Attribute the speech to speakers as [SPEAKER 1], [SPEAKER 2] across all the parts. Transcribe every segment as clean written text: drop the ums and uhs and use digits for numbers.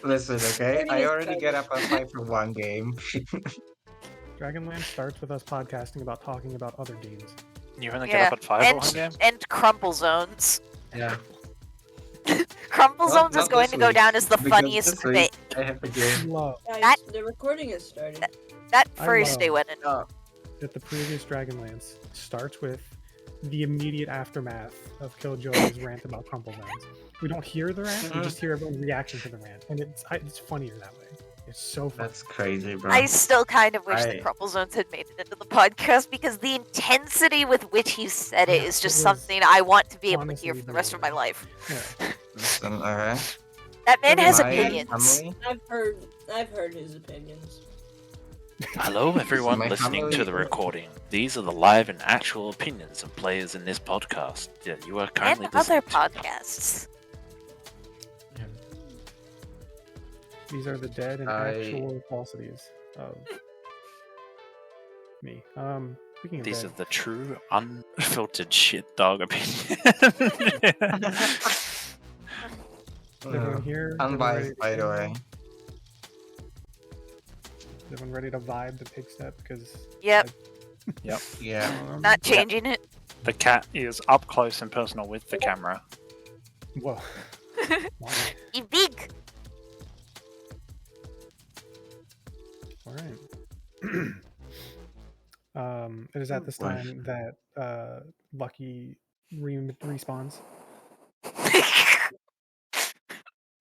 [SPEAKER 1] Listen, okay? I
[SPEAKER 2] Already
[SPEAKER 1] already get
[SPEAKER 2] started.
[SPEAKER 1] up at 5 for one game.
[SPEAKER 3] Dragonland starts with us podcasting about talking about other games.
[SPEAKER 4] You only get up at 5 for one game?
[SPEAKER 5] And Crumple Zones.
[SPEAKER 1] Yeah.
[SPEAKER 5] Crumple Zones is
[SPEAKER 1] Not
[SPEAKER 5] going
[SPEAKER 1] this
[SPEAKER 5] to go
[SPEAKER 1] week,
[SPEAKER 5] down as the
[SPEAKER 1] because
[SPEAKER 5] funniest
[SPEAKER 1] this week
[SPEAKER 5] thing.
[SPEAKER 1] I have a game.
[SPEAKER 3] Love
[SPEAKER 2] Guys,
[SPEAKER 5] That-
[SPEAKER 2] the recording has started.
[SPEAKER 5] That
[SPEAKER 3] I
[SPEAKER 5] first
[SPEAKER 3] love-
[SPEAKER 5] day went in.
[SPEAKER 3] that the previous Dragonlance starts with the immediate aftermath of Killjoy's rant about Crumple Zones. We don't hear the rant, we just hear everyone's reaction to the rant, and it's funnier that way. It's so funny.
[SPEAKER 1] That's crazy, bro.
[SPEAKER 5] I still kind of wish the
[SPEAKER 1] I-
[SPEAKER 5] Crumple Zones had made it into the podcast because the intensity with which he said it
[SPEAKER 3] Yeah,
[SPEAKER 5] is
[SPEAKER 3] it
[SPEAKER 5] just
[SPEAKER 3] was
[SPEAKER 5] something I want to be able to
[SPEAKER 3] honestly
[SPEAKER 5] hear for the rest of my
[SPEAKER 3] beautiful.
[SPEAKER 5] life.
[SPEAKER 3] Yeah.
[SPEAKER 1] Listen, alright.
[SPEAKER 5] That man has
[SPEAKER 1] My
[SPEAKER 5] opinions.
[SPEAKER 1] family-
[SPEAKER 2] I've heard his opinions.
[SPEAKER 4] Hello, everyone
[SPEAKER 1] My
[SPEAKER 4] listening to
[SPEAKER 1] family-
[SPEAKER 4] the recording. These are the live and actual opinions of players in this podcast that you are
[SPEAKER 5] And
[SPEAKER 4] currently
[SPEAKER 5] other
[SPEAKER 4] listening to.
[SPEAKER 5] podcasts.
[SPEAKER 3] These are the dead and actual falsities of me. Speaking of
[SPEAKER 4] These
[SPEAKER 3] dead,
[SPEAKER 4] are the true, unfiltered shit dog opinion.
[SPEAKER 3] is everyone here?
[SPEAKER 1] Unbiased, by the way.
[SPEAKER 3] Is everyone ready to vibe the pig step? Because
[SPEAKER 5] Yep,
[SPEAKER 1] Yeah.
[SPEAKER 5] not changing it.
[SPEAKER 6] The cat is up close and personal with the camera.
[SPEAKER 3] Whoa. Wow.
[SPEAKER 5] You big.
[SPEAKER 3] All right. It is at this time that Lucky respawns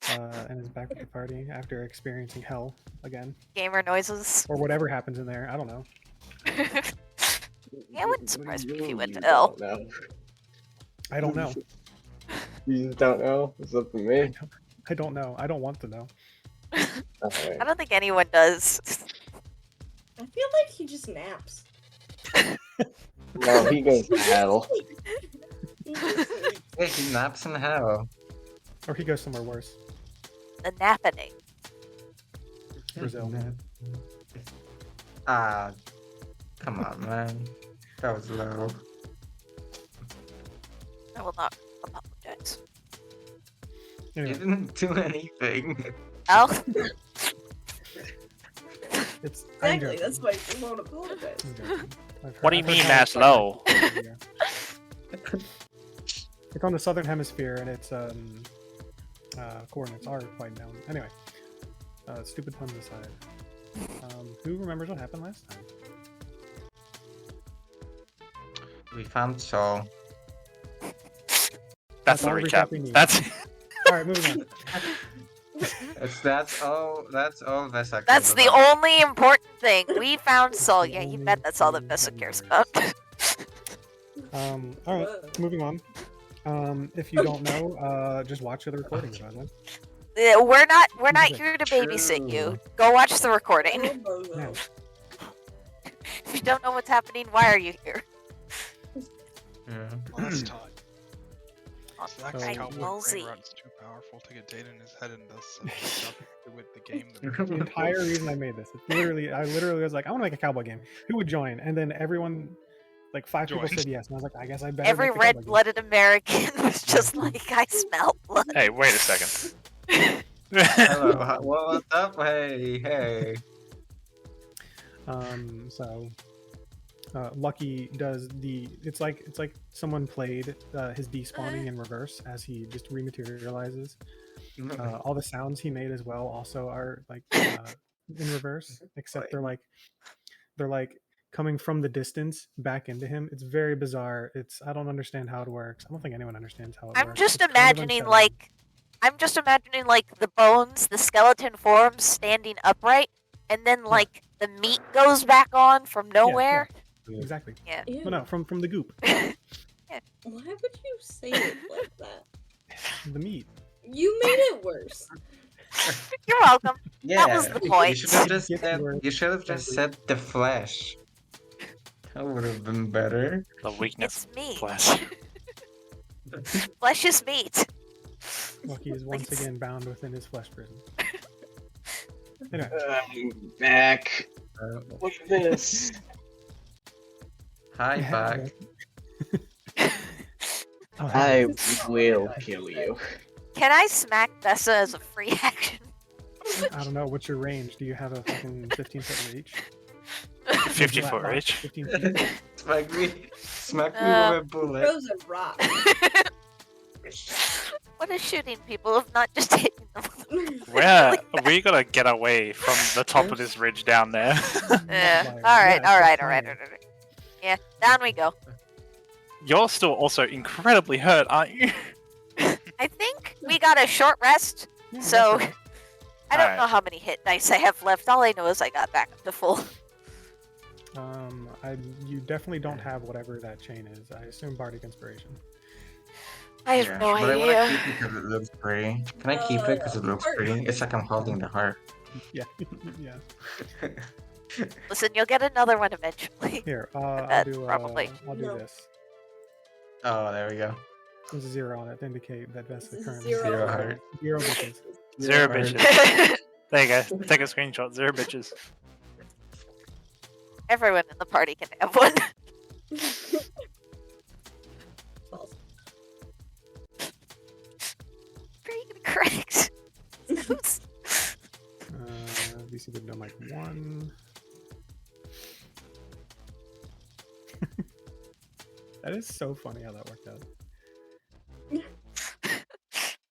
[SPEAKER 3] and is back with the party after experiencing hell again,
[SPEAKER 5] Gamer noises.
[SPEAKER 3] or whatever happens in there. I don't know.
[SPEAKER 5] Yeah, it wouldn't surprise me if he went to L.
[SPEAKER 3] I don't know.
[SPEAKER 7] You just don't know? It's up to me.
[SPEAKER 3] I don't know. I don't want to know.
[SPEAKER 5] I don't think anyone does.
[SPEAKER 2] I feel like he just naps.
[SPEAKER 7] No, he goes to hell.
[SPEAKER 2] He just sleeps.
[SPEAKER 1] Yeah, he naps in hell.
[SPEAKER 3] Or he goes somewhere worse.
[SPEAKER 5] The napping.
[SPEAKER 3] Brazil.
[SPEAKER 1] Ah, come on, man. That was low.
[SPEAKER 5] I will not apologize.
[SPEAKER 1] You
[SPEAKER 3] Anyway,
[SPEAKER 1] didn't do anything.
[SPEAKER 5] Oh,
[SPEAKER 3] it's I'm
[SPEAKER 2] Exactly,
[SPEAKER 3] joking.
[SPEAKER 2] that's why he won't apologize.
[SPEAKER 3] I'm joking.
[SPEAKER 6] What do you
[SPEAKER 3] I've heard
[SPEAKER 6] mean
[SPEAKER 3] how
[SPEAKER 6] that's
[SPEAKER 3] it's
[SPEAKER 6] low?
[SPEAKER 3] Yeah. It's on the southern hemisphere, and its coordinates are quite known. Anyway, stupid puns aside, who remembers what happened last time?
[SPEAKER 1] We found Saul.
[SPEAKER 6] That's the
[SPEAKER 3] all the recap we
[SPEAKER 6] recap.
[SPEAKER 3] need.
[SPEAKER 6] That's
[SPEAKER 3] All right, moving on.
[SPEAKER 1] That's all Vesa
[SPEAKER 5] that's
[SPEAKER 1] cares
[SPEAKER 5] the
[SPEAKER 1] about.
[SPEAKER 5] only important thing. We found Sol. Yeah, you bet that's all that Vesa cares about.
[SPEAKER 3] All right, moving on. If you don't know, just watch the recording, by the way.
[SPEAKER 5] We're not
[SPEAKER 3] Okay.
[SPEAKER 5] here to babysit you. Go watch the recording.
[SPEAKER 2] Oh, bozo.
[SPEAKER 3] Yeah.
[SPEAKER 5] If you don't know what's happening, why are you here?
[SPEAKER 1] Yeah.
[SPEAKER 8] Last time.
[SPEAKER 5] On
[SPEAKER 8] Zach's
[SPEAKER 3] Oh,
[SPEAKER 5] Dragon
[SPEAKER 8] cowboy
[SPEAKER 5] Ball Z.
[SPEAKER 8] brain rot's too powerful to get data in his head and does nothing to do with the game.
[SPEAKER 3] The entire reason I made this, I literally was like, I want to make a cowboy game. Who would join? And then everyone, like 5 people
[SPEAKER 8] Joined.
[SPEAKER 3] said yes, and I was like, I guess I better.
[SPEAKER 5] Every
[SPEAKER 3] make the cowboy game.
[SPEAKER 5] red-blooded American was just like, I smell blood.
[SPEAKER 6] hey, wait a second.
[SPEAKER 1] Hello, what's up? Hey.
[SPEAKER 3] So Lucky does it's like someone played his despawning in reverse as he just rematerializes. All the sounds he made as well also are like in reverse, except they're like coming from the distance back into him. It's very bizarre. I don't understand how it works. I don't think anyone understands how it
[SPEAKER 5] I'm
[SPEAKER 3] works.
[SPEAKER 5] just
[SPEAKER 3] It's kind of
[SPEAKER 5] imagining
[SPEAKER 3] unsettling.
[SPEAKER 5] like the bones, the skeleton forms standing upright, and then like the meat goes back on from nowhere.
[SPEAKER 3] Exactly.
[SPEAKER 5] Yeah.
[SPEAKER 2] Ew.
[SPEAKER 3] No, from the goop.
[SPEAKER 2] Why would you say it like that?
[SPEAKER 3] The meat.
[SPEAKER 2] You made it worse.
[SPEAKER 5] You're welcome.
[SPEAKER 1] Yeah,
[SPEAKER 5] was the point.
[SPEAKER 1] You should have just
[SPEAKER 3] Get
[SPEAKER 1] said,
[SPEAKER 3] worse
[SPEAKER 1] you should have just said the flesh. That would have been better.
[SPEAKER 4] The weakness
[SPEAKER 5] It's meat.
[SPEAKER 4] flesh.
[SPEAKER 5] Flesh is meat.
[SPEAKER 3] Lucky is once again bound within his flesh prison. Anyway,
[SPEAKER 7] I'm back. Look at this.
[SPEAKER 1] Hi,
[SPEAKER 3] Yeah.
[SPEAKER 1] back.
[SPEAKER 7] I will kill you.
[SPEAKER 5] Can I smack Vesa as a free action?
[SPEAKER 3] I don't know. What's your range? Do you have a fucking 15-foot reach?
[SPEAKER 6] 50-foot
[SPEAKER 3] Flat
[SPEAKER 6] reach.
[SPEAKER 3] 15 feet?
[SPEAKER 1] Smack me
[SPEAKER 5] Uh,
[SPEAKER 1] with a bullet.
[SPEAKER 2] Throws a rock.
[SPEAKER 5] What is shooting people if not just hitting them?
[SPEAKER 6] We gotta get away from the top of this ridge down there.
[SPEAKER 5] Yeah.
[SPEAKER 3] Multiplier.
[SPEAKER 5] Alright,
[SPEAKER 3] Yeah,
[SPEAKER 5] alright,
[SPEAKER 3] it's
[SPEAKER 5] alright,
[SPEAKER 3] fine.
[SPEAKER 5] alright. Yeah, down we go.
[SPEAKER 6] You're still also incredibly hurt, aren't you?
[SPEAKER 5] I think we got a short rest,
[SPEAKER 3] Yeah,
[SPEAKER 5] so
[SPEAKER 3] that's
[SPEAKER 5] I don't
[SPEAKER 6] Alright.
[SPEAKER 5] know how many hit dice I have left. All I know is I got back up to full.
[SPEAKER 3] right. You definitely don't have whatever that chain is. I assume Bardic Inspiration.
[SPEAKER 5] I have no
[SPEAKER 1] but I
[SPEAKER 5] idea.
[SPEAKER 1] want to keep it because it looks pretty. Can I keep it because it looks
[SPEAKER 2] heart.
[SPEAKER 1] pretty? It's like I'm holding the heart.
[SPEAKER 3] Yeah, yeah.
[SPEAKER 5] Listen, you'll get another one eventually.
[SPEAKER 3] Here,
[SPEAKER 5] bet,
[SPEAKER 3] I'll do
[SPEAKER 5] probably.
[SPEAKER 3] I'll do
[SPEAKER 2] No.
[SPEAKER 3] this.
[SPEAKER 1] Oh, there we go.
[SPEAKER 3] There's a 0 on it to indicate that that's the
[SPEAKER 2] This is
[SPEAKER 3] current.
[SPEAKER 2] zero.
[SPEAKER 1] Zero heart.
[SPEAKER 3] 0 bitches.
[SPEAKER 6] Zero
[SPEAKER 1] Heart.
[SPEAKER 6] bitches. There you go. Take a screenshot. Zero bitches.
[SPEAKER 5] Everyone in the party can have one.
[SPEAKER 2] False.
[SPEAKER 5] Freaking correct.
[SPEAKER 3] DC would know like 1. That is so funny how that worked out.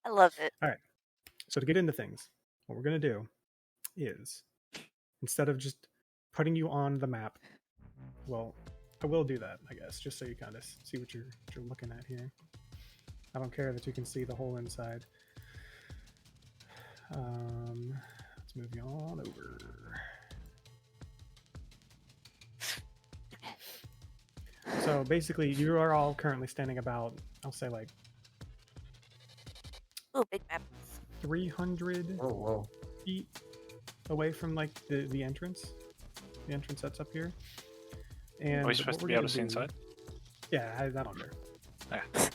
[SPEAKER 5] I love it.
[SPEAKER 3] So to get into things, what we're gonna do is instead of just putting you on the map, well, I will do that, I guess, just so you kind of see what you're looking at here. I don't care that you can see the whole inside. Let's move you on over. So basically, you are all currently standing about, I'll say like
[SPEAKER 5] Ooh, big map.
[SPEAKER 3] 300
[SPEAKER 1] Oh, whoa.
[SPEAKER 3] feet away from like the entrance. The entrance that's up here. And
[SPEAKER 6] Are we
[SPEAKER 3] what
[SPEAKER 6] supposed to
[SPEAKER 3] we're
[SPEAKER 6] be able
[SPEAKER 3] gonna
[SPEAKER 6] to see
[SPEAKER 3] do-
[SPEAKER 6] inside?
[SPEAKER 3] Yeah, I don't care.
[SPEAKER 6] Okay.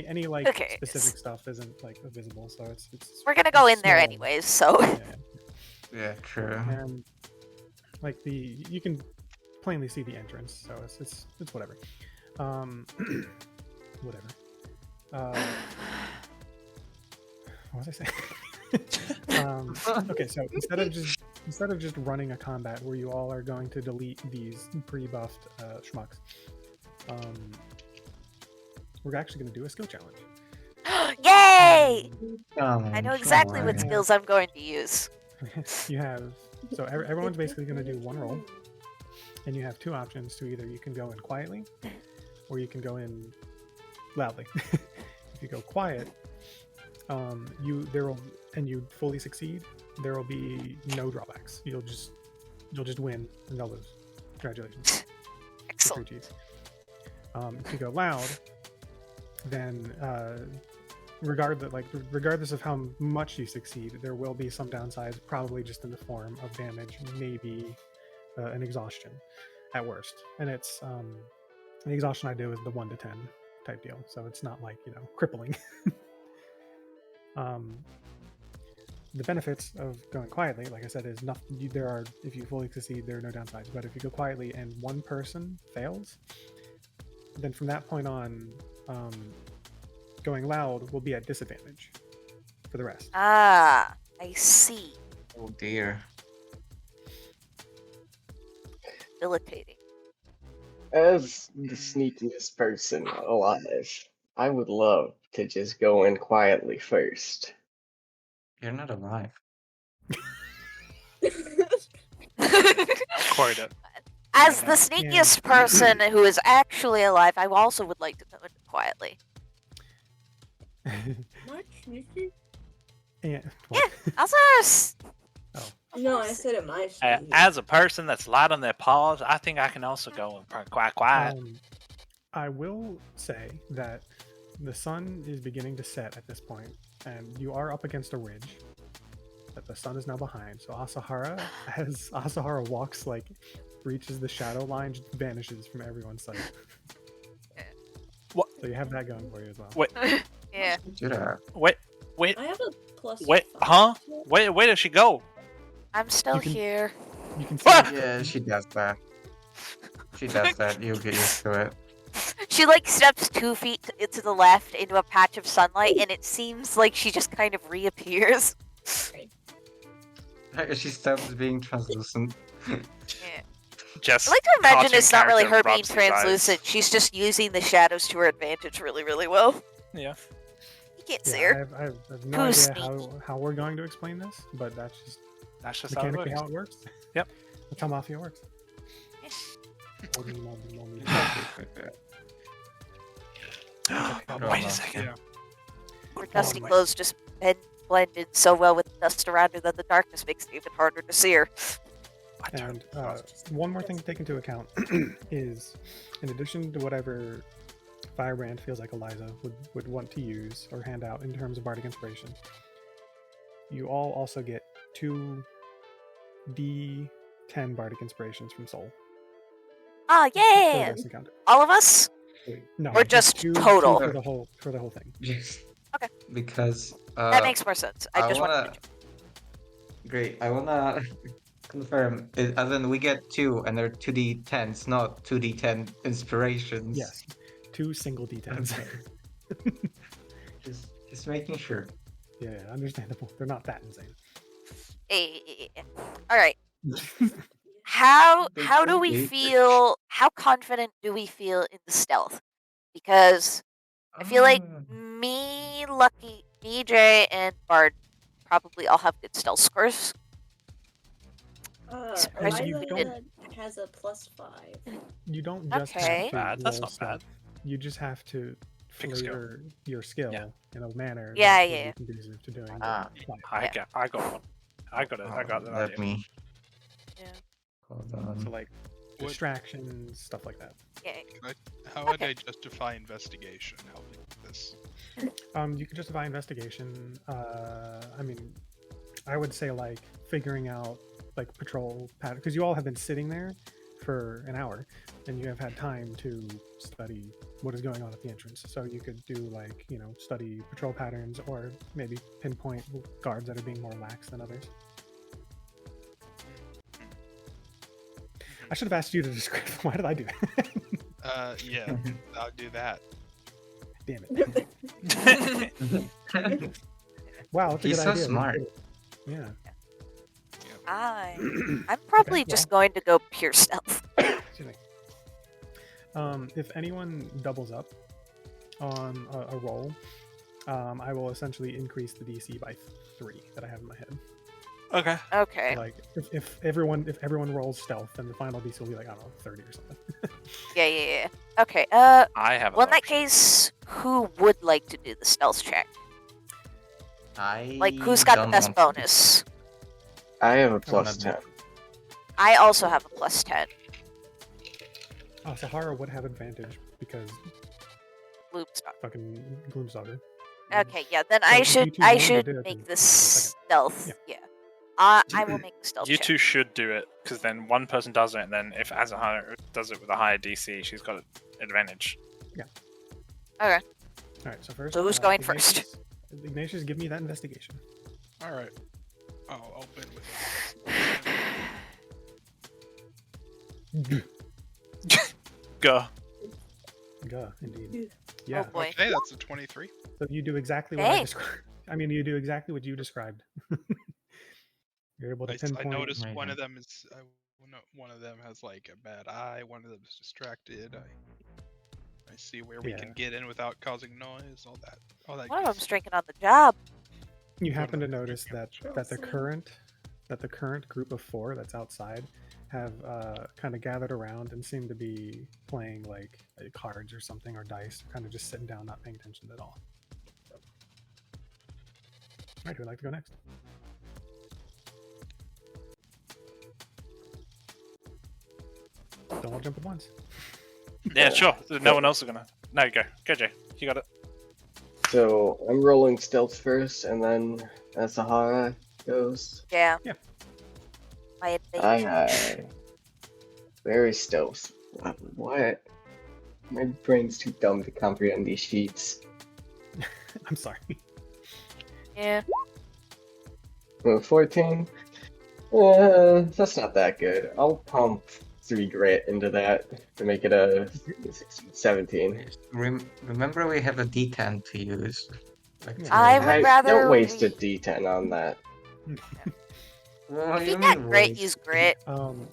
[SPEAKER 3] Any like
[SPEAKER 5] Okay,
[SPEAKER 3] specific stuff isn't like visible, so it's
[SPEAKER 5] We're gonna go in there
[SPEAKER 3] small.
[SPEAKER 5] anyways, so.
[SPEAKER 3] Yeah,
[SPEAKER 1] Yeah, true.
[SPEAKER 3] and like you can plainly see the entrance, so it's whatever. Whatever. What was I saying? Okay, so instead of just running a combat where you all are going to delete these pre-buffed schmucks, we're actually going to do a skill challenge.
[SPEAKER 5] Yay!
[SPEAKER 1] Oh,
[SPEAKER 5] I know exactly
[SPEAKER 1] come
[SPEAKER 5] what
[SPEAKER 1] on.
[SPEAKER 5] skills I'm going to use.
[SPEAKER 3] You have everyone's basically going to do one roll, and you have two options to either you can go in quietly, or you can go in loudly. If you go quiet, you fully succeed, there will be no drawbacks. You'll just win and they'll lose. Congratulations.
[SPEAKER 5] Excellent.
[SPEAKER 3] Good for you. If you go loud, then regardless of how much you succeed, there will be some downsides, probably just in the form of damage, maybe an exhaustion at worst. And it's the exhaustion I do is the 1 to 10 type deal, so it's not like, crippling. The benefits of going quietly, like I said, is nothing. If you fully succeed, there are no downsides. But if you go quietly and one person fails, then from that point on, going loud will be at disadvantage for the rest.
[SPEAKER 5] Ah, I see.
[SPEAKER 1] Oh dear.
[SPEAKER 5] Debilitating.
[SPEAKER 7] As the sneakiest person alive, I would love to just go in quietly first.
[SPEAKER 1] You're not alive.
[SPEAKER 6] Quote it.
[SPEAKER 5] As the sneakiest person who is actually alive, I also would like to go in quietly.
[SPEAKER 2] What? Sneaky?
[SPEAKER 3] Yeah.
[SPEAKER 5] Also,
[SPEAKER 2] No, I said it my
[SPEAKER 6] As a person that's light on their paws, I think I can also go in quiet.
[SPEAKER 3] I will say that the sun is beginning to set at this point, and you are up against a ridge that the sun is now behind. So Asahara, as Asahara walks, reaches the shadow line, just vanishes from everyone's sight.
[SPEAKER 6] What?
[SPEAKER 3] So you have that going for you as well.
[SPEAKER 6] Wait,
[SPEAKER 5] yeah.
[SPEAKER 1] Do that.
[SPEAKER 6] wait,
[SPEAKER 2] I have a plus.
[SPEAKER 6] wait,
[SPEAKER 2] 5.
[SPEAKER 6] huh? Where does she go?
[SPEAKER 5] I'm still
[SPEAKER 3] You can-
[SPEAKER 5] here.
[SPEAKER 3] You can see.
[SPEAKER 6] Ah!
[SPEAKER 1] Yeah, she does that. She does that. You'll get used to it.
[SPEAKER 5] She steps 2 feet to the left into a patch of sunlight, and it seems like she just kind of reappears.
[SPEAKER 1] She stops being translucent.
[SPEAKER 5] Yeah.
[SPEAKER 6] Just
[SPEAKER 5] I like to imagine
[SPEAKER 6] cartoon
[SPEAKER 5] it's not really
[SPEAKER 6] character
[SPEAKER 5] her being
[SPEAKER 6] rubs his eyes.
[SPEAKER 5] translucent. She's just using the shadows to her advantage really, really well.
[SPEAKER 6] Yeah.
[SPEAKER 5] You can't see
[SPEAKER 3] Yeah,
[SPEAKER 5] her.
[SPEAKER 3] I have no
[SPEAKER 5] Who's
[SPEAKER 3] idea
[SPEAKER 5] sneaky?
[SPEAKER 3] how we're going to explain this, but that's just
[SPEAKER 6] That's just how it
[SPEAKER 3] mechanically
[SPEAKER 6] works.
[SPEAKER 3] how it works.
[SPEAKER 6] Yep.
[SPEAKER 3] That's how Mafia works. Moldy.
[SPEAKER 6] Wait a second.
[SPEAKER 8] Yeah.
[SPEAKER 5] Her dusty
[SPEAKER 6] my-
[SPEAKER 5] clothes just blended so well with the dust around her that the darkness makes it even harder to see her.
[SPEAKER 3] And one more thing to take into account is, in addition to whatever Firebrand feels like Eliza would want to use or hand out in terms of Bardic Inspiration, you all also get 2 D10 Bardic Inspirations from Soul.
[SPEAKER 5] Ah,
[SPEAKER 3] for
[SPEAKER 5] yeah!
[SPEAKER 3] this encounter.
[SPEAKER 5] All of us?
[SPEAKER 3] No,
[SPEAKER 5] Or just
[SPEAKER 3] two
[SPEAKER 5] total?
[SPEAKER 3] for the whole thing.
[SPEAKER 1] Yes.
[SPEAKER 5] Okay.
[SPEAKER 1] Because
[SPEAKER 5] That makes more sense. I just
[SPEAKER 1] wanna...
[SPEAKER 5] wanted to.
[SPEAKER 1] Great. I wanna confirm. As in, we get 2, and they're 2d10s, not 2d10 inspirations.
[SPEAKER 3] Yes, 2 single D10s.
[SPEAKER 1] Okay. Just making sure.
[SPEAKER 3] Yeah, understandable. They're not that insane.
[SPEAKER 5] All right. How
[SPEAKER 1] They
[SPEAKER 5] do
[SPEAKER 1] could
[SPEAKER 5] we
[SPEAKER 1] be.
[SPEAKER 5] feel? How confident do we feel in the stealth? Because I feel like me, Lucky, DJ, and Bard probably all have good stealth scores. Surprised
[SPEAKER 3] you
[SPEAKER 2] Eliza
[SPEAKER 3] don't-
[SPEAKER 2] has a +5.
[SPEAKER 3] You don't just
[SPEAKER 5] Okay.
[SPEAKER 3] have to
[SPEAKER 6] Bad, that's
[SPEAKER 3] roll
[SPEAKER 6] not bad.
[SPEAKER 3] stuff. You just have to
[SPEAKER 6] Pick a skill.
[SPEAKER 3] flavor your skill
[SPEAKER 6] Yeah.
[SPEAKER 3] in a manner
[SPEAKER 5] Yeah,
[SPEAKER 3] that will
[SPEAKER 5] yeah.
[SPEAKER 3] be conducive to doing
[SPEAKER 1] Ah.
[SPEAKER 3] life.
[SPEAKER 6] I got one. I got it. I got the
[SPEAKER 1] Let
[SPEAKER 6] idea.
[SPEAKER 1] me.
[SPEAKER 5] Yeah.
[SPEAKER 1] Hold on.
[SPEAKER 3] So like
[SPEAKER 8] What-
[SPEAKER 3] distractions, stuff like that.
[SPEAKER 5] Yeah.
[SPEAKER 8] How would
[SPEAKER 5] Okay.
[SPEAKER 8] I justify investigation helping with this?
[SPEAKER 3] You can justify investigation. I mean, I would say like figuring out like patrol pattern, because you all have been sitting there for an hour, and you have had time to study what is going on at the entrance. So you could do like study patrol patterns, or maybe pinpoint guards that are being more lax than others. I should have asked you to describe. Why did I do that?
[SPEAKER 8] Yeah, I'll do that.
[SPEAKER 3] Damn it! Wow, that's a
[SPEAKER 1] He's
[SPEAKER 3] good
[SPEAKER 1] so
[SPEAKER 3] idea.
[SPEAKER 1] smart.
[SPEAKER 3] Yeah.
[SPEAKER 5] I'm probably just going to go pure stealth.
[SPEAKER 3] Excuse me. If anyone doubles up on a roll, I will essentially increase the DC by 3 that I have in my head.
[SPEAKER 6] Okay.
[SPEAKER 5] Okay.
[SPEAKER 3] Like if everyone rolls stealth, then the final DC will be like, I don't know, 30 or something.
[SPEAKER 5] Yeah. Okay.
[SPEAKER 6] I have.
[SPEAKER 5] Well, in
[SPEAKER 6] an
[SPEAKER 5] that
[SPEAKER 6] option.
[SPEAKER 5] case, who would like to do the stealth check?
[SPEAKER 1] I
[SPEAKER 5] Like, who's got the
[SPEAKER 1] don't
[SPEAKER 5] best
[SPEAKER 1] want to-
[SPEAKER 5] bonus?
[SPEAKER 7] I have a
[SPEAKER 1] I wanna
[SPEAKER 7] +10.
[SPEAKER 1] do-
[SPEAKER 5] I also have a +10.
[SPEAKER 3] Oh, Sahara would have advantage because
[SPEAKER 5] Loop's not.
[SPEAKER 3] fucking Gloomstalker.
[SPEAKER 5] Okay, yeah. Then
[SPEAKER 3] So
[SPEAKER 5] I
[SPEAKER 3] you
[SPEAKER 5] should
[SPEAKER 3] two
[SPEAKER 5] I
[SPEAKER 3] know you
[SPEAKER 5] should
[SPEAKER 3] did it
[SPEAKER 5] make
[SPEAKER 3] in
[SPEAKER 5] this
[SPEAKER 3] a second.
[SPEAKER 5] stealth.
[SPEAKER 3] Yeah.
[SPEAKER 5] Yeah. I will make the stealth
[SPEAKER 6] You
[SPEAKER 5] check.
[SPEAKER 6] two should do it, because then one person does it, and then if Azahara does it with a higher DC, she's got an advantage.
[SPEAKER 5] Okay.
[SPEAKER 3] All right, so first.
[SPEAKER 5] So who's going first?
[SPEAKER 3] Ignatius, Ignatius, give me that investigation.
[SPEAKER 8] All right. I'll bid with
[SPEAKER 6] Go.
[SPEAKER 3] Gah, indeed. Yeah.
[SPEAKER 5] Oh boy.
[SPEAKER 8] Okay, that's a 23.
[SPEAKER 3] So you do exactly what I
[SPEAKER 5] Hey.
[SPEAKER 3] described. I mean, you do exactly what you described. You're able to
[SPEAKER 8] I
[SPEAKER 3] pinpoint.
[SPEAKER 8] noticed one
[SPEAKER 1] Amazing.
[SPEAKER 8] of them is one of them has like a bad eye. One of them is distracted. I see where we
[SPEAKER 3] Yeah.
[SPEAKER 8] can get in without causing noise. All that.
[SPEAKER 5] One of
[SPEAKER 8] good
[SPEAKER 5] them's drinking on the job.
[SPEAKER 3] You
[SPEAKER 8] Go to
[SPEAKER 3] happen to
[SPEAKER 8] the-
[SPEAKER 3] notice that the current group of 4 that's outside have kind of gathered around and seem to be playing like cards or something, or dice, kind of just sitting down, not paying attention at all. All right, who would like to go next? Don't all jump at once.
[SPEAKER 6] Yeah, sure. No one else is gonna. No, go. Go, Jay. You got it.
[SPEAKER 7] So I'm rolling stealth first, and then Sahara goes.
[SPEAKER 5] Yeah.
[SPEAKER 3] Yeah.
[SPEAKER 5] My
[SPEAKER 7] Aye,
[SPEAKER 5] advantage.
[SPEAKER 7] aye. Very stealth. What? My brain's too dumb to comprehend these sheets.
[SPEAKER 3] I'm sorry.
[SPEAKER 5] Yeah.
[SPEAKER 7] 14? That's not that good. I'll pump 3 grit into that to make it a 17.
[SPEAKER 1] Remember, we have a D10 to use. Like,
[SPEAKER 3] Yeah.
[SPEAKER 1] to
[SPEAKER 5] I
[SPEAKER 1] roll
[SPEAKER 5] would
[SPEAKER 1] that.
[SPEAKER 5] rather
[SPEAKER 7] Don't waste
[SPEAKER 5] we-
[SPEAKER 7] a D10 on that.
[SPEAKER 1] What do
[SPEAKER 5] If
[SPEAKER 1] you
[SPEAKER 5] you got
[SPEAKER 1] mean
[SPEAKER 5] grit,
[SPEAKER 1] waste?
[SPEAKER 5] use grit.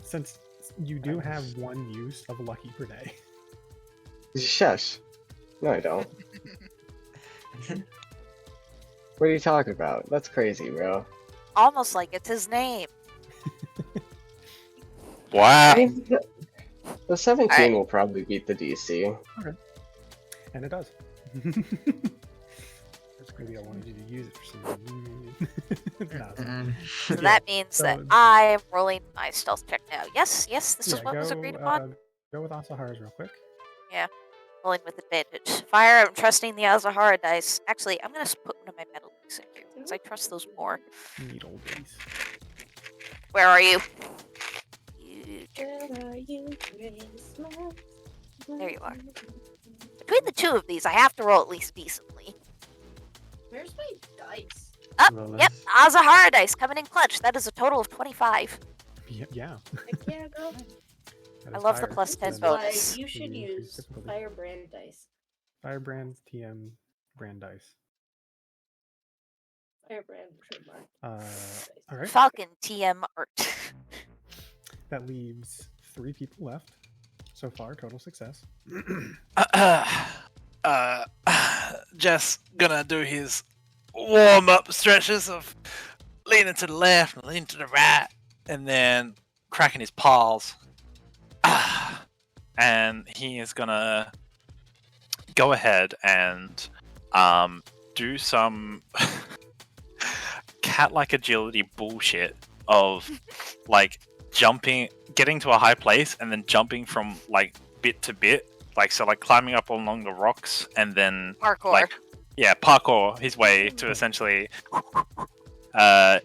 [SPEAKER 3] Since you do have one use of lucky per day.
[SPEAKER 7] Shush. No, I don't. What are you talking about? That's crazy, bro.
[SPEAKER 5] Almost like it's his name.
[SPEAKER 4] Wow.
[SPEAKER 7] I mean, the 17
[SPEAKER 5] Alright.
[SPEAKER 7] will probably beat the DC.
[SPEAKER 3] And it does. Maybe I wanted you to use it for some reason. No, it's not.
[SPEAKER 5] So
[SPEAKER 3] Yeah,
[SPEAKER 5] that means that
[SPEAKER 3] so-
[SPEAKER 5] I am rolling my stealth check now. Yes, this is
[SPEAKER 3] Yeah,
[SPEAKER 5] what was agreed upon.
[SPEAKER 3] Go with Asahara's real quick.
[SPEAKER 5] Rolling with advantage. Fire, I'm trusting the Azahara dice. Actually, I'm going to put one of my metal dice in here because I trust those more.
[SPEAKER 3] Needle dice.
[SPEAKER 5] Where are you? You jerk.
[SPEAKER 2] Where are you, Christmas?
[SPEAKER 5] There you are. Between the two of these, I have to roll at least decently.
[SPEAKER 2] Where's my dice?
[SPEAKER 5] Yep, Azahara dice coming in clutch. That is a total of 25.
[SPEAKER 3] Yeah.
[SPEAKER 2] I can't go.
[SPEAKER 3] That
[SPEAKER 5] I
[SPEAKER 3] is
[SPEAKER 5] love the
[SPEAKER 3] fire.
[SPEAKER 5] plus 10
[SPEAKER 3] Then
[SPEAKER 5] bonus.
[SPEAKER 2] You should
[SPEAKER 3] Maybe
[SPEAKER 2] use
[SPEAKER 3] difficulty.
[SPEAKER 2] Firebrand dice.
[SPEAKER 3] Firebrand TM brand dice.
[SPEAKER 2] Firebrand trademark.
[SPEAKER 3] All right.
[SPEAKER 5] Falcon TM art.
[SPEAKER 3] That leaves 3 people left so far. Total success.
[SPEAKER 4] Just gonna do his warm up stretches of leaning to the left and leaning to the right, and then cracking his paws. And he is gonna go ahead and do some cat-like agility bullshit of like jumping, getting to a high place, and then jumping from like bit to bit, like climbing up along the rocks, and then
[SPEAKER 5] Parkour.
[SPEAKER 4] parkour his way to essentially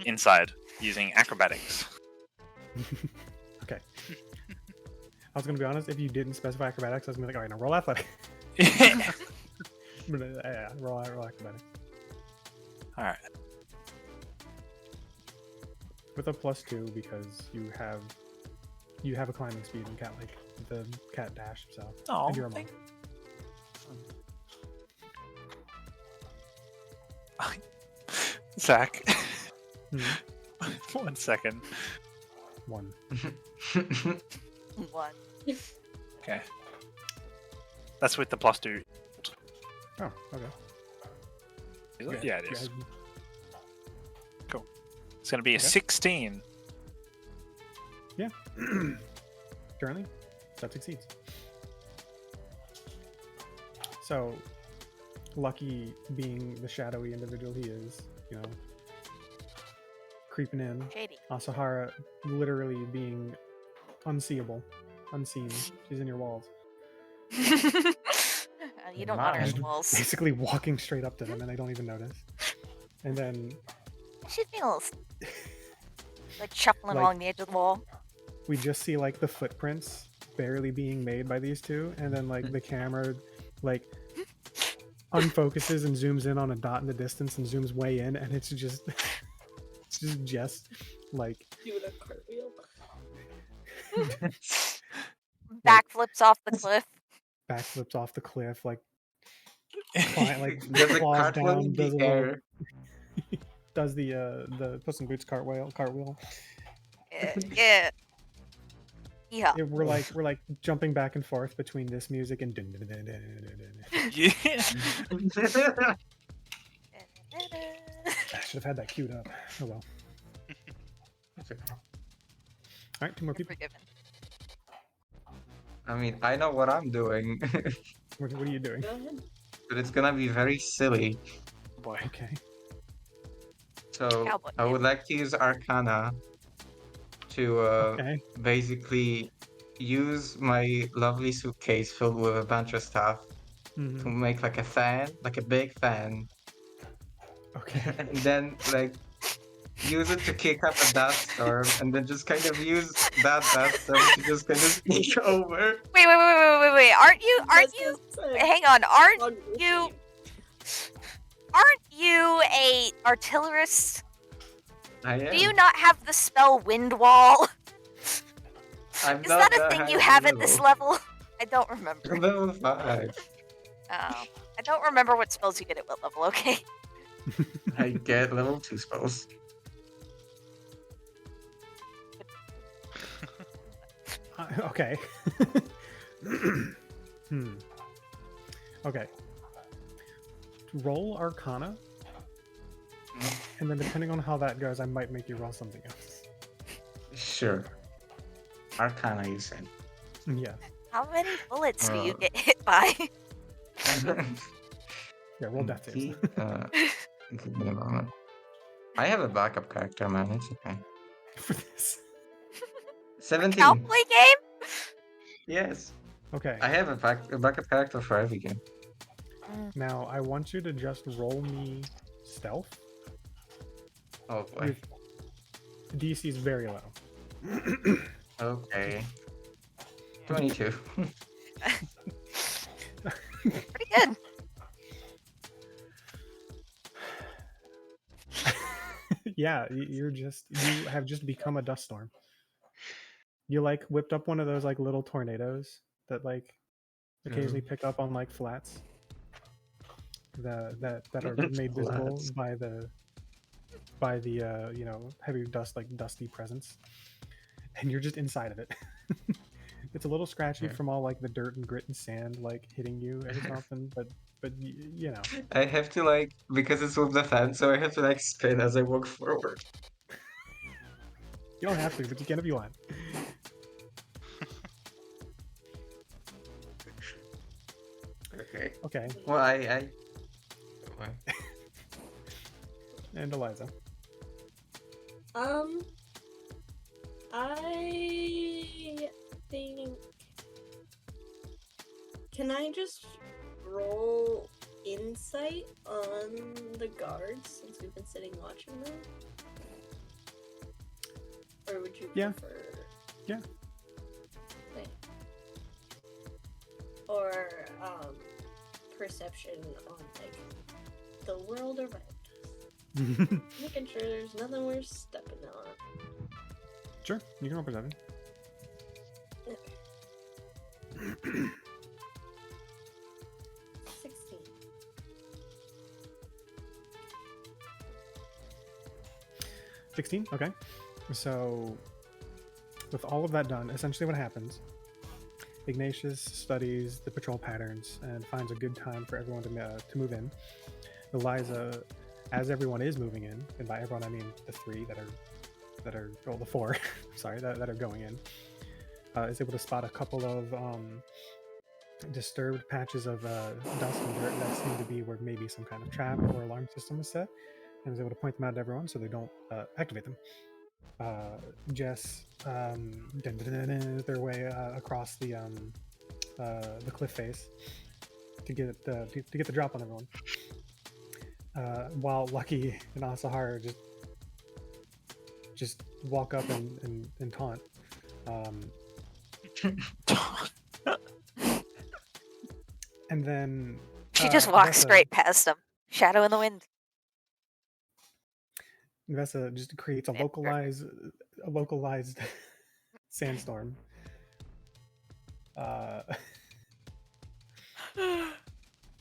[SPEAKER 4] inside using acrobatics.
[SPEAKER 3] Okay. I was gonna be honest. If you didn't specify acrobatics, I was gonna be like, all right, now roll athletic. But yeah, roll acrobatics
[SPEAKER 4] All right.
[SPEAKER 3] with a +2 because you have a climbing speed in cat, like the cat dash. So
[SPEAKER 4] Oh,
[SPEAKER 3] and you're a monk.
[SPEAKER 4] Zach.
[SPEAKER 3] Mhm.
[SPEAKER 4] 1 second.
[SPEAKER 3] 1.
[SPEAKER 5] One.
[SPEAKER 4] Okay. That's with the +2.
[SPEAKER 3] Oh, okay.
[SPEAKER 4] Is it? Yeah, it is.
[SPEAKER 3] Yeah,
[SPEAKER 4] It's gonna be a
[SPEAKER 3] Okay.
[SPEAKER 4] 16.
[SPEAKER 3] Currently, that succeeds. So, Lucky, being the shadowy individual he is, creeping in.
[SPEAKER 5] Shady.
[SPEAKER 3] Asahara literally being unseeable, unseen. She's in your walls.
[SPEAKER 5] You don't want her
[SPEAKER 1] Mine.
[SPEAKER 5] in walls.
[SPEAKER 3] Basically walking straight up to them and they don't even notice. And then
[SPEAKER 5] She feels like shuffling
[SPEAKER 3] Like-
[SPEAKER 5] along the edge of the wall.
[SPEAKER 3] we just see like the footprints barely being made by these two, and then like the camera like unfocuses and zooms in on a dot in the distance and zooms way in, and it's just Jess like
[SPEAKER 2] Doing a cartwheel.
[SPEAKER 5] Backflips off the cliff.
[SPEAKER 3] backflips off the cliff, like
[SPEAKER 1] Does a
[SPEAKER 3] claws
[SPEAKER 1] cartwheel
[SPEAKER 3] down,
[SPEAKER 1] in
[SPEAKER 3] does
[SPEAKER 1] the
[SPEAKER 3] a little-
[SPEAKER 1] air?
[SPEAKER 3] does the Puss in Boots cartwheel.
[SPEAKER 5] Yeah. Yeah.
[SPEAKER 3] Yeah, we're like jumping back and forth between this music and dun, dun, dun, dun, dun, dun, dun.
[SPEAKER 4] Yeah.
[SPEAKER 3] I should have had that queued up. Oh well. All right, 2 more people.
[SPEAKER 5] Forgiven.
[SPEAKER 1] I mean, I know what I'm doing,
[SPEAKER 3] What are you doing?
[SPEAKER 2] Go ahead.
[SPEAKER 1] but it's gonna be very silly.
[SPEAKER 4] Boy.
[SPEAKER 3] Okay.
[SPEAKER 1] So
[SPEAKER 5] Cowboy,
[SPEAKER 1] I would like to use Arcana to
[SPEAKER 3] Okay.
[SPEAKER 1] basically use my lovely suitcase filled with a bunch of stuff to
[SPEAKER 3] Mhm.
[SPEAKER 1] make like a fan, like a big fan,
[SPEAKER 3] Okay.
[SPEAKER 1] and then like use it to kick up a dust storm, and then just kind of use that dust storm to just kind of sneak over.
[SPEAKER 5] Wait. Aren't you? Hang on. Aren't you a artillerist?
[SPEAKER 1] I am.
[SPEAKER 5] Do you not have the spell Wind Wall?
[SPEAKER 1] I'm
[SPEAKER 5] Is
[SPEAKER 1] not
[SPEAKER 5] that a thing you
[SPEAKER 1] high
[SPEAKER 5] have at this level? I don't remember.
[SPEAKER 1] Level 5.
[SPEAKER 5] Oh, I don't remember what spells you get at what level. Okay.
[SPEAKER 1] I get level 2 spells.
[SPEAKER 3] Okay. Okay. Roll Arcana, and then depending on how that goes, I might make you roll something else.
[SPEAKER 1] Sure. Arcana, you said.
[SPEAKER 3] Yeah.
[SPEAKER 5] How many bullets do you get hit by?
[SPEAKER 3] Yeah, roll death saves.
[SPEAKER 1] Give me a moment. I have a backup character, man. It's okay.
[SPEAKER 3] For this.
[SPEAKER 1] 17.
[SPEAKER 5] Cowboy game?
[SPEAKER 1] Yes.
[SPEAKER 3] Okay.
[SPEAKER 1] I have a backup character for every game.
[SPEAKER 3] Now I want you to just roll me stealth.
[SPEAKER 1] Oh boy.
[SPEAKER 3] DC is very low.
[SPEAKER 1] Okay. 22.
[SPEAKER 5] Pretty good.
[SPEAKER 3] Yeah, you have just become a dust storm. You like whipped up one of those like little tornadoes that like occasionally pick up on like flats that are made visible
[SPEAKER 1] Flats.
[SPEAKER 3] by the you know, heavy dust, like dusty presence, and you're just inside of it. It's a little scratchy from all like the dirt and grit and sand like hitting you every so often, but you know.
[SPEAKER 1] I have to like, because it's with the fan, so I have to like spin as I walk forward.
[SPEAKER 3] You don't have to, but you can if you want.
[SPEAKER 1] Okay.
[SPEAKER 3] Okay.
[SPEAKER 1] Well, I...
[SPEAKER 3] And Eliza.
[SPEAKER 2] I think. Can I just roll insight on the guards since we've been sitting watching them? Or would you
[SPEAKER 3] Yeah.
[SPEAKER 2] prefer?
[SPEAKER 3] Yeah.
[SPEAKER 2] Okay. Or perception on like the world around us. Making sure there's nothing we're stepping on.
[SPEAKER 3] Sure, you can roll perception.
[SPEAKER 2] 16.
[SPEAKER 3] 16? Okay. So, with all of that done, essentially what happens, Ignatius studies the patrol patterns and finds a good time for everyone to move in. Eliza, as everyone is moving in, and by everyone I mean the three that are well, the four, sorry, that are going in, is able to spot a couple of disturbed patches of dust and dirt that seem to be where maybe some kind of trap or alarm system is set, and was able to point them out to everyone so they don't activate them. Jess their way across the cliff face to get the drop on everyone, while Lucky and Asahara just walk up and taunt. And then
[SPEAKER 5] She just walks
[SPEAKER 3] Vesa-
[SPEAKER 5] straight past him. Shadow in the wind.
[SPEAKER 3] Vesa just creates a
[SPEAKER 5] Yeah,
[SPEAKER 3] localized sandstorm.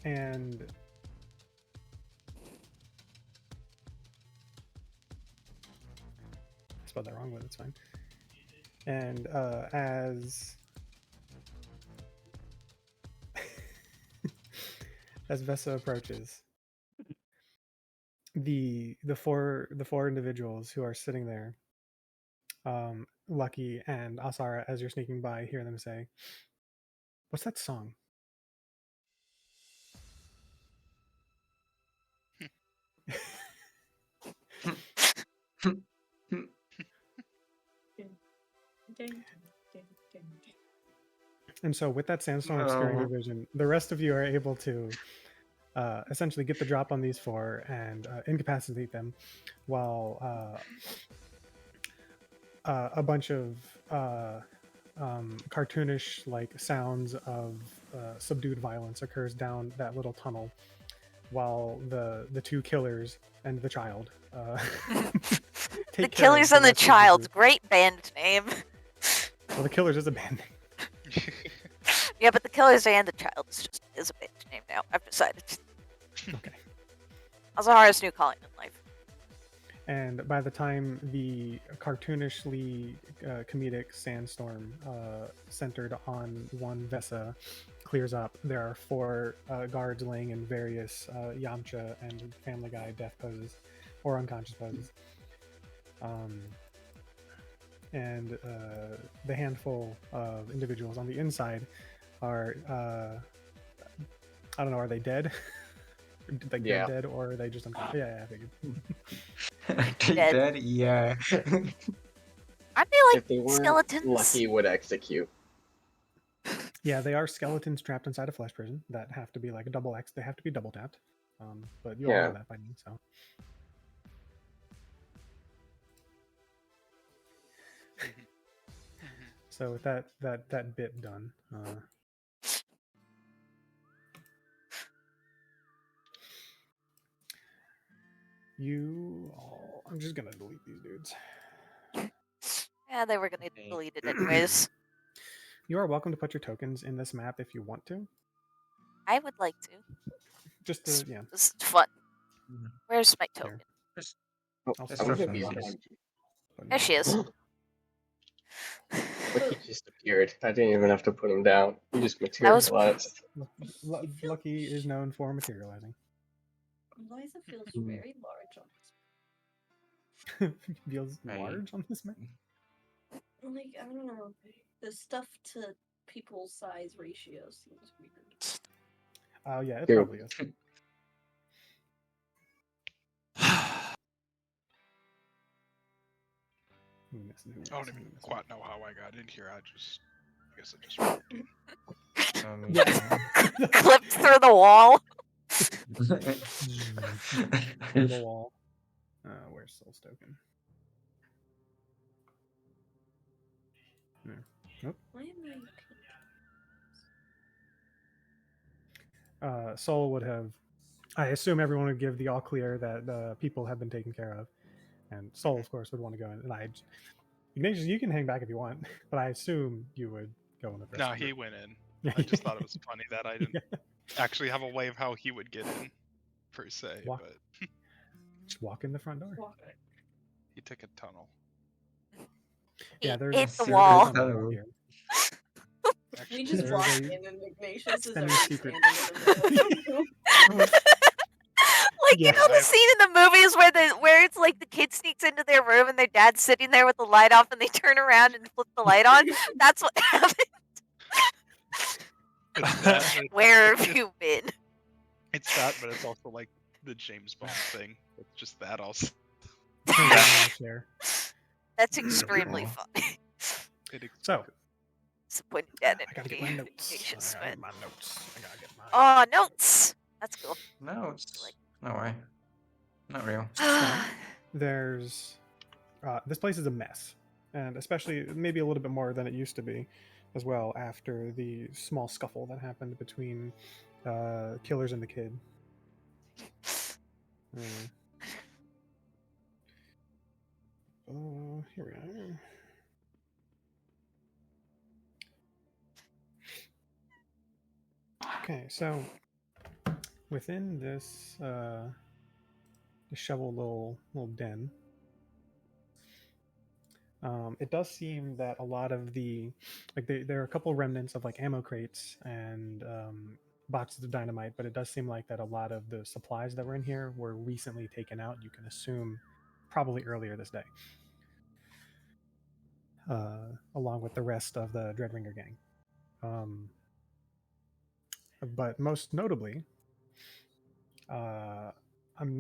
[SPEAKER 3] And I spelled that wrong, but it's fine. And as Vesa approaches, the four individuals who are sitting there, Lucky and Asara, as you're sneaking by, hear them say, "What's that song?" And so, with that sandstorm obscuring your vision, the rest of you are able to essentially get the drop on these four and incapacitate them, while a bunch of cartoonish like sounds of subdued violence occurs down that little tunnel, while the two killers and the child
[SPEAKER 5] The
[SPEAKER 3] take care of
[SPEAKER 5] Killers and the
[SPEAKER 3] rest of
[SPEAKER 5] Child.
[SPEAKER 3] group.
[SPEAKER 5] Great band name.
[SPEAKER 3] Well, the Killers is a band name.
[SPEAKER 5] Yeah, but the Killers and the Child is a band name now. I've decided.
[SPEAKER 3] Okay.
[SPEAKER 5] Azahara's new calling in life.
[SPEAKER 3] And by the time the cartoonishly comedic sandstorm centered on one Vesa clears up, there are 4 guards laying in various Yamcha and Family Guy death poses or unconscious poses. And the handful of individuals on the inside are, I don't know, are they dead? Like
[SPEAKER 7] Yeah.
[SPEAKER 3] dead, or are they just unconscious? Yeah, I figured.
[SPEAKER 5] Dead.
[SPEAKER 1] Dead? Yeah.
[SPEAKER 5] Aren't they
[SPEAKER 7] If
[SPEAKER 5] like
[SPEAKER 7] they weren't,
[SPEAKER 5] skeletons?
[SPEAKER 7] Lucky would execute.
[SPEAKER 3] Yeah, they are skeletons trapped inside a flesh prison that have to be like a double X. They have to be double tapped. But you all
[SPEAKER 7] Yeah.
[SPEAKER 3] know that by me, so. So with that bit done, you all. I'm just gonna delete these dudes.
[SPEAKER 5] Yeah, they were gonna
[SPEAKER 1] Okay.
[SPEAKER 5] delete it anyways.
[SPEAKER 3] You are welcome to put your tokens in this map if you want to.
[SPEAKER 5] I would like to.
[SPEAKER 3] Just to, yeah.
[SPEAKER 5] This is fun.
[SPEAKER 1] Mhm.
[SPEAKER 5] Where's my
[SPEAKER 3] There.
[SPEAKER 5] token?
[SPEAKER 1] Just,
[SPEAKER 7] Oh,
[SPEAKER 3] I'll
[SPEAKER 1] just
[SPEAKER 7] I'm
[SPEAKER 1] for
[SPEAKER 7] gonna be
[SPEAKER 1] funsies.
[SPEAKER 7] honest.
[SPEAKER 3] put
[SPEAKER 5] There she is.
[SPEAKER 7] Lucky just appeared. I didn't even have to put him down. He just
[SPEAKER 5] was-
[SPEAKER 7] materialized.
[SPEAKER 3] Lucky is known for materializing.
[SPEAKER 2] Eliza feels
[SPEAKER 1] Mm.
[SPEAKER 2] very large on this.
[SPEAKER 3] Feels
[SPEAKER 1] Right.
[SPEAKER 3] large on this map.
[SPEAKER 2] Like, I don't know. The stuff to people size ratio seems weird.
[SPEAKER 3] Oh yeah, it
[SPEAKER 7] True.
[SPEAKER 3] probably is.
[SPEAKER 8] I don't even quite know how I got in here. I guess I just walked in.
[SPEAKER 5] Clipped through the wall.
[SPEAKER 3] Through the wall. Where's Soul's token? There. Nope.
[SPEAKER 2] Why am I
[SPEAKER 3] Soul would have. I assume everyone would give the all clear that people have been taken care of, and Soul, of course, would want to go in. And Ignatius, you can hang back if you want, but I assume you would go in the first.
[SPEAKER 8] No, he went in. I just thought it was funny that I didn't actually have a way of how he would get in, per se.
[SPEAKER 3] Walk.
[SPEAKER 8] But
[SPEAKER 3] Just walk in the front door.
[SPEAKER 2] walk?
[SPEAKER 8] he took a tunnel.
[SPEAKER 5] He
[SPEAKER 3] Yeah, there's
[SPEAKER 5] hit
[SPEAKER 3] a
[SPEAKER 5] the
[SPEAKER 3] secret
[SPEAKER 5] wall.
[SPEAKER 3] tunnel here.
[SPEAKER 2] We
[SPEAKER 8] Actually,
[SPEAKER 2] just
[SPEAKER 3] There's
[SPEAKER 2] walk
[SPEAKER 3] a
[SPEAKER 2] in and Ignatius is already
[SPEAKER 3] semi-secret-
[SPEAKER 2] standing in the middle.
[SPEAKER 5] Like
[SPEAKER 3] Yeah.
[SPEAKER 5] you know the scene in the movies where it's like the kid sneaks into their room and their dad's sitting there with the light off and they turn around and flip the light on. That's what happened.
[SPEAKER 8] it's that, but
[SPEAKER 5] Where have you been?
[SPEAKER 8] it's that, but it's also like the James Bond thing. It's just that also.
[SPEAKER 3] Share.
[SPEAKER 5] That's extremely
[SPEAKER 1] Cool.
[SPEAKER 5] funny.
[SPEAKER 3] So
[SPEAKER 5] Disappointing dad
[SPEAKER 3] I gotta get my
[SPEAKER 5] energy.
[SPEAKER 3] notes.
[SPEAKER 5] Ignatius
[SPEAKER 3] I gotta
[SPEAKER 5] went.
[SPEAKER 3] get my notes. I gotta get my.
[SPEAKER 5] Oh, notes. That's cool.
[SPEAKER 1] No, it's no way. Not real.
[SPEAKER 3] There's this place is a mess, and especially maybe a little bit more than it used to be as well after the small scuffle that happened between killers and the kid. Here we are. Okay, so within this disheveled little den, it does seem that a lot of there are a couple remnants of like ammo crates and boxes of dynamite, but it does seem like that a lot of the supplies that were in here were recently taken out. You can assume probably earlier this day, along with the rest of the Dreadringer gang. But most notably, I'm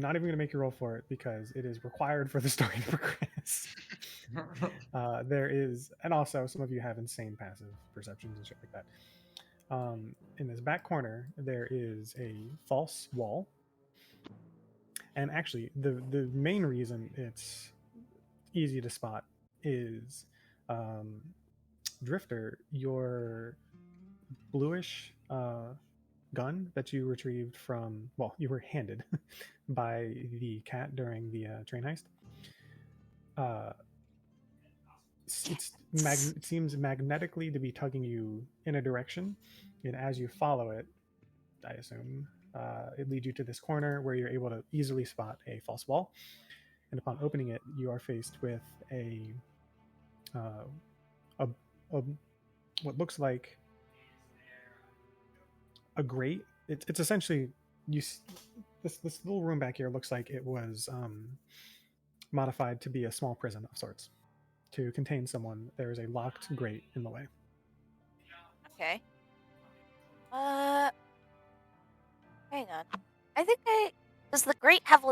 [SPEAKER 3] not even going to make you roll for it because it is required for the story to progress. There is, and also some of you have insane passive perceptions and shit like that. In this back corner, there is a false wall. And actually, the main reason it's easy to spot is Drifter, your bluish gun that you retrieved from, well, you were handed by the cat during the train heist. It seems magnetically to be tugging you in a direction, and as you follow it, I assume it leads you to this corner where you're able to easily spot a false wall. and upon opening it, you are faced with a what looks like a grate. It's essentially this little room back here looks like it was modified to be a small prison of sorts to contain someone. There is a locked grate in the way.
[SPEAKER 5] Okay. Hang on. I think does the grate have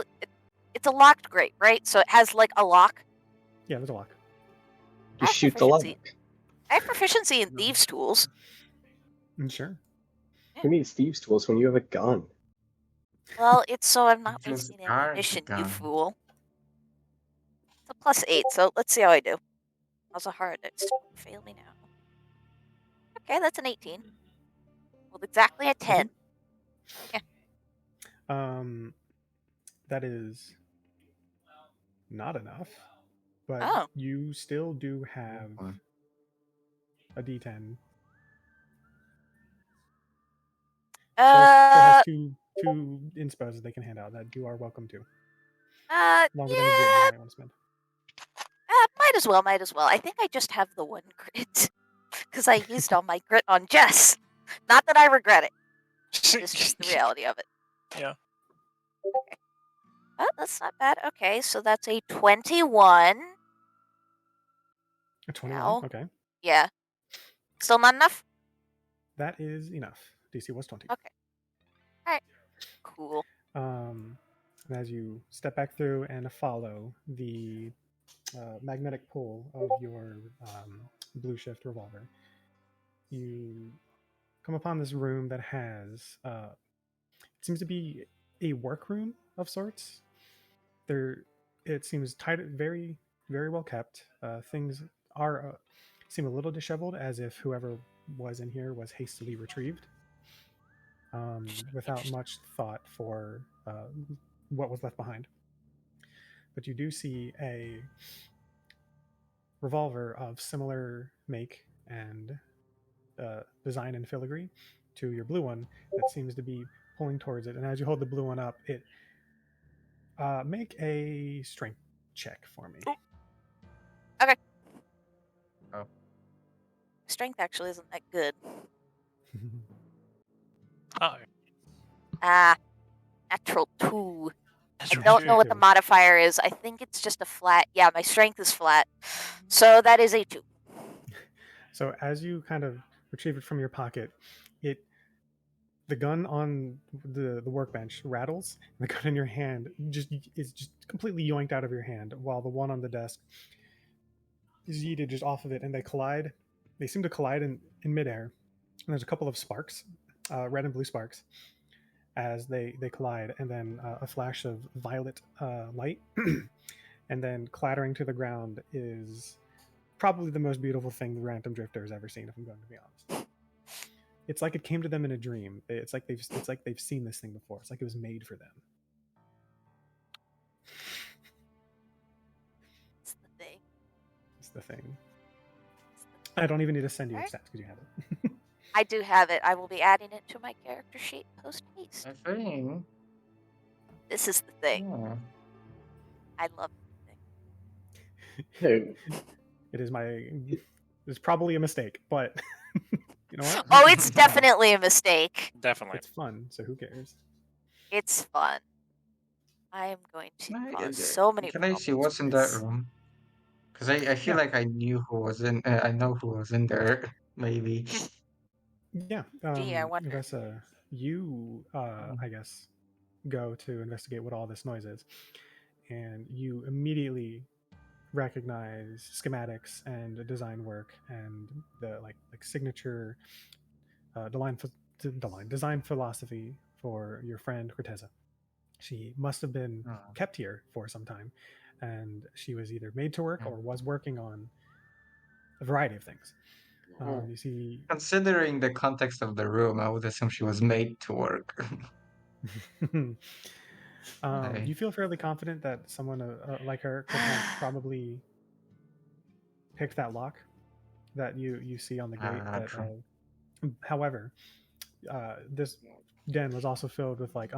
[SPEAKER 5] it's a locked grate, right? So it has like a lock.
[SPEAKER 3] Yeah, there's a lock.
[SPEAKER 7] Just shoot the lock.
[SPEAKER 5] I have proficiency in thieves' tools.
[SPEAKER 3] Sure.
[SPEAKER 7] Who needs thieves' tools when you have a gun?
[SPEAKER 5] Well, it's so I'm not
[SPEAKER 1] Just
[SPEAKER 5] wasting
[SPEAKER 1] guard the
[SPEAKER 5] ammunition, you
[SPEAKER 1] gun.
[SPEAKER 5] fool. It's a +8, so let's see how I do. How's a hard? It's fail me now. Okay, that's an 18. Well, exactly a 10.
[SPEAKER 3] That is not enough, but
[SPEAKER 5] Oh.
[SPEAKER 3] you still do have a D10. Still has two inspos they can hand out that you are welcome to. Along with any grit you might want to spend.
[SPEAKER 5] Might as well. I think I just have the one grit because I used all my grit on Jess. Not that I regret it. It's just the reality of it.
[SPEAKER 6] Yeah.
[SPEAKER 5] Okay. Oh, that's not bad. Okay, so that's a 21.
[SPEAKER 3] A 21.
[SPEAKER 5] Ow.
[SPEAKER 3] Okay.
[SPEAKER 5] Yeah. Still not enough?
[SPEAKER 3] That is enough. DC was 20.
[SPEAKER 5] Okay. Alright. Cool.
[SPEAKER 3] And as you step back through and follow the magnetic pull of your blue shift revolver, you come upon this room that has it seems to be a workroom of sorts. It seems tight, very well kept. Things are seem a little disheveled, as if whoever was in here was hastily retrieved, without much thought for what was left behind. But you do see a revolver of similar make and design and filigree to your blue one that seems to be pulling towards it. And as you hold the blue one up, it make a strength check for me.
[SPEAKER 5] Okay.
[SPEAKER 1] Oh.
[SPEAKER 5] Strength actually isn't that good.
[SPEAKER 6] Oh.
[SPEAKER 5] Natural 2.
[SPEAKER 6] That's
[SPEAKER 5] I don't know what the modifier is. I think it's just a flat. Yeah, my strength is flat. So that is a 2.
[SPEAKER 3] So as you kind of retrieve it from your pocket, the gun on the workbench rattles, and the gun in your hand is just completely yoinked out of your hand, while the one on the desk is yeeted just off of it, and they collide. They seem to collide in midair, and there's a couple of sparks, red and blue sparks, as they collide, and then a flash of violet light, and then clattering to the ground is probably the most beautiful thing the Random Drifter has ever seen, if I'm going to be honest. It's like it came to them in a dream. It's like they've seen this thing before. It's like it was made for them.
[SPEAKER 5] It's the thing.
[SPEAKER 3] It's the thing. I don't even need to send you your stats because you have it.
[SPEAKER 5] I do have it. I will be adding it to my character sheet post haste.
[SPEAKER 1] I think.
[SPEAKER 5] This is the thing.
[SPEAKER 1] Yeah.
[SPEAKER 5] I love the
[SPEAKER 7] Dude,
[SPEAKER 5] thing.
[SPEAKER 3] It's probably a mistake, but you know what?
[SPEAKER 5] Oh, it's definitely a mistake.
[SPEAKER 6] Definitely.
[SPEAKER 3] It's fun, so who cares?
[SPEAKER 5] It's fun. I am going to
[SPEAKER 1] Can
[SPEAKER 5] cause so many
[SPEAKER 1] Can I see
[SPEAKER 5] problems
[SPEAKER 1] what's
[SPEAKER 5] with
[SPEAKER 1] in that
[SPEAKER 5] this.
[SPEAKER 1] room? Because I feel like I knew who was in. I know who was in there. Maybe.
[SPEAKER 3] Yeah.
[SPEAKER 5] Gee, I wonder.
[SPEAKER 3] Vesa, you, I guess, go to investigate what all this noise is, and you immediately recognize schematics and design work and the like signature design philosophy for your friend Corteza. She must have been kept here for some time, and she was either made to work or was working on a variety of things. You see,
[SPEAKER 1] Considering the context of the room, I would assume she was made to work.
[SPEAKER 3] you feel fairly confident that someone like her could have probably picked that lock that you see on the gate. However, this den was also filled with like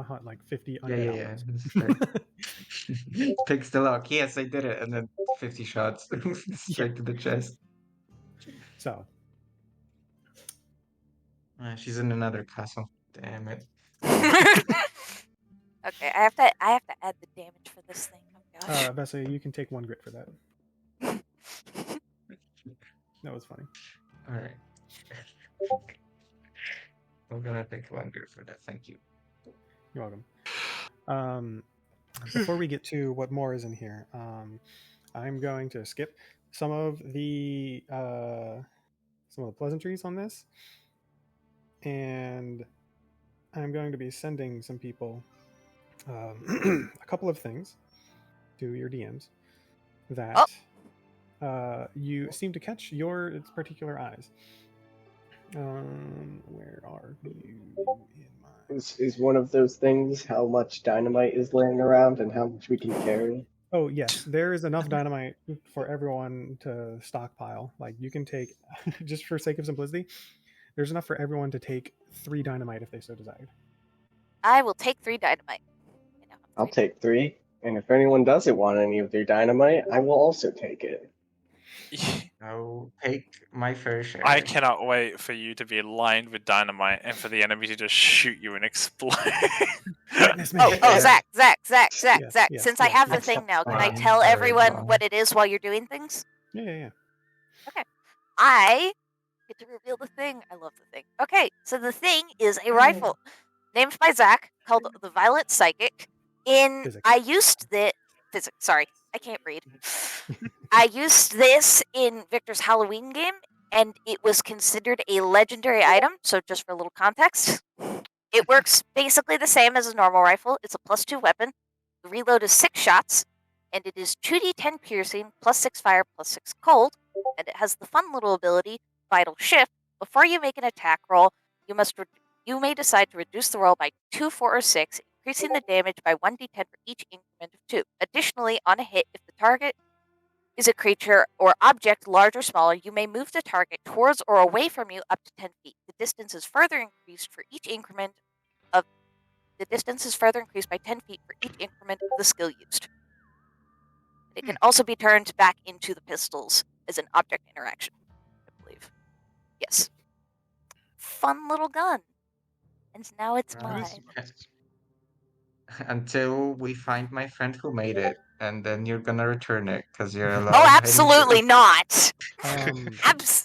[SPEAKER 3] 50 undead
[SPEAKER 1] Yeah.
[SPEAKER 3] owls.
[SPEAKER 1] Picks the lock. Yes, I did it, and then 50 shots straight to the chest.
[SPEAKER 3] So
[SPEAKER 1] She's in another castle. Damn it.
[SPEAKER 5] Okay, I have to add the damage for this thing. Oh gosh.
[SPEAKER 3] Vesa, you can take 1 grit for that. That was funny.
[SPEAKER 1] All right. I'm gonna take 1 grit for that. Thank you.
[SPEAKER 3] You're welcome. Before we get to what more is in here, I'm going to skip some of the pleasantries on this, and I'm going to be sending some people a couple of things to your DMs that you seem to catch your particular eyes. Where are you in my...
[SPEAKER 7] Is one of those things how much dynamite is laying around and how much we can carry?
[SPEAKER 3] Oh yes, there is enough dynamite for everyone to stockpile. Like you can take, just for sake of simplicity, there's enough for everyone to take 3 dynamite if they so desired.
[SPEAKER 5] I will take 3 dynamite. I know how
[SPEAKER 7] I'll
[SPEAKER 5] three-
[SPEAKER 7] take 3, and if anyone doesn't want any of their dynamite, I will also take it.
[SPEAKER 1] I'll take my fair share.
[SPEAKER 6] I cannot wait for you to be lined with dynamite and for the enemy to just shoot you and explode.
[SPEAKER 5] Oh, Zach.
[SPEAKER 3] Yes,
[SPEAKER 5] Since I have the
[SPEAKER 1] That's
[SPEAKER 5] thing now, can I
[SPEAKER 1] fine.
[SPEAKER 5] tell
[SPEAKER 1] Very
[SPEAKER 5] everyone
[SPEAKER 1] well.
[SPEAKER 5] what it is while you're doing things?
[SPEAKER 3] Yeah.
[SPEAKER 5] I get to reveal the thing. I love the thing. Okay, so the thing is a rifle named by Zach called the Violet Psychic.
[SPEAKER 3] Physics.
[SPEAKER 5] I used the physics. Sorry, I can't read. I used this in Victor's Halloween game, and it was considered a legendary item. So, just for a little context, it works basically the same as a normal rifle. It's a +2 weapon. The reload is 6 shots, and it is 2d10 piercing, +6 fire, +6 cold. And it has the fun little ability, Vital Shift. Before you make an attack roll, you may decide to reduce the roll by 2, 4, or 6, increasing the damage by 1d10 for each increment of 2. Additionally, on a hit, if the target is a creature or object large or smaller, you may move the target towards or away from you up to 10 feet. The distance is further increased for each increment of the distance is further increased by 10 feet for each increment of the skill used. It can also be turned back into the pistols as an object interaction, I believe. Yes. Fun little gun. And now it's
[SPEAKER 1] Right.
[SPEAKER 5] mine.
[SPEAKER 1] Until we find my friend who made it, and then you're gonna return it because you're allowed.
[SPEAKER 5] Oh, absolutely not.
[SPEAKER 3] I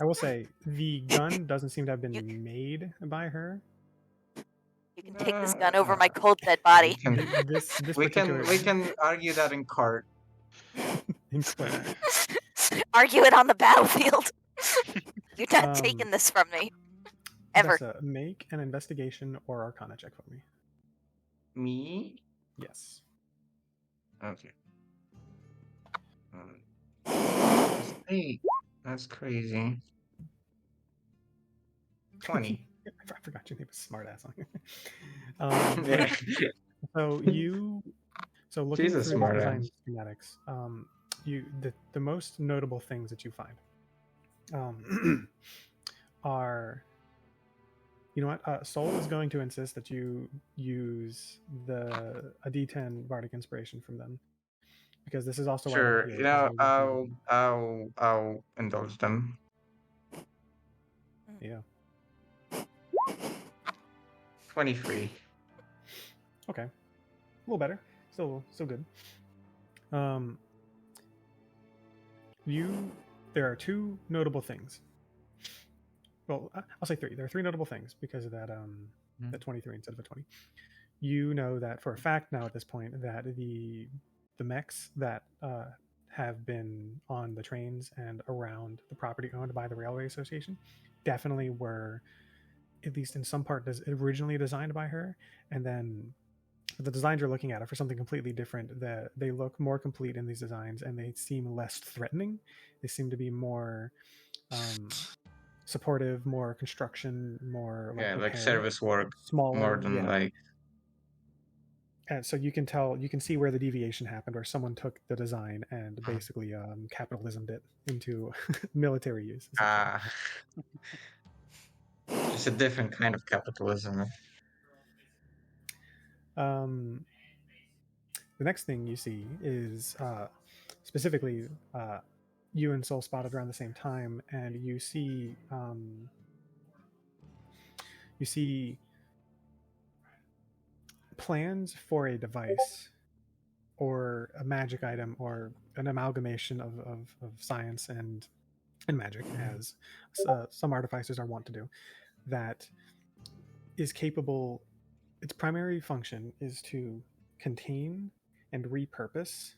[SPEAKER 3] will say the gun doesn't seem to have been made by her.
[SPEAKER 5] You can take this gun over my cold dead body.
[SPEAKER 3] This
[SPEAKER 1] we
[SPEAKER 3] particular
[SPEAKER 1] can argue that in court.
[SPEAKER 3] in court.
[SPEAKER 5] Argue it on the battlefield. You're not
[SPEAKER 3] Um,
[SPEAKER 5] taking this from me. Ever.
[SPEAKER 3] Vesa, make an investigation or Arcana check for me.
[SPEAKER 1] Me?
[SPEAKER 3] Yes.
[SPEAKER 1] Okay. Hey, that's crazy. 20.
[SPEAKER 3] I forgot your name was Smartass on here.
[SPEAKER 1] Yeah.
[SPEAKER 3] So looking
[SPEAKER 1] She's a
[SPEAKER 3] through the design
[SPEAKER 1] smartass.
[SPEAKER 3] schematics, the most notable things that you find are, you know what? Soul is going to insist that you use a D10 Bardic Inspiration from them, because this is also
[SPEAKER 1] Sure.
[SPEAKER 3] why
[SPEAKER 1] You know, I'll indulge them.
[SPEAKER 3] Yeah.
[SPEAKER 1] 23.
[SPEAKER 3] Okay. A little better. Still good. There are 2 notable things. Well, I'll say 3. There are 3 notable things because of that that 23 instead of a 20. You know that for a fact now at this point that the mechs that have been on the trains and around the property owned by the Railway Association definitely were, at least in some part, originally designed by her, and then the designs you're looking at are for something completely different. They look more complete in these designs, and they seem less threatening. They seem to be more supportive, more construction, more
[SPEAKER 1] Yeah, like
[SPEAKER 3] repair,
[SPEAKER 1] service work
[SPEAKER 3] smaller,
[SPEAKER 1] more than like.
[SPEAKER 3] And so you can see where the deviation happened, where someone took the design and basically capitalismed it into military use.
[SPEAKER 1] Just a different kind of capitalism.
[SPEAKER 3] The next thing you see is specifically you and Soul spotted around the same time, and you see plans for a device or a magic item or an amalgamation of science and magic, as some artificers are wont to do, that is capable. Its primary function is to contain and repurpose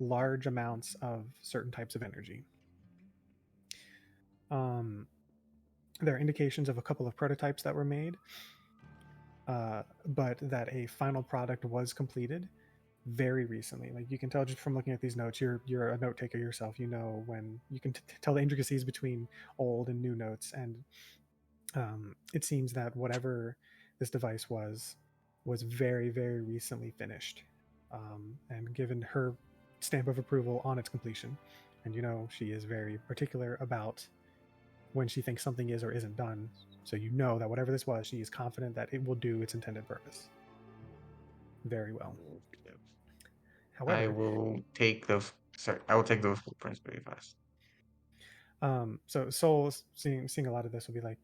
[SPEAKER 3] large amounts of certain types of energy. There are indications of a couple of prototypes that were made, but that a final product was completed very recently. Like, you can tell just from looking at these notes, you're a note taker yourself. You know when you can tell the intricacies between old and new notes, and it seems that whatever this device was very, very recently finished, and given her stamp of approval on its completion. And you know she is very particular about when she thinks something is or isn't done. So you know that whatever this was, she is confident that it will do its intended purpose very well. However,
[SPEAKER 1] I will take the footprints pretty fast.
[SPEAKER 3] So Soul, seeing a lot of this, will be like,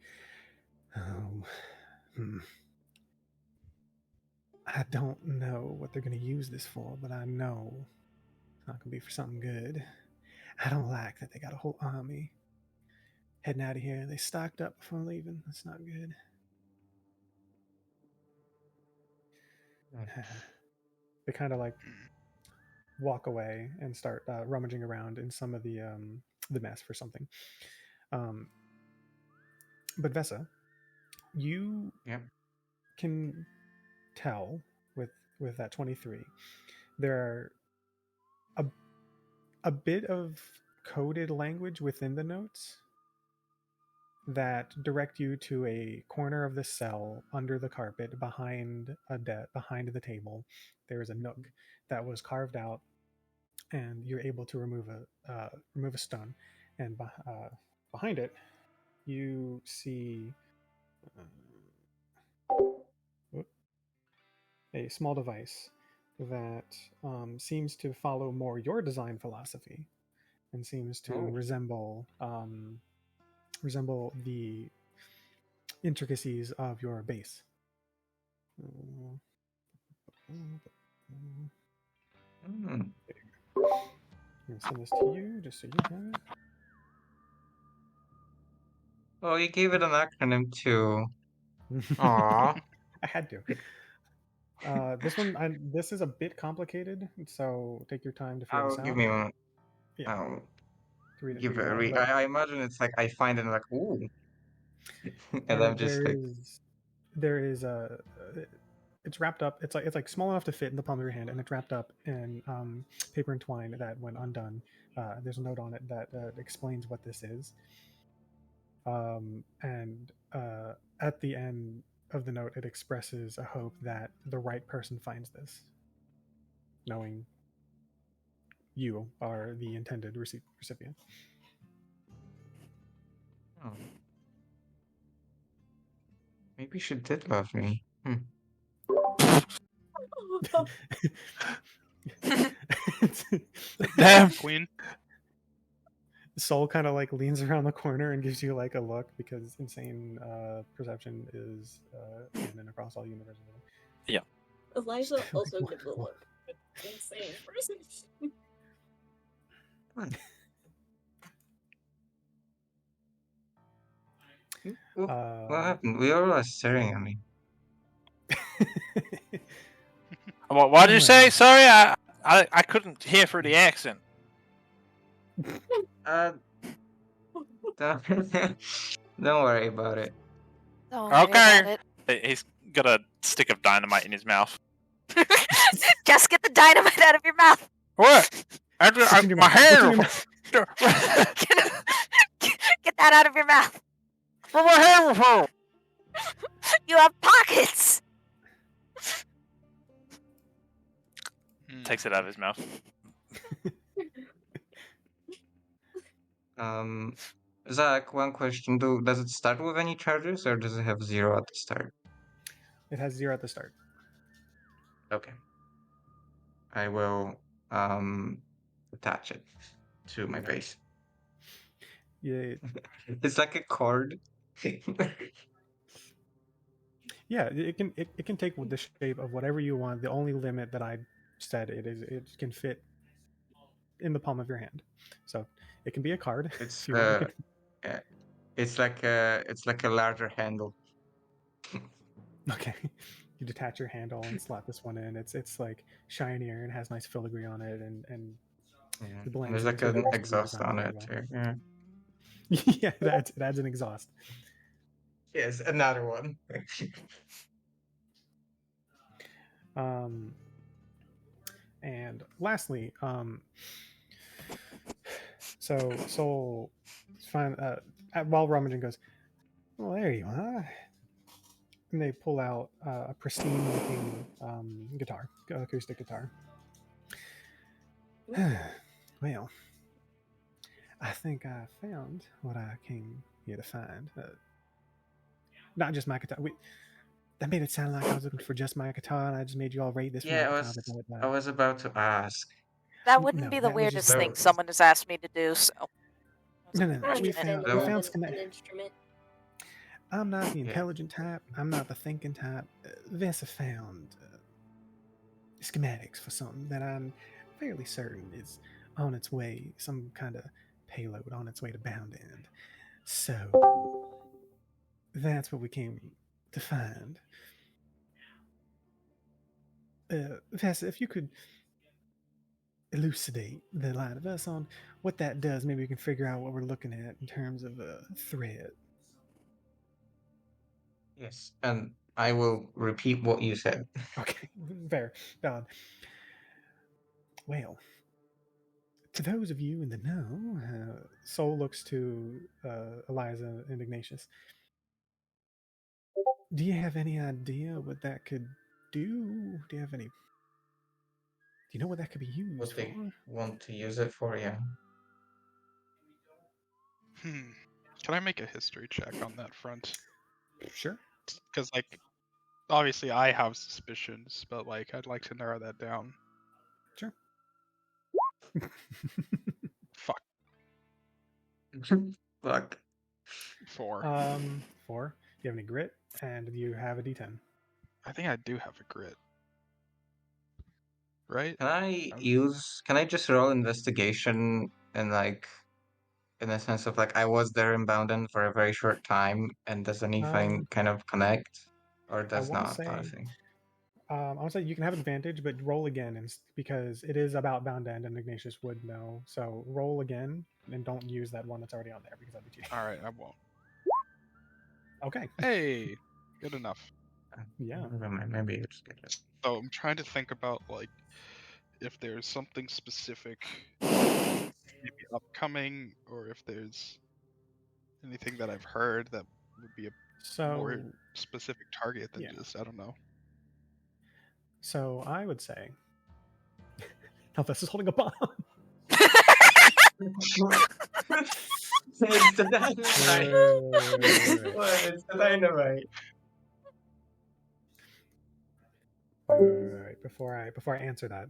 [SPEAKER 3] I don't know what they're going to use this for, but I know it's not going to be for something good. I don't like that they got a whole army heading out of here. They stocked up before leaving. That's not good. They kind of like walk away and start rummaging around in some of the mess for something. But Vessa, you can tell with that 23, there are a bit of coded language within the notes that direct you to a corner of the cell under the carpet behind behind the table. There is a nook that was carved out, and you're able to remove a stone, and behind it you see a small device that seems to follow more your design philosophy and seems to resemble the intricacies of your base. I'm gonna send this to you just so you have it.
[SPEAKER 1] Oh, you gave it an acronym too. Aww.
[SPEAKER 3] I had to. This one, this is a bit complicated, so take your time to figure this out.
[SPEAKER 1] Give me one.
[SPEAKER 3] Yeah.
[SPEAKER 1] Give it a read. I imagine it's like I find it and like, ooh. And I'm just like,
[SPEAKER 3] there is a it's wrapped up. It's like small enough to fit in the palm of your hand, and it's wrapped up in paper and twine that, when undone, there's a note on it that explains what this is. And at the end of the note, it expresses a hope that the right person finds this, knowing you are the intended recipient.
[SPEAKER 1] Oh. Maybe she did love me.
[SPEAKER 8] Damn, Queen.
[SPEAKER 3] Soul kind of like leans around the corner and gives you like a look, because insane perception is canon across all universes.
[SPEAKER 4] Yeah.
[SPEAKER 2] Eliza also gives a look. Insane perception.
[SPEAKER 1] What happened? We all are staring at me.
[SPEAKER 4] What did you say? Sorry, I couldn't hear through the accent.
[SPEAKER 1] Don't worry about it.
[SPEAKER 5] Don't worry about it.
[SPEAKER 4] He's got a stick of dynamite in his mouth.
[SPEAKER 5] Just get the dynamite out of your mouth.
[SPEAKER 4] What? My hair.
[SPEAKER 5] Get that out of your mouth.
[SPEAKER 4] Where my hair from?
[SPEAKER 5] You have pockets.
[SPEAKER 4] Takes it out of his mouth.
[SPEAKER 1] Zach, one question. Does it start with any charges, or does it have 0 at the start?
[SPEAKER 3] It has 0 at the start.
[SPEAKER 1] Okay. I will attach it to my
[SPEAKER 3] Okay.
[SPEAKER 1] base.
[SPEAKER 3] Yeah,
[SPEAKER 1] It's like a cord.
[SPEAKER 3] yeah. It can take the shape of whatever you want. The only limit that I said it can fit in the palm of your hand. So it can be a card if
[SPEAKER 1] It's
[SPEAKER 3] you want.
[SPEAKER 1] yeah, it's like a larger handle.
[SPEAKER 3] Okay. You detach your handle and slot this one in. It's like shinier and has nice filigree on it, and
[SPEAKER 1] Yeah.
[SPEAKER 3] it
[SPEAKER 1] And
[SPEAKER 3] blends
[SPEAKER 1] there's like
[SPEAKER 3] into the
[SPEAKER 1] an
[SPEAKER 3] rest of the
[SPEAKER 1] exhaust
[SPEAKER 3] design
[SPEAKER 1] on
[SPEAKER 3] very
[SPEAKER 1] it
[SPEAKER 3] well.
[SPEAKER 1] too. Yeah.
[SPEAKER 3] Yeah, it adds an exhaust.
[SPEAKER 1] Yes, another one.
[SPEAKER 3] Um, and lastly, so Soul find while rummaging goes, well, there you are, and they pull out a pristine looking guitar, acoustic guitar. Well, I think I found what I came here to find. Not just my guitar. That made it sound like I was looking for just my guitar, and I just made you all rate this
[SPEAKER 1] Yeah,
[SPEAKER 3] music guitar.
[SPEAKER 1] I was about to ask.
[SPEAKER 5] That wouldn't
[SPEAKER 3] No,
[SPEAKER 5] be the
[SPEAKER 3] that was just
[SPEAKER 5] weirdest
[SPEAKER 1] So
[SPEAKER 5] thing someone has asked me to do. So that's
[SPEAKER 3] no,
[SPEAKER 5] a
[SPEAKER 3] no,
[SPEAKER 5] good
[SPEAKER 3] no.
[SPEAKER 2] I
[SPEAKER 3] We
[SPEAKER 5] instrument.
[SPEAKER 3] found
[SPEAKER 2] understand
[SPEAKER 3] we
[SPEAKER 2] you
[SPEAKER 1] so
[SPEAKER 3] found
[SPEAKER 2] have
[SPEAKER 3] schematic.
[SPEAKER 2] an instrument.
[SPEAKER 3] I'm not the
[SPEAKER 1] yeah.
[SPEAKER 3] intelligent type. I'm not the thinking type. Vesa found schematics for something that I'm fairly certain is on its way, some kind of payload on its way to Bound End. So that's what we came to find. Vesa, if you could elucidate the light of us on what that does, maybe we can figure out what we're looking at in terms of a threat.
[SPEAKER 1] Yes, and I will repeat what you said.
[SPEAKER 3] Okay, fair, valid. Well, to those of you in the know, Soul looks to Eliza and Ignatius. Do you have any idea what that could do? Do you have any? Do you know what that could be used
[SPEAKER 1] What they
[SPEAKER 3] for?
[SPEAKER 1] want to use it for, yeah.
[SPEAKER 8] Hmm. Can I make a history check on that front?
[SPEAKER 3] Sure.
[SPEAKER 8] Because, like, obviously I have suspicions, but, like, I'd like to narrow that down.
[SPEAKER 3] Sure.
[SPEAKER 8] Fuck.
[SPEAKER 1] Fuck.
[SPEAKER 8] 4.
[SPEAKER 3] 4. Do you have any grit? And do you have a D10?
[SPEAKER 8] I think I do have a grit. Right?
[SPEAKER 1] Can I just roll investigation and like in the sense of like I was there in Bounden for a very short time and does anything
[SPEAKER 3] Um,
[SPEAKER 1] kind of connect or
[SPEAKER 3] I
[SPEAKER 1] does
[SPEAKER 3] want to
[SPEAKER 1] not,
[SPEAKER 3] say,
[SPEAKER 1] honestly.
[SPEAKER 3] I want to say you can have advantage, but roll again, and because it is about Bound End, and Ignatius would know. So roll again, and don't use that one that's already on there because that'd be cheating.
[SPEAKER 8] Alright, I won't.
[SPEAKER 3] Okay.
[SPEAKER 8] Hey! Good enough.
[SPEAKER 3] Yeah.
[SPEAKER 1] Never mind, maybe it's good.
[SPEAKER 8] So I'm trying to think about, like, if there's something specific maybe upcoming, or if there's anything that I've heard that would be a more
[SPEAKER 3] So
[SPEAKER 8] specific target than
[SPEAKER 3] yeah.
[SPEAKER 8] just, I don't know.
[SPEAKER 3] So I would say, Elvis is holding a bomb.
[SPEAKER 1] It's the dynamite. What? It's the dynamite.
[SPEAKER 3] Wait, before I answer that.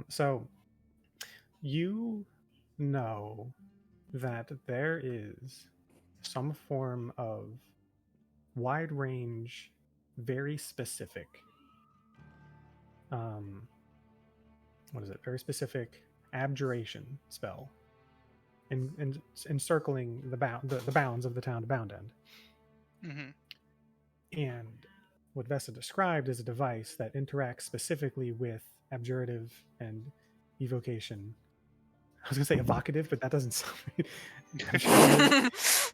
[SPEAKER 3] So you know that there is some form of wide range, very specific, what is it? Very specific abjuration spell encircling the bounds of the town of Bound End.
[SPEAKER 8] Mm-hmm.
[SPEAKER 3] And what Vesta described is a device that interacts specifically with abjurative and evocation. I was going to say evocative, but that doesn't sound right.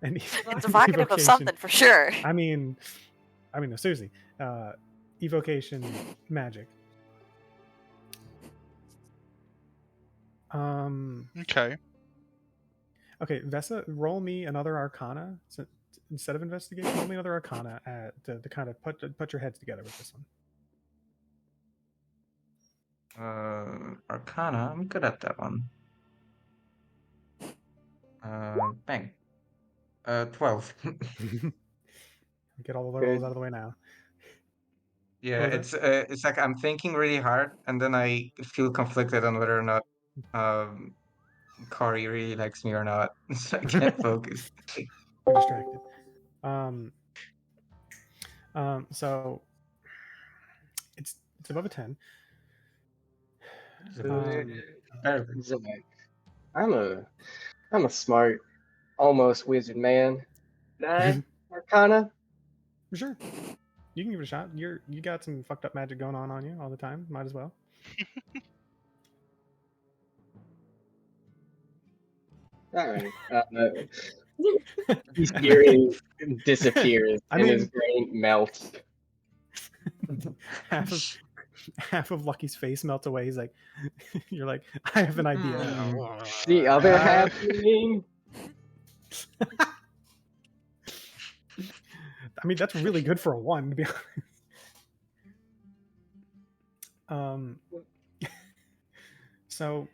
[SPEAKER 3] And
[SPEAKER 5] It's evocative of something for sure.
[SPEAKER 3] I mean, no, seriously. Evocation magic.
[SPEAKER 8] Okay.
[SPEAKER 3] Okay, Vesta, roll me another Arcana. So instead of investigation, roll me another Arcana to kind of put your heads together with this one.
[SPEAKER 1] Arcana, I'm good at that one. Bang. 12.
[SPEAKER 3] Get all the
[SPEAKER 7] Good.
[SPEAKER 3] rolls out of the way now.
[SPEAKER 1] Yeah,
[SPEAKER 3] What was
[SPEAKER 1] it's like I'm thinking really hard, and then I feel conflicted on whether or not um Corey really likes me or not. So I can't focus.
[SPEAKER 3] You're distracted. So it's above a 10.
[SPEAKER 1] Perfect.
[SPEAKER 7] Zach, I'm a smart, almost wizard man. 9 Arcana.
[SPEAKER 3] Sure. You can give it a shot. You got some fucked up magic going on you all the time. Might as well.
[SPEAKER 7] All right. His hearing disappears
[SPEAKER 3] I
[SPEAKER 7] and his
[SPEAKER 3] mean-
[SPEAKER 7] brain melts.
[SPEAKER 3] half of Lucky's face melts away. He's like, you're like, I have an idea.
[SPEAKER 7] The other half, you mean?
[SPEAKER 3] I mean, that's really good for a 1, to be honest. So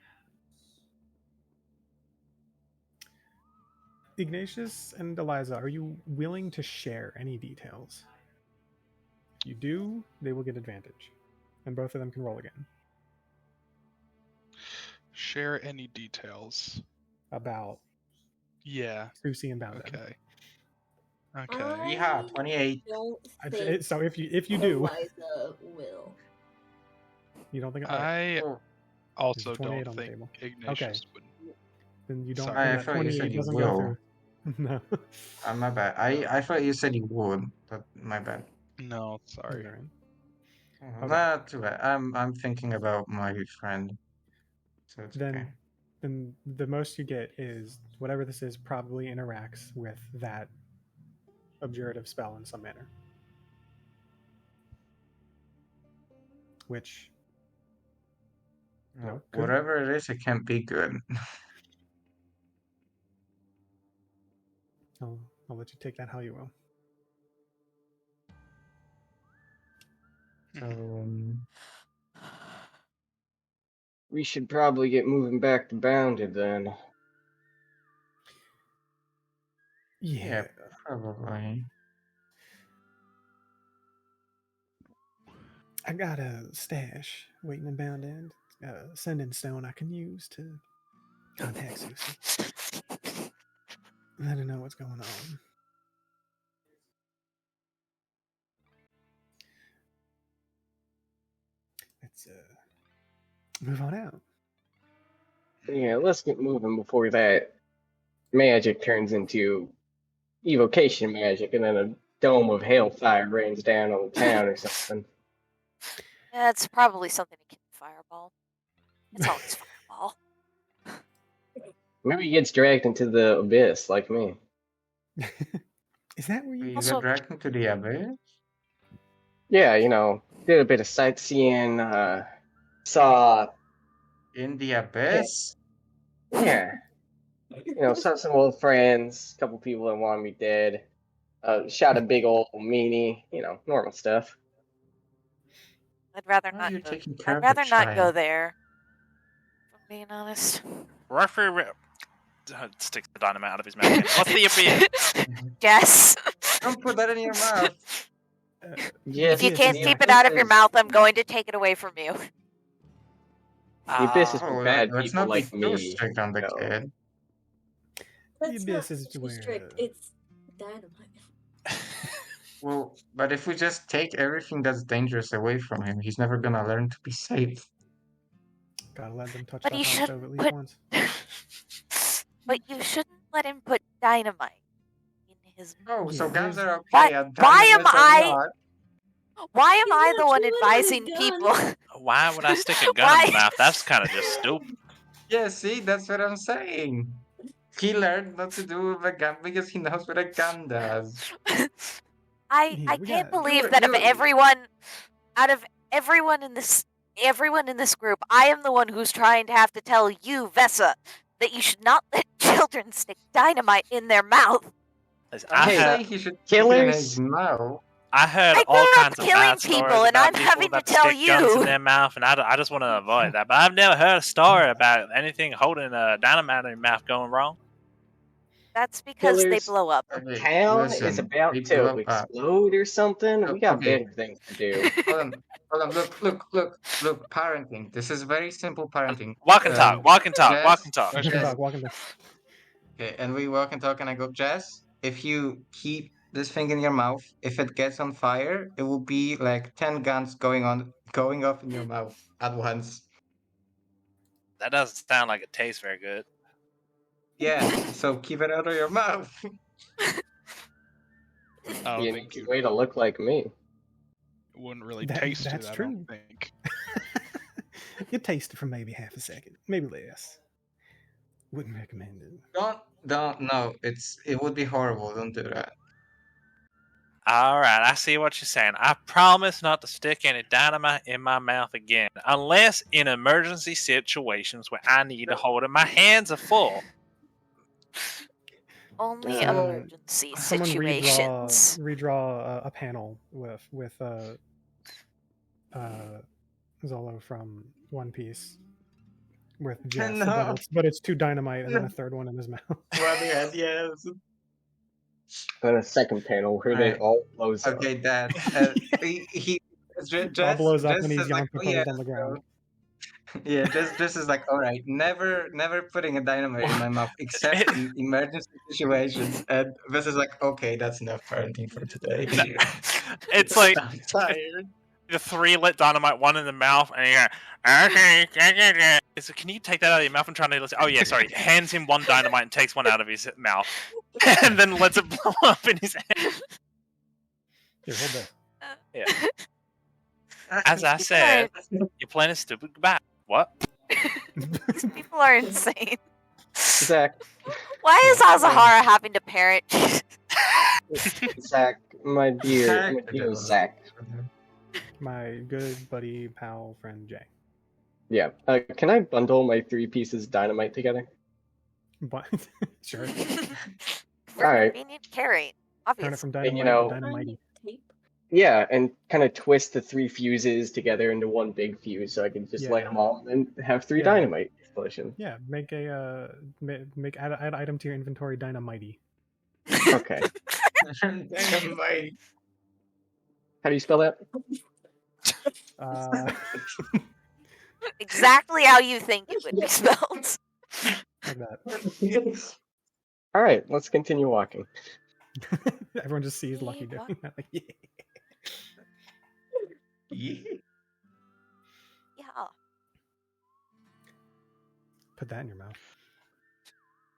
[SPEAKER 3] Ignatius and Eliza, are you willing to share any details? If you do, they will get advantage, and both of them can roll again.
[SPEAKER 8] Share any details.
[SPEAKER 3] About
[SPEAKER 8] Yeah.
[SPEAKER 3] Susie and Bound.
[SPEAKER 8] Okay.
[SPEAKER 2] I
[SPEAKER 8] Okay.
[SPEAKER 1] Yeah, 28.
[SPEAKER 2] don't think
[SPEAKER 3] So if you do,
[SPEAKER 2] Eliza will.
[SPEAKER 3] you don't think
[SPEAKER 8] I
[SPEAKER 1] Oh,
[SPEAKER 8] also
[SPEAKER 3] 28
[SPEAKER 8] don't
[SPEAKER 3] on the
[SPEAKER 8] think
[SPEAKER 3] table.
[SPEAKER 8] Ignatius would.
[SPEAKER 3] then you don't.
[SPEAKER 8] Sorry.
[SPEAKER 3] then
[SPEAKER 1] I
[SPEAKER 3] that
[SPEAKER 1] thought you said
[SPEAKER 3] 28
[SPEAKER 1] you
[SPEAKER 3] doesn't
[SPEAKER 1] will.
[SPEAKER 3] go through. No.
[SPEAKER 1] My bad. I thought you said you would, but my bad.
[SPEAKER 8] No, sorry.
[SPEAKER 3] Alright.
[SPEAKER 1] Oh, not too bad. I'm thinking about my friend, so it's okay.
[SPEAKER 3] Then the most you get is whatever this is probably interacts with that abjurative spell in some manner. Which
[SPEAKER 1] Well,
[SPEAKER 3] could-
[SPEAKER 1] whatever it is, it can't be good.
[SPEAKER 3] I'll let you take that how you will.
[SPEAKER 1] So,
[SPEAKER 7] We should probably get moving back to Bounded then.
[SPEAKER 1] yeah, probably.
[SPEAKER 3] I got a stash waiting in Bounded. Got a sending stone I can use to contact Susie. Let her know what's going on. Let's move on out.
[SPEAKER 7] Yeah, let's get moving before that magic turns into evocation magic and then a dome of hellfire rains down on the town or something.
[SPEAKER 5] Yeah, it's probably something to keep Fireball. It's always Fireball.
[SPEAKER 7] Maybe he gets dragged into the abyss like me.
[SPEAKER 3] Is that where
[SPEAKER 1] You
[SPEAKER 3] you?
[SPEAKER 5] Also-
[SPEAKER 1] got dragged into the abyss?
[SPEAKER 7] Yeah, did a bit of sightseeing, saw,
[SPEAKER 1] In the abyss?
[SPEAKER 7] yeah, saw some old friends, a couple people that wanted me dead, shot a big old meanie, normal stuff.
[SPEAKER 5] I'd rather
[SPEAKER 1] Why are
[SPEAKER 5] not.
[SPEAKER 1] you
[SPEAKER 5] Go,
[SPEAKER 1] taking care
[SPEAKER 5] I'd
[SPEAKER 1] of the
[SPEAKER 5] rather not go
[SPEAKER 1] child?
[SPEAKER 5] there. If I'm being honest.
[SPEAKER 4] Referee sticks the dynamite out of his mouth. Again. What's the abyss?
[SPEAKER 5] Yes.
[SPEAKER 1] Don't put that in your mouth.
[SPEAKER 7] Yes,
[SPEAKER 5] If you
[SPEAKER 3] Yes,
[SPEAKER 5] can't
[SPEAKER 3] yeah.
[SPEAKER 5] keep it out of your mouth, I'm going to take it away from you.
[SPEAKER 7] The abyss is
[SPEAKER 1] Oh,
[SPEAKER 7] for bad
[SPEAKER 1] let's
[SPEAKER 7] people
[SPEAKER 1] not be
[SPEAKER 7] like
[SPEAKER 1] too
[SPEAKER 7] me.
[SPEAKER 1] strict on the
[SPEAKER 7] so.
[SPEAKER 1] kid.
[SPEAKER 2] That's
[SPEAKER 3] abyss
[SPEAKER 2] not
[SPEAKER 3] is
[SPEAKER 2] too
[SPEAKER 3] where,
[SPEAKER 2] strict. It's dynamite.
[SPEAKER 1] Well, but if we just take everything that's dangerous away from him, he's never gonna learn to be safe.
[SPEAKER 3] Gotta let them touch
[SPEAKER 5] But
[SPEAKER 3] that
[SPEAKER 5] he
[SPEAKER 3] hot
[SPEAKER 5] should
[SPEAKER 3] stove at least
[SPEAKER 5] put-
[SPEAKER 3] once.
[SPEAKER 5] But you shouldn't let him put dynamite in his.
[SPEAKER 1] Oh, so
[SPEAKER 3] Yeah,
[SPEAKER 1] guns
[SPEAKER 3] there's-
[SPEAKER 1] are okay.
[SPEAKER 5] Why-
[SPEAKER 1] and
[SPEAKER 5] why am
[SPEAKER 1] dynamites are
[SPEAKER 5] I-
[SPEAKER 1] not.
[SPEAKER 5] Why am
[SPEAKER 2] He's
[SPEAKER 5] I
[SPEAKER 2] not
[SPEAKER 5] the one
[SPEAKER 2] chewing on
[SPEAKER 5] advising
[SPEAKER 2] his
[SPEAKER 5] people?
[SPEAKER 2] gun.
[SPEAKER 4] Why would I stick a gun
[SPEAKER 5] Why?
[SPEAKER 4] in my mouth? That's kind of just stupid.
[SPEAKER 1] Yeah, see, that's what I'm saying. He learned not to do with a gun because he knows what a gun does.
[SPEAKER 5] I
[SPEAKER 3] Yeah, we
[SPEAKER 5] can't
[SPEAKER 3] got-
[SPEAKER 5] believe
[SPEAKER 1] You're-
[SPEAKER 5] that of
[SPEAKER 1] you're-
[SPEAKER 5] everyone, out of everyone in this group, I am the one who's trying to have to tell you, Vessa, that you should not let children stick dynamite in their mouth.
[SPEAKER 1] I'm
[SPEAKER 7] Hey,
[SPEAKER 1] saying he should stick it in
[SPEAKER 7] killers?
[SPEAKER 1] his mouth.
[SPEAKER 4] I heard
[SPEAKER 5] I
[SPEAKER 4] all
[SPEAKER 5] grew up
[SPEAKER 4] kinds of
[SPEAKER 5] killing
[SPEAKER 4] bad
[SPEAKER 5] people,
[SPEAKER 4] stories
[SPEAKER 5] and
[SPEAKER 4] about
[SPEAKER 5] I'm
[SPEAKER 4] people
[SPEAKER 5] having to
[SPEAKER 4] that
[SPEAKER 5] tell
[SPEAKER 4] stick guns
[SPEAKER 5] you.
[SPEAKER 4] in their mouth, and I just want to avoid that. But I've never heard a story about anything holding a dynamite in your mouth going wrong.
[SPEAKER 5] That's because they
[SPEAKER 7] Killers,
[SPEAKER 5] blow up.
[SPEAKER 7] our
[SPEAKER 1] Okay,
[SPEAKER 7] town is
[SPEAKER 1] listen,
[SPEAKER 7] about
[SPEAKER 1] we
[SPEAKER 7] to
[SPEAKER 1] blow up.
[SPEAKER 7] explode or something. We got
[SPEAKER 1] Okay,
[SPEAKER 7] better things to do.
[SPEAKER 1] hold on. Look. Parenting. This is very simple parenting.
[SPEAKER 4] Walk and talk. Walk and talk. Walk
[SPEAKER 1] Jess,
[SPEAKER 4] and talk.
[SPEAKER 3] Walk and
[SPEAKER 1] Jess.
[SPEAKER 3] talk, walk and talk.
[SPEAKER 1] Okay, and we walk and talk, and I go, Jess, if you keep this thing in your mouth, if it gets on fire, it will be like 10 guns going off in your mouth at once.
[SPEAKER 4] That doesn't sound like it tastes very good.
[SPEAKER 1] Yeah, so keep it out of your mouth.
[SPEAKER 8] I
[SPEAKER 7] Be
[SPEAKER 8] don't
[SPEAKER 7] an
[SPEAKER 8] think
[SPEAKER 7] easy
[SPEAKER 8] you
[SPEAKER 7] way to look like me.
[SPEAKER 8] it wouldn't really
[SPEAKER 3] That-
[SPEAKER 8] taste
[SPEAKER 3] that's
[SPEAKER 8] it. I
[SPEAKER 3] true.
[SPEAKER 8] don't think.
[SPEAKER 3] You taste it for maybe half a second, maybe less. Wouldn't recommend it.
[SPEAKER 1] Don't, no, it would be horrible. Don't do that.
[SPEAKER 4] All right, I see what you're saying. I promise not to stick any dynamite in my mouth again, unless in emergency situations where I need to hold it. My hands are full.
[SPEAKER 5] Only
[SPEAKER 3] Someone-
[SPEAKER 5] emergency
[SPEAKER 3] Someone
[SPEAKER 5] situations.
[SPEAKER 3] redraw a panel with Zolo from One Piece with Jess,
[SPEAKER 1] No.
[SPEAKER 3] but it's two dynamite and then a third one in his mouth.
[SPEAKER 1] Well, yes.
[SPEAKER 7] And a second panel where they
[SPEAKER 1] Right.
[SPEAKER 7] all blows up.
[SPEAKER 1] Okay, Dad. He
[SPEAKER 3] All blows up and he's
[SPEAKER 1] is like,
[SPEAKER 3] yonked
[SPEAKER 1] oh, yeah,
[SPEAKER 3] on the ground.
[SPEAKER 1] yeah. Just is like, all right, never putting a dynamite in my mouth except in emergency situations. And this is like, okay, that's enough parenting for today.
[SPEAKER 4] It's like
[SPEAKER 1] I'm tired.
[SPEAKER 4] the three lit dynamite, one in the mouth, and you go, okay. So can you take that out of your mouth? I'm trying to listen. Oh yeah, sorry. Hands him one dynamite and takes one out of his mouth, and then lets it blow up in his hand.
[SPEAKER 3] Here, hold that.
[SPEAKER 4] Yeah. As I said, you're playing a stupid goodbye. What?
[SPEAKER 5] These people are insane.
[SPEAKER 7] Zach,
[SPEAKER 5] Why is Azahara having to parent?
[SPEAKER 7] Zach, my dear Zach.
[SPEAKER 3] My good buddy, pal, friend Jay.
[SPEAKER 7] Yeah. Can I bundle my 3 pieces of dynamite together?
[SPEAKER 3] But sure,
[SPEAKER 5] For
[SPEAKER 7] Alright.
[SPEAKER 5] convenient carrying,
[SPEAKER 3] turn it
[SPEAKER 5] obviously.
[SPEAKER 3] from
[SPEAKER 7] And, you
[SPEAKER 3] dynamite
[SPEAKER 7] know-
[SPEAKER 3] to dynamite.
[SPEAKER 2] Tape.
[SPEAKER 7] Yeah, and kind of twist the 3 fuses together into one big fuse, so I can just
[SPEAKER 3] Yeah.
[SPEAKER 7] light them all and have 3
[SPEAKER 3] Yeah.
[SPEAKER 7] dynamite explosions.
[SPEAKER 3] Yeah, make add item to your inventory dynamite.
[SPEAKER 7] Okay.
[SPEAKER 1] Dynamite.
[SPEAKER 7] How do you spell that?
[SPEAKER 5] Exactly how you think it would be spelled.
[SPEAKER 3] Like that.
[SPEAKER 7] All right, let's continue walking.
[SPEAKER 3] Everyone just sees
[SPEAKER 5] Yeah,
[SPEAKER 3] Lucky
[SPEAKER 5] fuck.
[SPEAKER 3] doing that. Like, yeah.
[SPEAKER 5] Yeah.
[SPEAKER 3] Put that in your mouth.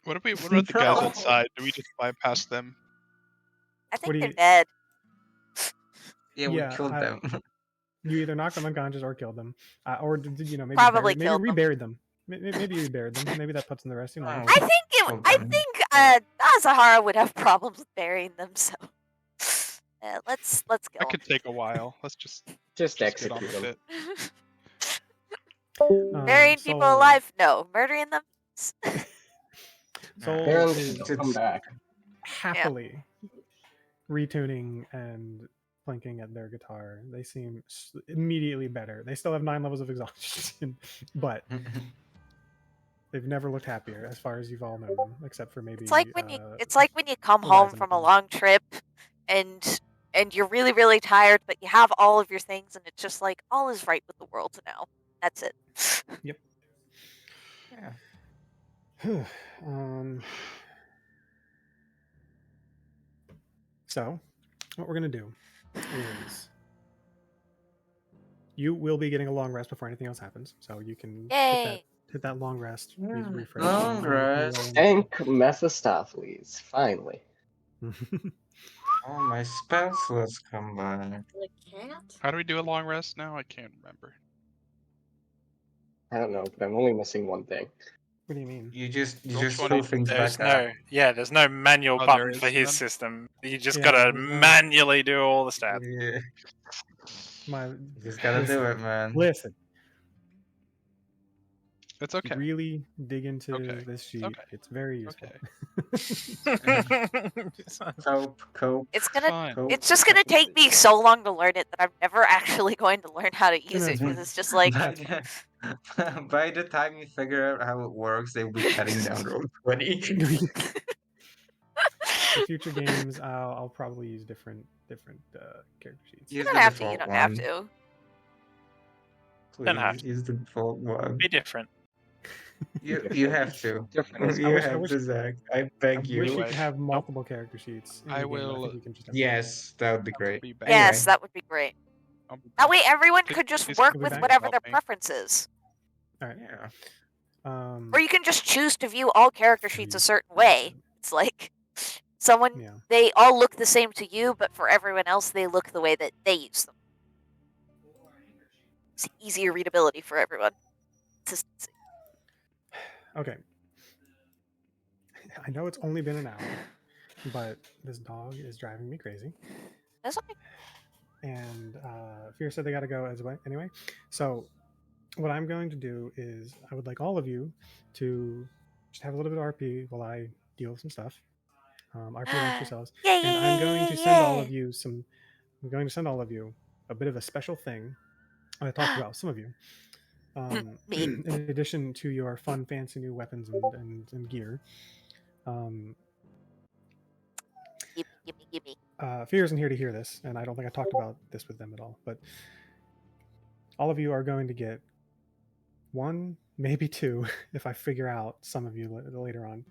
[SPEAKER 8] What about the guys outside? Do we just bypass them?
[SPEAKER 5] I
[SPEAKER 3] What
[SPEAKER 5] think
[SPEAKER 3] do
[SPEAKER 5] they're
[SPEAKER 3] you-
[SPEAKER 5] dead.
[SPEAKER 1] Yeah, we
[SPEAKER 3] Yeah,
[SPEAKER 1] killed them.
[SPEAKER 3] You either knocked them unconscious or killed them, or maybe
[SPEAKER 5] Probably
[SPEAKER 3] maybe
[SPEAKER 5] killed them.
[SPEAKER 3] reburied them. Maybe you reburied them. Maybe that puts them to rest. You know.
[SPEAKER 1] Oh.
[SPEAKER 5] I think
[SPEAKER 1] Hold
[SPEAKER 5] I
[SPEAKER 1] on.
[SPEAKER 5] think Azahara would have problems with burying them. So let's
[SPEAKER 8] That
[SPEAKER 5] go.
[SPEAKER 8] could take a while. Let's just
[SPEAKER 7] Just
[SPEAKER 8] get on
[SPEAKER 7] execute
[SPEAKER 8] with
[SPEAKER 7] them.
[SPEAKER 8] it.
[SPEAKER 5] Burying people
[SPEAKER 3] Soul-
[SPEAKER 5] alive? No. Murdering them?
[SPEAKER 3] Soul
[SPEAKER 7] Parents
[SPEAKER 3] is
[SPEAKER 7] will come back.
[SPEAKER 3] happily retuning and plinking at their guitar. They seem immediately better. They still have 9 levels of exhaustion, but they've never looked happier as far as you've all known them, except for maybe.
[SPEAKER 5] It's like when you come
[SPEAKER 3] Eliza
[SPEAKER 5] home from a
[SPEAKER 3] McCoy.
[SPEAKER 5] long trip and you're really, really tired, but you have all of your things and it's just like all is right with the world now. That's it.
[SPEAKER 3] So, what we're gonna do is you will be getting a long rest before anything else happens, so you can
[SPEAKER 5] Yay!
[SPEAKER 3] hit that long rest. Please
[SPEAKER 1] Yeah,
[SPEAKER 3] refresh.
[SPEAKER 1] long rest.
[SPEAKER 7] Thank Mephistopheles, finally.
[SPEAKER 1] Oh, my spell slots come back.
[SPEAKER 2] The cat?
[SPEAKER 8] How do we do a long rest now? I can't remember.
[SPEAKER 7] I don't know, but I'm only missing one thing.
[SPEAKER 3] What do you mean?
[SPEAKER 1] You just
[SPEAKER 8] Roll
[SPEAKER 1] fill
[SPEAKER 8] 20.
[SPEAKER 1] things
[SPEAKER 4] There's
[SPEAKER 1] back up.
[SPEAKER 4] there's no manual
[SPEAKER 8] Oh, there
[SPEAKER 4] button
[SPEAKER 8] is
[SPEAKER 4] for his
[SPEAKER 8] none?
[SPEAKER 4] system. You just
[SPEAKER 3] Yeah,
[SPEAKER 4] gotta
[SPEAKER 3] there's no-
[SPEAKER 4] manually do all the stats.
[SPEAKER 1] Yeah,
[SPEAKER 3] My
[SPEAKER 1] you just gotta do it, man.
[SPEAKER 3] listen.
[SPEAKER 8] It's okay.
[SPEAKER 3] Really dig into
[SPEAKER 8] Okay.
[SPEAKER 3] this sheet.
[SPEAKER 8] Okay.
[SPEAKER 3] It's very useful.
[SPEAKER 8] Okay.
[SPEAKER 1] Cope.
[SPEAKER 5] It's gonna
[SPEAKER 8] Fine.
[SPEAKER 1] cope.
[SPEAKER 5] it's just gonna take me so long to learn it that I'm never actually going to learn how to use it because it's just like
[SPEAKER 1] By the time you figure out how it works, they'll be cutting down roll 20.
[SPEAKER 3] for future games, I'll probably use different character sheets.
[SPEAKER 5] You
[SPEAKER 1] Use
[SPEAKER 5] don't
[SPEAKER 1] the
[SPEAKER 5] have to. You
[SPEAKER 1] default
[SPEAKER 5] don't have
[SPEAKER 1] one.
[SPEAKER 5] to.
[SPEAKER 6] Don't have
[SPEAKER 1] Please use the default one.
[SPEAKER 6] Be different.
[SPEAKER 1] You have to.
[SPEAKER 7] Different as
[SPEAKER 1] You
[SPEAKER 3] wish- I
[SPEAKER 1] have
[SPEAKER 3] wish-
[SPEAKER 1] to, Zach. I
[SPEAKER 3] I
[SPEAKER 1] beg
[SPEAKER 3] wish
[SPEAKER 1] you.
[SPEAKER 3] we could have multiple character sheets. In
[SPEAKER 8] I
[SPEAKER 3] the game, but I
[SPEAKER 8] will-
[SPEAKER 3] think we can just have
[SPEAKER 1] Yes, that would be
[SPEAKER 8] I'll
[SPEAKER 1] great.
[SPEAKER 8] be back.
[SPEAKER 1] Anyway.
[SPEAKER 5] Yes, that would be great.
[SPEAKER 8] I'll be
[SPEAKER 5] That
[SPEAKER 8] back.
[SPEAKER 5] way, everyone
[SPEAKER 8] Please-
[SPEAKER 5] could just
[SPEAKER 8] please
[SPEAKER 5] work
[SPEAKER 3] come
[SPEAKER 5] with
[SPEAKER 3] back.
[SPEAKER 5] whatever their
[SPEAKER 8] Help me.
[SPEAKER 5] preference is.
[SPEAKER 3] All right.
[SPEAKER 1] Yeah.
[SPEAKER 5] Or you can just choose to view all character sheets a certain way. It's like someone
[SPEAKER 3] Yeah.
[SPEAKER 5] they all look the same to you, but for everyone else they look the way that they use them. It's easier readability for everyone. Consistency.
[SPEAKER 3] Okay. I know it's only been an hour, but this dog is driving me crazy.
[SPEAKER 5] That's okay.
[SPEAKER 3] And Fear said they got to go as well anyway. So what I'm going to do is I would like all of you to just have a little bit of RP while I deal with some stuff. RP amongst yourselves.
[SPEAKER 5] Yay,
[SPEAKER 3] And I'm going
[SPEAKER 5] yay,
[SPEAKER 3] to
[SPEAKER 5] yay,
[SPEAKER 3] send all
[SPEAKER 5] yay.
[SPEAKER 3] of you some. I'm going to send all of you a bit of a special thing. I talked about some of you.
[SPEAKER 5] Me.
[SPEAKER 3] In addition to your fun, fancy new weapons and gear.
[SPEAKER 5] Gimme.
[SPEAKER 3] Fear isn't here to hear this, and I don't think I talked about this with them at all. But all of you are going to get one, maybe two, if I figure out some of you later on,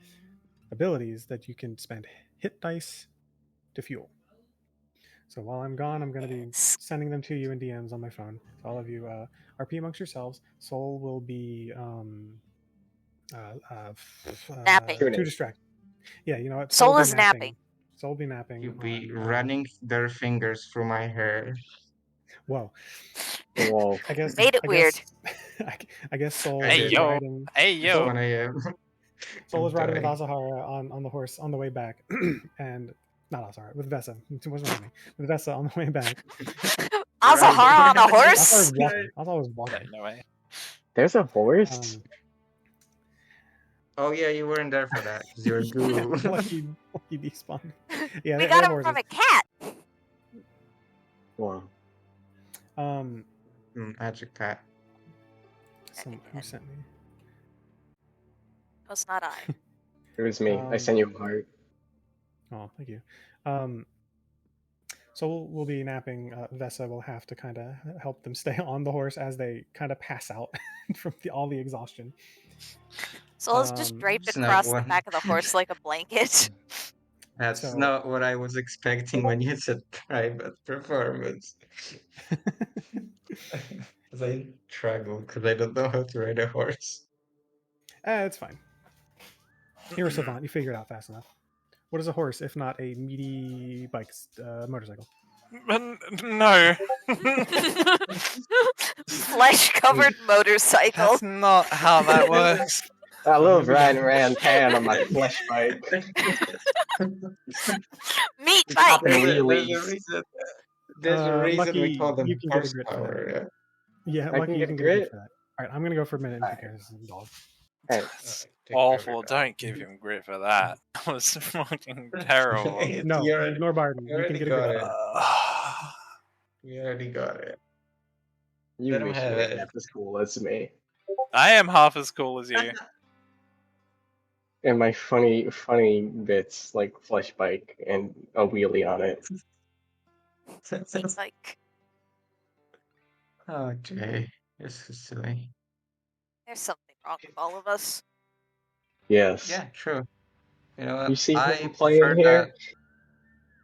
[SPEAKER 3] abilities that you can spend hit dice to fuel. So while I'm gone, I'm going to be
[SPEAKER 5] Yes.
[SPEAKER 3] sending them to you in DMs on my phone. So all of you RP amongst yourselves. Soul will be
[SPEAKER 5] Napping.
[SPEAKER 3] too distracted. Yeah, you know what?
[SPEAKER 5] Soul
[SPEAKER 3] will be
[SPEAKER 5] is napping.
[SPEAKER 3] Soul will be napping.
[SPEAKER 1] You'll be
[SPEAKER 3] on,
[SPEAKER 1] running their fingers through my hair.
[SPEAKER 3] Whoa.
[SPEAKER 7] Whoa.
[SPEAKER 3] I guess
[SPEAKER 5] Made it weird.
[SPEAKER 3] I guess Soul
[SPEAKER 1] Hey,
[SPEAKER 3] is
[SPEAKER 6] yo.
[SPEAKER 3] riding.
[SPEAKER 6] Hey
[SPEAKER 1] It's
[SPEAKER 6] yo.
[SPEAKER 1] 1 a.m.
[SPEAKER 3] Soul is riding with
[SPEAKER 1] Dying.
[SPEAKER 3] Asahara on the horse on the way back, and not Asahara with Vessa. Too much wrong with me. With Vessa on the way back.
[SPEAKER 5] Azahara on a
[SPEAKER 3] Asahara
[SPEAKER 5] horse?
[SPEAKER 3] was walking. Asahara was walking.
[SPEAKER 6] No way.
[SPEAKER 7] There's a horse?
[SPEAKER 1] Oh yeah, you weren't there for that because you're a guru.
[SPEAKER 3] lucky despawned. Yeah,
[SPEAKER 5] We
[SPEAKER 3] they
[SPEAKER 5] got
[SPEAKER 3] have
[SPEAKER 5] him from
[SPEAKER 3] horses.
[SPEAKER 5] a cat.
[SPEAKER 7] Wow.
[SPEAKER 1] Magic cat.
[SPEAKER 3] Who sent me?
[SPEAKER 5] Was not I.
[SPEAKER 7] It was me. I sent you a heart.
[SPEAKER 3] Oh, thank you. So we'll be napping. Vessa will have to kind of help them stay on the horse as they kind of pass out from all the exhaustion.
[SPEAKER 5] Soul's just
[SPEAKER 3] Um,
[SPEAKER 5] draped
[SPEAKER 1] it's not
[SPEAKER 5] across the
[SPEAKER 1] one-
[SPEAKER 5] back of the horse like a blanket.
[SPEAKER 1] That's
[SPEAKER 3] So-
[SPEAKER 1] not what I was expecting when you said private performance. Because I struggle because I don't know how to ride a horse.
[SPEAKER 3] It's fine. You're a savant. You figure it out fast enough. What is a horse if not a meaty motorcycle?
[SPEAKER 6] No.
[SPEAKER 5] Flesh-covered motorcycle.
[SPEAKER 6] That's not how that works.
[SPEAKER 7] I love riding around town on my flesh bike.
[SPEAKER 5] Meat
[SPEAKER 7] Top
[SPEAKER 5] bike.
[SPEAKER 7] and
[SPEAKER 1] There's a
[SPEAKER 7] wheelies.
[SPEAKER 1] reason. There's a reason we
[SPEAKER 3] Lucky,
[SPEAKER 1] call them
[SPEAKER 3] you can get a grit for that.
[SPEAKER 1] horsepower.
[SPEAKER 3] Yeah,
[SPEAKER 7] I
[SPEAKER 3] Lucky,
[SPEAKER 7] can
[SPEAKER 3] you
[SPEAKER 7] get
[SPEAKER 3] can
[SPEAKER 7] a
[SPEAKER 3] get a grit
[SPEAKER 7] grit?
[SPEAKER 3] for that. All right, I'm gonna go for a minute and take
[SPEAKER 7] Alright.
[SPEAKER 3] care of this dog.
[SPEAKER 7] Hey,
[SPEAKER 1] Take care
[SPEAKER 6] Awful.
[SPEAKER 1] of it.
[SPEAKER 6] Don't give him grit for that. That was fucking terrible.
[SPEAKER 3] No,
[SPEAKER 1] You already-
[SPEAKER 3] ignore Barden.
[SPEAKER 1] you
[SPEAKER 3] You can
[SPEAKER 1] already
[SPEAKER 3] get a
[SPEAKER 1] got
[SPEAKER 3] grit.
[SPEAKER 1] it.
[SPEAKER 3] for that.
[SPEAKER 1] We already got it.
[SPEAKER 7] you
[SPEAKER 1] Let 'em
[SPEAKER 7] wish you
[SPEAKER 1] have
[SPEAKER 7] were
[SPEAKER 1] it.
[SPEAKER 7] half as cool as me.
[SPEAKER 6] I am half as cool as you.
[SPEAKER 7] And my funny bits like flesh bike and a wheelie on it.
[SPEAKER 5] Meat bike.
[SPEAKER 1] Oh, Jay, this is silly.
[SPEAKER 5] There's something wrong with all of us.
[SPEAKER 7] Yes.
[SPEAKER 1] Yeah, true. You know what?
[SPEAKER 7] You see
[SPEAKER 1] I
[SPEAKER 7] him playing
[SPEAKER 1] prefer
[SPEAKER 7] here?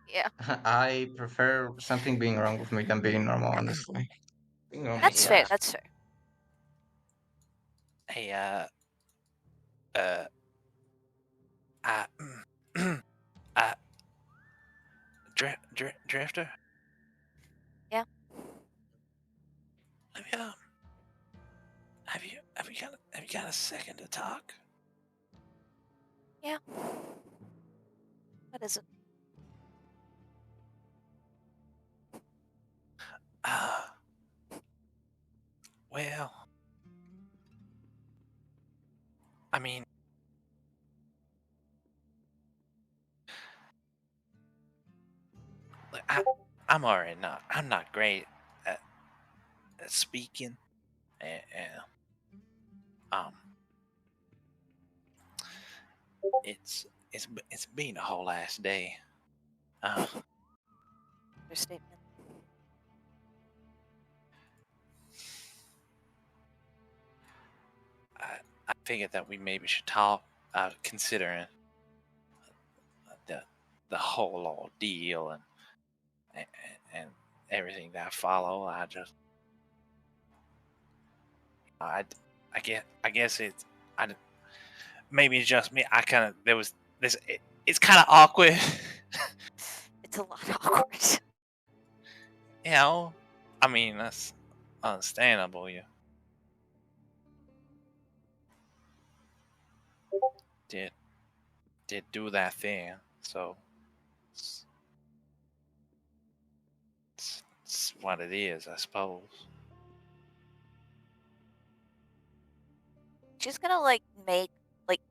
[SPEAKER 5] Yeah.
[SPEAKER 1] I prefer something being wrong with me than being normal, honestly. Being normal
[SPEAKER 5] That's
[SPEAKER 1] is
[SPEAKER 5] fair.
[SPEAKER 1] bad.
[SPEAKER 5] That's fair.
[SPEAKER 6] Hey, Drifter?
[SPEAKER 5] Yeah?
[SPEAKER 6] Have you got a second to talk?
[SPEAKER 5] Yeah. What is it?
[SPEAKER 6] Well, I mean, look, I'm already not. I'm not great at speaking, and it's
[SPEAKER 4] It's been a whole last day. Uh,
[SPEAKER 5] Understatement.
[SPEAKER 4] I figured that we maybe should talk, considering the the whole ordeal and, and everything that follow. I guess it's maybe it's just me. I kind of there was this. It's kind of awkward.
[SPEAKER 5] It's a lot awkward.
[SPEAKER 4] You know, I mean that's understandable. You did do that thing, so it's what it is, I suppose.
[SPEAKER 5] She's gonna make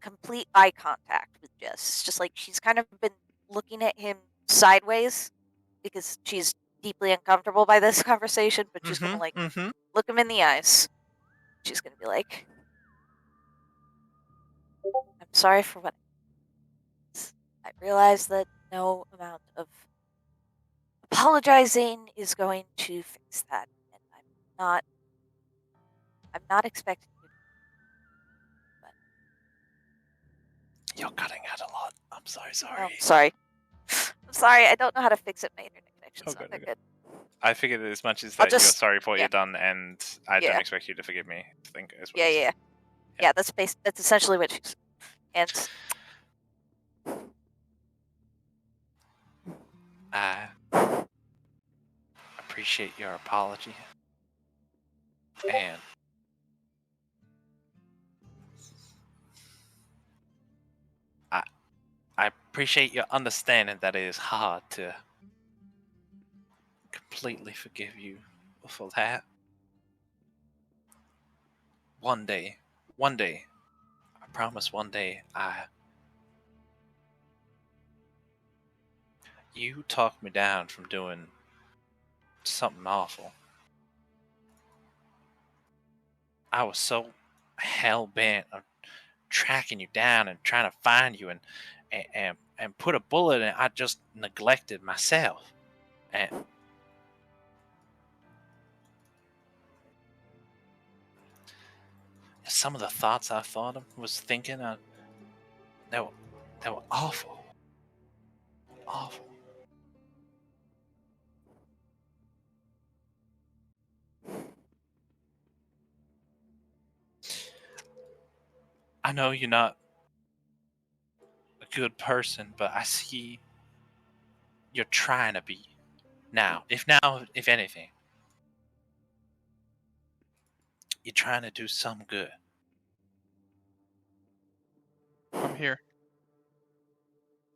[SPEAKER 5] complete eye contact with Jess. Just like she's kind of been looking at him sideways because she's deeply uncomfortable by this conversation, but she's gonna look him in the eyes. She's gonna be like, I'm sorry for what I realize that no amount of apologizing is going to fix that. And I'm not expecting you to.
[SPEAKER 4] You're cutting out a lot. I'm so
[SPEAKER 5] Oh,
[SPEAKER 4] sorry.
[SPEAKER 5] sorry. I'm sorry. I don't know how to fix it. My internet connection's
[SPEAKER 4] Okay,
[SPEAKER 5] not that
[SPEAKER 4] okay.
[SPEAKER 5] good.
[SPEAKER 4] I figured as much as
[SPEAKER 5] I'll
[SPEAKER 4] that you're
[SPEAKER 5] just-
[SPEAKER 4] sorry for what
[SPEAKER 5] yeah.
[SPEAKER 4] you've done, and I don't
[SPEAKER 5] Yeah.
[SPEAKER 4] expect you to forgive me. I think is what
[SPEAKER 5] Yeah,
[SPEAKER 4] you
[SPEAKER 5] yeah,
[SPEAKER 4] said.
[SPEAKER 5] yeah. That's that's essentially what she's. And
[SPEAKER 4] I appreciate your apology, and I appreciate your understanding that it is hard to completely forgive you for that. One day, I promise one day, you talked me down from doing something awful. I was so hell bent on tracking you down and trying to find you and put a bullet in. I just neglected myself, and some of the thoughts I thought of was thinking they were awful, awful. I know you're not a good person, but I see you're trying to be now. If anything, you're trying to do some good.
[SPEAKER 8] I'm here.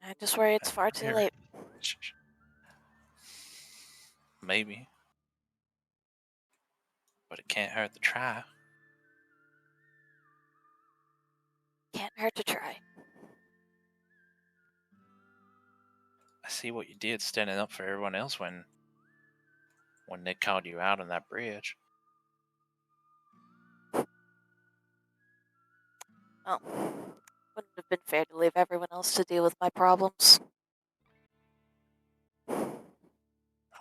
[SPEAKER 5] I just worry it's far too
[SPEAKER 8] Here.
[SPEAKER 5] late.
[SPEAKER 4] Maybe, but it can't hurt to try.
[SPEAKER 5] Can't hurt to try.
[SPEAKER 4] I see what you did standing up for everyone else when they called you out on that bridge.
[SPEAKER 5] Oh, wouldn't have been fair to leave everyone else to deal with my problems.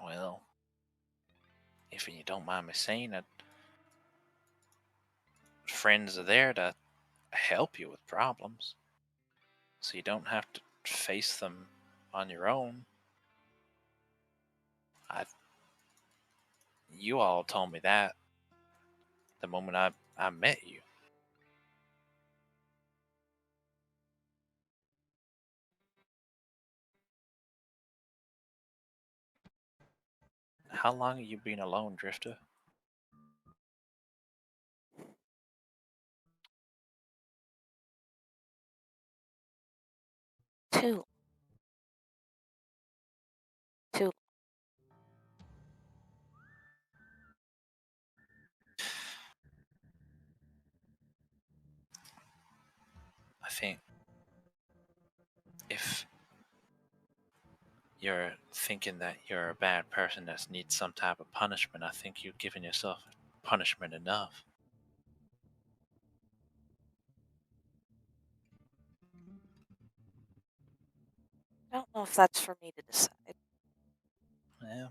[SPEAKER 4] Well, if you don't mind me saying that, friends are there to help you with problems, so you don't have to face them on your own. You all told me that the moment I met you. How long have you been alone, Drifter?
[SPEAKER 5] Too.
[SPEAKER 4] I think if you're thinking that you're a bad person that needs some type of punishment, I think you've given yourself punishment enough.
[SPEAKER 5] I don't know if that's for me to decide.
[SPEAKER 6] Yeah.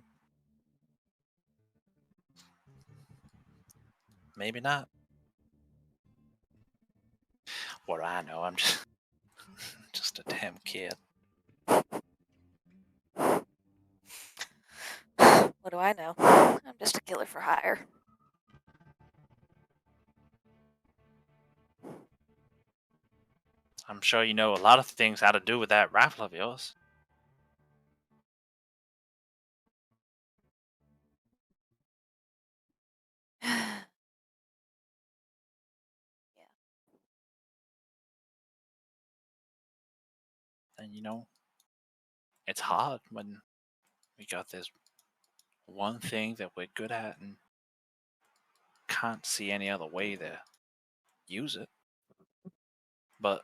[SPEAKER 6] Maybe not. What do I know? I'm just a damn kid.
[SPEAKER 5] What do I know? I'm just a killer for hire.
[SPEAKER 6] I'm sure you know a lot of things how to do with that rifle of yours. And you know, it's hard when we got this one thing that we're good at and can't see any other way to use it. But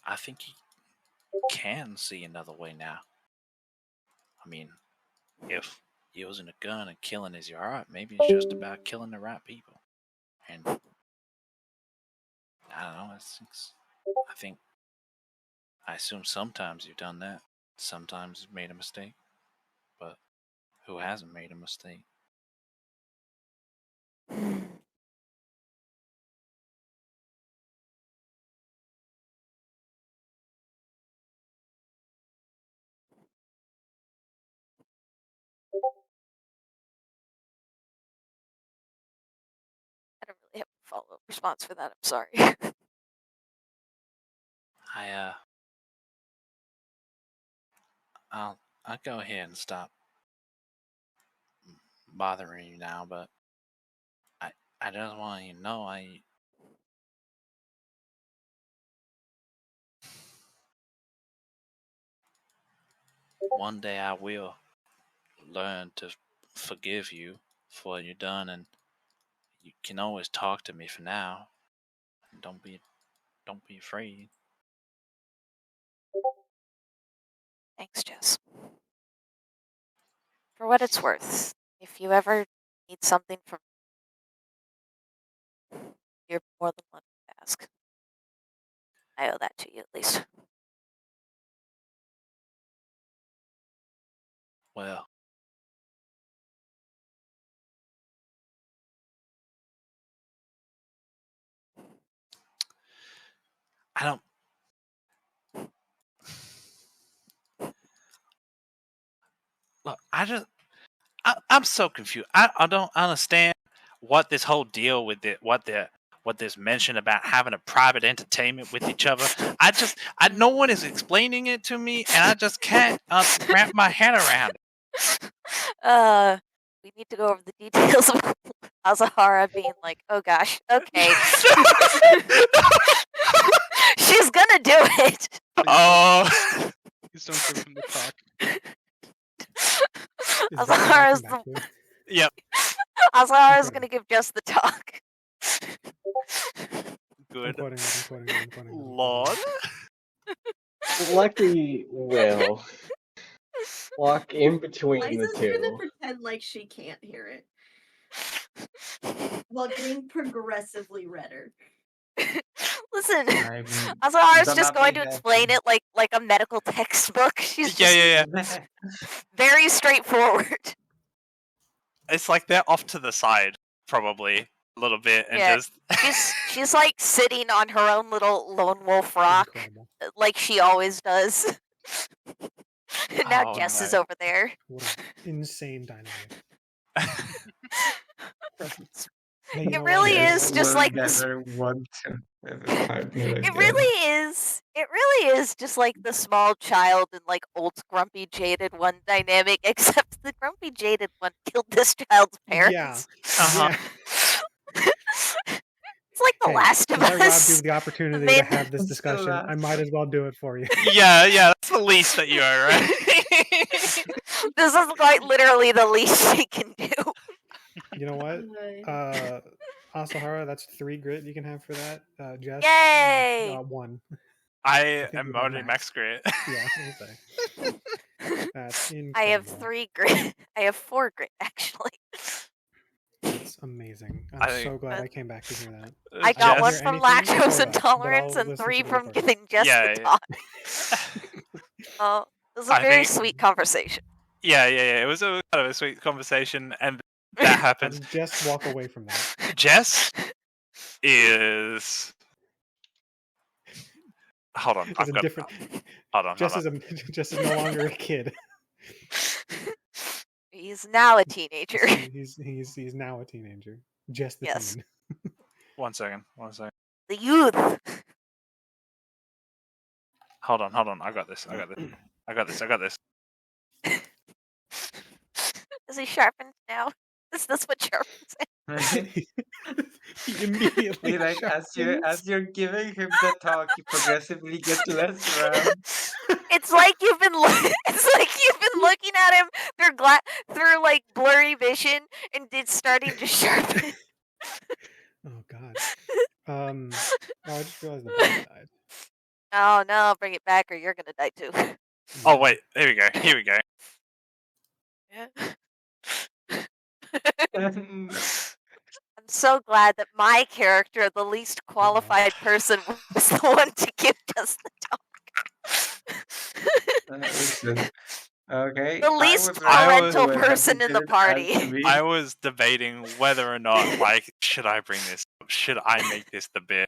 [SPEAKER 6] I think you can see another way now. I mean, if using a gun and killing is your art, maybe it's just about killing the right people. And I don't know. I assume sometimes you've done that. Sometimes you've made a mistake. But who hasn't made a mistake?
[SPEAKER 5] I don't really have a follow-up response for that. I'm sorry.
[SPEAKER 6] I I'll go ahead and stop bothering you now, but I just want you to know one day I will learn to forgive you for what you've done, and you can always talk to me for now. Don't be afraid.
[SPEAKER 5] Thanks, Jess. For what it's worth, if you ever need something from me, you're more than welcome to ask. I owe that to you, at least.
[SPEAKER 6] Well, I don't. Look, I'm so confused. I don't understand what this whole deal with what this mention about having a private entertainment with each other. No one is explaining it to me, and I just can't wrap my head around
[SPEAKER 5] We need to go over the details of Azahara being like, oh gosh, okay. She's gonna do it.
[SPEAKER 6] Oh,
[SPEAKER 8] Please don't give him the talk.
[SPEAKER 5] Azahara's the.
[SPEAKER 6] Yep.
[SPEAKER 5] Azahara's gonna give just the talk.
[SPEAKER 6] Good.
[SPEAKER 3] I'm quoting.
[SPEAKER 6] Lord.
[SPEAKER 7] Lucky will walk in between the
[SPEAKER 2] Liza's gonna
[SPEAKER 7] two.
[SPEAKER 2] pretend like she can't hear it while getting progressively redder.
[SPEAKER 5] Listen,
[SPEAKER 1] I'm
[SPEAKER 5] Azahara's
[SPEAKER 1] gonna
[SPEAKER 5] just going
[SPEAKER 1] be
[SPEAKER 5] to explain
[SPEAKER 1] happy.
[SPEAKER 5] it like a medical textbook. She's just
[SPEAKER 6] Yeah.
[SPEAKER 5] very straightforward.
[SPEAKER 6] It's like they're off to the side, probably a little bit, and
[SPEAKER 5] Yeah.
[SPEAKER 6] just
[SPEAKER 5] She's like sitting on her own little lone wolf rock,
[SPEAKER 3] Incredible.
[SPEAKER 5] like she always does. And now
[SPEAKER 6] Oh,
[SPEAKER 5] Jess is
[SPEAKER 6] no.
[SPEAKER 5] over there.
[SPEAKER 3] What an insane dynamic. Hey,
[SPEAKER 5] It
[SPEAKER 3] you know
[SPEAKER 5] really
[SPEAKER 3] what?
[SPEAKER 5] is just like this.
[SPEAKER 1] Never want to have a partner
[SPEAKER 5] It
[SPEAKER 1] again.
[SPEAKER 5] really is. It really is just like the small child and like old grumpy jaded one dynamic, except the grumpy jaded one killed this child's parents.
[SPEAKER 3] Yeah.
[SPEAKER 5] It's like The Last of
[SPEAKER 3] since I robbed you
[SPEAKER 5] Us.
[SPEAKER 3] of the opportunity
[SPEAKER 5] made-
[SPEAKER 3] to have this discussion, I might as well do it for you.
[SPEAKER 6] yeah, that's the least that you are, right?
[SPEAKER 5] This is quite literally the least she can do.
[SPEAKER 3] You know what? Asahara, that's 3 grit you can have for that. Jess,
[SPEAKER 5] Yay!
[SPEAKER 3] 1.
[SPEAKER 6] I
[SPEAKER 3] think
[SPEAKER 6] am
[SPEAKER 3] we have
[SPEAKER 6] already max grit.
[SPEAKER 3] Yeah, okay. That's incredible.
[SPEAKER 5] I have 3 grit. I have 4 grit actually.
[SPEAKER 3] That's amazing.
[SPEAKER 6] I
[SPEAKER 3] I'm
[SPEAKER 6] think-
[SPEAKER 3] so glad I came back to hear that.
[SPEAKER 5] I got
[SPEAKER 3] Jess-
[SPEAKER 5] one
[SPEAKER 3] hear
[SPEAKER 5] from
[SPEAKER 3] anything before
[SPEAKER 5] lactose
[SPEAKER 3] that, but
[SPEAKER 5] intolerance
[SPEAKER 3] I'll
[SPEAKER 5] and
[SPEAKER 3] listen
[SPEAKER 5] 3
[SPEAKER 3] to the
[SPEAKER 5] from
[SPEAKER 3] recording.
[SPEAKER 5] giving Jess
[SPEAKER 6] Yeah,
[SPEAKER 5] the
[SPEAKER 6] yeah.
[SPEAKER 5] talk. Oh, it was a
[SPEAKER 4] I
[SPEAKER 5] very
[SPEAKER 4] think-
[SPEAKER 5] sweet conversation.
[SPEAKER 4] Yeah. It was a kind of a sweet conversation, and that
[SPEAKER 3] How
[SPEAKER 4] happens.
[SPEAKER 3] did Jess walk away from that?
[SPEAKER 4] Jess is. Hold on.
[SPEAKER 3] As
[SPEAKER 4] I've
[SPEAKER 3] a
[SPEAKER 4] got.
[SPEAKER 3] different.
[SPEAKER 4] Hold on.
[SPEAKER 3] Jess is no longer a kid.
[SPEAKER 5] He's now a teenager.
[SPEAKER 3] He's now a teenager. Jess the
[SPEAKER 5] Yes.
[SPEAKER 3] teen.
[SPEAKER 4] 1 second.
[SPEAKER 5] The youth.
[SPEAKER 4] Hold on. I got this.
[SPEAKER 5] Is he sharpened now? Is this what sharpens him?
[SPEAKER 3] He immediately
[SPEAKER 1] He, like, as
[SPEAKER 3] sharpens.
[SPEAKER 1] you're giving him the talk, he progressively gets less round.
[SPEAKER 5] It's like you've been looking at him through like blurry vision, and it's starting to sharpen.
[SPEAKER 3] Oh God. Oh, I just realized the button died.
[SPEAKER 5] Oh no, bring it back or you're gonna die too.
[SPEAKER 4] Oh wait. Here we go.
[SPEAKER 5] I'm so glad that my character, the least qualified person, was the one to give us the talk.
[SPEAKER 1] Listen, okay.
[SPEAKER 5] The least parental person in the party.
[SPEAKER 4] I was debating whether or not, like, should I bring this up? Should I make this the bit?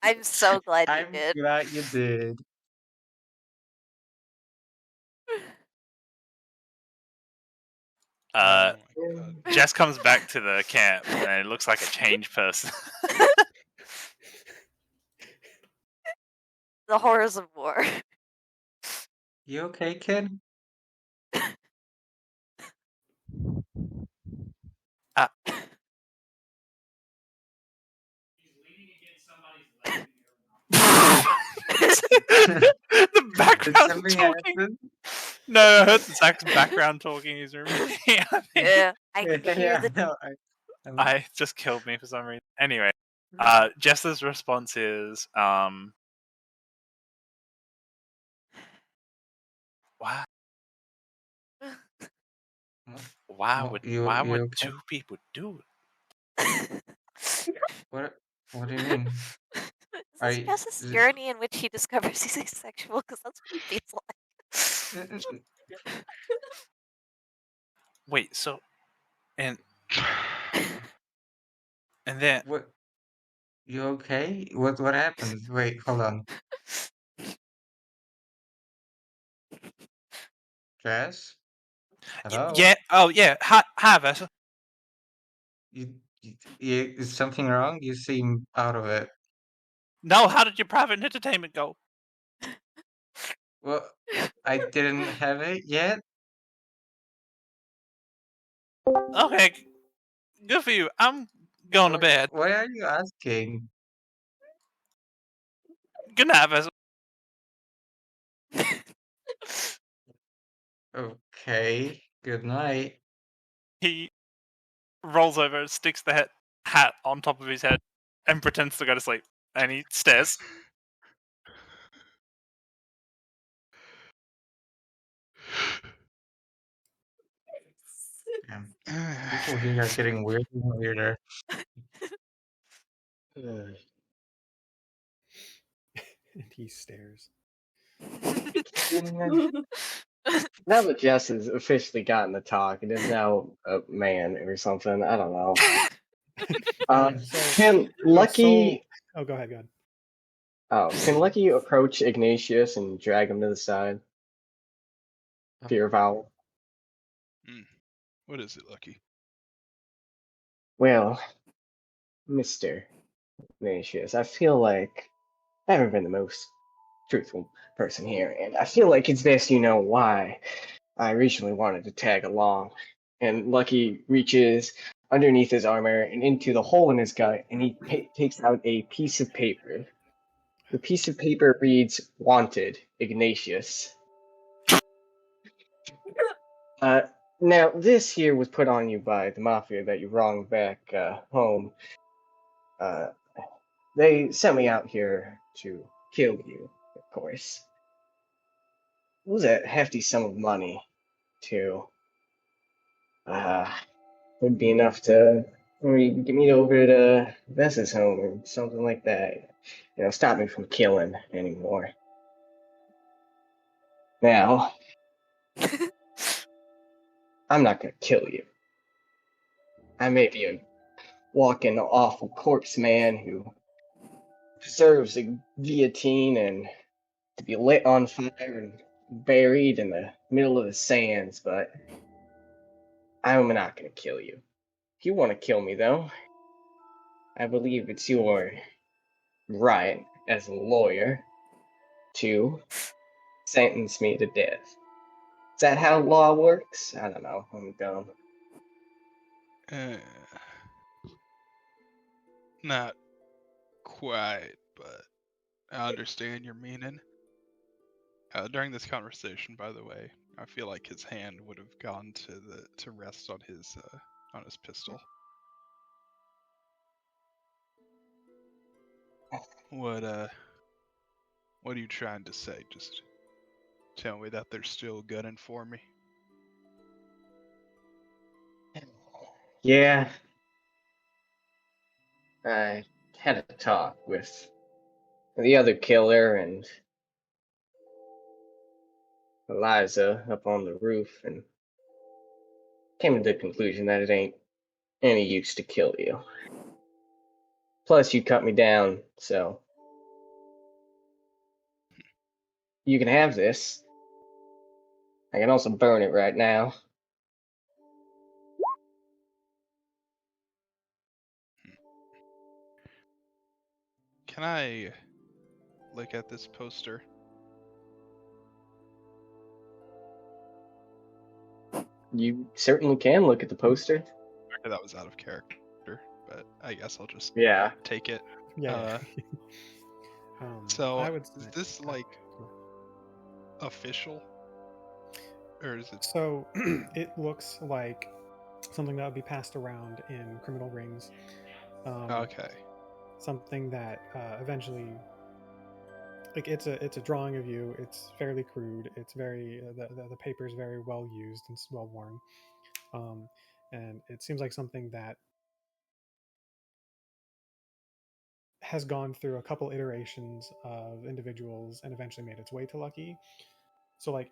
[SPEAKER 5] I'm so glad you
[SPEAKER 1] I'm
[SPEAKER 5] did.
[SPEAKER 1] glad you did.
[SPEAKER 8] Oh my God.
[SPEAKER 4] Jess comes back to the camp and it looks like a changed person.
[SPEAKER 5] The horrors of war.
[SPEAKER 1] You okay, kid?
[SPEAKER 4] The background
[SPEAKER 1] something
[SPEAKER 4] talking.
[SPEAKER 1] happen?
[SPEAKER 4] No, I heard Zach's background talking. He's removing.
[SPEAKER 5] Yeah, I can hear
[SPEAKER 1] Yeah,
[SPEAKER 5] the.
[SPEAKER 1] no,
[SPEAKER 4] I just killed me for some reason. Anyway, Jess's response is, wow. Why
[SPEAKER 1] Well,
[SPEAKER 4] would
[SPEAKER 1] you okay?
[SPEAKER 4] two people do it?
[SPEAKER 1] What do you mean?
[SPEAKER 5] Is
[SPEAKER 1] Are
[SPEAKER 5] this
[SPEAKER 1] you-
[SPEAKER 5] Jess's
[SPEAKER 1] is it-
[SPEAKER 5] journey in which he discovers he's asexual? Because that's what he feels like.
[SPEAKER 4] Wait, so, and then
[SPEAKER 1] What? You okay? What happened? Wait, hold on. Jess? Hello?
[SPEAKER 4] yeah, oh yeah, hi Vessa.
[SPEAKER 1] Is something wrong? You seem out of it.
[SPEAKER 4] No, how did your private entertainment go?
[SPEAKER 1] Well, I didn't have it yet.
[SPEAKER 4] Okay, good for you. I'm going to bed.
[SPEAKER 1] Why are you asking?
[SPEAKER 4] Good night, Vessa.
[SPEAKER 1] Okay, good night.
[SPEAKER 4] He rolls over, sticks the hat on top of his head, and pretends to go to sleep. And he stares.
[SPEAKER 1] Damn. People here are getting weirder and weirder.
[SPEAKER 3] And he stares.
[SPEAKER 7] Now that Jess has officially gotten the talk and is now a man or something, I don't know. Can Lucky?
[SPEAKER 3] Oh, go ahead.
[SPEAKER 7] Oh, can Lucky approach Ignatius and drag him to the side? Fear Vowel.
[SPEAKER 8] What is it, Lucky?
[SPEAKER 7] Well, Mr. Ignatius, I feel like I haven't been the most truthful person here, and I feel like it's best you know why I originally wanted to tag along. And Lucky reaches underneath his armor and into the hole in his gut, and he takes out a piece of paper. The piece of paper reads, "Wanted, Ignatius." Now, this here was put on you by the Mafia that you wronged back home. They sent me out here to kill you, of course. It was a hefty sum of money, too. Would be enough to get me over to Vessa's home or something like that. Stop me from killing anymore. Now, I'm not gonna kill you. I may be a walking awful corpse man who deserves a guillotine and to be lit on fire and buried in the middle of the sands, but I'm not gonna kill you. If you want to kill me, though, I believe it's your right as a lawyer to sentence me to death. Is that how law works? I don't know. I'm dumb.
[SPEAKER 8] Uh, not quite, but I understand your meaning. During this conversation, by the way, I feel like his hand would have gone to rest on his pistol. What are you trying to say? Just tell me that they're still gunning for me.
[SPEAKER 7] Yeah, I had a talk with the other killer and Eliza up on the roof and came to the conclusion that it ain't any use to kill you. Plus, you cut me down, so you can have this. I can also burn it right now.
[SPEAKER 8] Can I look at this poster?
[SPEAKER 7] You certainly can look at the poster.
[SPEAKER 8] Okay, that was out of character, but I guess I'll just
[SPEAKER 7] Yeah.
[SPEAKER 8] take it.
[SPEAKER 3] Yeah.
[SPEAKER 8] So
[SPEAKER 3] I would
[SPEAKER 8] is
[SPEAKER 3] say-
[SPEAKER 8] this like official, or is it?
[SPEAKER 3] So it looks like something that would be passed around in criminal rings.
[SPEAKER 8] Okay.
[SPEAKER 3] Something that eventually, like it's a drawing of you. It's fairly crude. It's very the paper is very well used and well worn, and it seems like something that has gone through a couple iterations of individuals and eventually made its way to Lucky. So like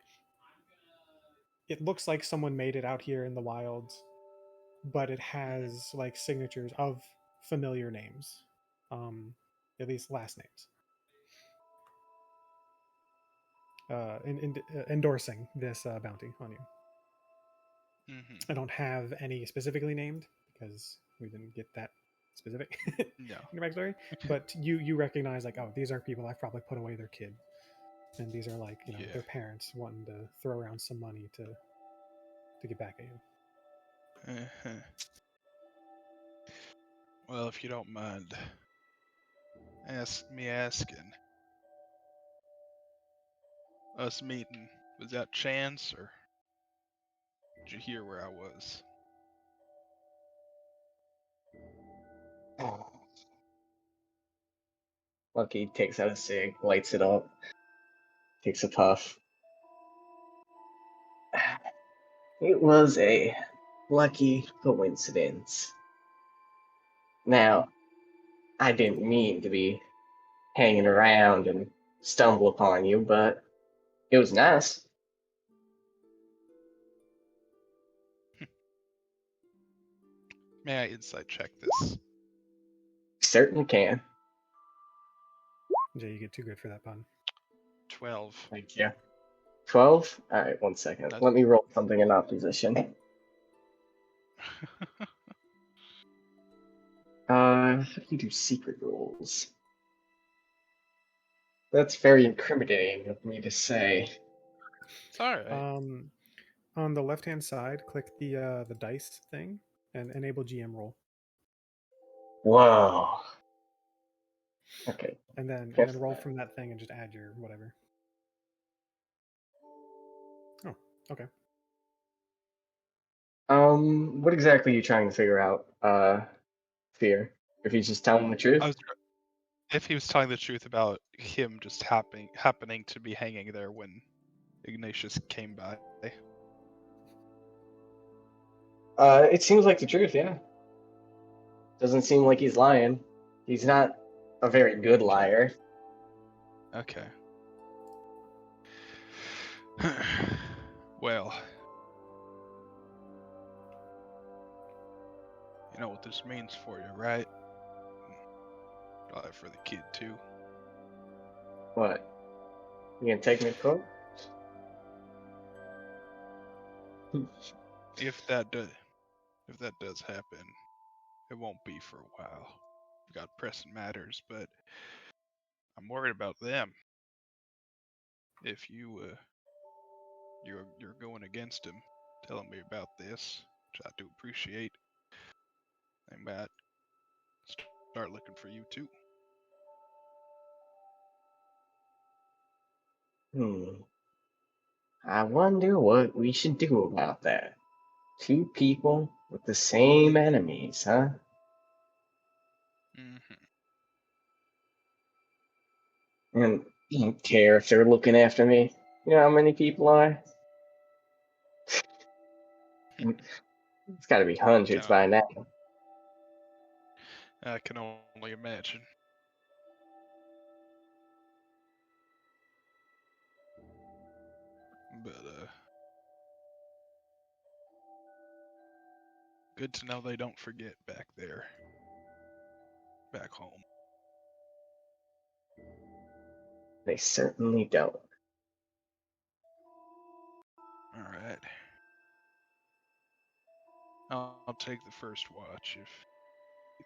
[SPEAKER 3] it looks like someone made it out here in the wilds, but it has like signatures of familiar names, at least last names, endorsing this bounty on you.
[SPEAKER 8] Mm-hmm.
[SPEAKER 3] I don't have any specifically named because we didn't get that specific
[SPEAKER 8] No.
[SPEAKER 3] in your backstory. But you recognize like, oh, these are people I've probably put away their kid, and these are like
[SPEAKER 8] Yeah.
[SPEAKER 3] their parents wanting to throw around some money to get back at you.
[SPEAKER 8] Uh-huh. Well, if you don't mind, asking, us meeting, was that chance, or did you hear where I was?
[SPEAKER 7] Lucky takes out a cig, lights it up, takes a puff. It was a lucky coincidence. Now, I didn't mean to be hanging around and stumble upon you, but it was nice.
[SPEAKER 8] May I insight check this?
[SPEAKER 7] Certainly can.
[SPEAKER 3] Jay, you get too good for that pun.
[SPEAKER 8] 12.
[SPEAKER 7] Thank you. 12? Alright, 1 second.
[SPEAKER 8] That's-
[SPEAKER 7] Let me roll something in opposition. How do you do secret rolls? That's very incriminating of me to say.
[SPEAKER 8] It's alright.
[SPEAKER 3] On the left hand side, click the dice thing and enable GM roll,
[SPEAKER 7] Whoa. Okay.
[SPEAKER 3] and then
[SPEAKER 7] Yes.
[SPEAKER 3] roll from that thing and just add your whatever. Oh, okay.
[SPEAKER 7] What exactly are you trying to figure out, Fear? If he's just telling the truth?
[SPEAKER 8] If he was telling the truth about him just happening to be hanging there when Ignatius came by.
[SPEAKER 7] It seems like the truth, yeah. Doesn't seem like he's lying. He's not a very good liar.
[SPEAKER 8] Okay. Well, you know what this means for you, right? Probably for the kid too.
[SPEAKER 7] What? You gonna take me to court?
[SPEAKER 8] If that does happen, it won't be for a while. We've got pressing matters, but I'm worried about them. If you're going against him, telling me about this, which I do appreciate, they might start looking for you too.
[SPEAKER 7] I wonder what we should do about that. Two people with the same enemies, huh?
[SPEAKER 8] Hmm.
[SPEAKER 7] And I don't care if they're looking after me. You know how many people are? It's gotta be hundreds by now.
[SPEAKER 8] I can only imagine. But good to know they don't forget back there, back home.
[SPEAKER 7] They certainly don't.
[SPEAKER 8] All right. I'll take the first watch if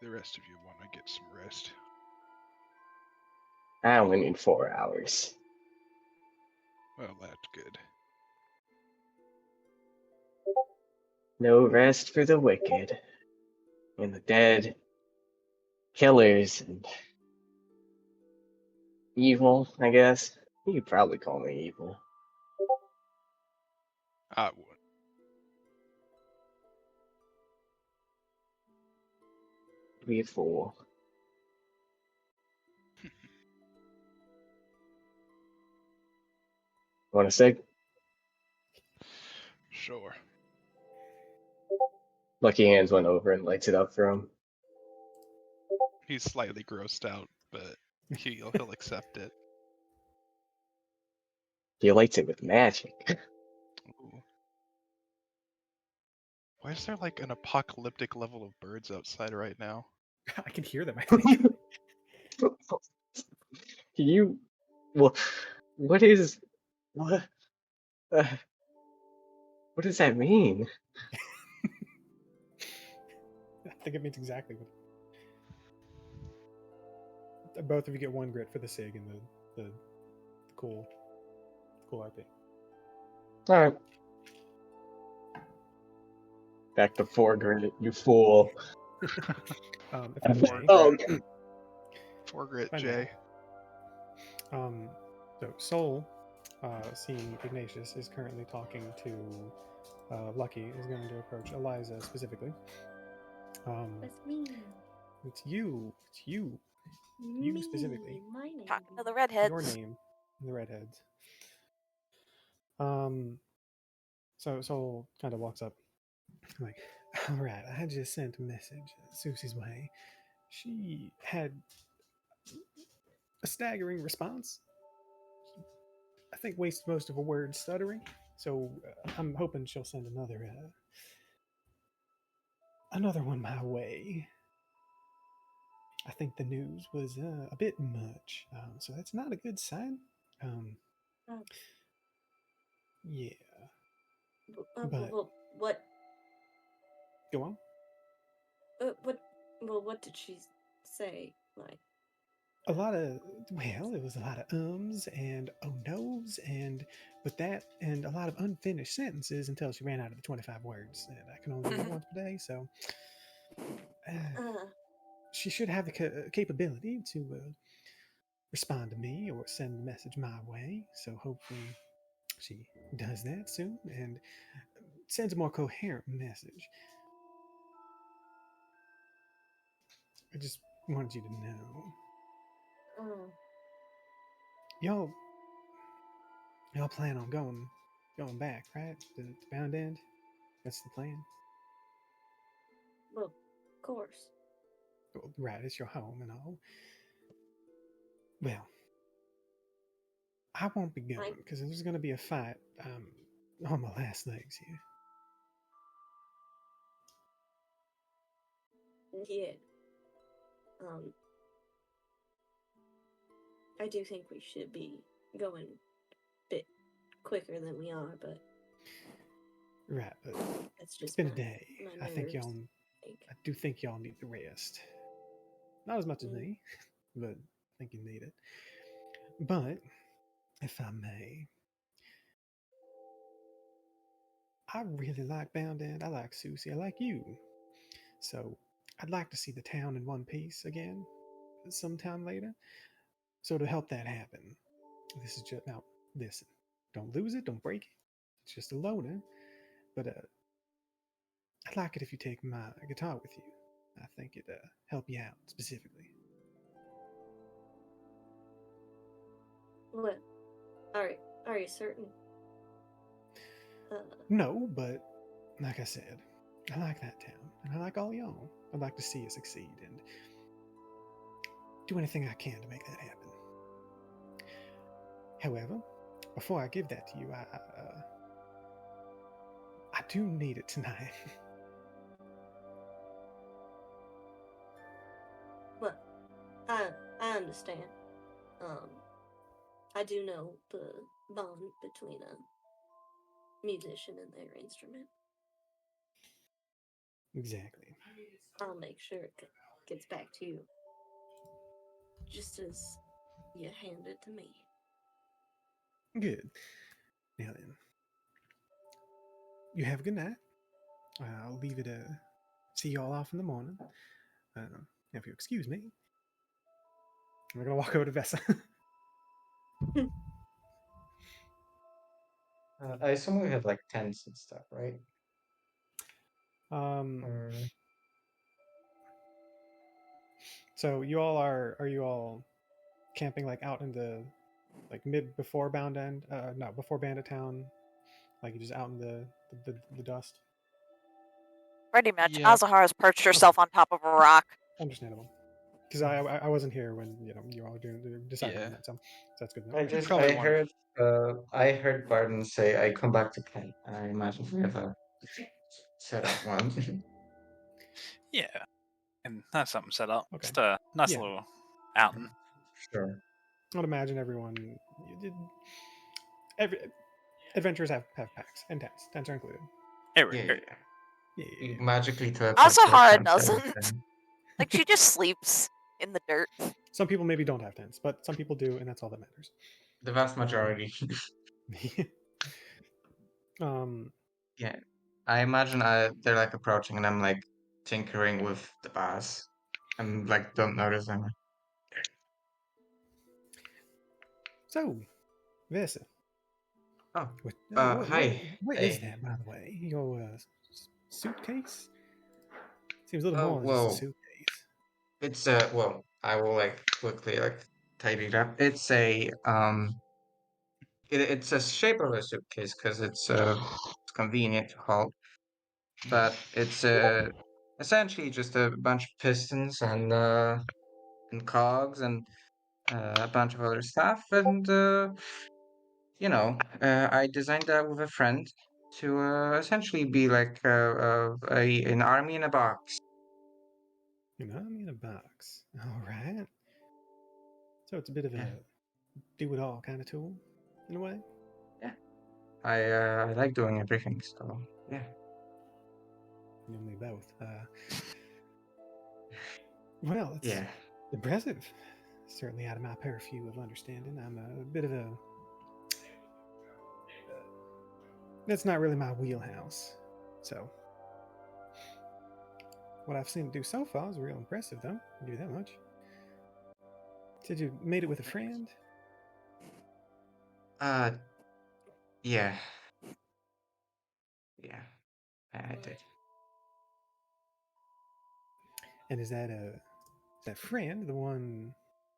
[SPEAKER 8] the rest of you want to get some rest.
[SPEAKER 7] I only need 4 hours.
[SPEAKER 8] Well, that's good.
[SPEAKER 7] No rest for the wicked. And the dead, killers, and evil, I guess. You could probably call me evil.
[SPEAKER 8] I would.
[SPEAKER 7] Be a fool. Want a cig?
[SPEAKER 8] Sure.
[SPEAKER 7] Lucky Hands went over and lights it up for him.
[SPEAKER 8] He's slightly grossed out, but he'll accept it.
[SPEAKER 7] He lights it with magic.
[SPEAKER 8] Ooh. Why is there like an apocalyptic level of birds outside right now?
[SPEAKER 3] I can hear them. I think.
[SPEAKER 7] You. Well, what is. What? Uh, what does that mean?
[SPEAKER 3] I think it means exactly what. Both of you get 1 grit for the sig and the cool RP.
[SPEAKER 7] Alright. Back to 4 grit, you fool.
[SPEAKER 3] If I may,
[SPEAKER 7] Oh,
[SPEAKER 8] 4 grit,
[SPEAKER 3] I
[SPEAKER 8] Jay.
[SPEAKER 3] So Soul, seeing Ignatius, is currently talking to Lucky. Is going to approach Eliza specifically.
[SPEAKER 2] That's me.
[SPEAKER 3] It's you. It's you.
[SPEAKER 2] Me,
[SPEAKER 3] specifically.
[SPEAKER 2] My name.
[SPEAKER 5] Talking to the redheads.
[SPEAKER 3] Your name. The redheads. So Soul kind of walks up. Like, all right, I just sent a message Susie's way. She had a staggering response. I think wasted most of her words stuttering. So I'm hoping she'll send another one my way. I think the news was a bit much, so that's not a good sign.
[SPEAKER 2] Oh.
[SPEAKER 3] Yeah.
[SPEAKER 2] But what?
[SPEAKER 3] Go on.
[SPEAKER 2] What? Well, what did she say? Like,
[SPEAKER 3] It was a lot of ums and oh no's and with that and a lot of unfinished sentences until she ran out of the 25 words. And I can only do that once per day, so she should have the capability to respond to me or send a message my way. So hopefully she does that soon and sends a more coherent message. I just wanted you to know. Y'all plan on going back, right? To Bound End? That's the plan.
[SPEAKER 2] well, of course.
[SPEAKER 3] Well, right, it's your home and all. Well, I won't be going because there's going to be a fight. On my last legs here.
[SPEAKER 2] Yeah. I do think we should be going a bit quicker than we are, but
[SPEAKER 3] Right, but
[SPEAKER 2] that's
[SPEAKER 3] it's
[SPEAKER 2] just
[SPEAKER 3] been a day.
[SPEAKER 2] my
[SPEAKER 3] I think y'all.
[SPEAKER 2] nerves.
[SPEAKER 3] I do think y'all need the rest. Not as much as
[SPEAKER 2] Mm.
[SPEAKER 3] me, but I think you need it. But if I may, I really like Bound End. I like Susie. I like you. So I'd like to see the town in one piece again sometime later. So to help that happen, this is just now. Listen, don't lose it. Don't break it. It's just a loner. But I'd like it if you take my guitar with you. I think it'd help you out specifically.
[SPEAKER 2] What? Are you certain?
[SPEAKER 3] No, but like I said, I like that town, and I like all y'all. I'd like to see you succeed and do anything I can to make that happen. However, before I give that to you, I do need it tonight.
[SPEAKER 2] Well, I understand. I do know the bond between a musician and their instrument.
[SPEAKER 3] Exactly.
[SPEAKER 2] I'll make sure it gets back to you just as you hand it to me.
[SPEAKER 3] Good. Now then, you have a good night. I'll leave it. See y'all off in the morning. If you excuse me, I'm gonna walk over to Vessa.
[SPEAKER 1] I assume we have like tents and stuff, right?
[SPEAKER 3] um.
[SPEAKER 1] Or
[SPEAKER 3] So you all are you all camping like out in the like mid before Bound End? No, before Bandit Town. Like you just out in the dust.
[SPEAKER 5] Pretty much.
[SPEAKER 8] Yeah.
[SPEAKER 5] Azahar has perched herself on top of a rock.
[SPEAKER 3] Understandable. Because I wasn't here when you all were deciding
[SPEAKER 8] Yeah.
[SPEAKER 3] on that, so that's good.
[SPEAKER 1] I
[SPEAKER 3] Enough.
[SPEAKER 1] just
[SPEAKER 8] probably want.
[SPEAKER 1] I heard Barton say I come back to camp. I imagine we have a set up one.
[SPEAKER 6] Yeah, and that's something set up.
[SPEAKER 3] Okay.
[SPEAKER 6] Just a nice
[SPEAKER 3] Yeah.
[SPEAKER 6] little outing.
[SPEAKER 1] Sure.
[SPEAKER 3] I'd imagine everyone. You did, every adventurers have packs and tents. Tents are included.
[SPEAKER 1] Yeah,
[SPEAKER 6] Every,
[SPEAKER 1] yeah, yeah.
[SPEAKER 3] Yeah.
[SPEAKER 1] You magically teleport to a
[SPEAKER 5] Azahara
[SPEAKER 1] campsite
[SPEAKER 5] doesn't.
[SPEAKER 1] and
[SPEAKER 5] Like, she just sleeps in the dirt.
[SPEAKER 3] Some people maybe don't have tents, but some people do, and that's all that matters.
[SPEAKER 1] the vast majority.
[SPEAKER 3] um.
[SPEAKER 1] Yeah. I imagine they're like approaching and I'm like tinkering with the bars. And like don't notice them.
[SPEAKER 3] So, Vessa,
[SPEAKER 1] Oh.
[SPEAKER 3] what
[SPEAKER 1] Hi.
[SPEAKER 3] is
[SPEAKER 1] Hey.
[SPEAKER 3] that, by the way? Your suitcase? Seems a little
[SPEAKER 1] Oh,
[SPEAKER 3] more than just a
[SPEAKER 1] well,
[SPEAKER 3] suitcase.
[SPEAKER 1] it's well, I will like quickly like tidy it up. It's a shape of a suitcase because it's convenient to hold, but it's essentially just a bunch of pistons and cogs and a bunch of other stuff, and I designed that with a friend to essentially be like an army in a box.
[SPEAKER 3] An army in a box. All right. So it's a bit of
[SPEAKER 1] Yeah,
[SPEAKER 3] a do-it-all kind of tool, in a way.
[SPEAKER 1] yeah. I like doing everything, so yeah.
[SPEAKER 3] You and me both. Well, it's
[SPEAKER 1] Yeah.
[SPEAKER 3] impressive. Certainly out of my purview of understanding. I'm a bit of a. That's not really my wheelhouse. So, what I've seen it do so far is real impressive, though. I'll give you that much. Said you made it with a friend?
[SPEAKER 1] Uh, yeah, yeah. I did.
[SPEAKER 3] And is that friend the one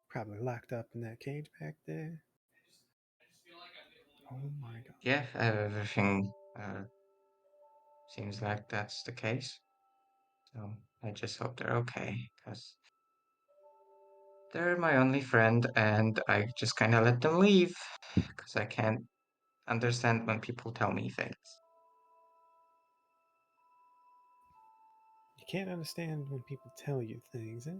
[SPEAKER 3] probably locked up in that cage back there? Oh my god.
[SPEAKER 1] Yeah, everything seems like that's the case. So I just hope they're okay, because They're my only friend, and I just kind of let them leave because I can't understand when people tell me things.
[SPEAKER 3] You can't understand when people tell you things, eh?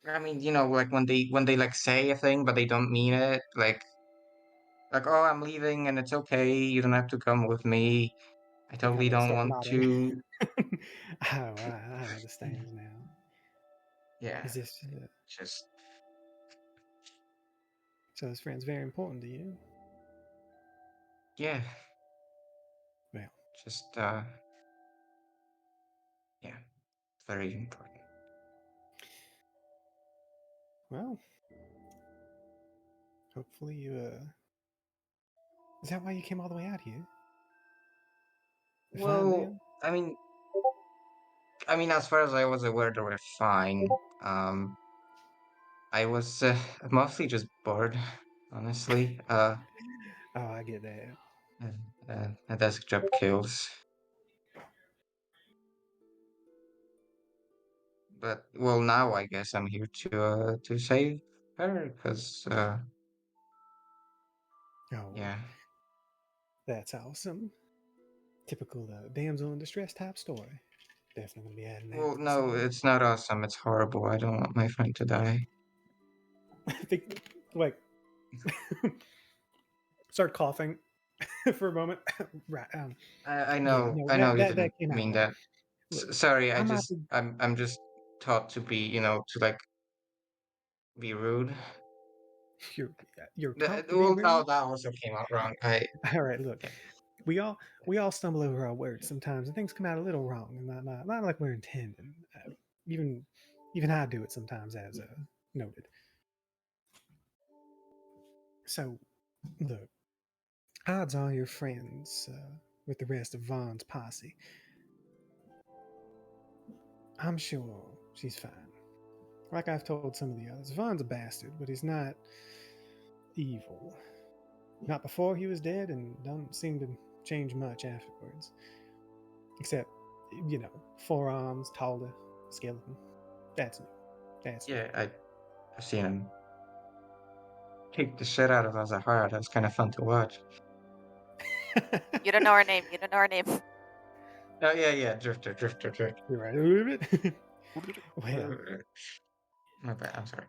[SPEAKER 1] I mean, like when they like say a thing but they don't mean it, like oh, I'm leaving and it's okay, you don't have to come with me. I
[SPEAKER 3] They
[SPEAKER 1] totally
[SPEAKER 3] kind of
[SPEAKER 1] don't
[SPEAKER 3] start
[SPEAKER 1] want
[SPEAKER 3] nodding.
[SPEAKER 1] to.
[SPEAKER 3] Oh, I understand now.
[SPEAKER 1] Yeah,
[SPEAKER 3] Is this
[SPEAKER 1] just
[SPEAKER 3] so? This friend's very important to you.
[SPEAKER 1] yeah,
[SPEAKER 3] Well,
[SPEAKER 1] just yeah, very important.
[SPEAKER 3] well. Hopefully you. Is that why you came all the way out here to find
[SPEAKER 1] Well,
[SPEAKER 3] them?
[SPEAKER 1] I mean, as far as I was aware, they were fine. I was mostly just bored, honestly.
[SPEAKER 3] Oh, I get that.
[SPEAKER 1] A desk job kills. But well, now I guess I'm here to save her, because
[SPEAKER 3] Oh,
[SPEAKER 1] yeah.
[SPEAKER 3] that's awesome. Typical damsel in distress type story. Definitely gonna be adding that
[SPEAKER 1] Well,
[SPEAKER 3] to the
[SPEAKER 1] no,
[SPEAKER 3] song.
[SPEAKER 1] it's not awesome. It's horrible. I don't want my friend to die.
[SPEAKER 3] Like, start coughing for a moment. Right.
[SPEAKER 1] I
[SPEAKER 3] Yeah.
[SPEAKER 1] know,
[SPEAKER 3] No,
[SPEAKER 1] I know
[SPEAKER 3] that
[SPEAKER 1] you
[SPEAKER 3] that
[SPEAKER 1] didn't
[SPEAKER 3] that came out
[SPEAKER 1] mean
[SPEAKER 3] right.
[SPEAKER 1] that.
[SPEAKER 3] Look,
[SPEAKER 1] Sorry,
[SPEAKER 3] I'm not the.
[SPEAKER 1] I'm just taught to be, to like be rude.
[SPEAKER 3] You're you're taught to be
[SPEAKER 1] Well,
[SPEAKER 3] rude.
[SPEAKER 1] no, that also came out wrong. I
[SPEAKER 3] All right. Look,
[SPEAKER 1] Okay.
[SPEAKER 3] we all we all stumble over our words sometimes, and things come out a little wrong, and not like we're intending. Even even I do it sometimes, as noted. So, look, odds are your friends with the rest of Vaughn's posse. I'm sure she's fine. Like I've told some of the others, Vaughn's a bastard, but he's not evil. Not before he was dead, and don't seem to change much afterwards. Except, forearms, taller, skeleton. That's new. That's
[SPEAKER 1] Yeah, I've seen him kick the shit out of Azahara. That was kind of fun to watch.
[SPEAKER 3] new.
[SPEAKER 5] You don't know her name. You don't know her name.
[SPEAKER 1] Oh yeah, yeah, Drifter, Drifter, Drifter.
[SPEAKER 3] You're right a little bit. Well,
[SPEAKER 1] My bad. I'm sorry.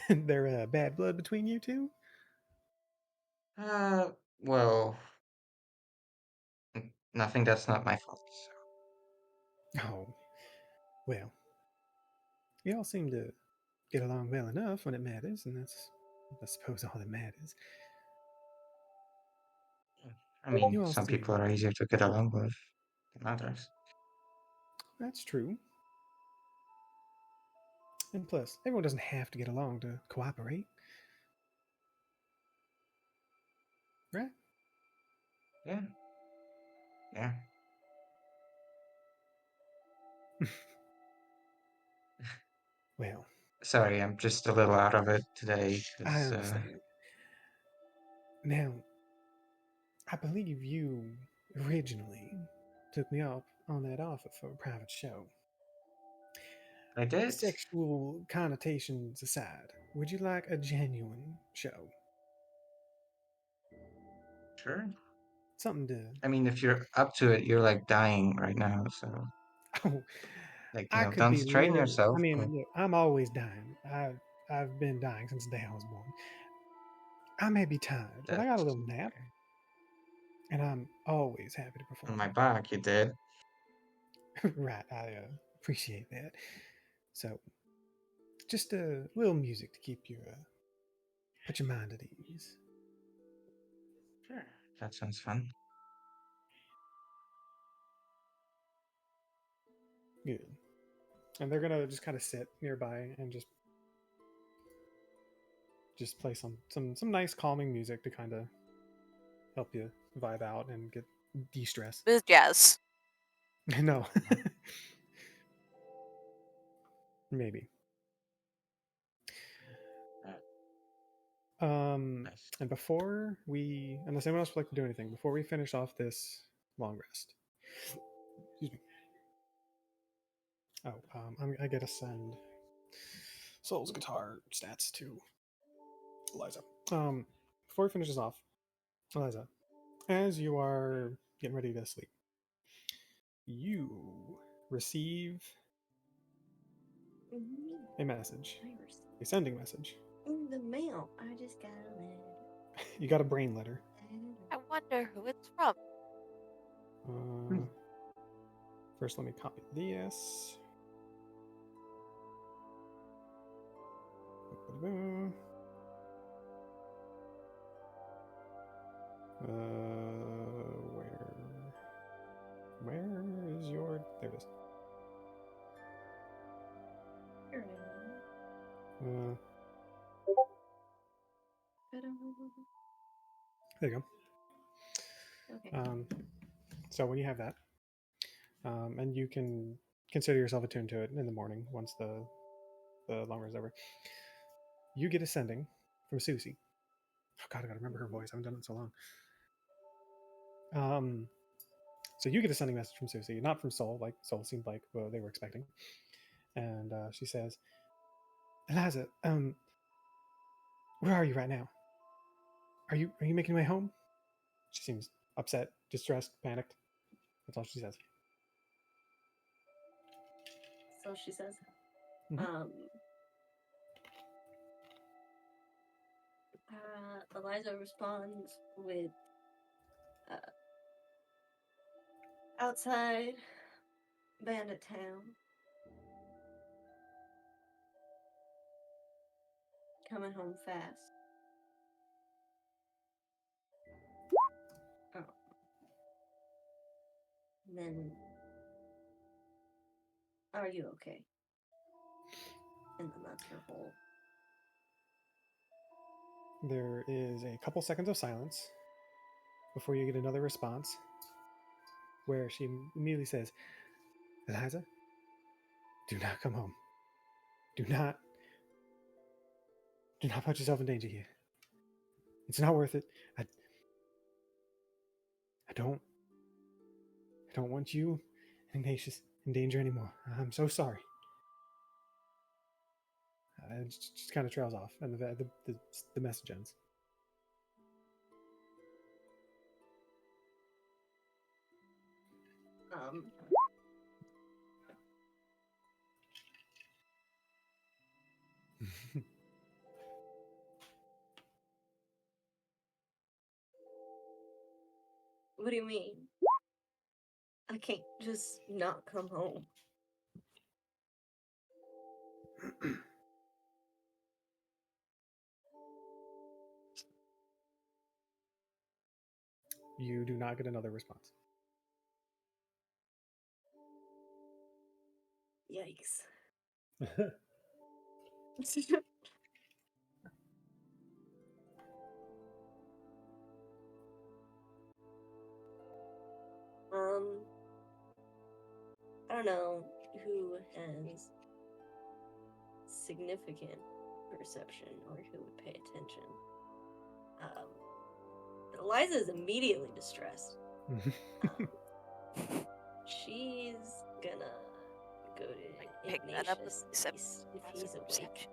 [SPEAKER 3] there bad blood between you two?
[SPEAKER 1] Uh, well, nothing. That's not my fault.
[SPEAKER 3] Oh, well, you all seem to get along well enough when it matters, and that's, I suppose, all that matters.
[SPEAKER 1] I mean,
[SPEAKER 3] You all
[SPEAKER 1] some people
[SPEAKER 3] seem.
[SPEAKER 1] are easier to get along with than others.
[SPEAKER 3] That's true. And plus, everyone doesn't have to get along to cooperate, right?
[SPEAKER 1] Yeah, yeah.
[SPEAKER 3] Well,
[SPEAKER 1] Sorry, I'm just a little out of it today
[SPEAKER 3] I
[SPEAKER 1] because
[SPEAKER 3] understand. Now, I believe you originally took me up on that offer for a private show.
[SPEAKER 1] I did.
[SPEAKER 3] Sexual connotations aside, would you like a genuine show?
[SPEAKER 1] Sure.
[SPEAKER 3] Something to.
[SPEAKER 1] I mean, if you're up to it, you're like dying right now. So,
[SPEAKER 3] Oh,
[SPEAKER 1] like,
[SPEAKER 3] I could
[SPEAKER 1] don't
[SPEAKER 3] be
[SPEAKER 1] strain
[SPEAKER 3] literally. I
[SPEAKER 1] yourself.
[SPEAKER 3] mean,
[SPEAKER 1] But
[SPEAKER 3] look, I'm always dying. I've been dying since the day I was born. I may be tired, but I got a
[SPEAKER 1] that's
[SPEAKER 3] little nap, and I'm always happy to
[SPEAKER 1] on my
[SPEAKER 3] perform.
[SPEAKER 1] back. You did.
[SPEAKER 3] Right, I appreciate that. So, just a little music to keep you, put your mind at ease.
[SPEAKER 1] Sure. That sounds fun.
[SPEAKER 3] Good. And they're gonna just kind of sit nearby and just play some nice calming music to kind of help you vibe out and get de-stress.
[SPEAKER 5] This is jazz.
[SPEAKER 3] No, maybe.
[SPEAKER 1] Nice.
[SPEAKER 3] And before we, unless anyone else would like to do anything, before we finish off this long rest, excuse me. Oh, I gotta send Soul's guitar stats to Eliza. Before he finishes off, Eliza, as you are getting ready to sleep, you receive a message, a sending message.
[SPEAKER 2] In the mail. I just got a letter.
[SPEAKER 3] You got a brain letter.
[SPEAKER 5] I wonder who it's from.
[SPEAKER 3] First, let me copy this. Where is your? There it is.
[SPEAKER 2] Here
[SPEAKER 3] There you go.
[SPEAKER 2] Okay.
[SPEAKER 3] So when you have that, and you can consider yourself attuned to it in the morning once the long rest is over, you get a sending from Susie. Oh God, I gotta remember her voice. I haven't done it in so long. So you get a sending message from Susie, not from Soul, like Soul seemed like they were expecting. And she says, Eliza, where are you right now? Are you making your way home? She seems upset, distressed, panicked. That's all she says.
[SPEAKER 2] So she says.
[SPEAKER 3] Mhm.
[SPEAKER 2] Eliza responds with outside Bandit Town. Coming home fast. Oh. And then, are you okay? And then that's her whole.
[SPEAKER 3] There is a couple seconds of silence before you get another response where she immediately says, Eliza, do not come home. Do not put yourself in danger here. It's not worth it. I don't want you and Ignatius in danger anymore. I'm so sorry. It just kind of trails off, and the message ends.
[SPEAKER 2] What do you mean? I can't just not come home.
[SPEAKER 3] You do not get another response.
[SPEAKER 2] Yikes. I don't know who has significant perception or who would pay attention. Eliza is immediately distressed. She's gonna go to
[SPEAKER 5] Pick that up
[SPEAKER 2] Ignatius
[SPEAKER 5] with
[SPEAKER 2] if he's awake.
[SPEAKER 5] perception.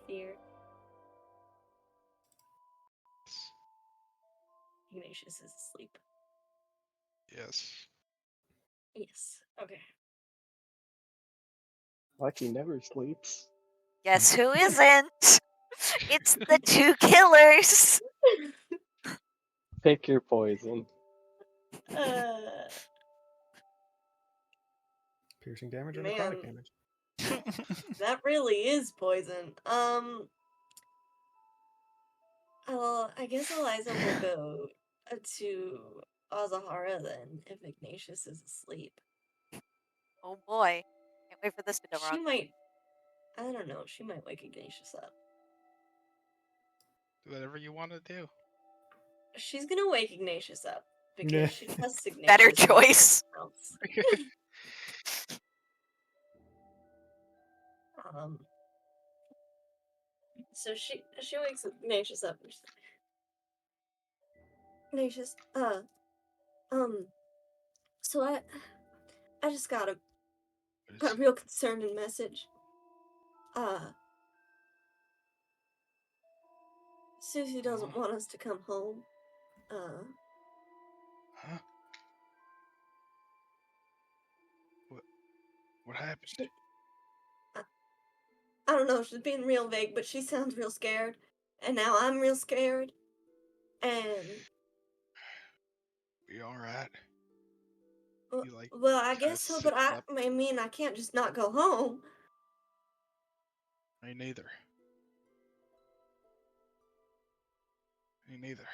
[SPEAKER 2] Fear. Ignatius is asleep.
[SPEAKER 8] Yes.
[SPEAKER 2] Yes. Okay.
[SPEAKER 7] Lucky never sleeps.
[SPEAKER 5] Guess who isn't? It's the two killers.
[SPEAKER 7] Pick your poison.
[SPEAKER 3] Piercing damage or
[SPEAKER 2] Man.
[SPEAKER 3] necrotic damage?
[SPEAKER 2] That really is poison. I guess Eliza will go to Azahara then, if Ignatius is asleep.
[SPEAKER 5] Oh boy. Can't wait for this to go
[SPEAKER 2] She
[SPEAKER 5] wrong.
[SPEAKER 2] might, I don't know, she might wake Ignatius up.
[SPEAKER 8] Do whatever you want to do.
[SPEAKER 2] She's gonna wake Ignatius up, because
[SPEAKER 3] Yeah.
[SPEAKER 2] she trusts Ignatius.
[SPEAKER 5] Better
[SPEAKER 2] more than
[SPEAKER 5] choice.
[SPEAKER 2] anyone else. So she wakes Ignatius up and she's like, Ignatius, so I just got
[SPEAKER 8] What
[SPEAKER 2] got
[SPEAKER 8] is
[SPEAKER 2] a
[SPEAKER 8] it?
[SPEAKER 2] real concerning message. Susie doesn't want us to come home.
[SPEAKER 8] Huh? What happened?
[SPEAKER 2] She, I don't know, she's being real vague, but she sounds real scared. And now I'm real scared. And
[SPEAKER 8] Be alright.
[SPEAKER 2] well,
[SPEAKER 8] You like
[SPEAKER 2] well, I
[SPEAKER 8] kinda
[SPEAKER 2] guess so, but
[SPEAKER 8] sits up.
[SPEAKER 2] I mean, I can't just not go home.
[SPEAKER 8] Me neither. Me neither.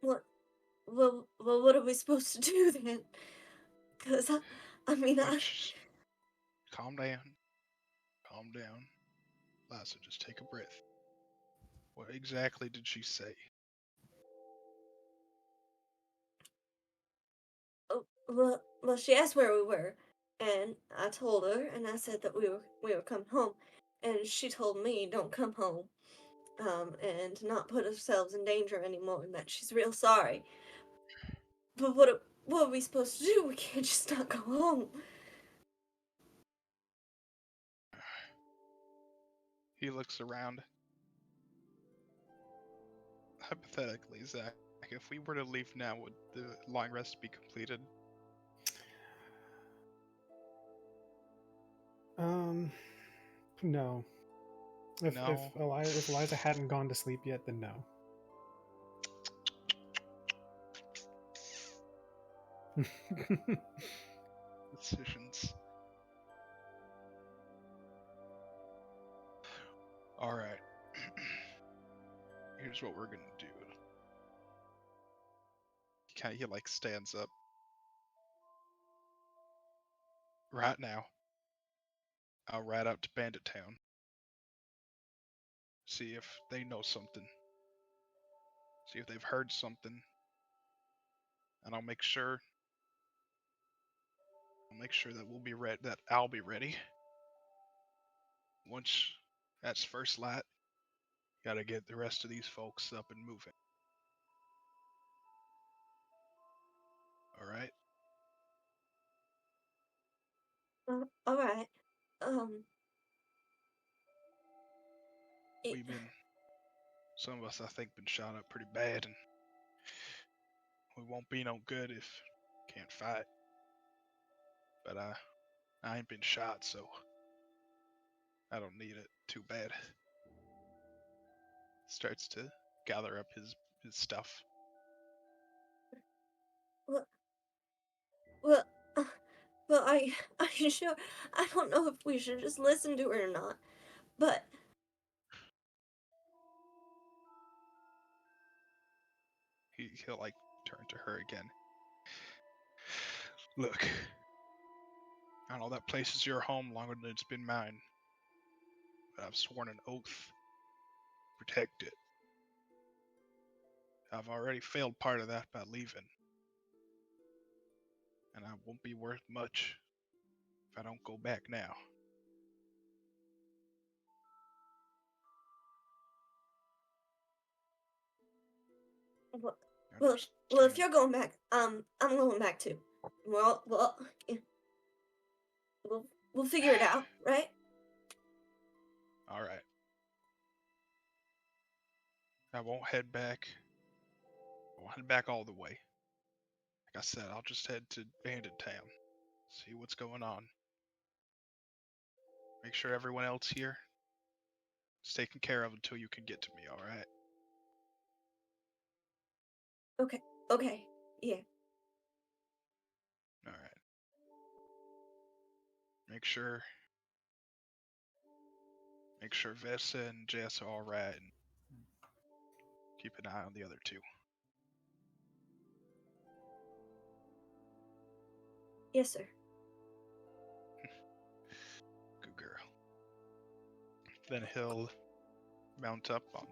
[SPEAKER 2] What? Well, what are we supposed to do then? Cause I mean,
[SPEAKER 8] Wait, calm down. Calm down. Lassa, just take a breath. What exactly did she say?
[SPEAKER 2] well, she asked where we were, and I told her, and I said that we were coming home, and she told me don't come home, and not put ourselves in danger anymore, and that she's real sorry. But what are we supposed to do? We can't just not go home.
[SPEAKER 8] He looks around. Hypothetically, Zach, if we were to leave now, would the long rest be completed?
[SPEAKER 3] No. If
[SPEAKER 8] No.
[SPEAKER 3] if Eliza hadn't gone to sleep yet, then no.
[SPEAKER 8] Decisions. Alright. Here's what we're gonna do. He like stands up. Right now, I'll ride out to Bandit Town. See if they know something. See if they've heard something. And I'll make sure that we'll be ready, that I'll be ready. Once that's first light, gotta get the rest of these folks up and moving. Alright?
[SPEAKER 2] All right.
[SPEAKER 8] We've been, some of us I think, been shot up pretty bad, and we won't be no good if can't fight. But I ain't been shot, so I don't need it too bad. Starts to gather up his stuff.
[SPEAKER 2] Well, uh, well, I sure I don't know if we should just listen to her or not, but
[SPEAKER 8] He'll like turn to her again. Look, I know that place is your home longer than it's been mine, but I've sworn an oath to protect it. I've already failed part of that by leaving, and I won't be worth much if I don't go back now.
[SPEAKER 2] well,
[SPEAKER 8] Understand?
[SPEAKER 2] if you're going back, I'm going back too. Well, yeah. We'll figure it out, right?
[SPEAKER 8] All right. I won't head back. I won't head back all the way. Like I said, I'll just head to Bandit Town, see what's going on. Make sure everyone else here is taken care of until you can get to me, alright?
[SPEAKER 2] Okay, yeah.
[SPEAKER 8] Alright. Make sure Vessa and Jess are alright, and keep an eye on the other two.
[SPEAKER 2] Yes, sir.
[SPEAKER 8] Good girl. Then he'll mount up on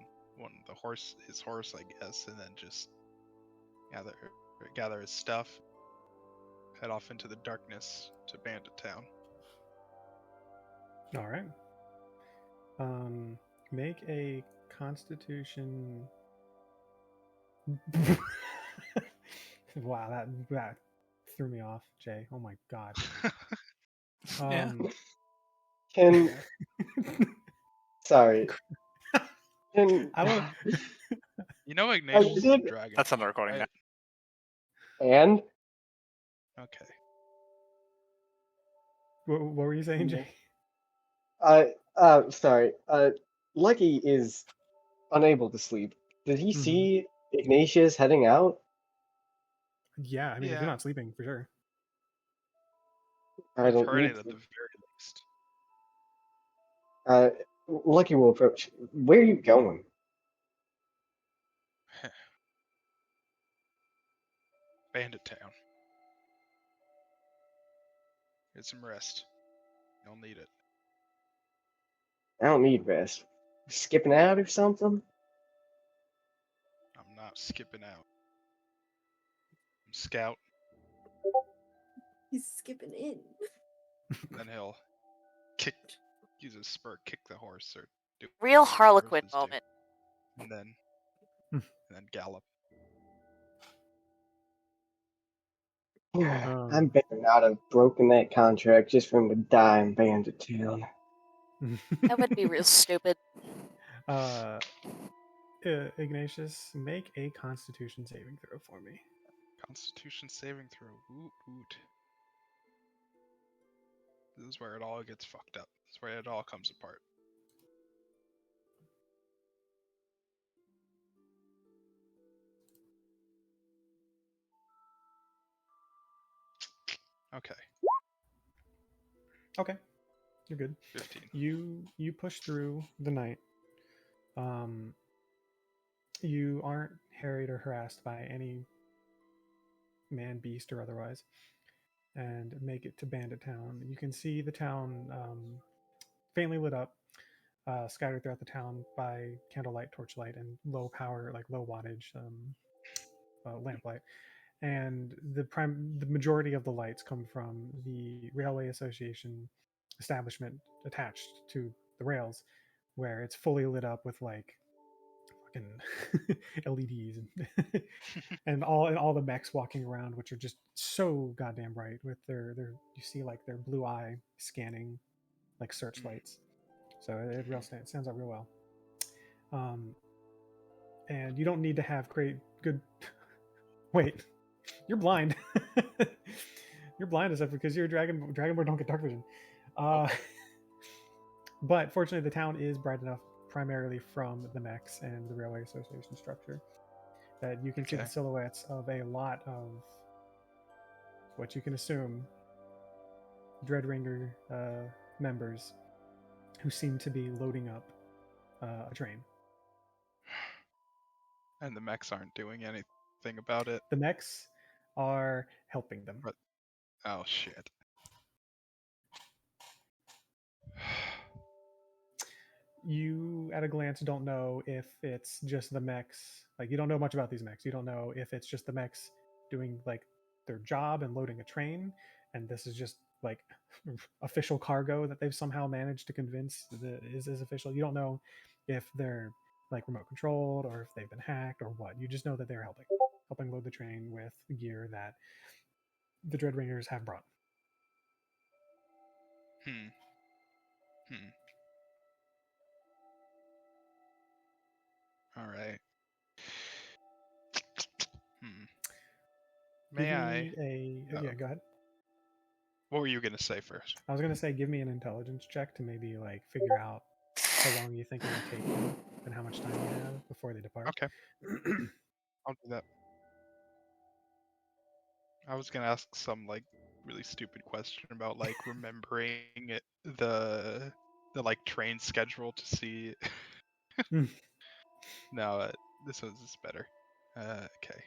[SPEAKER 8] his horse, I guess, and then just gather his stuff, head off into the darkness to Bandit Town.
[SPEAKER 3] All right. Make a Constitution. Wow, that threw me off, Jay. Oh my god.
[SPEAKER 4] Yeah.
[SPEAKER 7] Can sorry. Can
[SPEAKER 3] I will.
[SPEAKER 8] You know
[SPEAKER 7] I
[SPEAKER 8] Ignatius is a
[SPEAKER 7] did
[SPEAKER 8] dragon.
[SPEAKER 4] That's on the recording
[SPEAKER 8] right?
[SPEAKER 7] and
[SPEAKER 8] Okay.
[SPEAKER 3] What were you saying, Jay?
[SPEAKER 7] sorry. Lucky is unable to sleep. Did he
[SPEAKER 3] Mhm.
[SPEAKER 7] see Ignatius heading out?
[SPEAKER 3] Yeah, I mean, if
[SPEAKER 8] Yeah.
[SPEAKER 3] you're not sleeping, for sure.
[SPEAKER 7] I
[SPEAKER 8] We've
[SPEAKER 7] don't
[SPEAKER 8] heard
[SPEAKER 7] need
[SPEAKER 8] it at
[SPEAKER 7] to.
[SPEAKER 8] the very least.
[SPEAKER 7] Lucky will approach. Where are you going?
[SPEAKER 8] Bandit Town. Get some rest. You'll need it.
[SPEAKER 7] I don't need rest. Skipping out or something?
[SPEAKER 8] I'm not skipping out. I'm scout.
[SPEAKER 2] He's skipping in.
[SPEAKER 8] Then he'll use a spur, kick the horse, or do
[SPEAKER 5] Real
[SPEAKER 8] whatever
[SPEAKER 5] Harlequin
[SPEAKER 8] horses do,
[SPEAKER 5] moment.
[SPEAKER 8] and then gallop.
[SPEAKER 7] I'm better not have broken that contract just for him to die in Bandit Town.
[SPEAKER 5] That would be real stupid.
[SPEAKER 3] Ignatius, make a Constitution saving throw for me.
[SPEAKER 8] Constitution saving throw. Woot woot. This is where it all gets fucked up. This is where it all comes apart. Okay.
[SPEAKER 3] Okay, you're good.
[SPEAKER 8] 15.
[SPEAKER 3] You push through the night. You aren't harried or harassed by any man, beast, or otherwise, and make it to Bandit Town. You can see the town faintly lit up, scattered throughout the town by candlelight, torchlight, and low power, like low wattage lamplight. And the majority of the lights come from the railway association establishment attached to the rails, where it's fully lit up with like fucking LEDs and all the mechs walking around, which are just so goddamn bright with their you see like their blue eye scanning like searchlights. So it real stands out real well. And you don't need to have great good. Wait, you're blind. You're blind as if because you're a dragonborn don't get dark vision. But fortunately, the town is bright enough, primarily from the mechs and the railway association structure, that you can see the silhouettes of a lot of what you can assume Dreadringer members who seem to be loading up a train.
[SPEAKER 8] And the mechs aren't doing anything about it.
[SPEAKER 3] The mechs are helping them.
[SPEAKER 8] But, oh shit.
[SPEAKER 3] You, at a glance, don't know if it's just the mechs. Like, you don't know much about these mechs. You don't know if it's just the mechs doing like their job and loading a train, and this is just like official cargo that they've somehow managed to convince is official. You don't know if they're like remote controlled or if they've been hacked or what. You just know that they're helping load the train with gear that the Dreadringers have brought.
[SPEAKER 8] All right.
[SPEAKER 3] Give
[SPEAKER 8] May I?
[SPEAKER 3] me yeah, go ahead.
[SPEAKER 8] What were you gonna say first?
[SPEAKER 3] I was gonna say, give me an intelligence check to maybe like figure out how long you think it will take them and how much time you have before they depart.
[SPEAKER 8] Okay. I'll do that. I was gonna ask some like really stupid question about like remembering the like train schedule to see. No, this one's is better. Okay.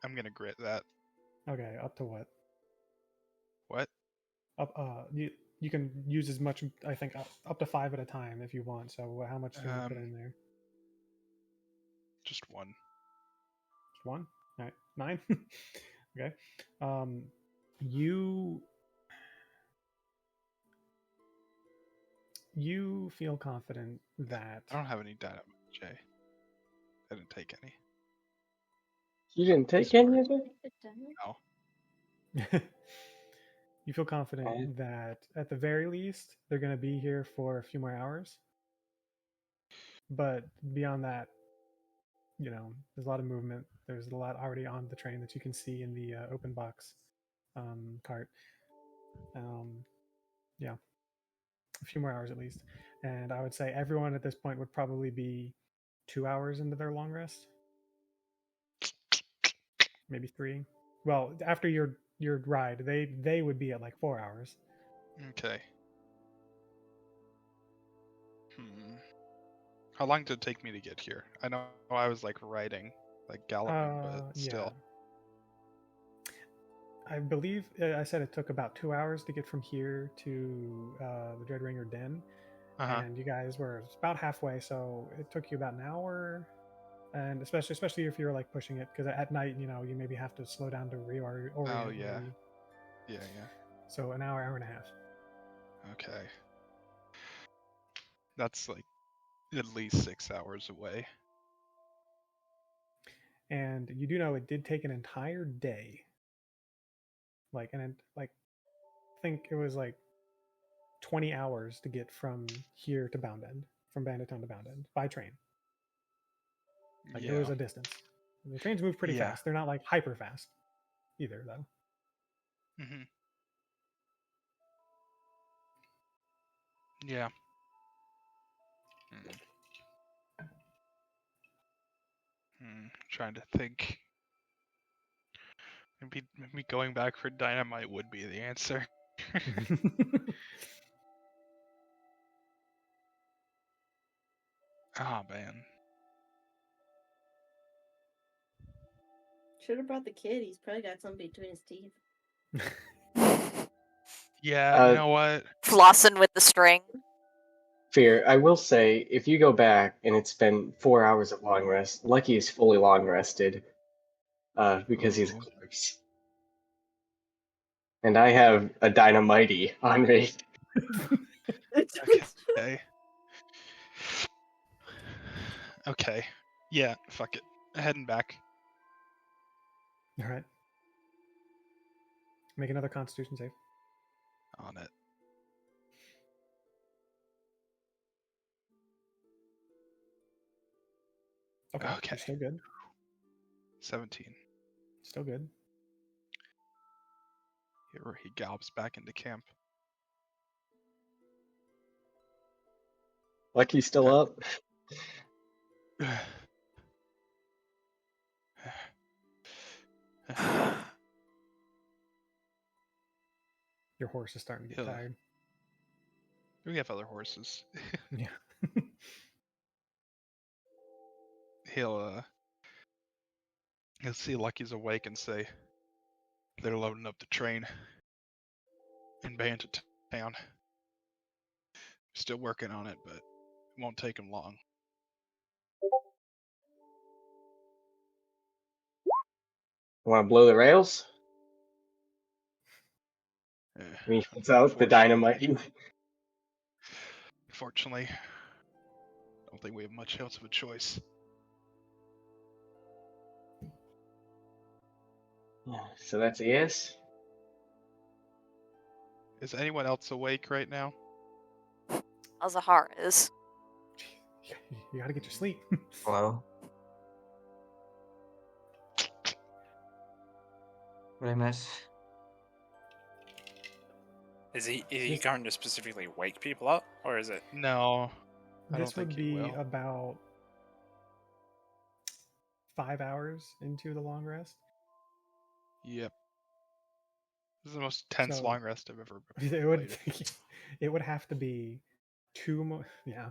[SPEAKER 8] I'm gonna grit that.
[SPEAKER 3] Okay, up to what?
[SPEAKER 8] What?
[SPEAKER 3] Up you can use as much, I think, up to 5 at a time if you want. So how much do you want to put in there?
[SPEAKER 8] Just one.
[SPEAKER 3] Just one? All right, 9. Okay. You feel confident that
[SPEAKER 8] I don't have any dynamite, Jay. I didn't take any.
[SPEAKER 7] You didn't take
[SPEAKER 8] Smart.
[SPEAKER 7] any of it?
[SPEAKER 8] No.
[SPEAKER 3] You feel confident
[SPEAKER 7] Okay.
[SPEAKER 3] that at the very least they're going to be here for a few more hours. But beyond that, there's a lot of movement. There's a lot already on the train that you can see in the open box cart. Yeah, a few more hours at least. And I would say everyone at this point would probably be 2 hours into their long rest, maybe 3. Well, after your ride, they would be at like 4 hours.
[SPEAKER 8] Okay. Hmm. How long did it take me to get here? I know I was like riding, like galloping, but still.
[SPEAKER 3] I believe I said it took about 2 hours to get from here to the Dreadringer Den, and you guys were about halfway, so it took you about an hour. And especially if you're like pushing it, because at night, you maybe have to slow down to reorient.
[SPEAKER 8] Oh yeah.
[SPEAKER 3] Maybe.
[SPEAKER 8] Yeah.
[SPEAKER 3] So an hour and a half.
[SPEAKER 8] Okay. That's like at least 6 hours away.
[SPEAKER 3] And you do know it did take an entire day. Like I think it was like 20 hours to get from here to Bound End, from Bandit Town to Bound End by train. Like
[SPEAKER 8] yeah.
[SPEAKER 3] it was a distance. The trains move pretty fast. They're not like hyper fast either, though.
[SPEAKER 8] Mm-hmm. Yeah. Trying to think. Maybe going back for dynamite would be the answer. Oh man.
[SPEAKER 2] Should have brought the kid. He's probably got something between his teeth.
[SPEAKER 8] Yeah, you know what?
[SPEAKER 5] Flossing with the string.
[SPEAKER 7] Fear, I will say, if you go back and it's been 4 hours of long rest, Lucky is fully long rested because he's a corpse. And I have a dynamite on me.
[SPEAKER 8] Okay. Okay. Yeah, fuck it. Heading back.
[SPEAKER 3] All right. Make another Constitution save.
[SPEAKER 8] On it.
[SPEAKER 3] Okay. You're still good.
[SPEAKER 8] 17.
[SPEAKER 3] Still good.
[SPEAKER 8] He gallops back into camp.
[SPEAKER 7] Lucky's still up.
[SPEAKER 3] Your horse is starting to get tired.
[SPEAKER 8] We have other horses.
[SPEAKER 3] Yeah.
[SPEAKER 8] He'll see Lucky's awake and say, "They're loading up the train in Bandit Town. Still working on it, but it won't take them long."
[SPEAKER 7] Want to blow the rails? I mean, it's out the dynamite.
[SPEAKER 8] Fortunately, I don't think we have much else of a choice.
[SPEAKER 7] So that's a yes?
[SPEAKER 8] Is anyone else awake right now?
[SPEAKER 5] Azahar is.
[SPEAKER 3] You gotta get your sleep.
[SPEAKER 1] Hello. What I miss?
[SPEAKER 6] Is he going to specifically wake people up, or is it?
[SPEAKER 8] No.
[SPEAKER 3] This would be about 5 hours into the long rest.
[SPEAKER 8] Yep. This is the most tense long rest I've ever
[SPEAKER 3] It would have to be 2 more. Yeah,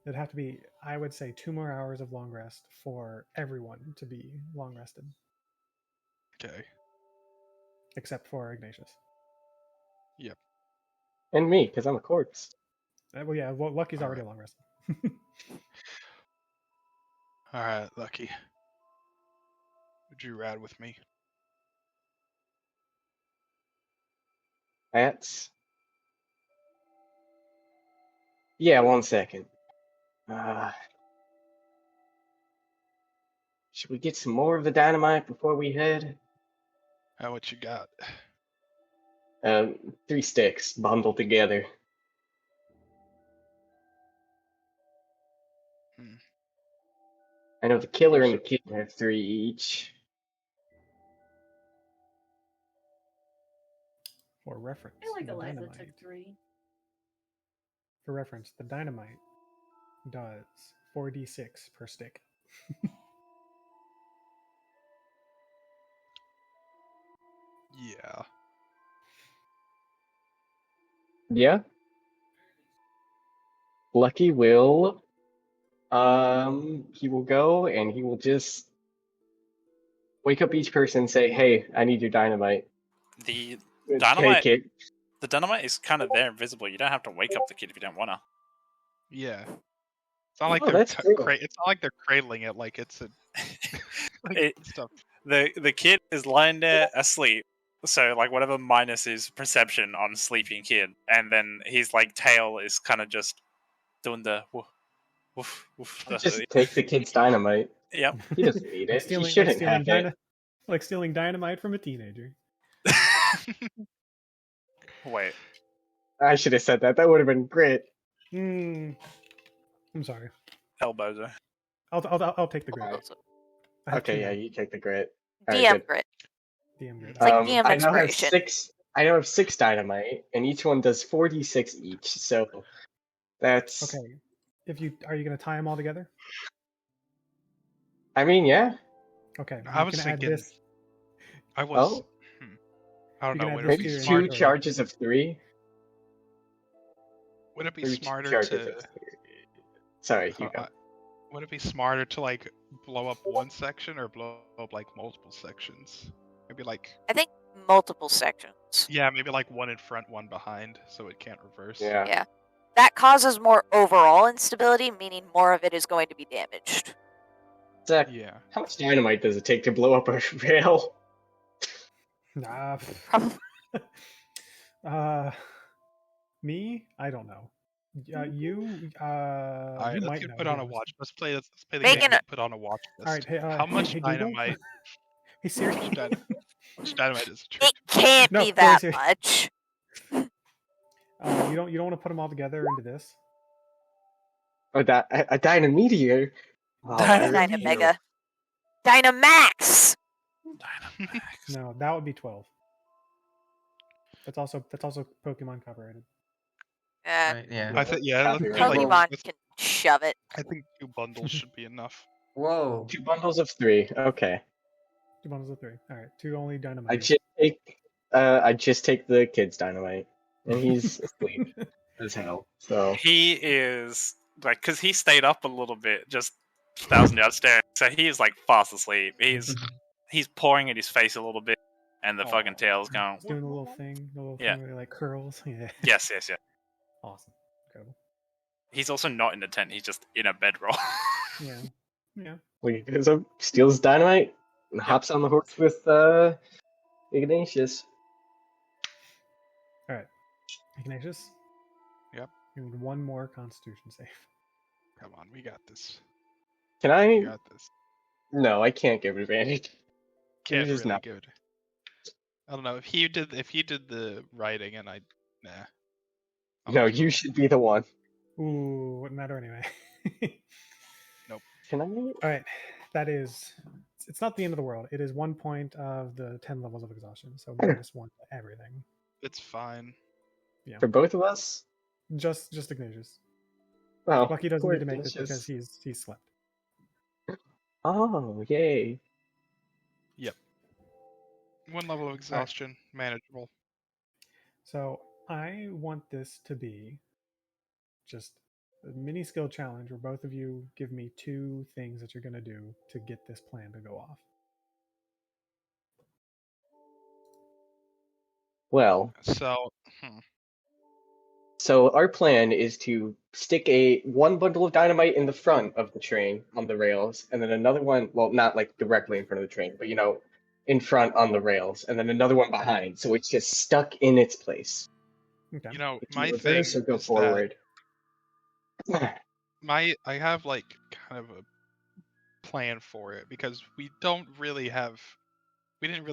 [SPEAKER 3] it'd have to be. I would say 2 more hours of long rest for everyone to be long rested.
[SPEAKER 8] Okay.
[SPEAKER 3] Except for Ignatius.
[SPEAKER 8] Yep.
[SPEAKER 7] And me, because I'm a corpse.
[SPEAKER 3] Well, yeah. Well, Lucky's already long rested.
[SPEAKER 8] All right, Lucky. Would you ride with me?
[SPEAKER 7] That's... Yeah, 1 second. should we get some more of the dynamite before we head?
[SPEAKER 8] What you got?
[SPEAKER 7] 3 sticks bundled together.
[SPEAKER 8] Hmm.
[SPEAKER 7] I know the killer and the kid have 3 each.
[SPEAKER 3] For reference,
[SPEAKER 2] I feel like
[SPEAKER 3] the
[SPEAKER 2] Eliza
[SPEAKER 3] dynamite.
[SPEAKER 2] took 3.
[SPEAKER 3] For reference, the dynamite does 4d6 per stick.
[SPEAKER 8] Yeah.
[SPEAKER 7] Yeah. Lucky will he will go and he will just wake up each person and say, "Hey, I need your dynamite."
[SPEAKER 6] The
[SPEAKER 7] Take
[SPEAKER 6] dynamite,
[SPEAKER 7] it.
[SPEAKER 6] the dynamite is kind of there, invisible. You don't have to wake up the kid if you don't wanna.
[SPEAKER 8] Yeah. It's not like
[SPEAKER 7] Oh,
[SPEAKER 8] they're
[SPEAKER 7] that's true.
[SPEAKER 8] it's not like they're cradling it like it's a like
[SPEAKER 6] It-
[SPEAKER 8] stuff.
[SPEAKER 6] The kid is lying there asleep, so like whatever minus his perception on sleeping kid, and then his like tail is kind of just doing the woof woof woof.
[SPEAKER 7] Just take the kid's dynamite.
[SPEAKER 6] Yep.
[SPEAKER 7] He doesn't need
[SPEAKER 3] Like
[SPEAKER 7] it. He
[SPEAKER 3] stealing,
[SPEAKER 7] shouldn't have it.
[SPEAKER 3] like stealing dynamite from a teenager.
[SPEAKER 6] Wait.
[SPEAKER 7] I should have said that. That would have been great.
[SPEAKER 3] I'm sorry.
[SPEAKER 6] Elbows.
[SPEAKER 3] I'll take the grit.
[SPEAKER 5] Also,
[SPEAKER 3] I have
[SPEAKER 7] Okay,
[SPEAKER 3] 2
[SPEAKER 7] yeah,
[SPEAKER 3] now.
[SPEAKER 7] you take the grit. Alright,
[SPEAKER 5] DM
[SPEAKER 7] good.
[SPEAKER 5] grit.
[SPEAKER 3] DM grit.
[SPEAKER 5] It's like DM
[SPEAKER 7] I now have
[SPEAKER 5] inspiration.
[SPEAKER 7] 6. I now have 6 dynamite, and each one does 4d6 each. So that's.
[SPEAKER 3] Okay. Are you gonna tie them all together?
[SPEAKER 7] I mean, yeah.
[SPEAKER 3] Okay.
[SPEAKER 8] I
[SPEAKER 3] You
[SPEAKER 8] was
[SPEAKER 3] can add
[SPEAKER 8] thinking.
[SPEAKER 3] this.
[SPEAKER 8] I was.
[SPEAKER 7] Oh,
[SPEAKER 8] I don't
[SPEAKER 3] You can
[SPEAKER 8] know.
[SPEAKER 3] add
[SPEAKER 8] Would it
[SPEAKER 3] this
[SPEAKER 8] be
[SPEAKER 3] to your
[SPEAKER 8] smart?
[SPEAKER 7] maybe 2 charges of 3.
[SPEAKER 8] Would it be
[SPEAKER 7] Maybe 2
[SPEAKER 8] smarter
[SPEAKER 7] charges
[SPEAKER 8] to?
[SPEAKER 7] of 3. Sorry, you go.
[SPEAKER 8] Would it be smarter to like blow up one section or blow up like multiple sections? Maybe like
[SPEAKER 5] I think multiple sections.
[SPEAKER 8] yeah, maybe like one in front, one behind, so it can't reverse.
[SPEAKER 7] Yeah.
[SPEAKER 5] Yeah. That causes more overall instability, meaning more of it is going to be damaged.
[SPEAKER 7] Zach,
[SPEAKER 8] Yeah.
[SPEAKER 7] how much dynamite does it take to blow up a rail?
[SPEAKER 3] Nah.
[SPEAKER 5] Probably.
[SPEAKER 3] Me? I don't know. You?
[SPEAKER 8] All right,
[SPEAKER 3] You
[SPEAKER 8] let's
[SPEAKER 3] might
[SPEAKER 8] get
[SPEAKER 3] know.
[SPEAKER 8] put
[SPEAKER 3] to
[SPEAKER 8] on
[SPEAKER 3] be
[SPEAKER 8] a
[SPEAKER 3] honest.
[SPEAKER 8] watch. Let's play the
[SPEAKER 5] Make
[SPEAKER 8] game.
[SPEAKER 5] an-
[SPEAKER 8] Put on a watch list.
[SPEAKER 3] All right. Hey,
[SPEAKER 8] how much
[SPEAKER 3] hey, Google?
[SPEAKER 8] dynamite?
[SPEAKER 3] Hey Siri.
[SPEAKER 8] How much dynamite is a
[SPEAKER 5] It
[SPEAKER 8] church?
[SPEAKER 5] can't
[SPEAKER 3] No,
[SPEAKER 5] be
[SPEAKER 3] don't
[SPEAKER 5] that
[SPEAKER 3] say-
[SPEAKER 5] much.
[SPEAKER 3] You don't want to put them all together into this.
[SPEAKER 7] Or that a dynameteor? Oh,
[SPEAKER 5] Dynamega. Dynamax!
[SPEAKER 3] No, that would be 12. That's also Pokemon copyrighted.
[SPEAKER 1] Right, yeah.
[SPEAKER 8] I think yeah. Let's do like
[SPEAKER 5] Pokemon
[SPEAKER 8] let's-
[SPEAKER 5] can shove it.
[SPEAKER 8] I think 2 bundles should be enough.
[SPEAKER 1] Whoa.
[SPEAKER 7] 2 bundles of 3. Okay.
[SPEAKER 3] 2 bundles of 3. All right. 2 only dynamite.
[SPEAKER 7] I just take the kid's dynamite, and he's asleep as hell. So
[SPEAKER 6] He is like, because he stayed up a little bit, just 1,000 yards staring. So he is like fast asleep. He's pouring at his face a little bit, and the fucking tail's going.
[SPEAKER 3] It's doing a little thing,
[SPEAKER 6] Yeah.
[SPEAKER 3] thing where it like curls. Yeah.
[SPEAKER 6] Yes.
[SPEAKER 3] Awesome. Incredible.
[SPEAKER 6] He's also not in the tent. He's just in a bedroll.
[SPEAKER 3] Yeah. Yeah.
[SPEAKER 7] he goes up, steals dynamite, and hops on the horse with Ignatius.
[SPEAKER 3] All right. Ignatius.
[SPEAKER 8] Yep.
[SPEAKER 3] You need 1 more Constitution save.
[SPEAKER 8] Come on, we got this.
[SPEAKER 7] Can
[SPEAKER 8] We
[SPEAKER 7] I?
[SPEAKER 8] got this.
[SPEAKER 7] No, I can't give advantage.
[SPEAKER 8] Can't
[SPEAKER 7] just
[SPEAKER 8] really
[SPEAKER 7] not.
[SPEAKER 8] good. I don't know if he did the writing and I nah. I'm
[SPEAKER 7] No,
[SPEAKER 8] just
[SPEAKER 7] you
[SPEAKER 8] gonna-
[SPEAKER 7] should be the one.
[SPEAKER 3] Ooh, wouldn't matter anyway.
[SPEAKER 7] Can I?
[SPEAKER 3] All right. That is. It's not the end of the world. It is 1 point of the 10 levels of exhaustion. So -1 to everything.
[SPEAKER 8] It's fine.
[SPEAKER 3] Yeah.
[SPEAKER 7] For both of us?
[SPEAKER 3] Just Ignatius.
[SPEAKER 7] Oh,
[SPEAKER 3] Lucky doesn't
[SPEAKER 7] poor
[SPEAKER 3] need to make this
[SPEAKER 7] Ignatius.
[SPEAKER 3] because he's slept.
[SPEAKER 7] Oh, yay.
[SPEAKER 8] Yep. 1 level of exhaustion, manageable.
[SPEAKER 3] So I want this to be just a mini skill challenge where both of you give me 2 things that you're going to do to get this plan to go off.
[SPEAKER 7] Well,
[SPEAKER 8] So
[SPEAKER 7] so our plan is to stick 1 bundle of dynamite in the front of the train on the rails, and then another one, well, not like directly in front of the train, but in front on the rails, and then another one behind, so it's just stuck in its place.
[SPEAKER 3] Okay.
[SPEAKER 8] you know,
[SPEAKER 7] If you
[SPEAKER 8] my thing
[SPEAKER 7] reverse or go
[SPEAKER 8] is
[SPEAKER 7] forward.
[SPEAKER 8] that I have like kind of a plan for it because we didn't really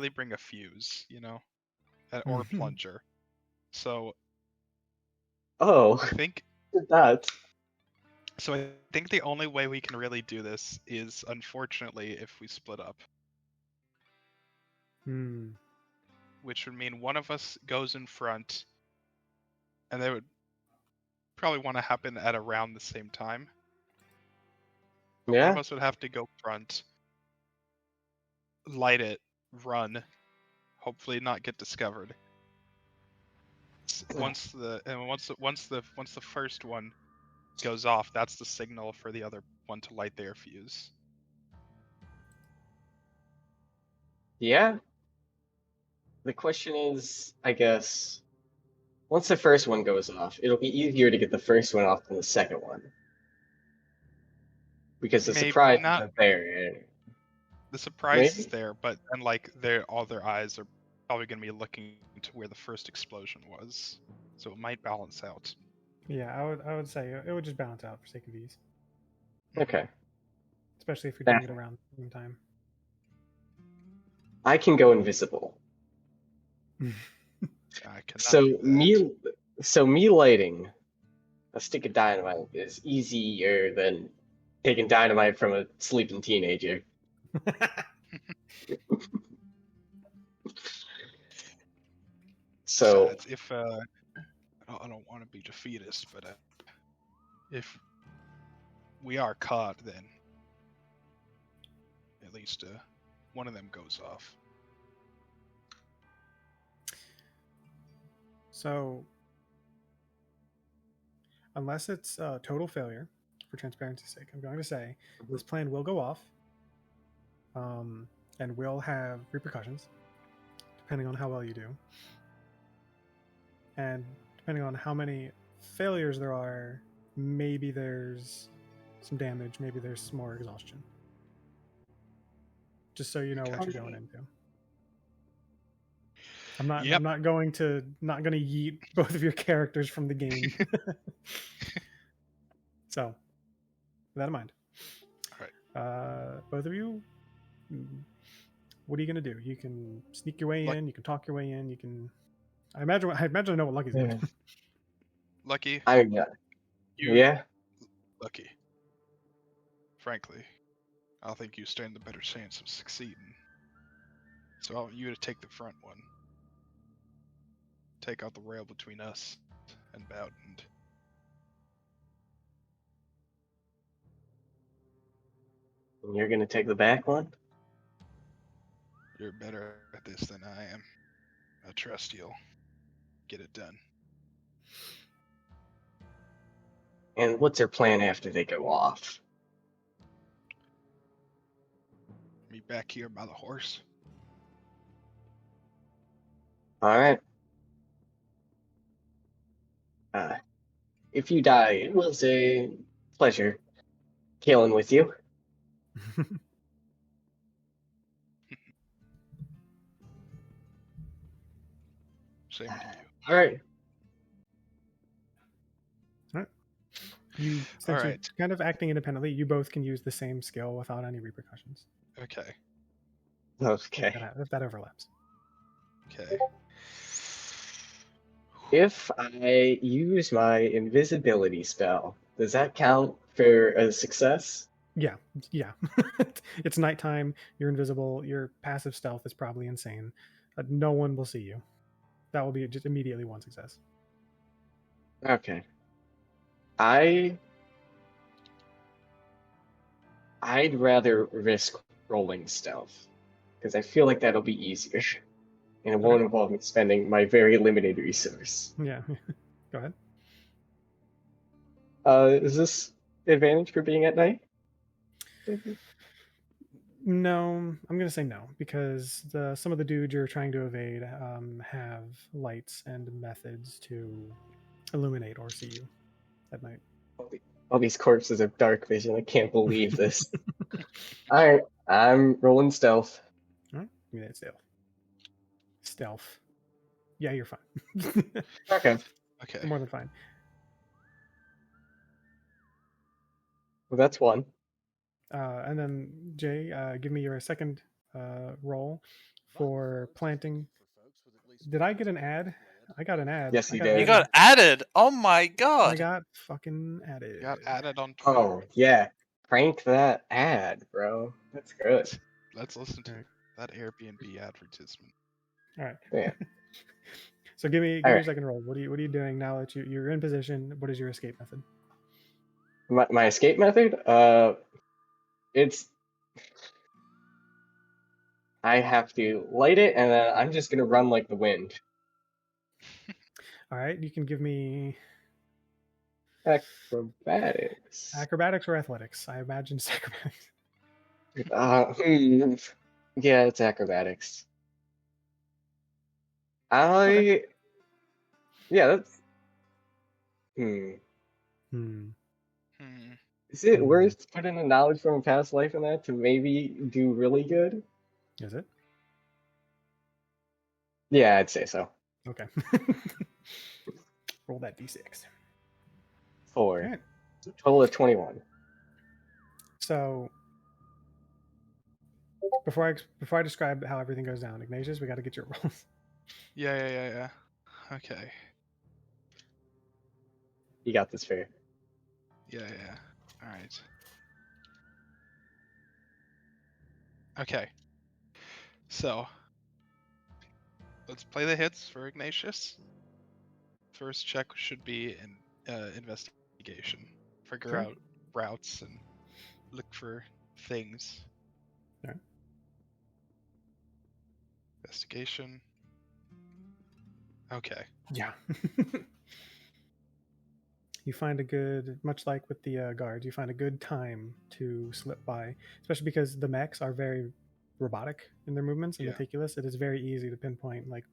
[SPEAKER 8] bring a fuse, or a plunger. So
[SPEAKER 7] Oh,
[SPEAKER 8] I think
[SPEAKER 7] that.
[SPEAKER 8] the only way we can really do this is, unfortunately, if we split up, which would mean one of us goes in front, and they would probably want to happen at around the same time. One of
[SPEAKER 7] Yeah.
[SPEAKER 8] us would have to go front, light it, run, hopefully not get discovered. Once the first one goes off, that's the signal for the other one to light their fuse.
[SPEAKER 7] Yeah. The question is, I guess, once the first one goes off, it'll be easier to get the first one off than the second one. Because the
[SPEAKER 8] Maybe
[SPEAKER 7] surprise
[SPEAKER 8] not.
[SPEAKER 7] isn't there.
[SPEAKER 8] The surprise is
[SPEAKER 7] Maybe?
[SPEAKER 8] there, but then all their eyes are probably going to be looking to where the first explosion was, so it might balance out.
[SPEAKER 3] Yeah, I would say it would just balance out for sake of ease,
[SPEAKER 7] Okay.
[SPEAKER 3] especially if you're doing it around the same time.
[SPEAKER 7] I can go invisible.
[SPEAKER 8] I cannot do that.
[SPEAKER 7] So me lighting a stick of dynamite is easier than taking dynamite from a sleeping teenager. So
[SPEAKER 8] Besides, if I don't want to be defeatist, but if we are caught, then at least one of them goes off.
[SPEAKER 3] So, unless it's a total failure, for transparency's sake, I'm going to say this plan will go off, and will have repercussions, depending on how well you do, and depending on how many failures there are. Maybe there's some damage. Maybe there's some more exhaustion. Just so you know what you're going into. I'm not going to yeet both of your characters from the game. So, with that in mind.
[SPEAKER 8] All right.
[SPEAKER 3] Both of you, what are you gonna do? You can sneak your way in. You can talk your way in. You can. I imagine I know what Lucky's doing.
[SPEAKER 8] Lucky.
[SPEAKER 7] Yeah.
[SPEAKER 8] Lucky. Frankly, I think you stand the better chance of succeeding. So I want you to take the front one. Take out the rail between us and Bowden.
[SPEAKER 7] You're gonna take the back one?
[SPEAKER 8] You're better at this than I am. I trust you'll get it done.
[SPEAKER 7] And what's their plan after they go off?
[SPEAKER 8] Meet back here by the horse.
[SPEAKER 7] All right. If you die, it was a pleasure killing with you.
[SPEAKER 8] Same to you.
[SPEAKER 7] All right.
[SPEAKER 3] You, since you're kind of acting independently, you both can use the same skill without any repercussions.
[SPEAKER 8] Okay.
[SPEAKER 7] Okay.
[SPEAKER 3] If that overlaps.
[SPEAKER 8] Okay.
[SPEAKER 7] If I use my invisibility spell, does that count for a success?
[SPEAKER 3] Yeah. It's nighttime. You're invisible. Your passive stealth is probably insane. No one will see you. That will be just immediately one success.
[SPEAKER 7] Okay. I'd rather risk rolling stealth because I feel like that'll be easier, and it won't involve me spending my very limited resource.
[SPEAKER 3] Yeah. Go ahead.
[SPEAKER 7] Is this advantage for being at night?
[SPEAKER 3] No, I'm gonna say no because some of the dudes you're trying to evade have lights and methods to illuminate or see you at night.
[SPEAKER 7] All these corpses have dark vision. I can't believe this. All right, I'm rolling stealth.
[SPEAKER 3] All right, give me that stealth. Yeah, you're fine.
[SPEAKER 7] Okay.
[SPEAKER 8] Okay.
[SPEAKER 3] You're more than fine.
[SPEAKER 7] Well, that's one.
[SPEAKER 3] And then Jay, give me your second roll for planting. Did I get an ad? I got an ad.
[SPEAKER 7] Yes,
[SPEAKER 3] I
[SPEAKER 7] you
[SPEAKER 3] got
[SPEAKER 7] did.
[SPEAKER 6] You
[SPEAKER 3] added.
[SPEAKER 6] got added. Oh my
[SPEAKER 3] I
[SPEAKER 6] god.
[SPEAKER 3] got fucking added.
[SPEAKER 8] Got added on Twitter.
[SPEAKER 7] Oh yeah, crank that ad, bro. That's good.
[SPEAKER 8] Let's listen to
[SPEAKER 3] Alright.
[SPEAKER 8] that Airbnb advertisement.
[SPEAKER 3] All right.
[SPEAKER 7] Yeah.
[SPEAKER 3] So give me
[SPEAKER 7] All
[SPEAKER 3] your
[SPEAKER 7] right.
[SPEAKER 3] second roll. What are you doing now that you're in position? What is your escape method?
[SPEAKER 7] My escape method? It's I have to light it, and then I'm just gonna run like the wind.
[SPEAKER 3] All right, you can give me
[SPEAKER 7] Acrobatics.
[SPEAKER 3] acrobatics or athletics. I imagine it's acrobatics.
[SPEAKER 7] Yeah, it's acrobatics.
[SPEAKER 3] Okay.
[SPEAKER 7] Yeah, that's hmm.
[SPEAKER 3] Hmm.
[SPEAKER 8] Hmm.
[SPEAKER 7] Is it
[SPEAKER 3] Hmm.
[SPEAKER 7] worth putting a knowledge from a past life in that to maybe do really good?
[SPEAKER 3] Is it?
[SPEAKER 7] Yeah, I'd say so.
[SPEAKER 3] Okay. Roll that d6.
[SPEAKER 7] 4.
[SPEAKER 3] All right.
[SPEAKER 7] Total of 21.
[SPEAKER 3] So before I describe how everything goes down, Ignatius, we got to get your rolls.
[SPEAKER 8] Yeah. Okay.
[SPEAKER 7] You got this fair.
[SPEAKER 8] Yeah. All right. Okay. So let's play the hits for Ignatius. First check should be an investigation. Figure
[SPEAKER 3] Sure.
[SPEAKER 8] out routes and look for things.
[SPEAKER 3] All right.
[SPEAKER 8] Investigation. Okay.
[SPEAKER 3] Yeah. You find a good, much like with the guards, you find a good time to slip by, especially because the mechs are very robotic in their movements and
[SPEAKER 8] Yeah.
[SPEAKER 3] meticulous. It is very easy to pinpoint like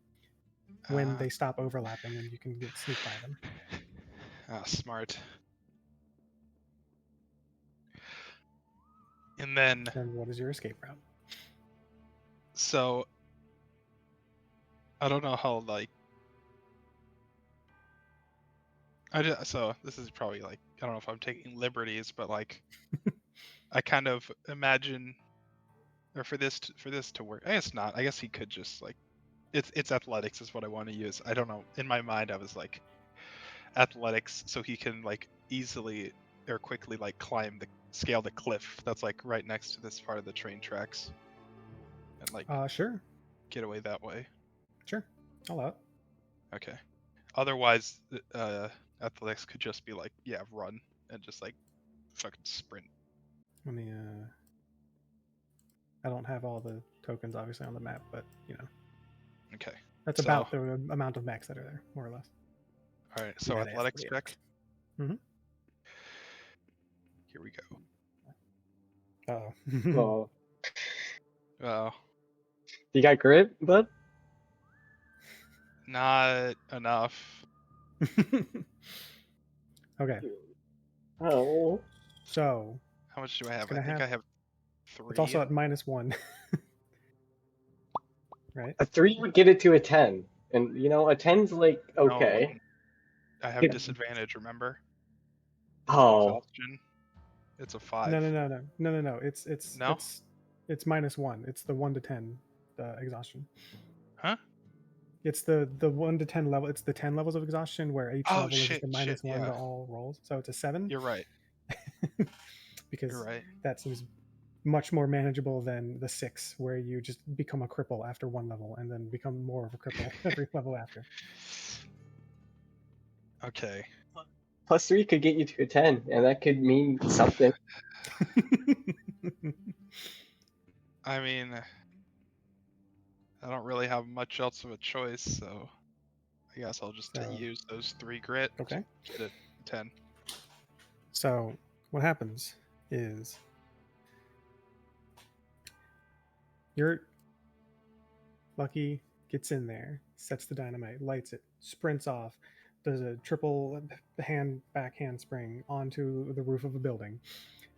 [SPEAKER 3] when they stop overlapping, and you can sneak by them.
[SPEAKER 8] Smart. And then,
[SPEAKER 3] And what is your escape route?
[SPEAKER 8] so I don't know how so this is probably like, I don't know if I'm taking liberties, but like I kind of imagine, or for this to work, I guess not. I guess he could just like it's athletics is what I want to use. I don't know. In my mind, I was like athletics, so he can like easily or quickly like scale the cliff that's like right next to this part of the train tracks, and like
[SPEAKER 3] Sure.
[SPEAKER 8] get away that way.
[SPEAKER 3] Sure. I'll allow it.
[SPEAKER 8] Okay. Otherwise, athletics could just be like, yeah, run and just like fucking sprint.
[SPEAKER 3] Let me I don't have all the tokens obviously on the map, but you know.
[SPEAKER 8] Okay.
[SPEAKER 3] That's about the amount of mechs that are there, more or less.
[SPEAKER 8] All right. So
[SPEAKER 3] Yeah,
[SPEAKER 8] athletics
[SPEAKER 3] yeah.
[SPEAKER 8] check.
[SPEAKER 3] Mhm.
[SPEAKER 8] Here we go.
[SPEAKER 3] Oh.
[SPEAKER 7] Oh,
[SPEAKER 8] Oh,
[SPEAKER 7] you got grit, bud?
[SPEAKER 8] not enough.
[SPEAKER 3] Okay.
[SPEAKER 7] Oh.
[SPEAKER 3] So
[SPEAKER 8] How much do I have?
[SPEAKER 3] gonna
[SPEAKER 8] I think
[SPEAKER 3] have-
[SPEAKER 8] I have 3.
[SPEAKER 3] it's also at -1. Right?
[SPEAKER 7] A 3 would get it to a 10. And, you know, a 10's like,
[SPEAKER 8] No, it
[SPEAKER 7] okay.
[SPEAKER 8] wouldn't. I have disadvantage, remember?
[SPEAKER 7] Oh.
[SPEAKER 8] Exhaustion. It's a 5.
[SPEAKER 3] No. It's
[SPEAKER 8] No?
[SPEAKER 3] it's -1. It's the 1 to 10 exhaustion.
[SPEAKER 8] Huh?
[SPEAKER 3] It's the 1 to 10 level. It's the 10 levels of exhaustion where each
[SPEAKER 8] Oh,
[SPEAKER 3] level is just a
[SPEAKER 8] shit,
[SPEAKER 3] -1
[SPEAKER 8] yeah.
[SPEAKER 3] to all rolls. So it's a 7.
[SPEAKER 8] You're right.
[SPEAKER 3] Because
[SPEAKER 8] You're right.
[SPEAKER 3] that seems much more manageable than the 6 where you just become a cripple after one level and then become more of a cripple every level after.
[SPEAKER 8] Okay.
[SPEAKER 7] Plus 3 could get you to a 10, and that could mean something.
[SPEAKER 8] I mean, I don't really have much else of a choice, so I guess I'll just use those 3 grit.
[SPEAKER 3] Okay.
[SPEAKER 8] To get it 10.
[SPEAKER 3] So what happens is your Lucky gets in there, sets the dynamite, lights it, sprints off, does a triple back handspring onto the roof of a building.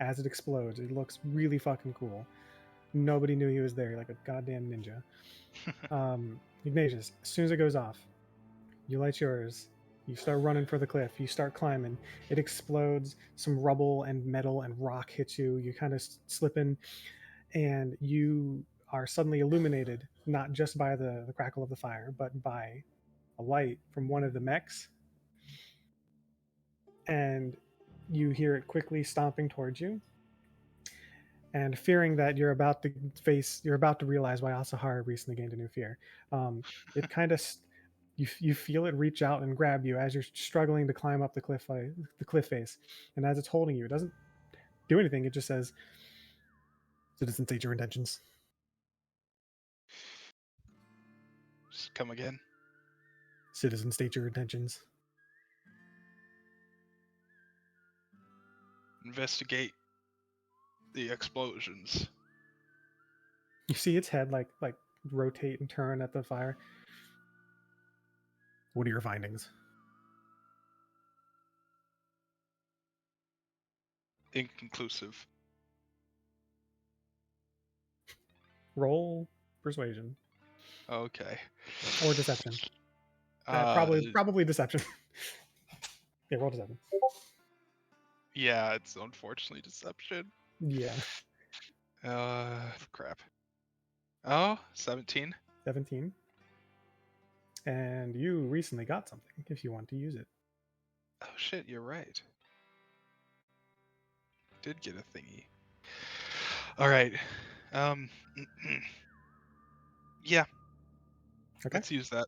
[SPEAKER 3] As it explodes, it looks really fucking cool. Nobody knew he was there, like a goddamn ninja. Ignatius, as soon as it goes off, you light yours, You start running for the cliff. You start climbing. It explodes. Some rubble and metal and rock hits you. You kind of slip in, and you are suddenly illuminated, not just by the crackle of the fire, but by a light from one of the mechs. And you hear it quickly stomping towards you. And fearing that you're about to realize why Asahara recently gained a new fear. It kind of, you feel it reach out and grab you as you're struggling to climb up the cliff face. And as it's holding you, it doesn't do anything. It just says, "Citizen, state your intentions."
[SPEAKER 8] Just come again.
[SPEAKER 3] Citizen, state your intentions.
[SPEAKER 8] Investigate the explosions.
[SPEAKER 3] You see its head like rotate and turn at the fire. What are your findings?
[SPEAKER 8] Inconclusive.
[SPEAKER 3] Roll persuasion
[SPEAKER 8] Okay.
[SPEAKER 3] or deception. Probably deception. Yeah, roll deception.
[SPEAKER 8] Yeah, it's unfortunately deception.
[SPEAKER 3] Yeah,
[SPEAKER 8] Crap. Oh, 17.
[SPEAKER 3] 17. And you recently got something if you want to use it.
[SPEAKER 8] Oh shit, you're right. Did get a thingy. All right. Yeah.
[SPEAKER 3] Okay.
[SPEAKER 8] Let's use that.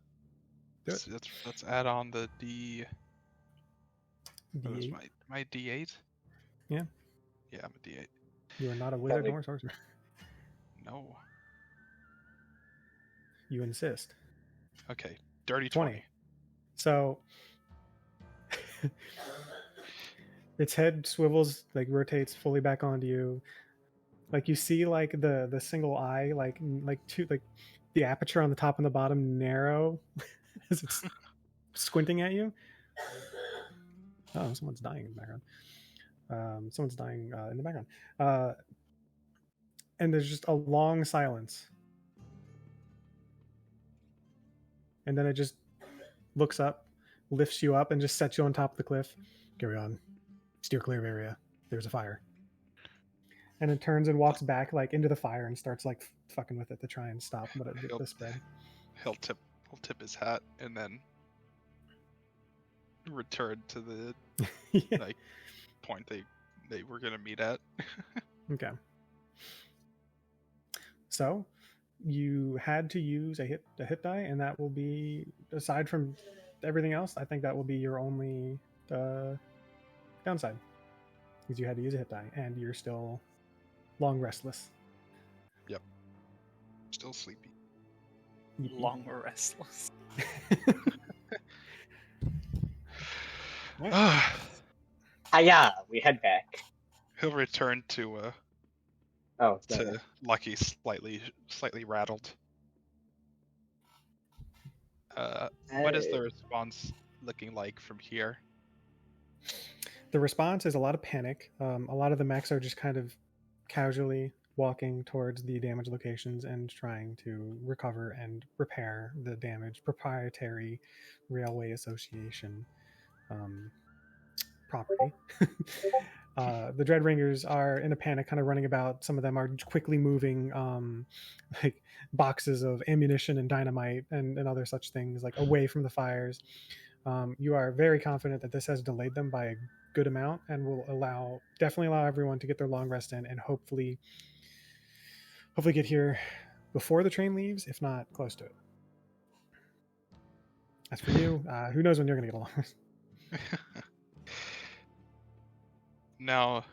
[SPEAKER 3] Do it.
[SPEAKER 8] Let's add on the D. What was
[SPEAKER 3] D8.
[SPEAKER 8] my D8?
[SPEAKER 3] Yeah.
[SPEAKER 8] Yeah, I'm a D8.
[SPEAKER 3] You are not a wizard nor a sorcerer.
[SPEAKER 8] No.
[SPEAKER 3] You insist.
[SPEAKER 8] Okay. Dirty
[SPEAKER 3] 20. So its head swivels, like rotates fully back onto you. Like you see like the single eye, like the aperture on the top and the bottom narrow as it's squinting at you. Oh, someone's dying in the background. Someone's dying in the background. And there's just a long silence. And then it just looks up, lifts you up, and just sets you on top of the cliff. Carry on. Steer clear of area. There's a fire. And it turns and walks back like into the fire and starts like fucking with it to try and stop the spread.
[SPEAKER 8] He'll tip his hat and then return to the
[SPEAKER 3] Yeah.
[SPEAKER 8] like point they were gonna meet at.
[SPEAKER 3] Okay. So you had to use a hit die, and that will be, aside from everything else, I think that will be your only downside, because you had to use a hit die, and you're still long restless.
[SPEAKER 8] Yep. Still sleepy.
[SPEAKER 4] Long restless.
[SPEAKER 7] Hiya, we head back.
[SPEAKER 8] He'll return to
[SPEAKER 7] To
[SPEAKER 8] Lucky slightly rattled. What is the response looking like from here?
[SPEAKER 3] The response is a lot of panic. A lot of the mechs are just kind of casually walking towards the damaged locations and trying to recover and repair the damaged proprietary railway association property. The Dreadringers are in a panic, kind of running about. Some of them are quickly moving like boxes of ammunition and dynamite and other such things, like away from the fires. You are very confident that this has delayed them by a good amount and will definitely allow everyone to get their long rest in and hopefully get here before the train leaves, if not close to it. As for you, who knows when you're going to get a long rest?
[SPEAKER 8] Now,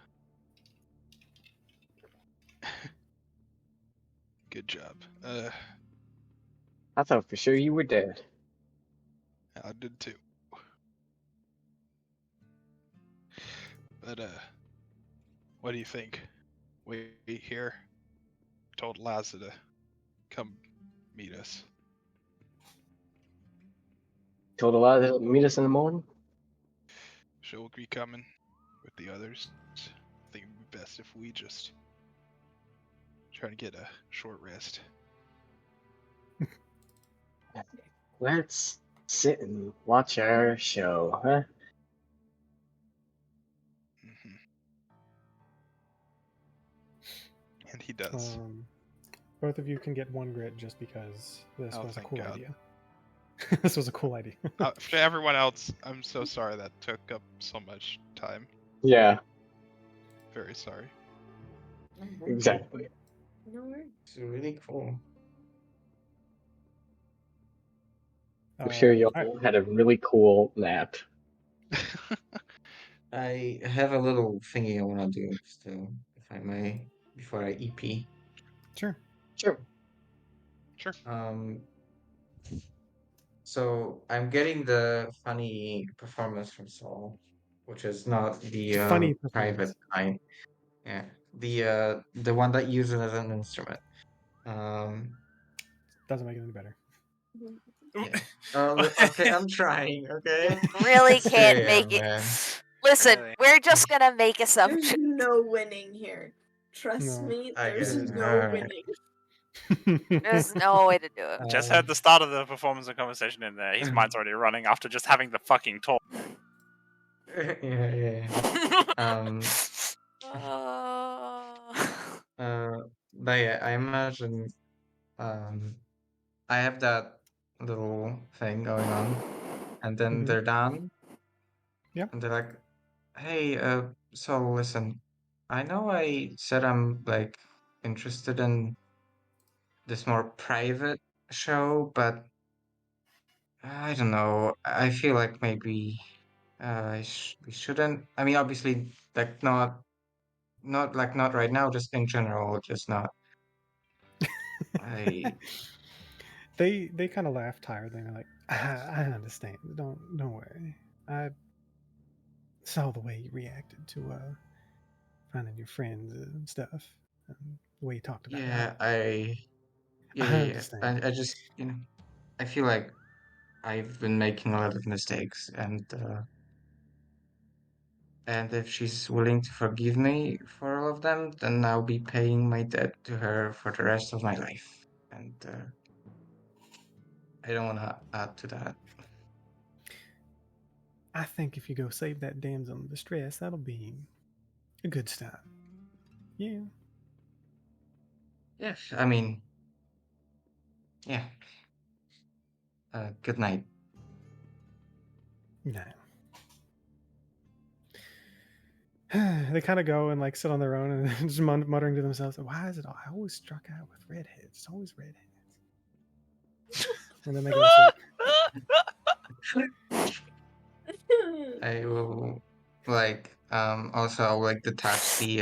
[SPEAKER 8] good job.
[SPEAKER 7] I thought for sure you were dead.
[SPEAKER 8] I did too. But what do you think? Wait here. Told Laza to come meet us.
[SPEAKER 7] Told a lot to meet us in the morning.
[SPEAKER 8] She'll be coming with the others. I think it would be best if we just try to get a short rest.
[SPEAKER 7] Let's sit and watch our show, huh?
[SPEAKER 8] Mhm. And he does.
[SPEAKER 3] Both of you can get 1 grit just because this
[SPEAKER 8] Oh,
[SPEAKER 3] was a
[SPEAKER 8] thank
[SPEAKER 3] cool
[SPEAKER 8] God.
[SPEAKER 3] idea. This was a cool idea.
[SPEAKER 8] For everyone else, I'm so sorry that took up so much time.
[SPEAKER 7] Yeah,
[SPEAKER 8] Very sorry.
[SPEAKER 7] exactly.
[SPEAKER 2] No worries.
[SPEAKER 1] It's really cool.
[SPEAKER 7] I'm sure you
[SPEAKER 3] Alright.
[SPEAKER 7] all had a really cool nap.
[SPEAKER 1] I have a little thingy I want to do still, if I may, before I EP.
[SPEAKER 3] Sure.
[SPEAKER 7] Sure.
[SPEAKER 8] Sure.
[SPEAKER 1] So I'm getting the funny performance from Saul, which is not the
[SPEAKER 3] Funny
[SPEAKER 1] private
[SPEAKER 3] performance.
[SPEAKER 1] kind. Yeah, the one that uses as an instrument.
[SPEAKER 3] Doesn't make it any better.
[SPEAKER 1] Yeah. Okay, I'm trying. Okay.
[SPEAKER 5] Really
[SPEAKER 1] It's 2
[SPEAKER 5] can't make
[SPEAKER 1] a.m.,
[SPEAKER 5] it.
[SPEAKER 1] man.
[SPEAKER 5] Listen,
[SPEAKER 6] Really?
[SPEAKER 5] we're just gonna make
[SPEAKER 2] There's
[SPEAKER 5] assumptions.
[SPEAKER 2] no winning here. Trust
[SPEAKER 3] No.
[SPEAKER 2] me,
[SPEAKER 1] I
[SPEAKER 2] there's
[SPEAKER 1] guess.
[SPEAKER 2] no
[SPEAKER 1] Alright.
[SPEAKER 2] winning.
[SPEAKER 5] There's no way to do it.
[SPEAKER 4] Just heard the start of the performance and conversation in there. His mind's already running after just having the fucking talk.
[SPEAKER 1] Yeah. Um.
[SPEAKER 5] Uh,
[SPEAKER 1] But yeah, I imagine. Um. I have that little thing going on, and then
[SPEAKER 3] Mhm.
[SPEAKER 1] they're done,
[SPEAKER 3] Yeah.
[SPEAKER 1] and they're like, "Hey, so listen, I know I said I'm like interested in this more private show, but I don't know. I feel like maybe we shouldn't. I mean, obviously, like not right now, just in general, just not. I
[SPEAKER 3] They kind of laugh tiredly. And they're like, I understand. Don't worry. I saw the way you reacted to finding your friends and stuff, and the way you talked about that.
[SPEAKER 1] yeah, I yeah
[SPEAKER 3] I
[SPEAKER 1] yeah yeah.
[SPEAKER 3] understand.
[SPEAKER 1] I just I feel like I've been making a lot of mistakes, and if she's willing to forgive me for all of them, then I'll be paying my debt to her for the rest of my life. And I don't want to add to that.
[SPEAKER 3] I think if you go save that damsel in distress, that'll be a good start. Yeah.
[SPEAKER 1] Yes, I mean, yeah. Good night.
[SPEAKER 3] No. They kind of go and like sit on their own and just muttering to themselves, "Why is it? I always struck out with redheads. It's always redheads." And then they go to sleep.
[SPEAKER 1] I will also I'll like detach
[SPEAKER 5] the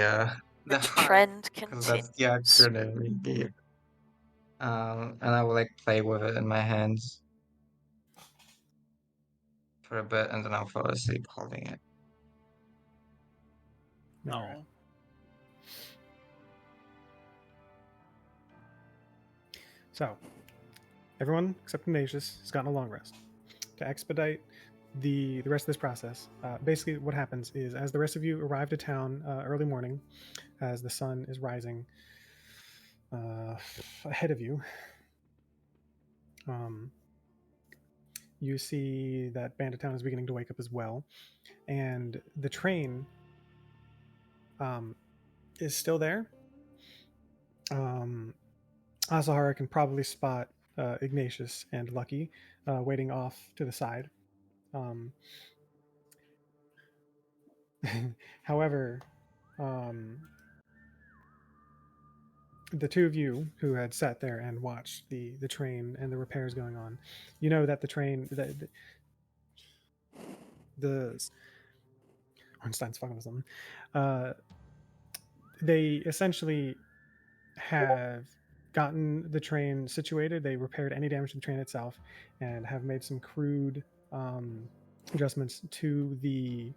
[SPEAKER 1] the heart
[SPEAKER 5] trend
[SPEAKER 1] because that's the
[SPEAKER 5] continues.
[SPEAKER 1] acronym we gave. And I will like play with it in my hands for a bit, and then I'll fall asleep holding it.
[SPEAKER 3] All right.
[SPEAKER 6] Oh.
[SPEAKER 3] So, everyone except Ignatius has gotten a long rest. To expedite the rest of this process, basically what happens is as the rest of you arrive to town early morning, as the sun is rising ahead of you, you see that Bandit Town is beginning to wake up as well, and the train is still there. Asahara can probably spot Ignatius and Lucky waiting off to the side. However, the two of you who had sat there and watched the train and the repairs going on, you know that the train the Einstein's fucking with them. They essentially have gotten the train situated. They repaired any damage to the train itself and have made some crude adjustments to the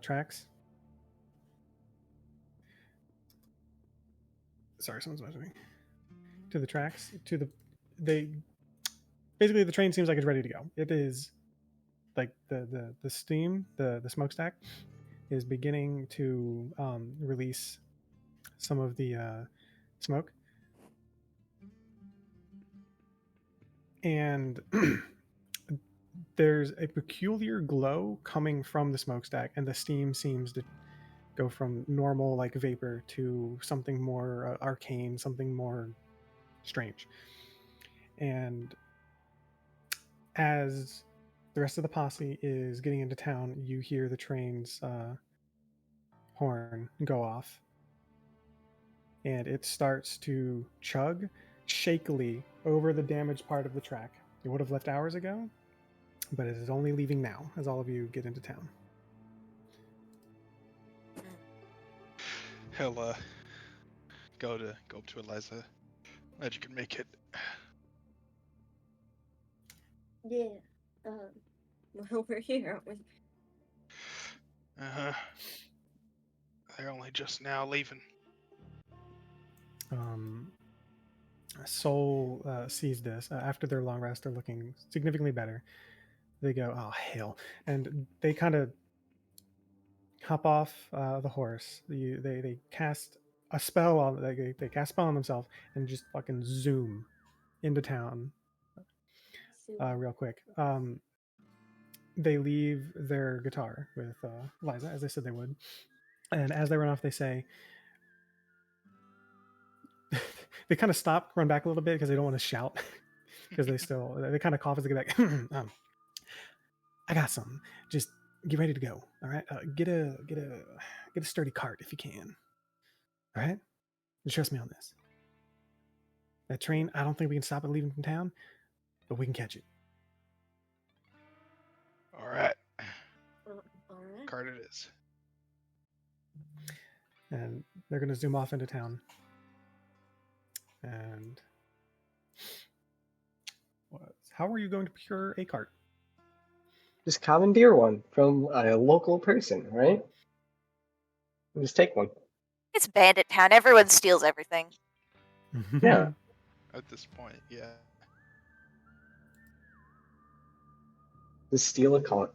[SPEAKER 3] tracks. Sorry, someone's mentioning. To the tracks. To the they basically the train seems like it's ready to go. It is like the steam, the smokestack is beginning to release some of the smoke. and there's a peculiar glow coming from the smokestack, and the steam seems to go from normal like vapor to something more arcane, something more strange. And as the rest of the posse is getting into town, you hear the train's horn go off, and it starts to chug shakily over the damaged part of the track. It would have left hours ago, but it is only leaving now as all of you get into town.
[SPEAKER 8] He'll go up to Eliza. Glad you can make it.
[SPEAKER 2] Yeah. Well, we're here, aren't we?
[SPEAKER 8] Uh-huh. They're only just now leaving.
[SPEAKER 3] Soul sees this. After their long rest, they're looking significantly better. They go, oh, hell. And they kind of hop off the horse. They cast a spell on they cast a spell on themselves and just fucking zoom into town real quick. They leave their guitar with Liza, as they said they would. And as they run off, they say, they kind of stop, run back a little bit because they don't want to shout because they kind of cough as they get back. I got something. Just get ready to go. All right. Get a sturdy cart if you can. All right. Just trust me on this. That train, I don't think we can stop it leaving from town, but we can catch it.
[SPEAKER 8] All right.
[SPEAKER 2] All right.
[SPEAKER 8] Card it is.
[SPEAKER 3] And they're going to zoom off into town. And how are you going to procure a cart?
[SPEAKER 7] Just commandeer one from a local person, right? Just take one.
[SPEAKER 5] It's Bandit Town. Everyone steals everything.
[SPEAKER 7] Yeah.
[SPEAKER 8] At this point, yeah.
[SPEAKER 7] Just steal a cart.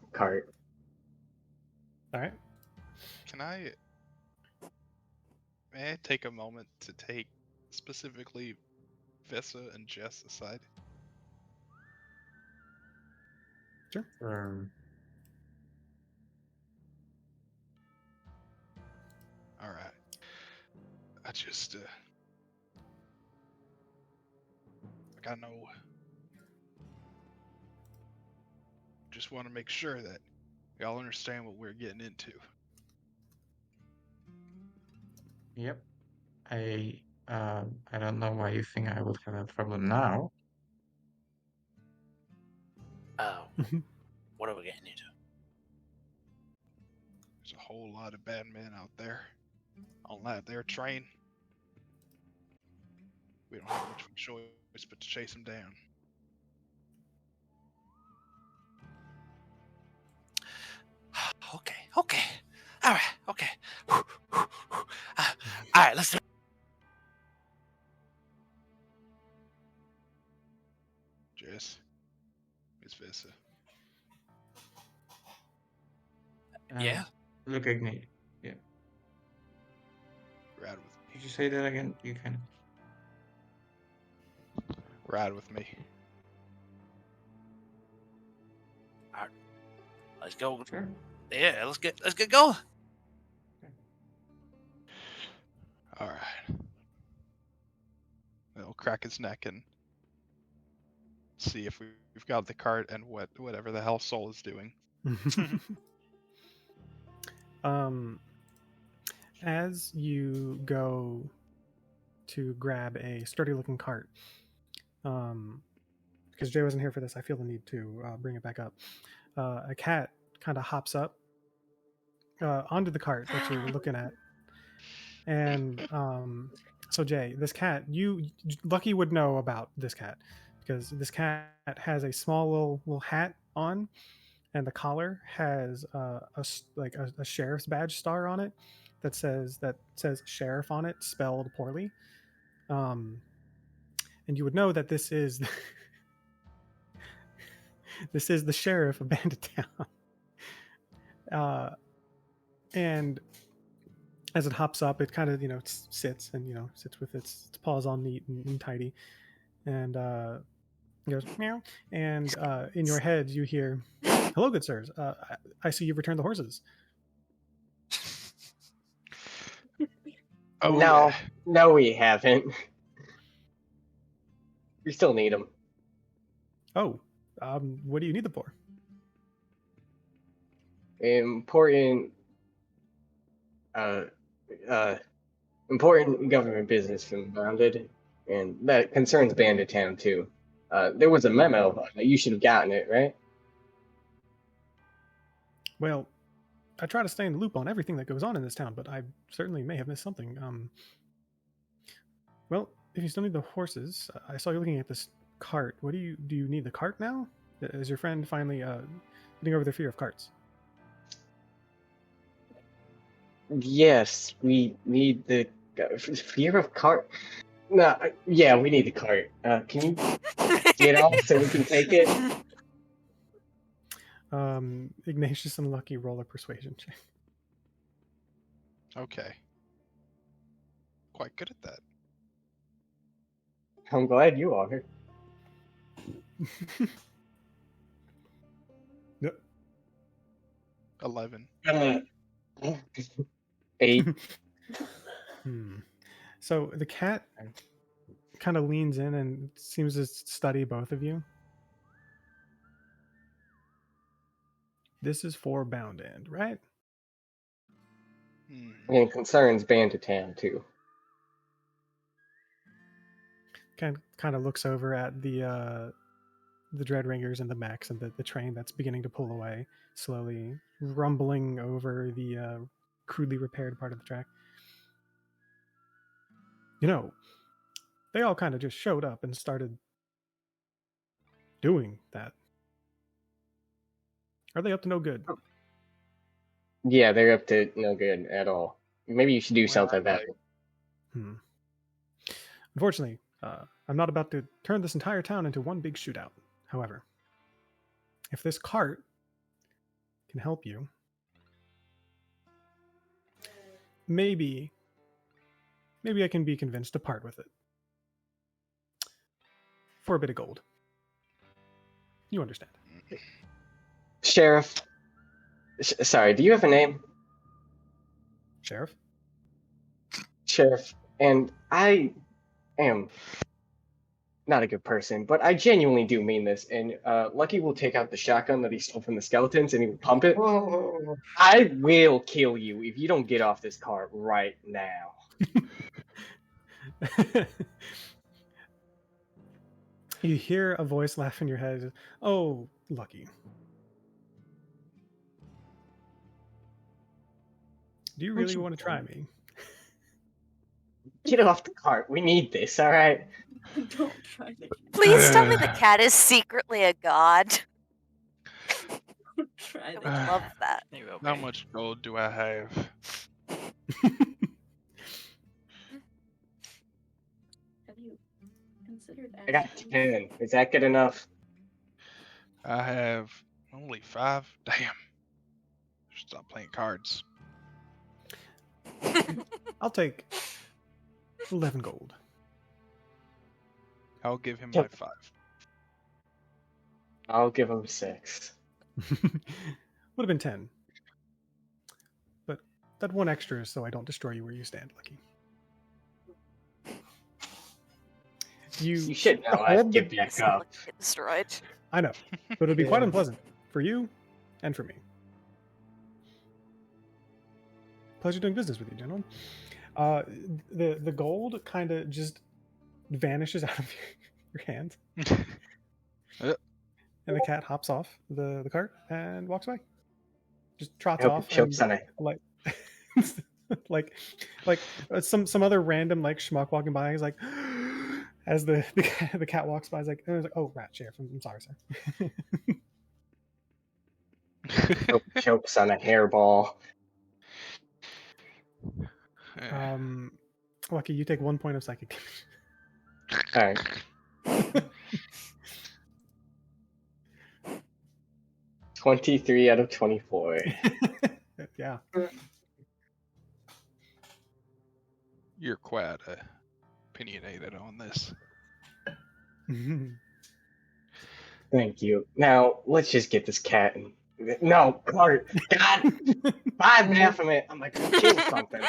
[SPEAKER 3] All right.
[SPEAKER 8] May I take a moment to take specifically Vessa and Jess aside?
[SPEAKER 3] Sure.
[SPEAKER 8] All right. I just I know. Just want to make sure that y'all understand what we're getting into.
[SPEAKER 1] Yep. I don't know why you think I would have a problem now.
[SPEAKER 6] Oh, what are we getting into?
[SPEAKER 8] There's a whole lot of bad men out there on that there train. We don't have much of a choice but to chase them down.
[SPEAKER 6] Okay. All right. Okay. All right. Let's do it.
[SPEAKER 8] Jess, Miss Vessa.
[SPEAKER 6] Yeah.
[SPEAKER 1] Look at me. Yeah.
[SPEAKER 8] Ride with me.
[SPEAKER 1] Did you say that again? You kind of.
[SPEAKER 8] Ride with me.
[SPEAKER 6] All right. Let's go.
[SPEAKER 1] Sure.
[SPEAKER 6] Yeah. Let's get going.
[SPEAKER 8] All right. He'll crack his neck and see if we've got the cart and whatever the hell Soul is doing.
[SPEAKER 3] As you go to grab a sturdy looking cart, because Jay wasn't here for this, I feel the need to bring it back up. A cat kind of hops up onto the cart that you're looking at. And so Jay, this cat, Lucky would know about this cat because this cat has a small little hat on, and the collar has a sheriff's badge star on it that says sheriff on it, spelled poorly. And you would know that this is the sheriff of Bandit Town. And as it hops up, it kind of sits and sits with its paws all neat and tidy, and He goes meow, and in your head you hear, "Hello, good sirs. I see you've returned the horses."
[SPEAKER 8] Oh
[SPEAKER 7] No,
[SPEAKER 8] yeah.
[SPEAKER 7] no, we haven't. We still need them.
[SPEAKER 3] Oh, what do you need them for?
[SPEAKER 7] Important, uh, uh, important government business from Grounded, and that concerns Bandit Town too. There was a memo. You should have gotten it, right?
[SPEAKER 3] Well, I try to stay in the loop on everything that goes on in this town, but I certainly may have missed something. Well, if you still need the horses, I saw you looking at this cart. What do you need the cart now? Is your friend finally getting over their fear of carts?
[SPEAKER 7] Yes, we need the fear of cart. No, yeah, we need the cart. Can you get off so we can take it?
[SPEAKER 3] Ignatius and Lucky roll a persuasion check.
[SPEAKER 8] Okay. Quite good at that.
[SPEAKER 7] I'm glad you are.
[SPEAKER 3] Yep.
[SPEAKER 8] 11.
[SPEAKER 7] 8.
[SPEAKER 3] So the cat kind of leans in and seems to study both of you. This is for Bound End, right?
[SPEAKER 8] Hmm.
[SPEAKER 7] And it concerns Bandit Town too.
[SPEAKER 3] Kind of looks over at the Dread Ringers and the mechs and the train that's beginning to pull away, slowly rumbling over the crudely repaired part of the track. You know, they all kind of just showed up and started doing that. Are they up to no good?
[SPEAKER 7] Yeah, they're up to no good at all. Maybe you should do something about it.
[SPEAKER 3] Unfortunately, I'm not about to turn this entire town into one big shootout. However, if this cart can help you, maybe I can be convinced to part with it for a bit of gold. You understand?
[SPEAKER 7] Sheriff, sorry, do you have a name?
[SPEAKER 3] Sheriff?
[SPEAKER 7] Sheriff, and I am not a good person, but I genuinely do mean this. And Lucky will take out the shotgun that he stole from the skeletons and he will pump it.
[SPEAKER 1] Whoa.
[SPEAKER 7] I will kill you if you don't get off this cart right now.
[SPEAKER 3] You hear a voice laugh in your head. Oh, Lucky. Do you really want to try me?
[SPEAKER 7] Get off the cart. We need this, all right?
[SPEAKER 2] Don't try to
[SPEAKER 5] Please tell me the cat is secretly a god.
[SPEAKER 2] try
[SPEAKER 5] I
[SPEAKER 2] to.
[SPEAKER 5] would love that.
[SPEAKER 6] You will
[SPEAKER 8] How
[SPEAKER 6] be.
[SPEAKER 8] much gold do I have?
[SPEAKER 2] Have you considered
[SPEAKER 7] I got
[SPEAKER 2] asking?
[SPEAKER 7] 10. Is that good enough?
[SPEAKER 8] I have only 5. Damn. Stop playing cards.
[SPEAKER 3] I'll take 11 gold.
[SPEAKER 8] I'll give him my 5.
[SPEAKER 7] I'll give him 6.
[SPEAKER 3] Would have been 10. But that one extra is so I don't destroy you where you stand, Lucky.
[SPEAKER 7] You should know I'd
[SPEAKER 3] hold
[SPEAKER 7] give
[SPEAKER 3] the-
[SPEAKER 7] back
[SPEAKER 5] So
[SPEAKER 7] up.
[SPEAKER 5] like, get destroyed.
[SPEAKER 3] I know, but it'd be quite
[SPEAKER 7] Yeah.
[SPEAKER 3] unpleasant for you and for me. Pleasure doing business with you, gentlemen. The gold kind of just vanishes out of your hand, and the cat hops off the cart and walks away. Just trots
[SPEAKER 7] I hope
[SPEAKER 3] off
[SPEAKER 7] it chokes
[SPEAKER 3] and
[SPEAKER 7] on it.
[SPEAKER 3] like some other random like schmuck walking by. He's like, as the cat walks by, he's like, oh rat, sheriff. I'm sorry, sir.
[SPEAKER 7] Hope it chokes on a hairball.
[SPEAKER 3] Lucky, you take 1 point of psychic
[SPEAKER 7] Alright.
[SPEAKER 3] damage.
[SPEAKER 7] 23 out of 24.
[SPEAKER 8] You're quite opinionated on this.
[SPEAKER 7] Thank you. Now let's just get this cat in. No, Cart. God, 5 Baphomet. I'm like, kill something.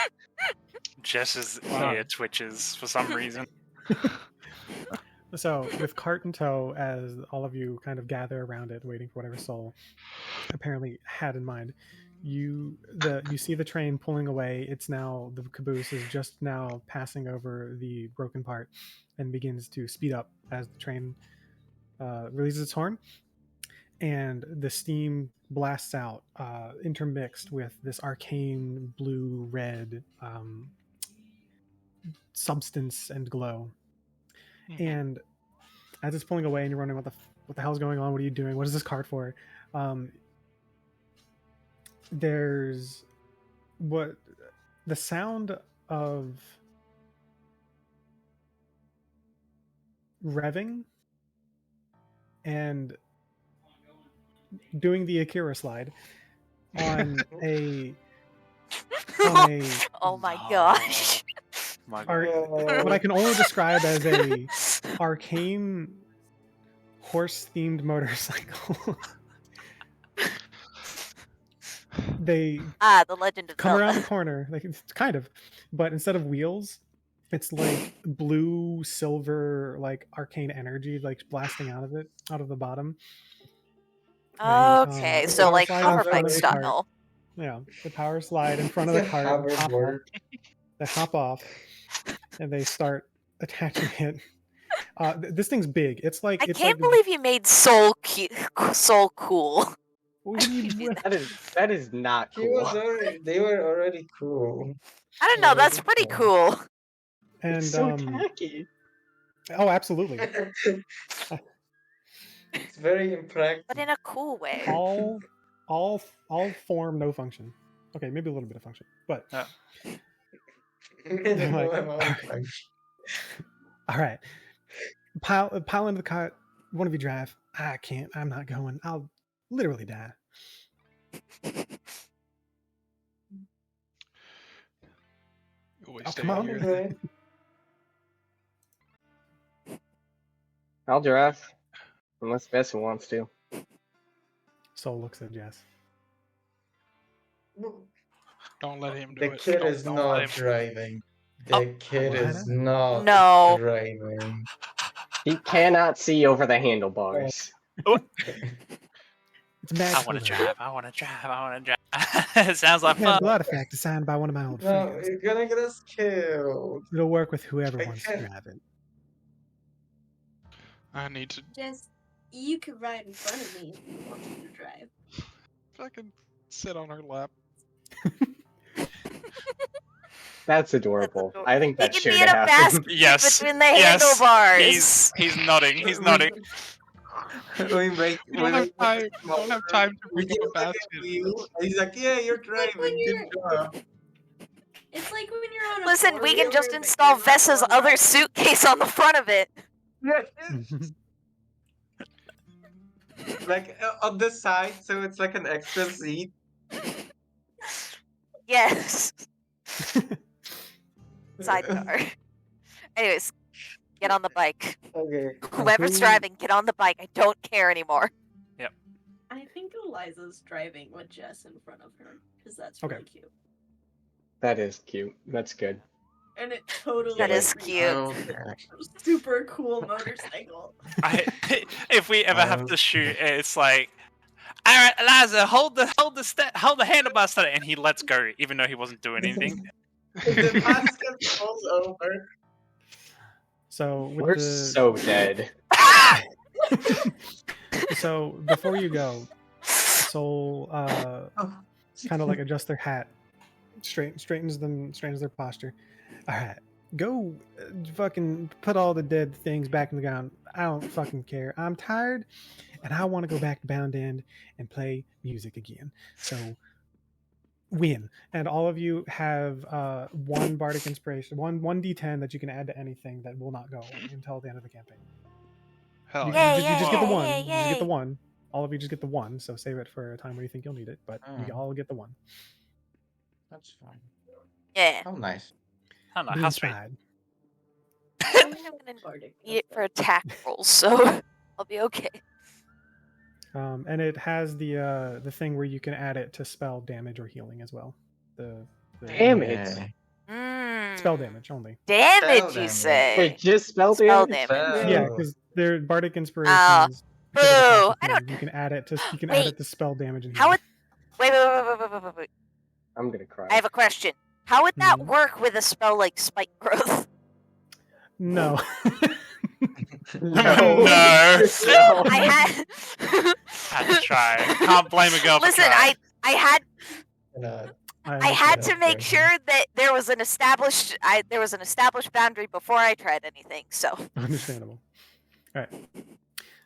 [SPEAKER 4] Jess's
[SPEAKER 3] Wow.
[SPEAKER 4] ear twitches for some reason.
[SPEAKER 3] So, with cart in tow, as all of you kind of gather around it, waiting for whatever Soul apparently had in mind, you see the train pulling away. It's now, the caboose is just now passing over the broken part and begins to speed up as the train releases its horn, and the steam blasts out, intermixed with this arcane blue red substance and glow. And as it's pulling away and you're wondering what the hell's going on, what are you doing, what is this cart for, there's what the sound of revving and doing the Akira slide on a
[SPEAKER 5] Oh my gosh.
[SPEAKER 4] My
[SPEAKER 3] what I can only describe as a arcane horse themed motorcycle. They
[SPEAKER 5] The Legend of
[SPEAKER 3] come
[SPEAKER 5] Zelda.
[SPEAKER 3] around the corner, like it's kind of, but instead of wheels, it's like blue silver, like arcane energy, like blasting out of the bottom.
[SPEAKER 5] Okay, so
[SPEAKER 3] power
[SPEAKER 5] like
[SPEAKER 3] slide in
[SPEAKER 5] hover
[SPEAKER 3] front
[SPEAKER 5] bike
[SPEAKER 3] of the cart.
[SPEAKER 5] style.
[SPEAKER 3] Yeah, the power slide in front of the cart. They hop off, and they start attaching it. This thing's big. It's like
[SPEAKER 5] I can't believe you made Soul cool.
[SPEAKER 3] What do you-
[SPEAKER 7] That is not
[SPEAKER 1] He
[SPEAKER 7] cool.
[SPEAKER 1] was already, they were already cool.
[SPEAKER 5] I don't know. That's pretty cool.
[SPEAKER 3] and
[SPEAKER 7] It's so tacky.
[SPEAKER 3] oh, absolutely.
[SPEAKER 1] It's very impractical.
[SPEAKER 5] But in a cool way.
[SPEAKER 3] all form, no function. Okay, maybe a little bit of function, but
[SPEAKER 1] Minimal
[SPEAKER 3] like-
[SPEAKER 1] amount of function.
[SPEAKER 3] all right. Pile into the cart. One of you drive. I can't. I'm not going. I'll literally die.
[SPEAKER 8] Always
[SPEAKER 3] Oh,
[SPEAKER 8] stay
[SPEAKER 3] come on.
[SPEAKER 8] here.
[SPEAKER 1] Okay.
[SPEAKER 7] I'll drive. Unless Bessie wants to.
[SPEAKER 3] Soul looks at Jess.
[SPEAKER 8] Don't let him do
[SPEAKER 1] The
[SPEAKER 8] it.
[SPEAKER 1] kid
[SPEAKER 8] Don't-
[SPEAKER 1] is
[SPEAKER 8] don't
[SPEAKER 1] not
[SPEAKER 8] let him-
[SPEAKER 1] driving. The
[SPEAKER 5] Oh.
[SPEAKER 1] kid
[SPEAKER 3] What?
[SPEAKER 1] is not
[SPEAKER 5] No.
[SPEAKER 1] driving.
[SPEAKER 7] He cannot see over the handlebars.
[SPEAKER 3] It's bad.
[SPEAKER 6] I want to drive. I want to drive. I want to drive. It sounds like
[SPEAKER 3] Had
[SPEAKER 6] fun.
[SPEAKER 3] blood effect assigned by one of my old
[SPEAKER 1] No,
[SPEAKER 3] friends.
[SPEAKER 1] you're gonna get us killed.
[SPEAKER 3] It'll work with whoever
[SPEAKER 1] I
[SPEAKER 3] wants to
[SPEAKER 1] can't-
[SPEAKER 3] drive it.
[SPEAKER 8] I need to
[SPEAKER 2] Jess, you could ride in front of me if you wanted to drive.
[SPEAKER 8] fucking sit on her lap.
[SPEAKER 7] That's adorable.
[SPEAKER 5] adorable.
[SPEAKER 7] I think
[SPEAKER 5] They
[SPEAKER 7] that's
[SPEAKER 5] can
[SPEAKER 7] sure
[SPEAKER 5] be
[SPEAKER 7] to
[SPEAKER 5] in a
[SPEAKER 7] happen.
[SPEAKER 5] basket
[SPEAKER 4] Yes.
[SPEAKER 5] between the
[SPEAKER 4] Yes.
[SPEAKER 5] handlebars.
[SPEAKER 4] He's nodding. He's nodding.
[SPEAKER 1] We make.
[SPEAKER 8] We don't have time. We don't have time to
[SPEAKER 1] We
[SPEAKER 8] bring
[SPEAKER 1] give
[SPEAKER 8] up a
[SPEAKER 1] him like
[SPEAKER 8] basket.
[SPEAKER 1] a wheel. He's like, yeah, you're
[SPEAKER 2] like when
[SPEAKER 1] driving. Good job.
[SPEAKER 2] It's like when you're on a
[SPEAKER 5] Listen, we can just
[SPEAKER 2] four-wheeler, but
[SPEAKER 5] install
[SPEAKER 2] you're not
[SPEAKER 5] Vessa's
[SPEAKER 2] going
[SPEAKER 5] other
[SPEAKER 2] right.
[SPEAKER 5] suitcase on the front of it.
[SPEAKER 1] Like on the side, so it's like an extra seat.
[SPEAKER 5] Yes. Sidecar. Anyways, get on the bike.
[SPEAKER 1] Okay.
[SPEAKER 5] Whoever's driving, get on the bike. I don't care anymore.
[SPEAKER 2] I think Eliza's driving with Jess in front of her because that's
[SPEAKER 3] Okay.
[SPEAKER 2] really cute.
[SPEAKER 7] That is cute. That's good.
[SPEAKER 2] And it totally
[SPEAKER 5] That is
[SPEAKER 2] like,
[SPEAKER 5] cute.
[SPEAKER 1] Okay.
[SPEAKER 2] super cool motorcycle.
[SPEAKER 4] If we ever have to shoot, it's like, all right, Eliza, hold the handlebar steady, and he lets go, even though he wasn't doing anything.
[SPEAKER 1] The basket falls over.
[SPEAKER 3] So with
[SPEAKER 7] We're
[SPEAKER 3] the
[SPEAKER 7] so dead.
[SPEAKER 3] so before you go, Soul kind of like adjusts their hat, straightens their posture. All right, go fucking put all the dead things back in the ground. I don't fucking care. I'm tired, and I want to go back to Bound End and play music again. So win, and all of you have one bardic inspiration, one d10 that you can add to anything that will not go away until the end of the campaign.
[SPEAKER 8] Hell
[SPEAKER 3] You,
[SPEAKER 8] yeah.
[SPEAKER 5] Yay,
[SPEAKER 3] you just get the
[SPEAKER 5] yay,
[SPEAKER 3] one.
[SPEAKER 5] yay,
[SPEAKER 3] You just get the
[SPEAKER 5] yay.
[SPEAKER 3] one. All of you just get the one. So save it for a time when you think you'll need it. But you all get the one.
[SPEAKER 1] That's fine.
[SPEAKER 5] Yeah.
[SPEAKER 1] Oh, nice.
[SPEAKER 4] I don't know,
[SPEAKER 3] Be
[SPEAKER 4] how sweet.
[SPEAKER 3] inside.
[SPEAKER 5] I think I'm gonna need it for attack rolls, so I'll be okay.
[SPEAKER 3] And it has the thing where you can add it to spell damage or healing as well. The
[SPEAKER 7] Damage.
[SPEAKER 5] Mm.
[SPEAKER 3] spell damage only.
[SPEAKER 5] Damage,
[SPEAKER 1] Spell
[SPEAKER 5] you
[SPEAKER 1] damage.
[SPEAKER 5] say?
[SPEAKER 7] Wait, just spell
[SPEAKER 5] Spell
[SPEAKER 7] damage?
[SPEAKER 5] damage.
[SPEAKER 3] Yeah,
[SPEAKER 1] Spell.
[SPEAKER 3] because they're bardic
[SPEAKER 5] Oh,
[SPEAKER 3] inspirations. because of the
[SPEAKER 5] boo!
[SPEAKER 3] passive
[SPEAKER 5] I don't.
[SPEAKER 3] thing, You can add it to
[SPEAKER 5] Wait.
[SPEAKER 3] spell damage and
[SPEAKER 5] How
[SPEAKER 3] healing.
[SPEAKER 5] would? Wait.
[SPEAKER 7] I'm gonna cry.
[SPEAKER 5] I have a question. How would that
[SPEAKER 3] Mhm.
[SPEAKER 5] work with a spell like Spike Growth?
[SPEAKER 3] No.
[SPEAKER 7] No.
[SPEAKER 4] No.
[SPEAKER 7] No.
[SPEAKER 5] I had.
[SPEAKER 4] Had to try. Can't blame a girl for
[SPEAKER 5] Listen,
[SPEAKER 4] trying.
[SPEAKER 5] I had
[SPEAKER 3] I
[SPEAKER 5] had
[SPEAKER 3] understand.
[SPEAKER 5] to make sure that there was an established boundary before I tried anything. So
[SPEAKER 3] Understandable. All right.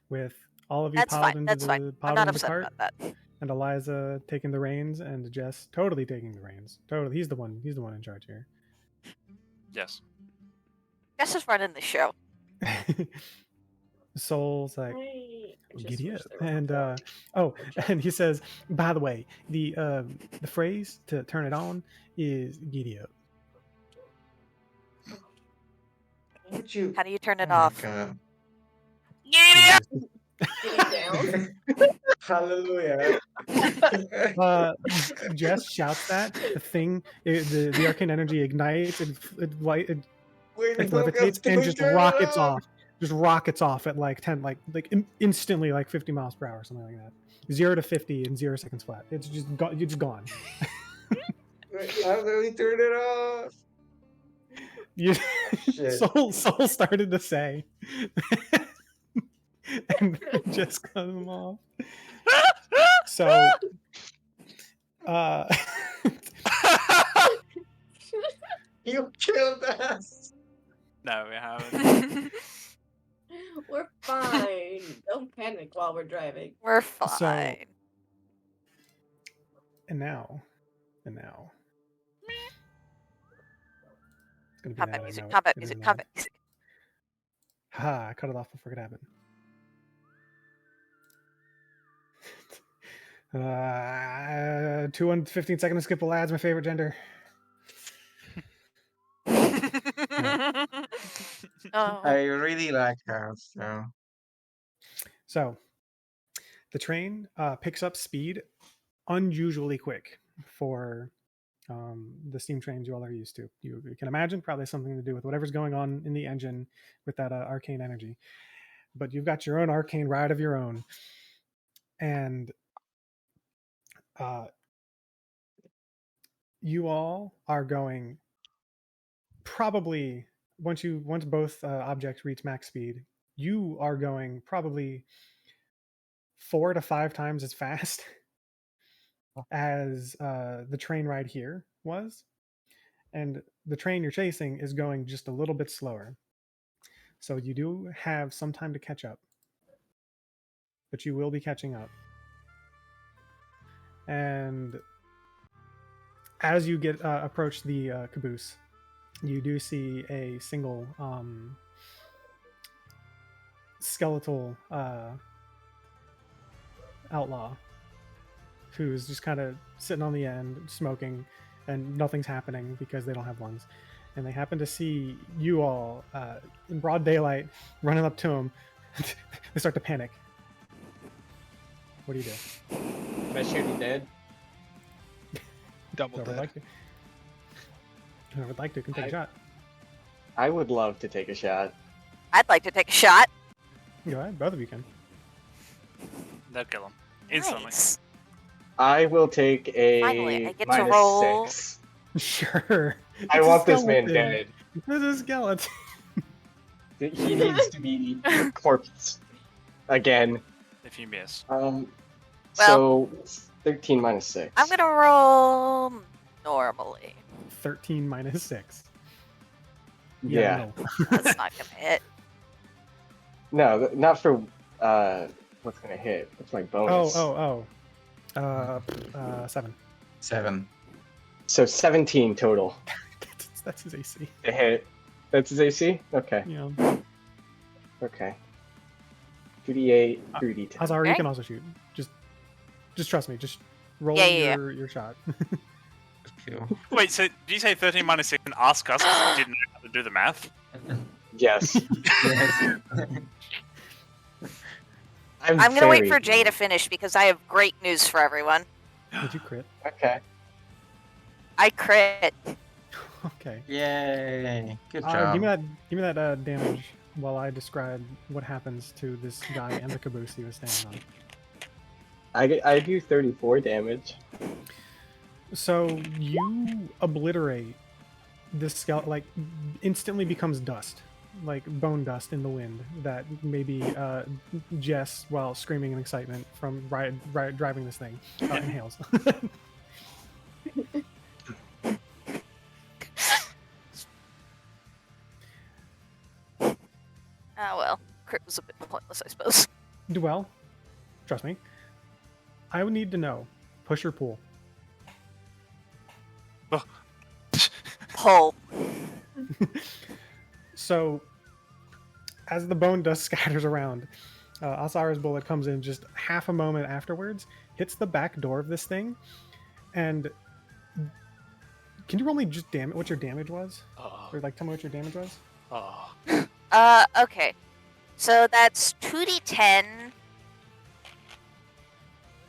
[SPEAKER 3] With all of you
[SPEAKER 5] that's
[SPEAKER 3] piled
[SPEAKER 5] fine.
[SPEAKER 3] into
[SPEAKER 5] That's
[SPEAKER 3] the
[SPEAKER 5] fine. I'm
[SPEAKER 3] piled
[SPEAKER 5] not
[SPEAKER 3] into the
[SPEAKER 5] upset
[SPEAKER 3] cart,
[SPEAKER 5] about that.
[SPEAKER 3] and Eliza taking the reins, and Jess totally taking the reins. Totally, he's the one. He's the one in charge here.
[SPEAKER 4] Yes.
[SPEAKER 5] Jess is running the show.
[SPEAKER 3] Soul's like,
[SPEAKER 2] I just
[SPEAKER 3] giddy
[SPEAKER 2] wish
[SPEAKER 3] up.
[SPEAKER 2] there were
[SPEAKER 3] And
[SPEAKER 2] more
[SPEAKER 3] and he says, by the way, the phrase to turn it on is giddy up.
[SPEAKER 1] Would you?
[SPEAKER 5] How do you turn it
[SPEAKER 1] Oh my
[SPEAKER 5] off?
[SPEAKER 1] God.
[SPEAKER 2] getting down.
[SPEAKER 1] Hallelujah.
[SPEAKER 3] Jess shouts that the thing, the arcane energy ignites, it
[SPEAKER 1] Wait,
[SPEAKER 3] it
[SPEAKER 1] welcome
[SPEAKER 3] levitates
[SPEAKER 1] to
[SPEAKER 3] and just
[SPEAKER 1] turn it
[SPEAKER 3] rockets
[SPEAKER 1] on.
[SPEAKER 3] off. Just rockets off at like 10, instantly, like 50 miles per hour, something like that. 0 to 50 in 0 seconds flat. It's just you're just gone.
[SPEAKER 1] Wait, how do we turn it off?
[SPEAKER 3] You,
[SPEAKER 1] Shit.
[SPEAKER 3] Soul started to say, and just cut him off. So,
[SPEAKER 1] You killed us.
[SPEAKER 4] No, we haven't.
[SPEAKER 2] We're fine. Don't panic while we're driving.
[SPEAKER 5] We're fine.
[SPEAKER 3] So- and now, it's gonna be
[SPEAKER 5] Combat
[SPEAKER 3] now, I
[SPEAKER 5] music.
[SPEAKER 3] know it.
[SPEAKER 5] Combat
[SPEAKER 3] It is
[SPEAKER 5] music.
[SPEAKER 3] now.
[SPEAKER 5] Combat music.
[SPEAKER 3] Ha! I cut it off before it happened. 215 seconds to skip the lads. My favorite gender.
[SPEAKER 5] Oh.
[SPEAKER 1] I really like her.
[SPEAKER 3] So, the train picks up speed unusually quick for the steam trains you all are used to. You can imagine probably something to do with whatever's going on in the engine with that arcane energy. But you've got your own arcane ride of your own, and you all are going probably once both objects reach max speed, you are going probably 4 to 5 times as fast as the train ride here was, and the train you're chasing is going just a little bit slower. So you do have some time to catch up, but you will be catching up. And as you get approach the caboose, you do see a single skeletal outlaw who's just kind of sitting on the end smoking, and nothing's happening because they don't have lungs. And they happen to see you all in broad daylight running up to him. They start to panic. What do you do?
[SPEAKER 7] Am I shooting dead?
[SPEAKER 8] Double
[SPEAKER 3] Whoever would
[SPEAKER 8] dead.
[SPEAKER 3] like to. Whoever would like to can take a shot.
[SPEAKER 7] I would love to take a shot.
[SPEAKER 5] I'd like to take a shot.
[SPEAKER 3] Go ahead, both of you can.
[SPEAKER 4] They'll kill him instantly.
[SPEAKER 5] Nice.
[SPEAKER 7] I will take a
[SPEAKER 5] Finally, I get to
[SPEAKER 7] minus
[SPEAKER 5] roll.
[SPEAKER 7] 6.
[SPEAKER 3] Sure.
[SPEAKER 7] I
[SPEAKER 3] It's a
[SPEAKER 7] want this man
[SPEAKER 3] skeleton.
[SPEAKER 7] dead.
[SPEAKER 3] This is a skeleton.
[SPEAKER 7] He needs to be corpse again.
[SPEAKER 4] If you miss.
[SPEAKER 7] So 13 minus 6.
[SPEAKER 5] I'm gonna roll normally.
[SPEAKER 3] 13 minus 6.
[SPEAKER 7] Yeah.
[SPEAKER 3] No.
[SPEAKER 5] That's not gonna hit.
[SPEAKER 7] No, not for what's gonna hit. It's my bonus.
[SPEAKER 3] 7.
[SPEAKER 1] 7.
[SPEAKER 7] So 17 total
[SPEAKER 3] That's his AC.
[SPEAKER 7] to hit. That's his AC? Okay.
[SPEAKER 3] Yeah.
[SPEAKER 7] Okay. 2d8, 3d10.
[SPEAKER 3] Azar, you
[SPEAKER 5] Okay.
[SPEAKER 3] can also shoot. Just trust me. Just roll
[SPEAKER 5] Yeah.
[SPEAKER 3] your shot.
[SPEAKER 4] Wait, so did you say 13 minus 6 and ask us because we didn't know how to do the math?
[SPEAKER 7] Yes.
[SPEAKER 5] I'm gonna wait
[SPEAKER 7] very
[SPEAKER 5] for Jay to
[SPEAKER 7] good.
[SPEAKER 5] finish because I have great news for everyone.
[SPEAKER 3] Did you crit?
[SPEAKER 7] Okay.
[SPEAKER 5] I crit.
[SPEAKER 3] Okay.
[SPEAKER 1] Yay! Good
[SPEAKER 3] Give
[SPEAKER 1] job.
[SPEAKER 3] me that damage while I describe what happens to this guy and the caboose he was standing on.
[SPEAKER 7] I do 34 damage.
[SPEAKER 3] So you obliterate this skeleton, like instantly becomes dust, like bone dust in the wind that maybe Jess, while screaming in excitement from driving this thing, inhales.
[SPEAKER 5] Oh well, crit was a bit pointless, I suppose.
[SPEAKER 3] Well, trust me. I would need to know, push or pull.
[SPEAKER 5] Pull.
[SPEAKER 3] So, as the bone dust scatters around, Asara's bullet comes in just half a moment afterwards, hits the back door of this thing, and can you roll me just damage? What your damage was?
[SPEAKER 6] Oh,
[SPEAKER 3] Or like, tell me what your damage was.
[SPEAKER 6] oh.
[SPEAKER 5] Okay. So that's 2d10.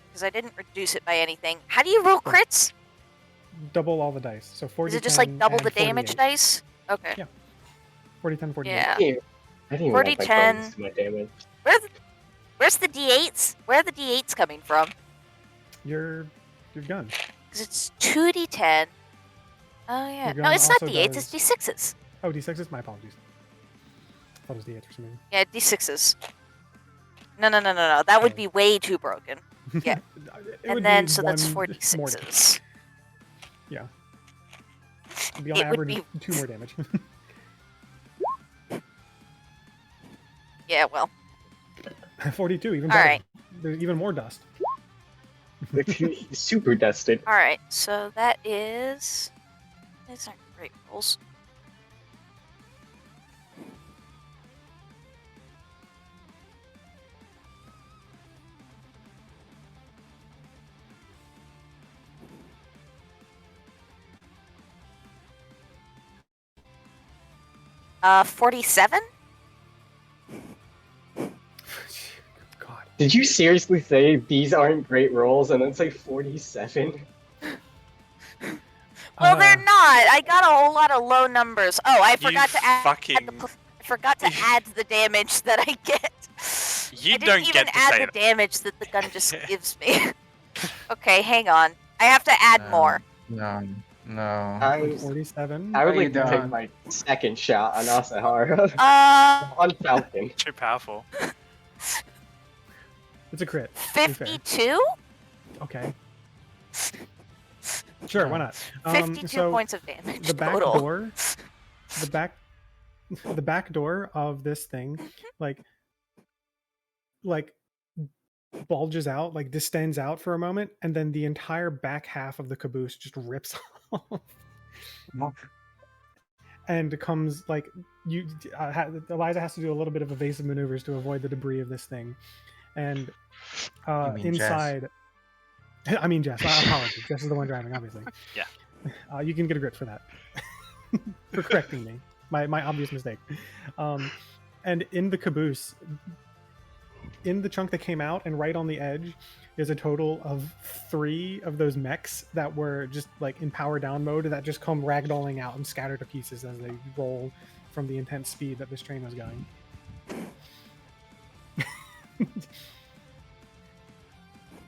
[SPEAKER 5] Because I didn't reduce it by anything. How do you roll crits?
[SPEAKER 3] Double all the dice. So 40.
[SPEAKER 5] Is it just like double the damage dice? Okay.
[SPEAKER 3] Yeah. 40, 10, 48.
[SPEAKER 5] Yeah.
[SPEAKER 7] I didn't even
[SPEAKER 5] 40,
[SPEAKER 7] add my
[SPEAKER 5] 10.
[SPEAKER 7] bonus to my damage.
[SPEAKER 5] Where's the d8s? Where are the d8s coming from?
[SPEAKER 3] Your gun.
[SPEAKER 5] Because it's 2d10. Oh yeah.
[SPEAKER 3] Your
[SPEAKER 5] No,
[SPEAKER 3] gun
[SPEAKER 5] it's not
[SPEAKER 3] also
[SPEAKER 5] d8s.
[SPEAKER 3] does-
[SPEAKER 5] It's d6s.
[SPEAKER 3] Oh, D6s? My apologies. I thought it was D8 or something.
[SPEAKER 5] Yeah, d6s. No. That would be way too broken. Yeah.
[SPEAKER 3] It would
[SPEAKER 5] And then
[SPEAKER 3] be
[SPEAKER 5] so that's
[SPEAKER 3] one more
[SPEAKER 5] 46s.
[SPEAKER 3] Yeah. It'd be on
[SPEAKER 5] It would
[SPEAKER 3] average
[SPEAKER 5] be-
[SPEAKER 3] 2 more damage.
[SPEAKER 5] Yeah. Well.
[SPEAKER 3] 42, even
[SPEAKER 5] All
[SPEAKER 3] better.
[SPEAKER 5] right.
[SPEAKER 3] There's even more dust.
[SPEAKER 7] Super dusted.
[SPEAKER 5] All right. So that is. These aren't great rolls. Uh, 47?
[SPEAKER 3] God.
[SPEAKER 7] Did you seriously say these aren't great rolls and then say 47?
[SPEAKER 5] Well, they're not. I got a whole lot of low numbers. Oh, I forgot to add.
[SPEAKER 6] fucking-
[SPEAKER 5] I forgot to add the damage that I get.
[SPEAKER 6] You
[SPEAKER 5] I didn't
[SPEAKER 6] don't
[SPEAKER 5] even
[SPEAKER 6] get to
[SPEAKER 5] add
[SPEAKER 6] say
[SPEAKER 5] the
[SPEAKER 6] that.
[SPEAKER 5] damage that the gun just gives me. Okay, hang on. I have to add more.
[SPEAKER 1] No.
[SPEAKER 7] I
[SPEAKER 3] 47.
[SPEAKER 7] would
[SPEAKER 1] Are you
[SPEAKER 7] like to take
[SPEAKER 1] done?
[SPEAKER 7] my second shot on Asahara.
[SPEAKER 5] Uh,
[SPEAKER 7] on Falcon.
[SPEAKER 6] Too powerful.
[SPEAKER 3] It's a crit. to be fair.
[SPEAKER 5] 52?
[SPEAKER 3] Okay. Sure, why not?
[SPEAKER 5] 52
[SPEAKER 3] so
[SPEAKER 5] points of damage
[SPEAKER 3] the back
[SPEAKER 5] total.
[SPEAKER 3] door, the back door of this thing, like bulges out, like distends out for a moment, and then the entire back half of the caboose just rips off. And comes like Eliza has to do a little bit of evasive maneuvers to avoid the debris of this thing, and
[SPEAKER 1] You mean Jess.
[SPEAKER 3] inside. I mean Jess. I apologize. Jess is the one driving, obviously.
[SPEAKER 6] Yeah.
[SPEAKER 3] You can get a grit for that, for correcting me. My obvious mistake. And in the caboose, in the chunk that came out, and right on the edge, is a total of 3 of those mechs that were just like in power down mode that just come ragdolling out and scatter to pieces as they roll from the intense speed that this train was going.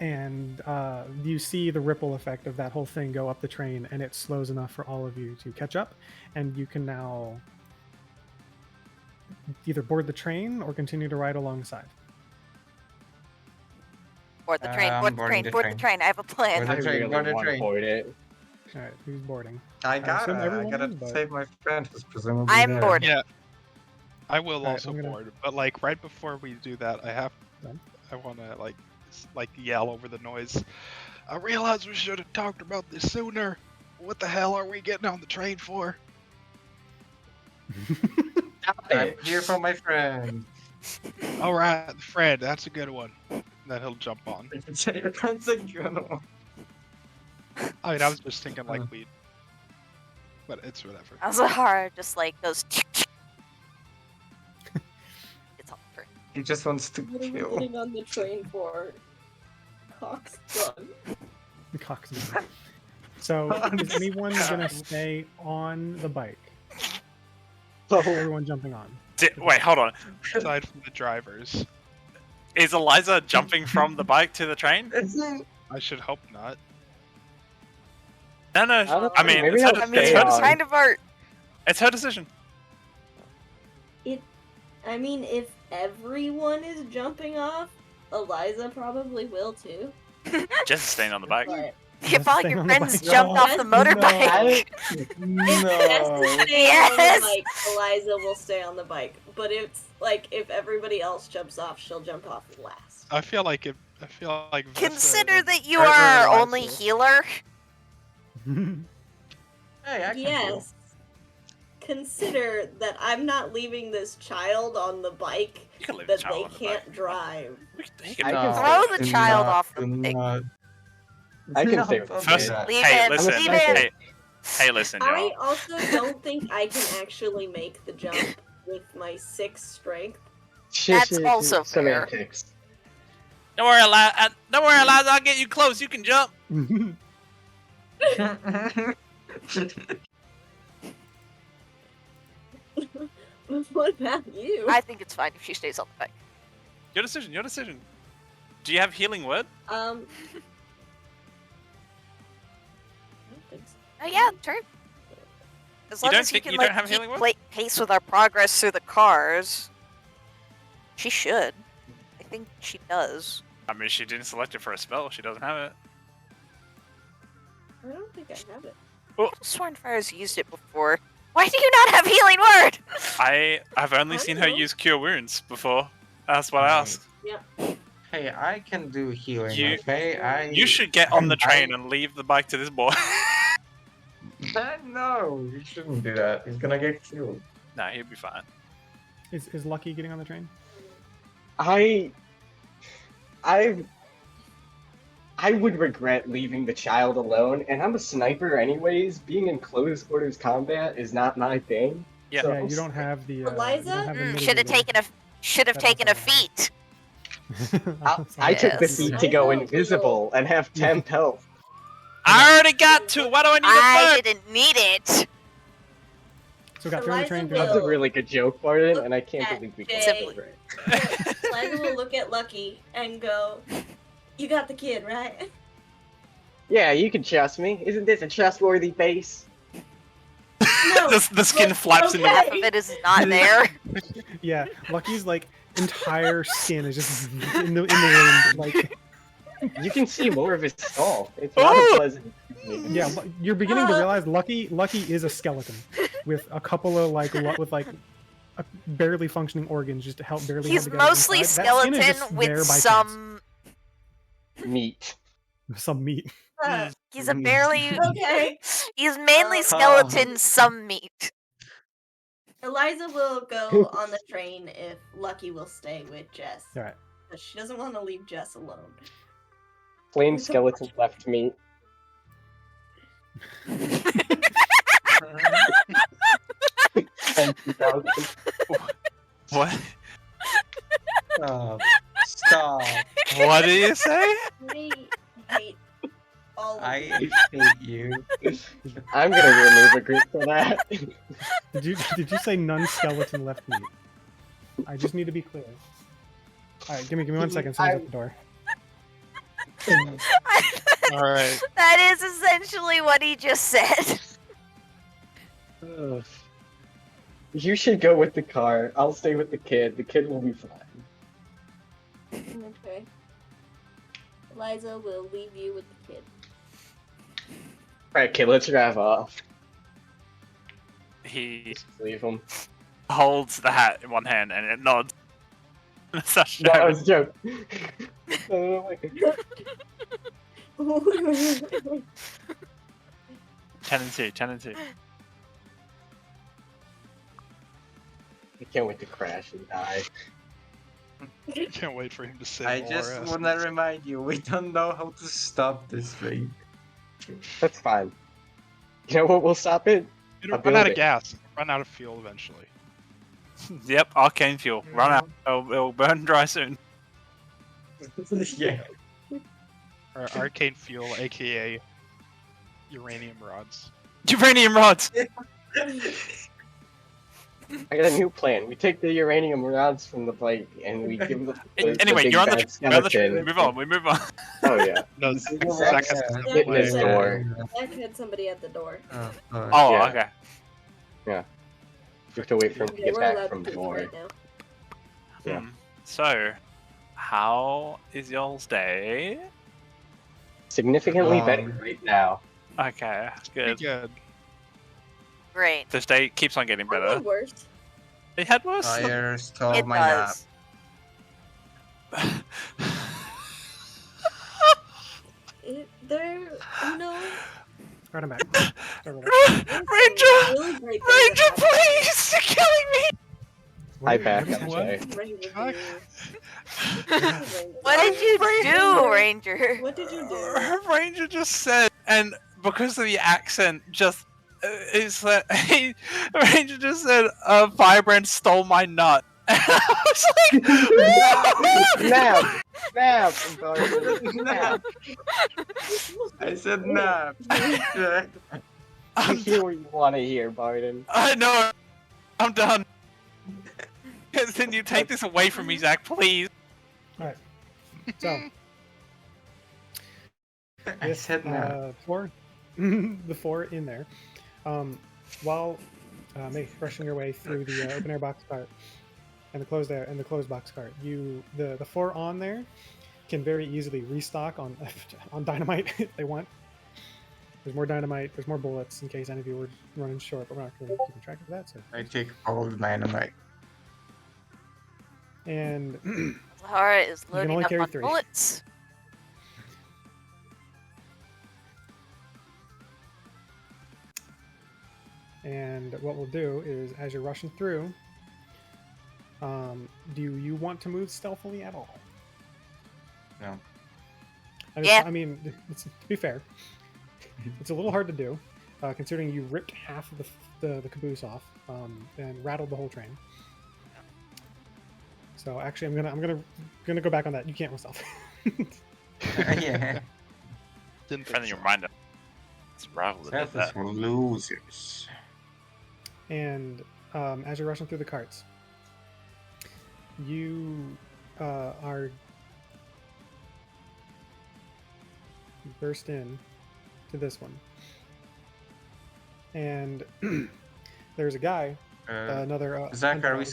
[SPEAKER 3] And you see the ripple effect of that whole thing go up the train, and it slows enough for all of you to catch up, and you can now either board the train or continue to ride alongside.
[SPEAKER 5] Board the train, board the
[SPEAKER 1] boarding
[SPEAKER 5] train,
[SPEAKER 1] the
[SPEAKER 5] board the
[SPEAKER 1] train.
[SPEAKER 5] train. I have a plan.
[SPEAKER 1] Board
[SPEAKER 7] I
[SPEAKER 1] the train,
[SPEAKER 7] really
[SPEAKER 1] board the
[SPEAKER 7] want to
[SPEAKER 1] train.
[SPEAKER 7] board it.
[SPEAKER 3] All right, who's boarding?
[SPEAKER 1] I
[SPEAKER 3] assume
[SPEAKER 1] gotta
[SPEAKER 3] everyone is, but-
[SPEAKER 1] save my friend who's presumably
[SPEAKER 5] I'm
[SPEAKER 1] there.
[SPEAKER 5] bored.
[SPEAKER 8] Yeah, I will
[SPEAKER 3] Alright,
[SPEAKER 8] also
[SPEAKER 3] I'm gonna-
[SPEAKER 8] board, but like right before we do that,
[SPEAKER 3] Done.
[SPEAKER 8] I want to like yell over the noise. I realize we should have talked about this sooner. What the hell are we getting on the train for?
[SPEAKER 7] Stop
[SPEAKER 1] I'm
[SPEAKER 7] it.
[SPEAKER 1] here for my friend.
[SPEAKER 8] All right, Fred, that's a good one. That he'll jump on.
[SPEAKER 1] That's a good one.
[SPEAKER 8] I mean, I was just thinking like we, but it's whatever.
[SPEAKER 5] Azahara just like goes. It's all for
[SPEAKER 1] He just wants to
[SPEAKER 2] What are we
[SPEAKER 1] kill.
[SPEAKER 2] getting on the train for? Cox gun.
[SPEAKER 3] The cock's gun. So, is anyone gonna stay on the bike?
[SPEAKER 7] So,
[SPEAKER 3] Everyone jumping on.
[SPEAKER 4] Wait, hold on.
[SPEAKER 8] Aside from the drivers,
[SPEAKER 4] Is Eliza jumping from the bike to the train?
[SPEAKER 8] I should hope not.
[SPEAKER 4] No, no.
[SPEAKER 7] don't
[SPEAKER 4] I
[SPEAKER 7] know,
[SPEAKER 4] mean,
[SPEAKER 7] maybe
[SPEAKER 4] it's
[SPEAKER 7] I'll
[SPEAKER 4] her,
[SPEAKER 5] I mean,
[SPEAKER 4] it's
[SPEAKER 7] stay
[SPEAKER 4] her
[SPEAKER 7] on.
[SPEAKER 4] decision.
[SPEAKER 5] kind of art.
[SPEAKER 4] It's her decision.
[SPEAKER 2] I mean, if everyone is jumping off, Eliza probably will too.
[SPEAKER 4] Jess is staying on the bike.
[SPEAKER 2] But
[SPEAKER 5] If all
[SPEAKER 3] staying
[SPEAKER 5] your
[SPEAKER 3] on the
[SPEAKER 5] friends
[SPEAKER 3] bike.
[SPEAKER 5] jumped off the
[SPEAKER 2] No.
[SPEAKER 5] motorbike.
[SPEAKER 2] if
[SPEAKER 7] No.
[SPEAKER 2] Jess is staying
[SPEAKER 5] Yes!
[SPEAKER 2] on the bike, Eliza will stay on the bike. But it's like if everybody else jumps off, she'll jump off last.
[SPEAKER 8] I feel like Vesta
[SPEAKER 5] Consider
[SPEAKER 8] and-
[SPEAKER 5] that you
[SPEAKER 8] or
[SPEAKER 5] are our
[SPEAKER 8] Eliza.
[SPEAKER 5] only healer.
[SPEAKER 1] Hey, I can
[SPEAKER 2] Yes. Consider that I'm not leaving this child on the bike
[SPEAKER 4] You can leave the
[SPEAKER 2] that
[SPEAKER 4] child
[SPEAKER 2] they
[SPEAKER 4] on the
[SPEAKER 2] can't
[SPEAKER 4] bike.
[SPEAKER 2] drive.
[SPEAKER 4] He can
[SPEAKER 7] I
[SPEAKER 1] No,
[SPEAKER 7] can
[SPEAKER 5] Throw the
[SPEAKER 1] do
[SPEAKER 5] child
[SPEAKER 1] not,
[SPEAKER 5] off the
[SPEAKER 1] do
[SPEAKER 5] thing.
[SPEAKER 1] not.
[SPEAKER 7] I can
[SPEAKER 1] No,
[SPEAKER 7] stay with
[SPEAKER 1] don't
[SPEAKER 7] the
[SPEAKER 1] do
[SPEAKER 4] First-
[SPEAKER 1] that.
[SPEAKER 5] Leave
[SPEAKER 4] Hey,
[SPEAKER 5] it.
[SPEAKER 4] listen.
[SPEAKER 5] Leave
[SPEAKER 7] I'm
[SPEAKER 5] it.
[SPEAKER 4] Hey, listen,
[SPEAKER 2] I
[SPEAKER 4] y'all.
[SPEAKER 2] also don't think I can actually make the jump with my 6 strength.
[SPEAKER 5] That's also fair.
[SPEAKER 7] semantics.
[SPEAKER 4] Don't worry, Eliza. Don't worry, Eliza. I'll get you close. You can jump.
[SPEAKER 2] What about you?
[SPEAKER 5] I think it's fine if she stays on the bike.
[SPEAKER 4] Your decision. Your decision. Do you have healing word?
[SPEAKER 2] I don't think so.
[SPEAKER 5] Oh yeah, true. As
[SPEAKER 4] You
[SPEAKER 5] long
[SPEAKER 4] don't
[SPEAKER 5] as you
[SPEAKER 4] think
[SPEAKER 5] can
[SPEAKER 4] you don't
[SPEAKER 5] like
[SPEAKER 4] have
[SPEAKER 5] keep
[SPEAKER 4] healing word?
[SPEAKER 5] pace with our progress through the cars, she should. I think she does.
[SPEAKER 4] I mean, she didn't select it for a spell. She doesn't have it.
[SPEAKER 2] I don't think I have it.
[SPEAKER 5] Sworn Fire's used it before. Why do you not have healing word?
[SPEAKER 4] I've only
[SPEAKER 2] I
[SPEAKER 4] seen
[SPEAKER 2] don't
[SPEAKER 4] her
[SPEAKER 2] know.
[SPEAKER 4] use cure wounds before. That's what I asked.
[SPEAKER 1] Hey, I can do healing.
[SPEAKER 4] You-
[SPEAKER 1] Okay,
[SPEAKER 4] You should get on the
[SPEAKER 1] I-
[SPEAKER 4] train and leave the bike to this boy.
[SPEAKER 1] No, you shouldn't do that. He's gonna get killed.
[SPEAKER 4] Nah, he'll be fine.
[SPEAKER 3] Is Lucky getting on the train?
[SPEAKER 7] I would regret leaving the child alone, and I'm a sniper anyways. Being in close quarters combat is not my thing.
[SPEAKER 4] Yeah.
[SPEAKER 7] So
[SPEAKER 3] Yeah, you don't have the.
[SPEAKER 2] Eliza?
[SPEAKER 3] You don't have the
[SPEAKER 5] Should have
[SPEAKER 3] mitigating-
[SPEAKER 5] taken a
[SPEAKER 3] That's
[SPEAKER 5] feat.
[SPEAKER 7] I took the
[SPEAKER 5] Yes.
[SPEAKER 7] feat to go invisible and have temp health.
[SPEAKER 4] I already got 2. Why do I need a
[SPEAKER 5] I
[SPEAKER 4] third?
[SPEAKER 5] didn't need it.
[SPEAKER 3] So got thrown on the train.
[SPEAKER 2] Eliza
[SPEAKER 3] thrown
[SPEAKER 7] That's
[SPEAKER 3] on
[SPEAKER 7] a really good joke, Barton, and I can't
[SPEAKER 2] at
[SPEAKER 7] believe we
[SPEAKER 2] Jay.
[SPEAKER 7] can't do it.
[SPEAKER 2] Eliza will look at Lucky and go, "You got the kid, right?"
[SPEAKER 7] Yeah, you can trust me. Isn't this a trustworthy face?
[SPEAKER 2] No.
[SPEAKER 4] the skin flaps in the
[SPEAKER 5] Half of it is not there.
[SPEAKER 3] Yeah, Lucky's like entire skin is just in the wind. Like,
[SPEAKER 7] You can see more of his skull. It's not
[SPEAKER 4] Oh!
[SPEAKER 7] a pleasant.
[SPEAKER 3] yeah, you're beginning to realize Lucky is a skeleton with a couple of with like a barely functioning organs just to help barely.
[SPEAKER 5] He's
[SPEAKER 3] hold together
[SPEAKER 5] mostly
[SPEAKER 3] inside. That skin is
[SPEAKER 5] skeleton
[SPEAKER 3] just there
[SPEAKER 5] with
[SPEAKER 3] by chance.
[SPEAKER 7] Meat.
[SPEAKER 3] some meat.
[SPEAKER 5] He's a barely.
[SPEAKER 2] Okay.
[SPEAKER 5] He's mainly skeleton, some meat.
[SPEAKER 2] Eliza will go on the train if Lucky will stay with Jess.
[SPEAKER 3] All right.
[SPEAKER 2] But she doesn't want to leave Jess alone.
[SPEAKER 7] Plain skeleton left meat.
[SPEAKER 4] What?
[SPEAKER 1] Stop.
[SPEAKER 4] What do you say?
[SPEAKER 2] I hate all of
[SPEAKER 1] I
[SPEAKER 2] you.
[SPEAKER 1] hate you.
[SPEAKER 7] I'm gonna remove a group for that.
[SPEAKER 3] Did you say none skeleton left meat? I just need to be clear. All right, give me 1 second. Someone's at the door.
[SPEAKER 8] All right.
[SPEAKER 5] That is essentially what he just said.
[SPEAKER 7] Ugh. You should go with the car. I'll stay with the kid. The kid will be fine.
[SPEAKER 2] Okay. Eliza will leave you with the kid.
[SPEAKER 7] Alright, kid, let's drive off.
[SPEAKER 4] He
[SPEAKER 7] Just leave him.
[SPEAKER 4] holds the hat in one hand and it nods. Such
[SPEAKER 7] No, it was a joke. Oh my God.
[SPEAKER 4] 10 and 2, 10 and 2.
[SPEAKER 7] I can't wait to crash and die.
[SPEAKER 8] I can't wait for him to say
[SPEAKER 1] I
[SPEAKER 8] more.
[SPEAKER 1] just
[SPEAKER 8] ask
[SPEAKER 1] wanna
[SPEAKER 8] me.
[SPEAKER 1] remind you, we don't know how to stop this thing.
[SPEAKER 7] That's fine. You know what? We'll stop it.
[SPEAKER 8] It'll
[SPEAKER 7] I'll
[SPEAKER 8] run out
[SPEAKER 7] build
[SPEAKER 8] of
[SPEAKER 7] it.
[SPEAKER 8] gas. Run out of fuel eventually.
[SPEAKER 4] Yep, arcane fuel. Run out. It'll burn dry soon.
[SPEAKER 1] Yeah.
[SPEAKER 8] Arcane fuel, aka uranium rods.
[SPEAKER 4] Uranium rods!
[SPEAKER 7] I got a new plan. We take the uranium rods from the bike and we give them
[SPEAKER 4] Anyway,
[SPEAKER 7] big
[SPEAKER 4] you're on the
[SPEAKER 7] bad
[SPEAKER 4] we're on the
[SPEAKER 7] skeleton.
[SPEAKER 4] we move on.
[SPEAKER 7] Oh yeah.
[SPEAKER 8] No,
[SPEAKER 7] Zach
[SPEAKER 8] Zach has
[SPEAKER 7] has
[SPEAKER 8] to
[SPEAKER 7] to get in his
[SPEAKER 2] Yeah.
[SPEAKER 7] door.
[SPEAKER 2] Zach had somebody at the door.
[SPEAKER 4] Oh,
[SPEAKER 7] Yeah.
[SPEAKER 4] okay.
[SPEAKER 7] You have to wait for him to
[SPEAKER 2] Yeah,
[SPEAKER 7] get
[SPEAKER 2] we're
[SPEAKER 7] back
[SPEAKER 2] allowed
[SPEAKER 7] from
[SPEAKER 2] to
[SPEAKER 7] the
[SPEAKER 2] leave
[SPEAKER 7] door.
[SPEAKER 2] right now.
[SPEAKER 7] Yeah.
[SPEAKER 4] So, how is y'all's day?
[SPEAKER 7] Significantly
[SPEAKER 1] Long.
[SPEAKER 7] better right now.
[SPEAKER 4] Okay,
[SPEAKER 8] Pretty
[SPEAKER 4] good.
[SPEAKER 8] good.
[SPEAKER 5] Great.
[SPEAKER 4] This day keeps on getting
[SPEAKER 2] Probably
[SPEAKER 4] better.
[SPEAKER 2] worse.
[SPEAKER 4] It had worse.
[SPEAKER 1] Fire stole
[SPEAKER 5] It
[SPEAKER 1] my nap.
[SPEAKER 5] does.
[SPEAKER 2] There, you know,
[SPEAKER 3] Right, I'm back. Sorry about that.
[SPEAKER 4] Ranger!
[SPEAKER 2] really great things
[SPEAKER 4] Ranger,
[SPEAKER 2] that happen.
[SPEAKER 4] please! You're killing me!
[SPEAKER 7] Hi,
[SPEAKER 3] What-
[SPEAKER 7] back.
[SPEAKER 3] what
[SPEAKER 7] I'm
[SPEAKER 3] happened?
[SPEAKER 7] sorry.
[SPEAKER 2] Ranger
[SPEAKER 8] Fuck.
[SPEAKER 2] do.
[SPEAKER 5] What did you
[SPEAKER 4] Ranger.
[SPEAKER 5] do, Ranger?
[SPEAKER 2] What did you do?
[SPEAKER 4] Ranger just said, and because of the accent, just is that Ranger just said, Firebrand stole my nut. And I was like,
[SPEAKER 7] Snap! Snap! Snap! Snap!
[SPEAKER 1] I said nap. Yeah.
[SPEAKER 7] You hear what you want to hear, Barden.
[SPEAKER 4] I know, I'm done. Can you take this away from me, Zach, please?
[SPEAKER 3] So,
[SPEAKER 1] I said nap.
[SPEAKER 3] four, the four in there. While rushing your way through the open air box cart and the closed box cart, the four on there can very easily restock on on dynamite if they want. There's more dynamite. There's more bullets in case any of you were running short, but we're not really keeping track of that. So,
[SPEAKER 1] I take all the dynamite.
[SPEAKER 3] and
[SPEAKER 5] Lahara is
[SPEAKER 3] can
[SPEAKER 5] loading
[SPEAKER 3] only
[SPEAKER 5] up
[SPEAKER 3] carry
[SPEAKER 5] on
[SPEAKER 3] 3.
[SPEAKER 5] bullets.
[SPEAKER 3] And what we'll do is, as you're rushing through, do you want to move stealthily at all?
[SPEAKER 1] No.
[SPEAKER 5] Yeah.
[SPEAKER 3] I mean, to be fair, it's a little hard to do, considering you ripped half of the caboose off and rattled the whole train. So actually, I'm gonna go back on that. You can't move stealth.
[SPEAKER 1] Yeah.
[SPEAKER 8] Didn't think
[SPEAKER 4] Friendly
[SPEAKER 8] so.
[SPEAKER 4] reminder. It's rival that did
[SPEAKER 1] That is
[SPEAKER 4] that.
[SPEAKER 1] for losers.
[SPEAKER 3] And as you're rushing through the carts, you are burst in to this one, and there's a guy, another.
[SPEAKER 1] Zach,
[SPEAKER 3] hunter-
[SPEAKER 1] are we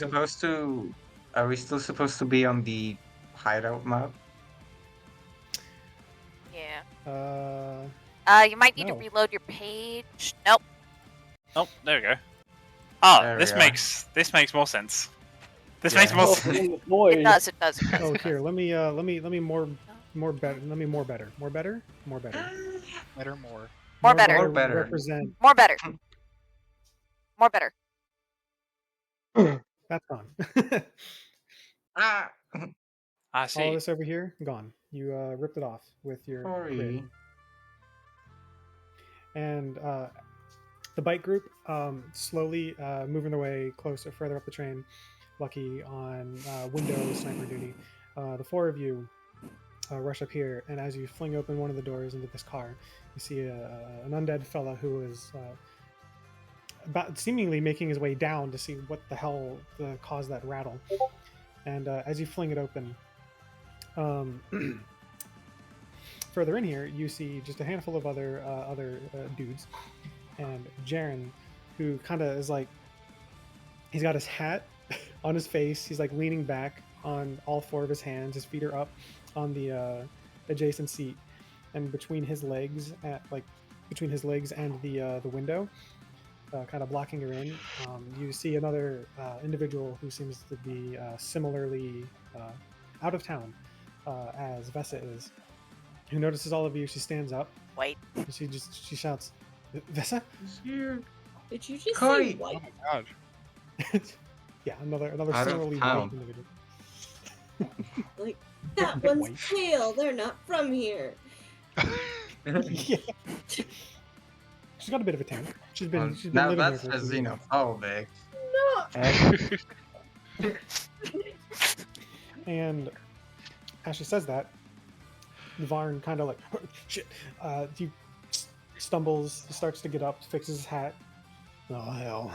[SPEAKER 1] still supposed to be on the hideout map?
[SPEAKER 5] Yeah. You might need
[SPEAKER 3] No.
[SPEAKER 5] to reload your page. Nope.
[SPEAKER 4] Oh, there we go. Ah,
[SPEAKER 1] There
[SPEAKER 4] this
[SPEAKER 1] we are.
[SPEAKER 4] makes more sense. This
[SPEAKER 1] Yeah.
[SPEAKER 4] makes more
[SPEAKER 7] Oh,
[SPEAKER 4] sense.
[SPEAKER 7] boy.
[SPEAKER 5] It does. It does. It does.
[SPEAKER 3] Oh,
[SPEAKER 5] it
[SPEAKER 3] here,
[SPEAKER 5] does.
[SPEAKER 3] let me more better. Let me more better. More better.
[SPEAKER 5] More
[SPEAKER 8] Better, more.
[SPEAKER 5] More better.
[SPEAKER 1] More better.
[SPEAKER 3] Represent.
[SPEAKER 5] More better. More better.
[SPEAKER 3] That's gone.
[SPEAKER 1] Ah!
[SPEAKER 4] I
[SPEAKER 3] All
[SPEAKER 4] see.
[SPEAKER 3] this over here, gone. You ripped it off with your
[SPEAKER 1] Sorry.
[SPEAKER 3] grid. And the bike group slowly moving their way closer, further up the train. Lucky on window sniper duty. The four of you rush up here, and as you fling open one of the doors into this car, you see an undead fella who is about seemingly making his way down to see what the hell caused that rattle. And as you fling it open, further in here, you see just a handful of other dudes, and Jaren, who kind of is like, he's got his hat on his face. He's like leaning back on all four of his hands. His feet are up on the adjacent seat, and between his legs, between his legs and the window, kind of blocking her in, you see another individual who seems to be similarly out of town as Vessa is, who notices all of you. She stands up.
[SPEAKER 5] Wait.
[SPEAKER 3] And she shouts, "Vessa!"
[SPEAKER 1] Here.
[SPEAKER 2] Did you just
[SPEAKER 1] Corey.
[SPEAKER 2] say white?
[SPEAKER 8] God.
[SPEAKER 3] Yeah, another
[SPEAKER 1] Out of
[SPEAKER 3] similarly
[SPEAKER 1] town.
[SPEAKER 3] white individual.
[SPEAKER 2] Like, that
[SPEAKER 3] White.
[SPEAKER 2] one's pale. They're not from here.
[SPEAKER 3] Yeah. She's got a bit of a tan. She's been
[SPEAKER 1] Now
[SPEAKER 3] living
[SPEAKER 1] that's
[SPEAKER 3] here for
[SPEAKER 1] a
[SPEAKER 3] a few years.
[SPEAKER 1] xenophobic.
[SPEAKER 2] No.
[SPEAKER 1] Eh?
[SPEAKER 3] And as she says that, Varn kind of like, shit. He stumbles, starts to get up, fixes his hat. Oh, hell.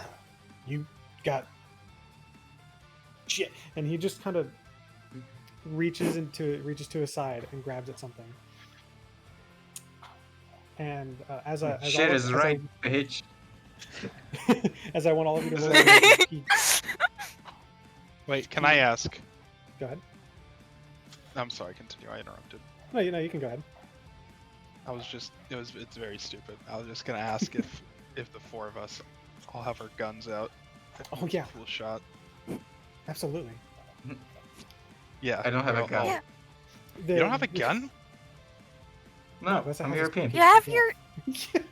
[SPEAKER 3] You got shit. And he just kind of reaches to his side and grabs at something. And
[SPEAKER 1] Shit is right, bitch.
[SPEAKER 3] as I want all of you to roll initiative,
[SPEAKER 8] Wait, can I ask?
[SPEAKER 3] go ahead.
[SPEAKER 8] I'm sorry, continue. I interrupted.
[SPEAKER 3] No, you can go ahead.
[SPEAKER 8] It's very stupid. I was just gonna ask if the four of us all have our guns out.
[SPEAKER 3] Oh, yeah.
[SPEAKER 8] Full shot.
[SPEAKER 3] Absolutely.
[SPEAKER 8] Yeah.
[SPEAKER 1] I don't have a gun.
[SPEAKER 5] Yeah.
[SPEAKER 8] You don't have a gun?
[SPEAKER 1] No,
[SPEAKER 3] that's
[SPEAKER 1] I'm
[SPEAKER 3] how
[SPEAKER 1] European.
[SPEAKER 3] it's-
[SPEAKER 5] You have
[SPEAKER 3] Yeah.
[SPEAKER 5] your.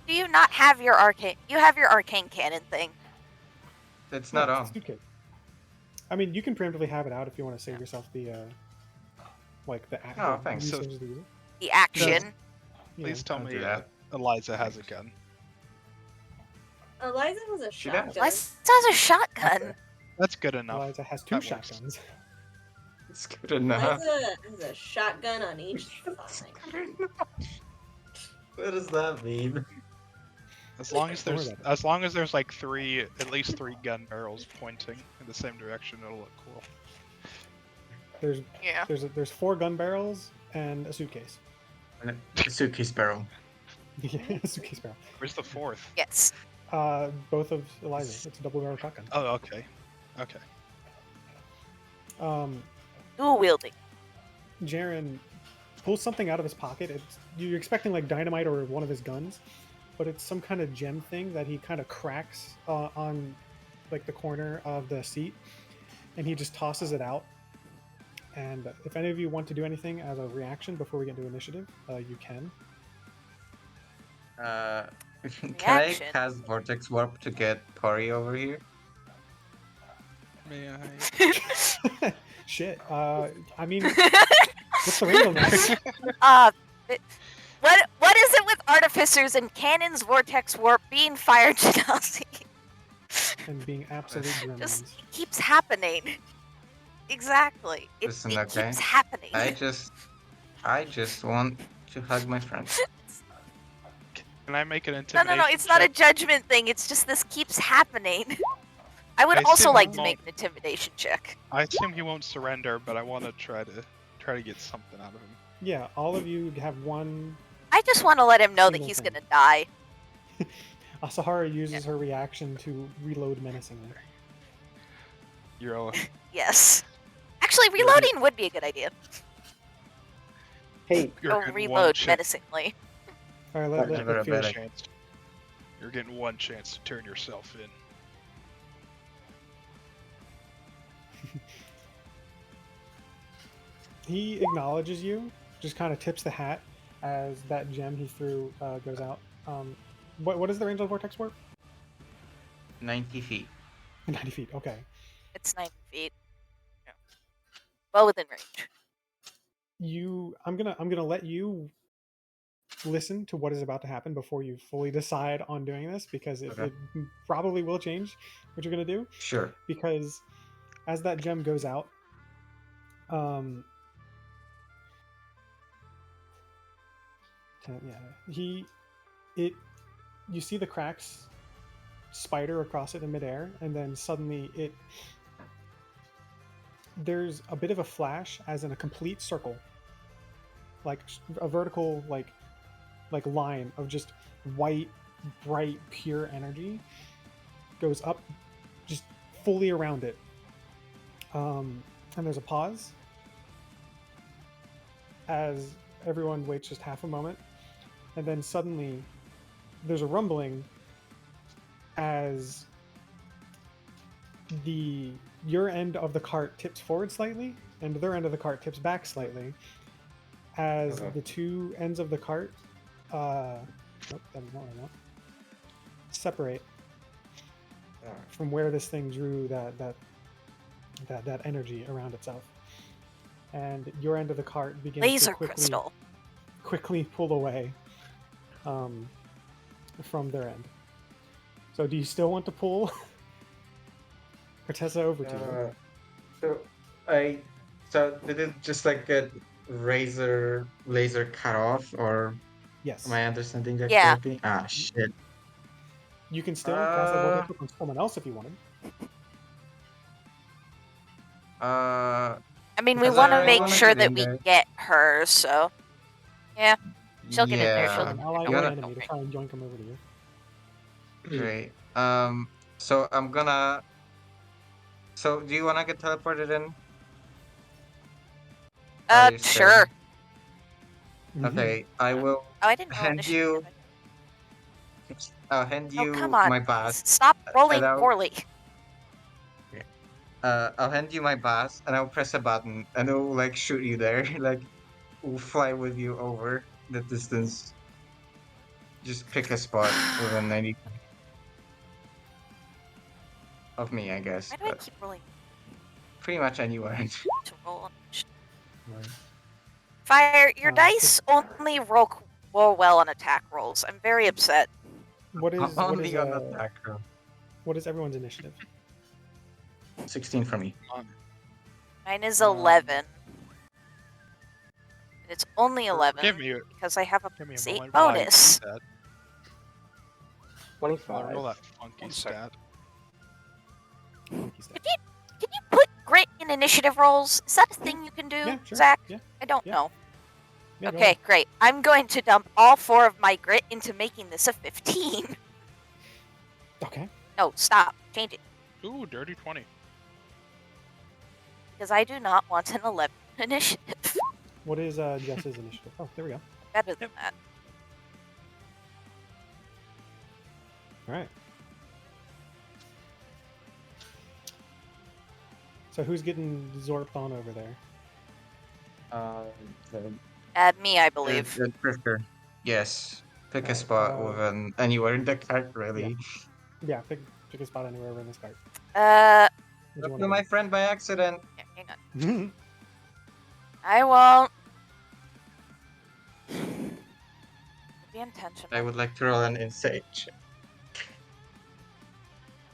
[SPEAKER 5] Do you not have your arcane? You have your arcane cannon thing.
[SPEAKER 1] It's not
[SPEAKER 3] No,
[SPEAKER 1] on.
[SPEAKER 3] it's suitcase. I mean, you can preemptively have it out if you want to save yourself the like the act.
[SPEAKER 1] Oh, thanks.
[SPEAKER 8] So-
[SPEAKER 3] resources to use it.
[SPEAKER 5] The action.
[SPEAKER 3] Yeah.
[SPEAKER 8] Please tell
[SPEAKER 1] Don't
[SPEAKER 8] me
[SPEAKER 1] do that.
[SPEAKER 8] Eliza has a gun.
[SPEAKER 2] Eliza has a
[SPEAKER 1] She does.
[SPEAKER 2] shotgun.
[SPEAKER 5] Liza has a shotgun.
[SPEAKER 8] That's good enough.
[SPEAKER 3] Eliza has 2
[SPEAKER 8] That works.
[SPEAKER 3] shotguns.
[SPEAKER 1] It's good enough.
[SPEAKER 2] Eliza has a shotgun on each side.
[SPEAKER 1] What does that mean?
[SPEAKER 8] As long as
[SPEAKER 3] Don't worry
[SPEAKER 8] there's
[SPEAKER 3] about it.
[SPEAKER 8] like at least three gun barrels pointing in the same direction, it'll look cool.
[SPEAKER 5] Yeah.
[SPEAKER 3] There's 4 gun barrels and a suitcase.
[SPEAKER 1] A suitcase barrel.
[SPEAKER 3] Yeah, a suitcase barrel.
[SPEAKER 8] Where's the fourth?
[SPEAKER 5] Yes.
[SPEAKER 3] Both of Eliza. It's a double barrel shotgun.
[SPEAKER 8] Oh, okay. Okay.
[SPEAKER 5] Dual wielding.
[SPEAKER 3] Jaren pulls something out of his pocket. You're expecting like dynamite or one of his guns, but it's some kind of gem thing that he kind of cracks on like the corner of the seat, and he just tosses it out. And if any of you want to do anything as a reaction before we get into initiative, you can.
[SPEAKER 1] Can I
[SPEAKER 5] Reaction.
[SPEAKER 1] cast Vortex Warp to get Cory over here?
[SPEAKER 8] May I?
[SPEAKER 3] Shit. I mean, what's the range on that?
[SPEAKER 5] What is it with artificers and cannons, vortex warp, being fired genasi?
[SPEAKER 3] And being absolute gremlins.
[SPEAKER 5] Just it keeps happening. Exactly. It
[SPEAKER 1] Listen,
[SPEAKER 5] it
[SPEAKER 1] okay.
[SPEAKER 5] keeps happening.
[SPEAKER 1] I just want to hug my friends.
[SPEAKER 8] Can I make an
[SPEAKER 5] No,
[SPEAKER 8] intimidation?
[SPEAKER 5] it's not a
[SPEAKER 8] check?
[SPEAKER 5] judgment thing. It's just this keeps happening. I would
[SPEAKER 8] I
[SPEAKER 5] also
[SPEAKER 8] assume
[SPEAKER 5] like
[SPEAKER 8] he
[SPEAKER 5] to make an intimidation check.
[SPEAKER 8] I assume he won't surrender, but I want to try to get something out of him.
[SPEAKER 3] Yeah, all of you have one.
[SPEAKER 5] I just want to let him know that
[SPEAKER 3] Single
[SPEAKER 5] he's
[SPEAKER 3] thing.
[SPEAKER 5] gonna die.
[SPEAKER 3] Asahara uses her reaction to reload menacingly.
[SPEAKER 8] You're all,
[SPEAKER 5] Yes. Actually, reloading would be a good idea.
[SPEAKER 7] Hey,
[SPEAKER 8] you're
[SPEAKER 5] Go
[SPEAKER 8] getting
[SPEAKER 5] reload
[SPEAKER 8] one
[SPEAKER 5] menacingly.
[SPEAKER 3] All right,
[SPEAKER 1] Alright,
[SPEAKER 3] let
[SPEAKER 1] never a
[SPEAKER 3] feel
[SPEAKER 1] better.
[SPEAKER 8] chance. You're getting one chance to turn yourself in.
[SPEAKER 3] He acknowledges you, just kind of tips the hat as that gem he threw goes out. What is the range on Vortex Warp?
[SPEAKER 1] 90 feet.
[SPEAKER 3] 90 feet. Okay.
[SPEAKER 5] It's 90 feet. Yeah. Well within range.
[SPEAKER 3] I'm gonna let you listen to what is about to happen before you fully decide on doing this, because it probably will change what you're gonna do.
[SPEAKER 1] Sure.
[SPEAKER 3] Because as that gem goes out, you see the cracks spider across it in midair, and then suddenly there's a bit of a flash, as in a complete circle, like a vertical like line of just white, bright, pure energy goes up just fully around it. And there's a pause as everyone waits just half a moment, and then suddenly there's a rumbling as your end of the cart tips forward slightly and their end of the cart tips back slightly, as the two ends of the cart that is not what I want, separate from where this thing drew that energy around itself, and your end of the cart begins
[SPEAKER 5] Laser
[SPEAKER 3] to
[SPEAKER 5] crystal.
[SPEAKER 3] quickly pull away from their end. So do you still want to pull? Corteza, over to you.
[SPEAKER 1] So I so did it just like get razor laser cut off, or
[SPEAKER 3] Yes.
[SPEAKER 1] am I understanding that
[SPEAKER 5] Yeah.
[SPEAKER 1] correctly? Ah, shit.
[SPEAKER 3] You can still cast a word effect on someone else if you wanted.
[SPEAKER 1] Uh,
[SPEAKER 5] I mean, we
[SPEAKER 1] because
[SPEAKER 5] want
[SPEAKER 1] I
[SPEAKER 5] to
[SPEAKER 1] really
[SPEAKER 5] make
[SPEAKER 1] want to
[SPEAKER 5] sure
[SPEAKER 1] get
[SPEAKER 5] that
[SPEAKER 1] in
[SPEAKER 5] we
[SPEAKER 1] there.
[SPEAKER 5] get her, so. Yeah, she'll get in there. She'll
[SPEAKER 1] Yeah.
[SPEAKER 5] get
[SPEAKER 3] An
[SPEAKER 5] in
[SPEAKER 3] ally
[SPEAKER 5] there.
[SPEAKER 3] or
[SPEAKER 1] You
[SPEAKER 3] an
[SPEAKER 1] wanna
[SPEAKER 3] enemy to try and yoink him over to you.
[SPEAKER 1] great. So I'm gonna. So do you wanna get teleported in? Are you
[SPEAKER 5] Sure.
[SPEAKER 1] scared? Okay, I will
[SPEAKER 5] Oh, I didn't roll
[SPEAKER 1] hand
[SPEAKER 5] initiative.
[SPEAKER 1] you. I'll hand
[SPEAKER 5] Oh, come
[SPEAKER 1] you
[SPEAKER 5] on.
[SPEAKER 1] my bass,
[SPEAKER 5] Stop rolling
[SPEAKER 1] and
[SPEAKER 5] poorly.
[SPEAKER 1] I'll hand you my bass, and I'll press a button, and it'll like shoot you there, like will fly with you over the distance. Just pick a spot within 90 of me, I guess,
[SPEAKER 5] Why do I
[SPEAKER 1] but
[SPEAKER 5] keep rolling
[SPEAKER 1] pretty much anywhere.
[SPEAKER 5] to roll on initiative?
[SPEAKER 3] Right.
[SPEAKER 5] Fire, your
[SPEAKER 3] So-
[SPEAKER 5] dice only roll well on attack rolls. I'm very upset.
[SPEAKER 3] What is
[SPEAKER 1] Only on attack roll.
[SPEAKER 3] what is everyone's initiative?
[SPEAKER 1] 16 for me.
[SPEAKER 5] Mine is
[SPEAKER 8] Um,
[SPEAKER 5] 11. And it's only 11
[SPEAKER 8] Give me,
[SPEAKER 5] because I have a
[SPEAKER 8] give me a
[SPEAKER 5] +8
[SPEAKER 8] moment while I do
[SPEAKER 5] bonus.
[SPEAKER 8] that.
[SPEAKER 7] 25.
[SPEAKER 8] I'll roll that funky
[SPEAKER 6] One sec.
[SPEAKER 8] stat.
[SPEAKER 3] Funky stuff.
[SPEAKER 5] Can you put grit in initiative rolls? Is that a thing you can do,
[SPEAKER 3] Yeah, sure.
[SPEAKER 5] Zach?
[SPEAKER 3] Yeah.
[SPEAKER 5] I don't
[SPEAKER 3] Yeah.
[SPEAKER 5] know.
[SPEAKER 3] Yeah, go
[SPEAKER 5] Okay,
[SPEAKER 3] ahead.
[SPEAKER 5] great. I'm going to dump all 4 of my grit into making this a 15.
[SPEAKER 3] Okay.
[SPEAKER 5] No, stop. Change it.
[SPEAKER 8] Ooh, dirty 20.
[SPEAKER 5] Because I do not want an 11 initiative.
[SPEAKER 3] What is Jess's initiative? Oh, there we go.
[SPEAKER 5] Better than that.
[SPEAKER 3] All right. So who's getting zorped on over there?
[SPEAKER 5] Me, I believe.
[SPEAKER 1] The drifter. Yes. Pick a spot within anywhere in the cart, really.
[SPEAKER 3] Yeah, pick a spot anywhere in this cart.
[SPEAKER 5] Uh,
[SPEAKER 3] Where'd you
[SPEAKER 1] Up to my friend by accident.
[SPEAKER 5] yeah, hang on.
[SPEAKER 3] wanna go?
[SPEAKER 5] I won't. Be intentional.
[SPEAKER 1] I would like to roll an insight check.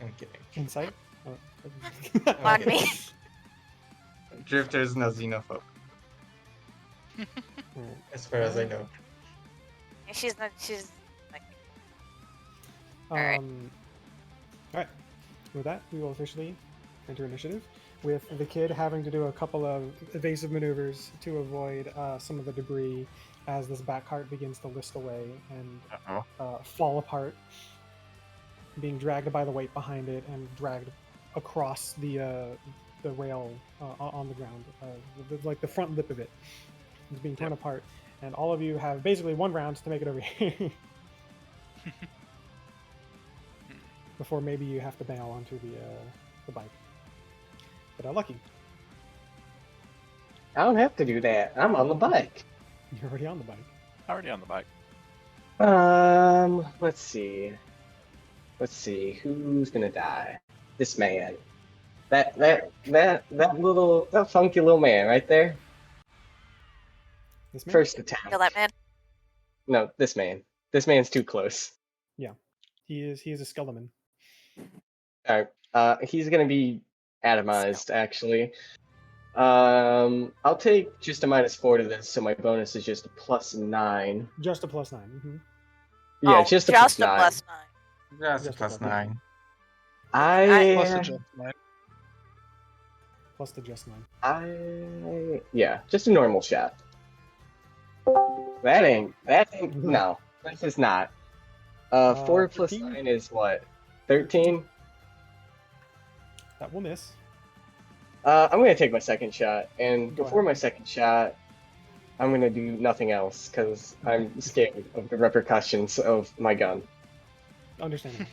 [SPEAKER 1] I'm kidding.
[SPEAKER 3] Insight? Oh.
[SPEAKER 5] On me.
[SPEAKER 1] Drifter is not xenophobe,
[SPEAKER 3] Alright.
[SPEAKER 1] as far as I know.
[SPEAKER 5] She's not. She's. Like, Alright.
[SPEAKER 3] Alright. With that, we will officially enter initiative, with the kid having to do a couple of evasive maneuvers to avoid some of the debris as this back cart begins to list away and fall apart, being dragged by the weight behind it and dragged across the rail on the ground, like the front lip of it is being torn apart, and all of you have basically 1 round to make it over here before maybe you have to bail onto the bike. But lucky,
[SPEAKER 7] I don't have to do that. I'm on the bike.
[SPEAKER 3] you're already on the bike.
[SPEAKER 6] Already on the bike.
[SPEAKER 7] Let's see. Let's see. Who's gonna die? This man. That funky little man right there.
[SPEAKER 3] This man?
[SPEAKER 7] First attack.
[SPEAKER 5] feel that, man?
[SPEAKER 7] No, this man. This man's too close.
[SPEAKER 3] He is a skeleton.
[SPEAKER 7] Alright. He's gonna be atomized actually. I'll take just a -4 to this, so my bonus is just a +9.
[SPEAKER 3] Just a +9.
[SPEAKER 7] Yeah,
[SPEAKER 5] Oh,
[SPEAKER 7] just a
[SPEAKER 5] just
[SPEAKER 7] +9.
[SPEAKER 5] a +9.
[SPEAKER 1] That's a
[SPEAKER 3] Just a
[SPEAKER 1] plus
[SPEAKER 3] plus
[SPEAKER 1] 9.
[SPEAKER 8] Plus a just nine.
[SPEAKER 3] Plus the just 9.
[SPEAKER 7] Yeah, just a normal shot. That ain't no. This is not. 4 plus
[SPEAKER 3] 13?
[SPEAKER 7] 9 is what? 13?
[SPEAKER 3] That will miss.
[SPEAKER 7] I'm gonna take my second shot, and
[SPEAKER 3] Go
[SPEAKER 7] before
[SPEAKER 3] ahead.
[SPEAKER 7] my second shot, I'm gonna do nothing else because I'm scared of the repercussions of my gun.
[SPEAKER 3] Understandable.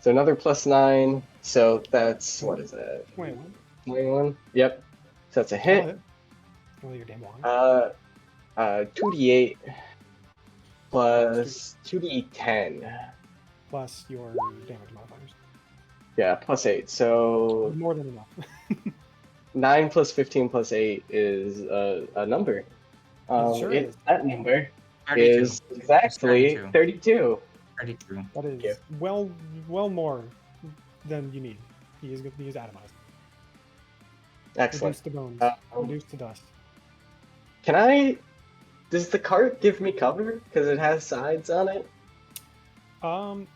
[SPEAKER 7] So another +9, so that's what is that?
[SPEAKER 3] 21.
[SPEAKER 7] 21? Yep. So that's a
[SPEAKER 3] Roll
[SPEAKER 7] hit.
[SPEAKER 3] it. Roll your damn wand.
[SPEAKER 7] 2d8 plus 2d10.
[SPEAKER 3] Plus your damage modifiers.
[SPEAKER 7] Yeah, +8. So
[SPEAKER 3] More than enough.
[SPEAKER 7] 9 plus 15 plus 8 is a number.
[SPEAKER 3] sure is.
[SPEAKER 7] That number
[SPEAKER 1] 32.
[SPEAKER 7] is exactly
[SPEAKER 1] 32.
[SPEAKER 7] 32.
[SPEAKER 1] 32.
[SPEAKER 3] That is
[SPEAKER 7] Yeah.
[SPEAKER 3] well more than you need. He is atomized.
[SPEAKER 7] Excellent.
[SPEAKER 3] Reduced to bones.
[SPEAKER 7] Um,
[SPEAKER 3] Reduced to dust.
[SPEAKER 7] Can I? Does the cart give me cover because it has sides on it?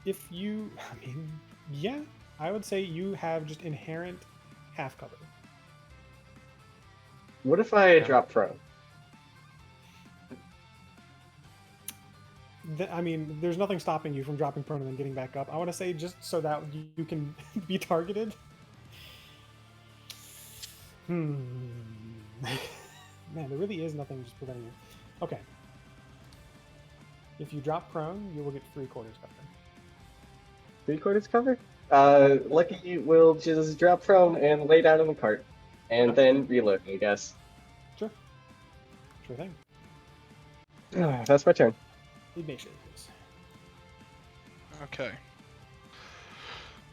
[SPEAKER 3] If you, I mean, yeah, I would say you have just inherent half cover.
[SPEAKER 7] What if I drop prone?
[SPEAKER 3] I mean, there's nothing stopping you from dropping prone and then getting back up. I want to say just so that you can be targeted. Man, there really is nothing just preventing you. Okay. If you drop prone, you will get 3/4 cover.
[SPEAKER 7] 3/4 cover? Lucky will just drop prone and lay down in the cart, and then reload, I guess.
[SPEAKER 3] Sure. Sure thing.
[SPEAKER 7] That's my turn.
[SPEAKER 3] Initiative, please.
[SPEAKER 8] Okay.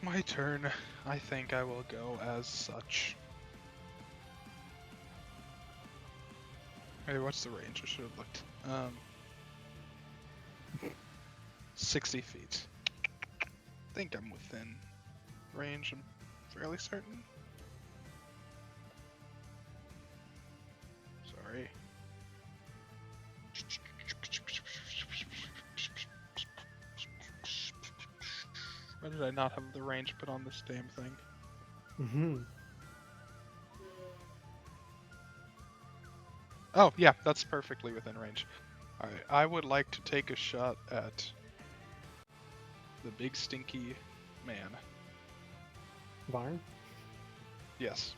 [SPEAKER 8] My turn. I think I will go as such. Hey, what's the range? I should have looked. 60 feet. I think I'm within range. I'm fairly certain. Sorry. Why did I not have the range put on this damn thing?
[SPEAKER 3] Mm-hmm.
[SPEAKER 8] Oh, yeah, that's perfectly within range. Alright, I would like to take a shot at the big stinky man.
[SPEAKER 3] Varn.
[SPEAKER 8] Yes.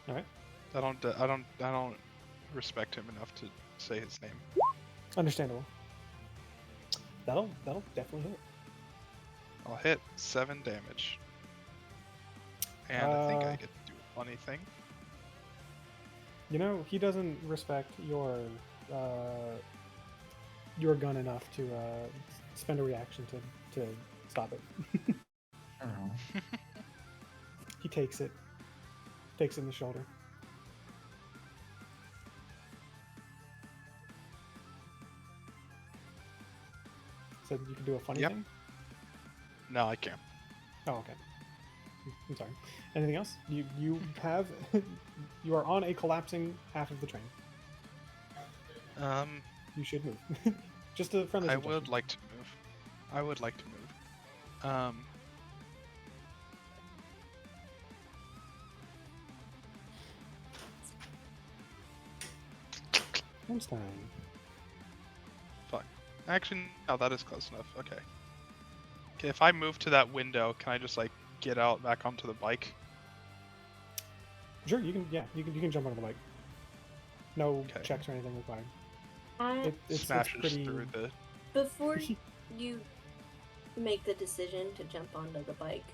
[SPEAKER 3] All right.
[SPEAKER 8] I don't respect him enough to say his name.
[SPEAKER 3] Understandable. That'll definitely hit.
[SPEAKER 8] I'll hit 7 damage. And I think I get to do a funny thing.
[SPEAKER 3] You know, he doesn't respect your gun enough to spend a reaction to stop it.
[SPEAKER 1] Oh.
[SPEAKER 3] He takes it in the shoulder. Said you could do a funny
[SPEAKER 8] Yep.
[SPEAKER 3] thing?
[SPEAKER 8] No, I can't.
[SPEAKER 3] Oh, okay. I'm sorry. Anything else? You have you are on a collapsing half of the train. You should move. Just a friendly
[SPEAKER 8] I
[SPEAKER 3] suggestion.
[SPEAKER 8] would like to move. I would like to move.
[SPEAKER 3] Einstein.
[SPEAKER 8] Fuck. Actually, no, that is close enough. Okay. Okay, if I move to that window, can I just like get out back onto the bike?
[SPEAKER 3] Sure, you can. Yeah, you can jump onto the bike. No
[SPEAKER 8] Okay.
[SPEAKER 3] checks or anything required. It's
[SPEAKER 8] Smashes
[SPEAKER 3] pretty.
[SPEAKER 8] through the.
[SPEAKER 2] Before you make the decision to jump onto the bike,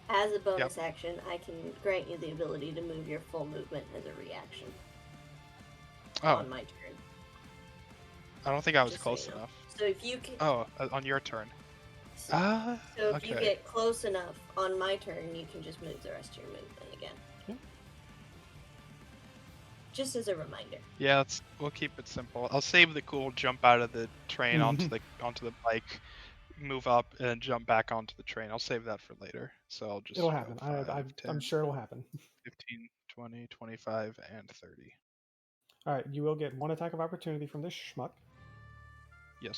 [SPEAKER 2] as a bonus action, I can grant you the ability to move your full movement as a reaction
[SPEAKER 8] Oh,
[SPEAKER 2] on my turn.
[SPEAKER 8] I don't think I was
[SPEAKER 2] Just so
[SPEAKER 8] close
[SPEAKER 2] you know.
[SPEAKER 8] enough.
[SPEAKER 2] So if you can,
[SPEAKER 8] Oh, on your turn.
[SPEAKER 2] so if you
[SPEAKER 8] okay.
[SPEAKER 2] get close enough on my turn, you can just move the rest of your movement again.
[SPEAKER 3] Yeah.
[SPEAKER 2] Just as a reminder.
[SPEAKER 8] Yeah, we'll keep it simple. I'll save the cool jump out of the train onto
[SPEAKER 3] Mm-hmm.
[SPEAKER 8] the bike, move up, and then jump back onto the train. I'll save that for later. So I'll just
[SPEAKER 3] It'll
[SPEAKER 8] go
[SPEAKER 3] happen.
[SPEAKER 8] 5,
[SPEAKER 3] I'm
[SPEAKER 8] 10,
[SPEAKER 3] sure it'll happen.
[SPEAKER 8] 15, 20, 25, and 30.
[SPEAKER 3] All right, you will get one attack of opportunity from this schmuck.
[SPEAKER 8] Yes,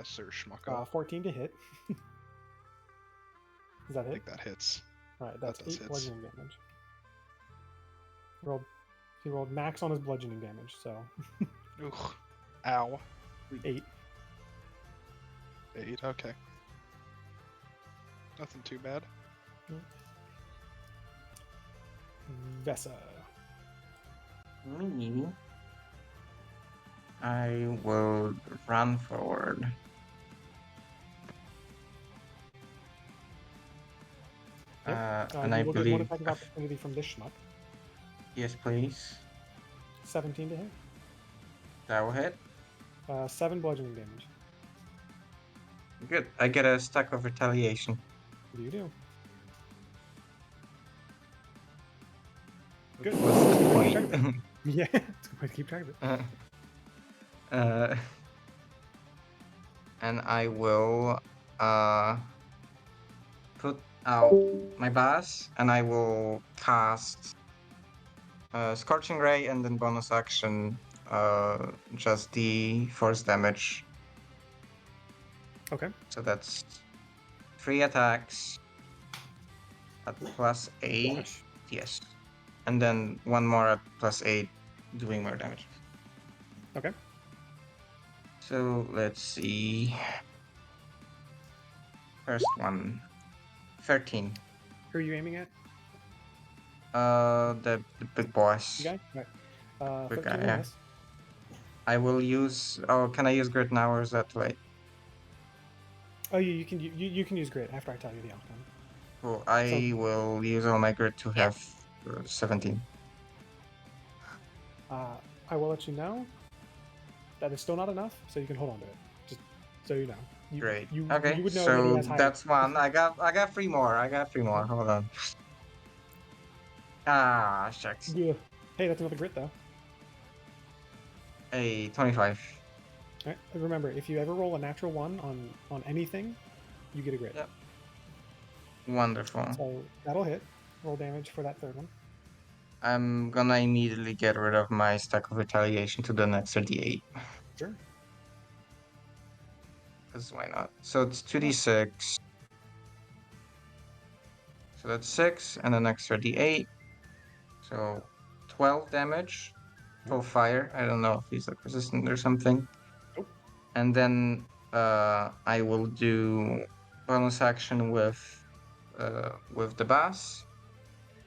[SPEAKER 8] sir, schmucko.
[SPEAKER 3] 14 to hit. Is that
[SPEAKER 8] I
[SPEAKER 3] it?
[SPEAKER 8] think that hits.
[SPEAKER 3] All right, that's
[SPEAKER 8] that does
[SPEAKER 3] 8
[SPEAKER 8] hits.
[SPEAKER 3] bludgeoning damage. He rolled max on his bludgeoning damage, so
[SPEAKER 8] Ugh. Ow.
[SPEAKER 3] 8.
[SPEAKER 8] 8, okay. Nothing too bad.
[SPEAKER 3] Vessa.
[SPEAKER 1] Me. I will run forward. And I
[SPEAKER 3] you will get one
[SPEAKER 1] believe.
[SPEAKER 3] attack of opportunity from this schmuck.
[SPEAKER 1] Yes, please.
[SPEAKER 3] 17 to hit.
[SPEAKER 1] That will hit.
[SPEAKER 3] 7 bludgeoning damage.
[SPEAKER 1] Good. I get a stack of retaliation.
[SPEAKER 3] You do. Good.
[SPEAKER 1] What's the point?
[SPEAKER 3] Yeah, it's a good way to keep track of it.
[SPEAKER 1] And I will put out my bass, and I will cast Scorching Ray, and then bonus action, just the force damage.
[SPEAKER 3] Okay.
[SPEAKER 1] So that's 3 attacks at +8.
[SPEAKER 3] Gosh.
[SPEAKER 1] Yes. And then one more at +8, doing more damage.
[SPEAKER 3] Okay.
[SPEAKER 1] So let's see. First one. 13.
[SPEAKER 3] Who are you aiming at?
[SPEAKER 1] The big boss.
[SPEAKER 3] You guy? Right.
[SPEAKER 1] Big
[SPEAKER 3] 13
[SPEAKER 1] guy,
[SPEAKER 3] will
[SPEAKER 1] yeah.
[SPEAKER 3] miss.
[SPEAKER 1] I will use. Oh, can I use grit now, or is that too late?
[SPEAKER 3] Oh, you can use grit after I tell you the outcome.
[SPEAKER 1] Cool. I will use all my grit to have 17.
[SPEAKER 3] I will let you know that is still not enough, so you can hold on to it. Just so you know.
[SPEAKER 1] Great.
[SPEAKER 3] You
[SPEAKER 1] Okay,
[SPEAKER 3] would know that he
[SPEAKER 1] so
[SPEAKER 3] has higher.
[SPEAKER 1] that's one. I got 3 more. Hold on. Ah, shucks.
[SPEAKER 3] Yeah. Hey, that's another grit though.
[SPEAKER 1] A 25.
[SPEAKER 3] All right. Remember, if you ever roll a natural 1 on anything, you get a grit.
[SPEAKER 1] Yep. Wonderful.
[SPEAKER 3] So that'll hit. Roll damage for that third one.
[SPEAKER 1] I'm gonna immediately get rid of my stack of retaliation to the next 38.
[SPEAKER 3] Sure.
[SPEAKER 1] Because why not? So it's 2d6. So that's 6, and the next 38. So 12 damage. Full fire. I don't know if he's like resistant or something.
[SPEAKER 3] Nope.
[SPEAKER 1] And then I will do bonus action with the bass,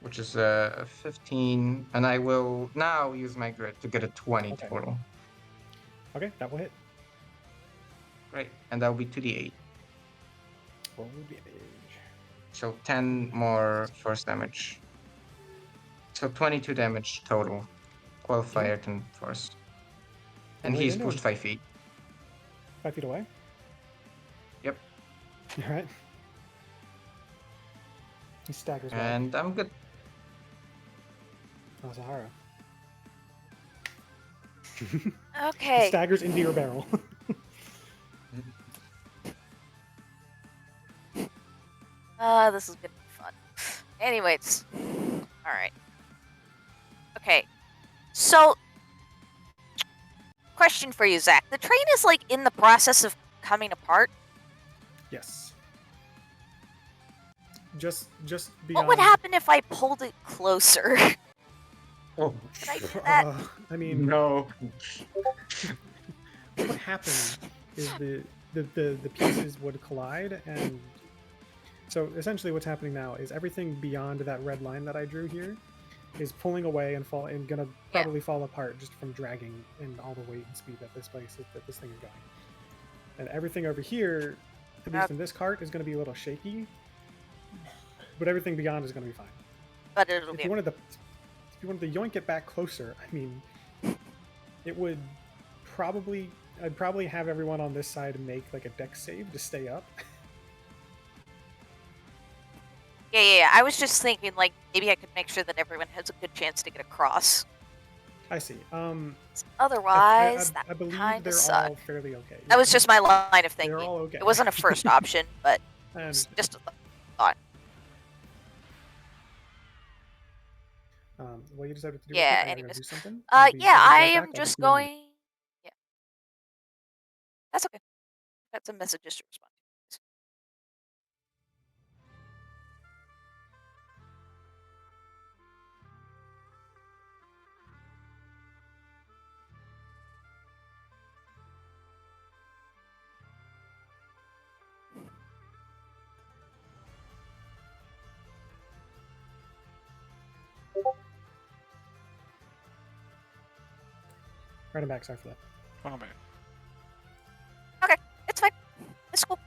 [SPEAKER 1] which is a 15, and I will now use my grit to get a 20
[SPEAKER 3] Okay.
[SPEAKER 1] total.
[SPEAKER 3] Okay, that will hit.
[SPEAKER 1] Great, and that will be 2d8.
[SPEAKER 3] Roll damage.
[SPEAKER 1] So 10 more force damage. So 22 damage total. 12 fire, 10 force. And
[SPEAKER 3] Right
[SPEAKER 1] he's
[SPEAKER 3] into
[SPEAKER 1] pushed
[SPEAKER 3] him.
[SPEAKER 1] 5 feet.
[SPEAKER 3] 5 feet away?
[SPEAKER 1] Yep.
[SPEAKER 3] Alright. He staggers back.
[SPEAKER 1] And I'm good.
[SPEAKER 3] Oh, Sahara.
[SPEAKER 5] Okay.
[SPEAKER 3] Staggers into your barrel.
[SPEAKER 5] This is gonna be fun. Anyways. Alright. Okay. So, question for you, Zach. The train is, like, in the process of coming apart.
[SPEAKER 3] Yes. Just beyond.
[SPEAKER 5] What would happen if I pulled it closer?
[SPEAKER 1] Oh.
[SPEAKER 5] Could I do that?
[SPEAKER 3] I mean,
[SPEAKER 1] No.
[SPEAKER 3] what would happen is the pieces would collide, and so essentially what's happening now is everything beyond that red line that I drew here is pulling away and gonna probably fall apart just from dragging and all the weight and speed that this thing is going. And everything over here, at least in this cart, is going to be a little shaky, but everything beyond is going to be fine.
[SPEAKER 5] But it'll
[SPEAKER 3] If
[SPEAKER 5] be.
[SPEAKER 3] you wanted to yoink it back closer, I mean, it would I'd probably have everyone on this side make like a dex save to stay up.
[SPEAKER 5] Yeah. I was just thinking, like, maybe I could make sure that everyone has a good chance to get across.
[SPEAKER 3] I see.
[SPEAKER 5] Otherwise,
[SPEAKER 3] I
[SPEAKER 5] that
[SPEAKER 3] believe
[SPEAKER 5] kind
[SPEAKER 3] they're
[SPEAKER 5] of suck.
[SPEAKER 3] all fairly okay.
[SPEAKER 5] That was just my line of thinking.
[SPEAKER 3] They're all okay.
[SPEAKER 5] It wasn't a first option, but
[SPEAKER 3] And,
[SPEAKER 5] just a thought.
[SPEAKER 3] what you decided to do?
[SPEAKER 5] Yeah,
[SPEAKER 3] Are you gonna
[SPEAKER 5] anyways.
[SPEAKER 3] do something?
[SPEAKER 5] Yeah,
[SPEAKER 3] I'll be
[SPEAKER 5] I
[SPEAKER 3] right
[SPEAKER 5] am
[SPEAKER 3] back. I'll
[SPEAKER 5] just
[SPEAKER 3] be a minute.
[SPEAKER 5] going. Yeah. That's okay. Got some messages to respond to.
[SPEAKER 3] Right, I'm back. Sorry for that.
[SPEAKER 8] Oh man.
[SPEAKER 5] Okay, it's fine. It's cool.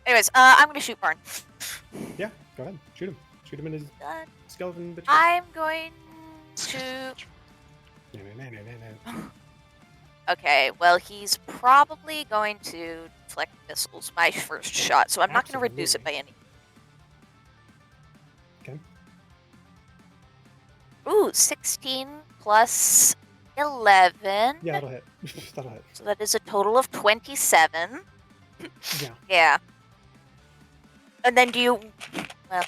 [SPEAKER 5] Anyways, I'm gonna shoot Barn.
[SPEAKER 3] Yeah, go ahead. Shoot him. Shoot him in his
[SPEAKER 5] Uh,
[SPEAKER 3] skeleton bitch.
[SPEAKER 5] I'm going to.
[SPEAKER 3] No.
[SPEAKER 5] Okay, well, he's probably going to deflect missiles my first shot, so I'm not going to reduce it by any.
[SPEAKER 3] Okay.
[SPEAKER 5] Ooh, 16 plus 11.
[SPEAKER 3] Yeah, that'll hit. That'll hit.
[SPEAKER 5] So that is a total of 27.
[SPEAKER 3] Yeah.
[SPEAKER 5] Yeah. And then do you... Well,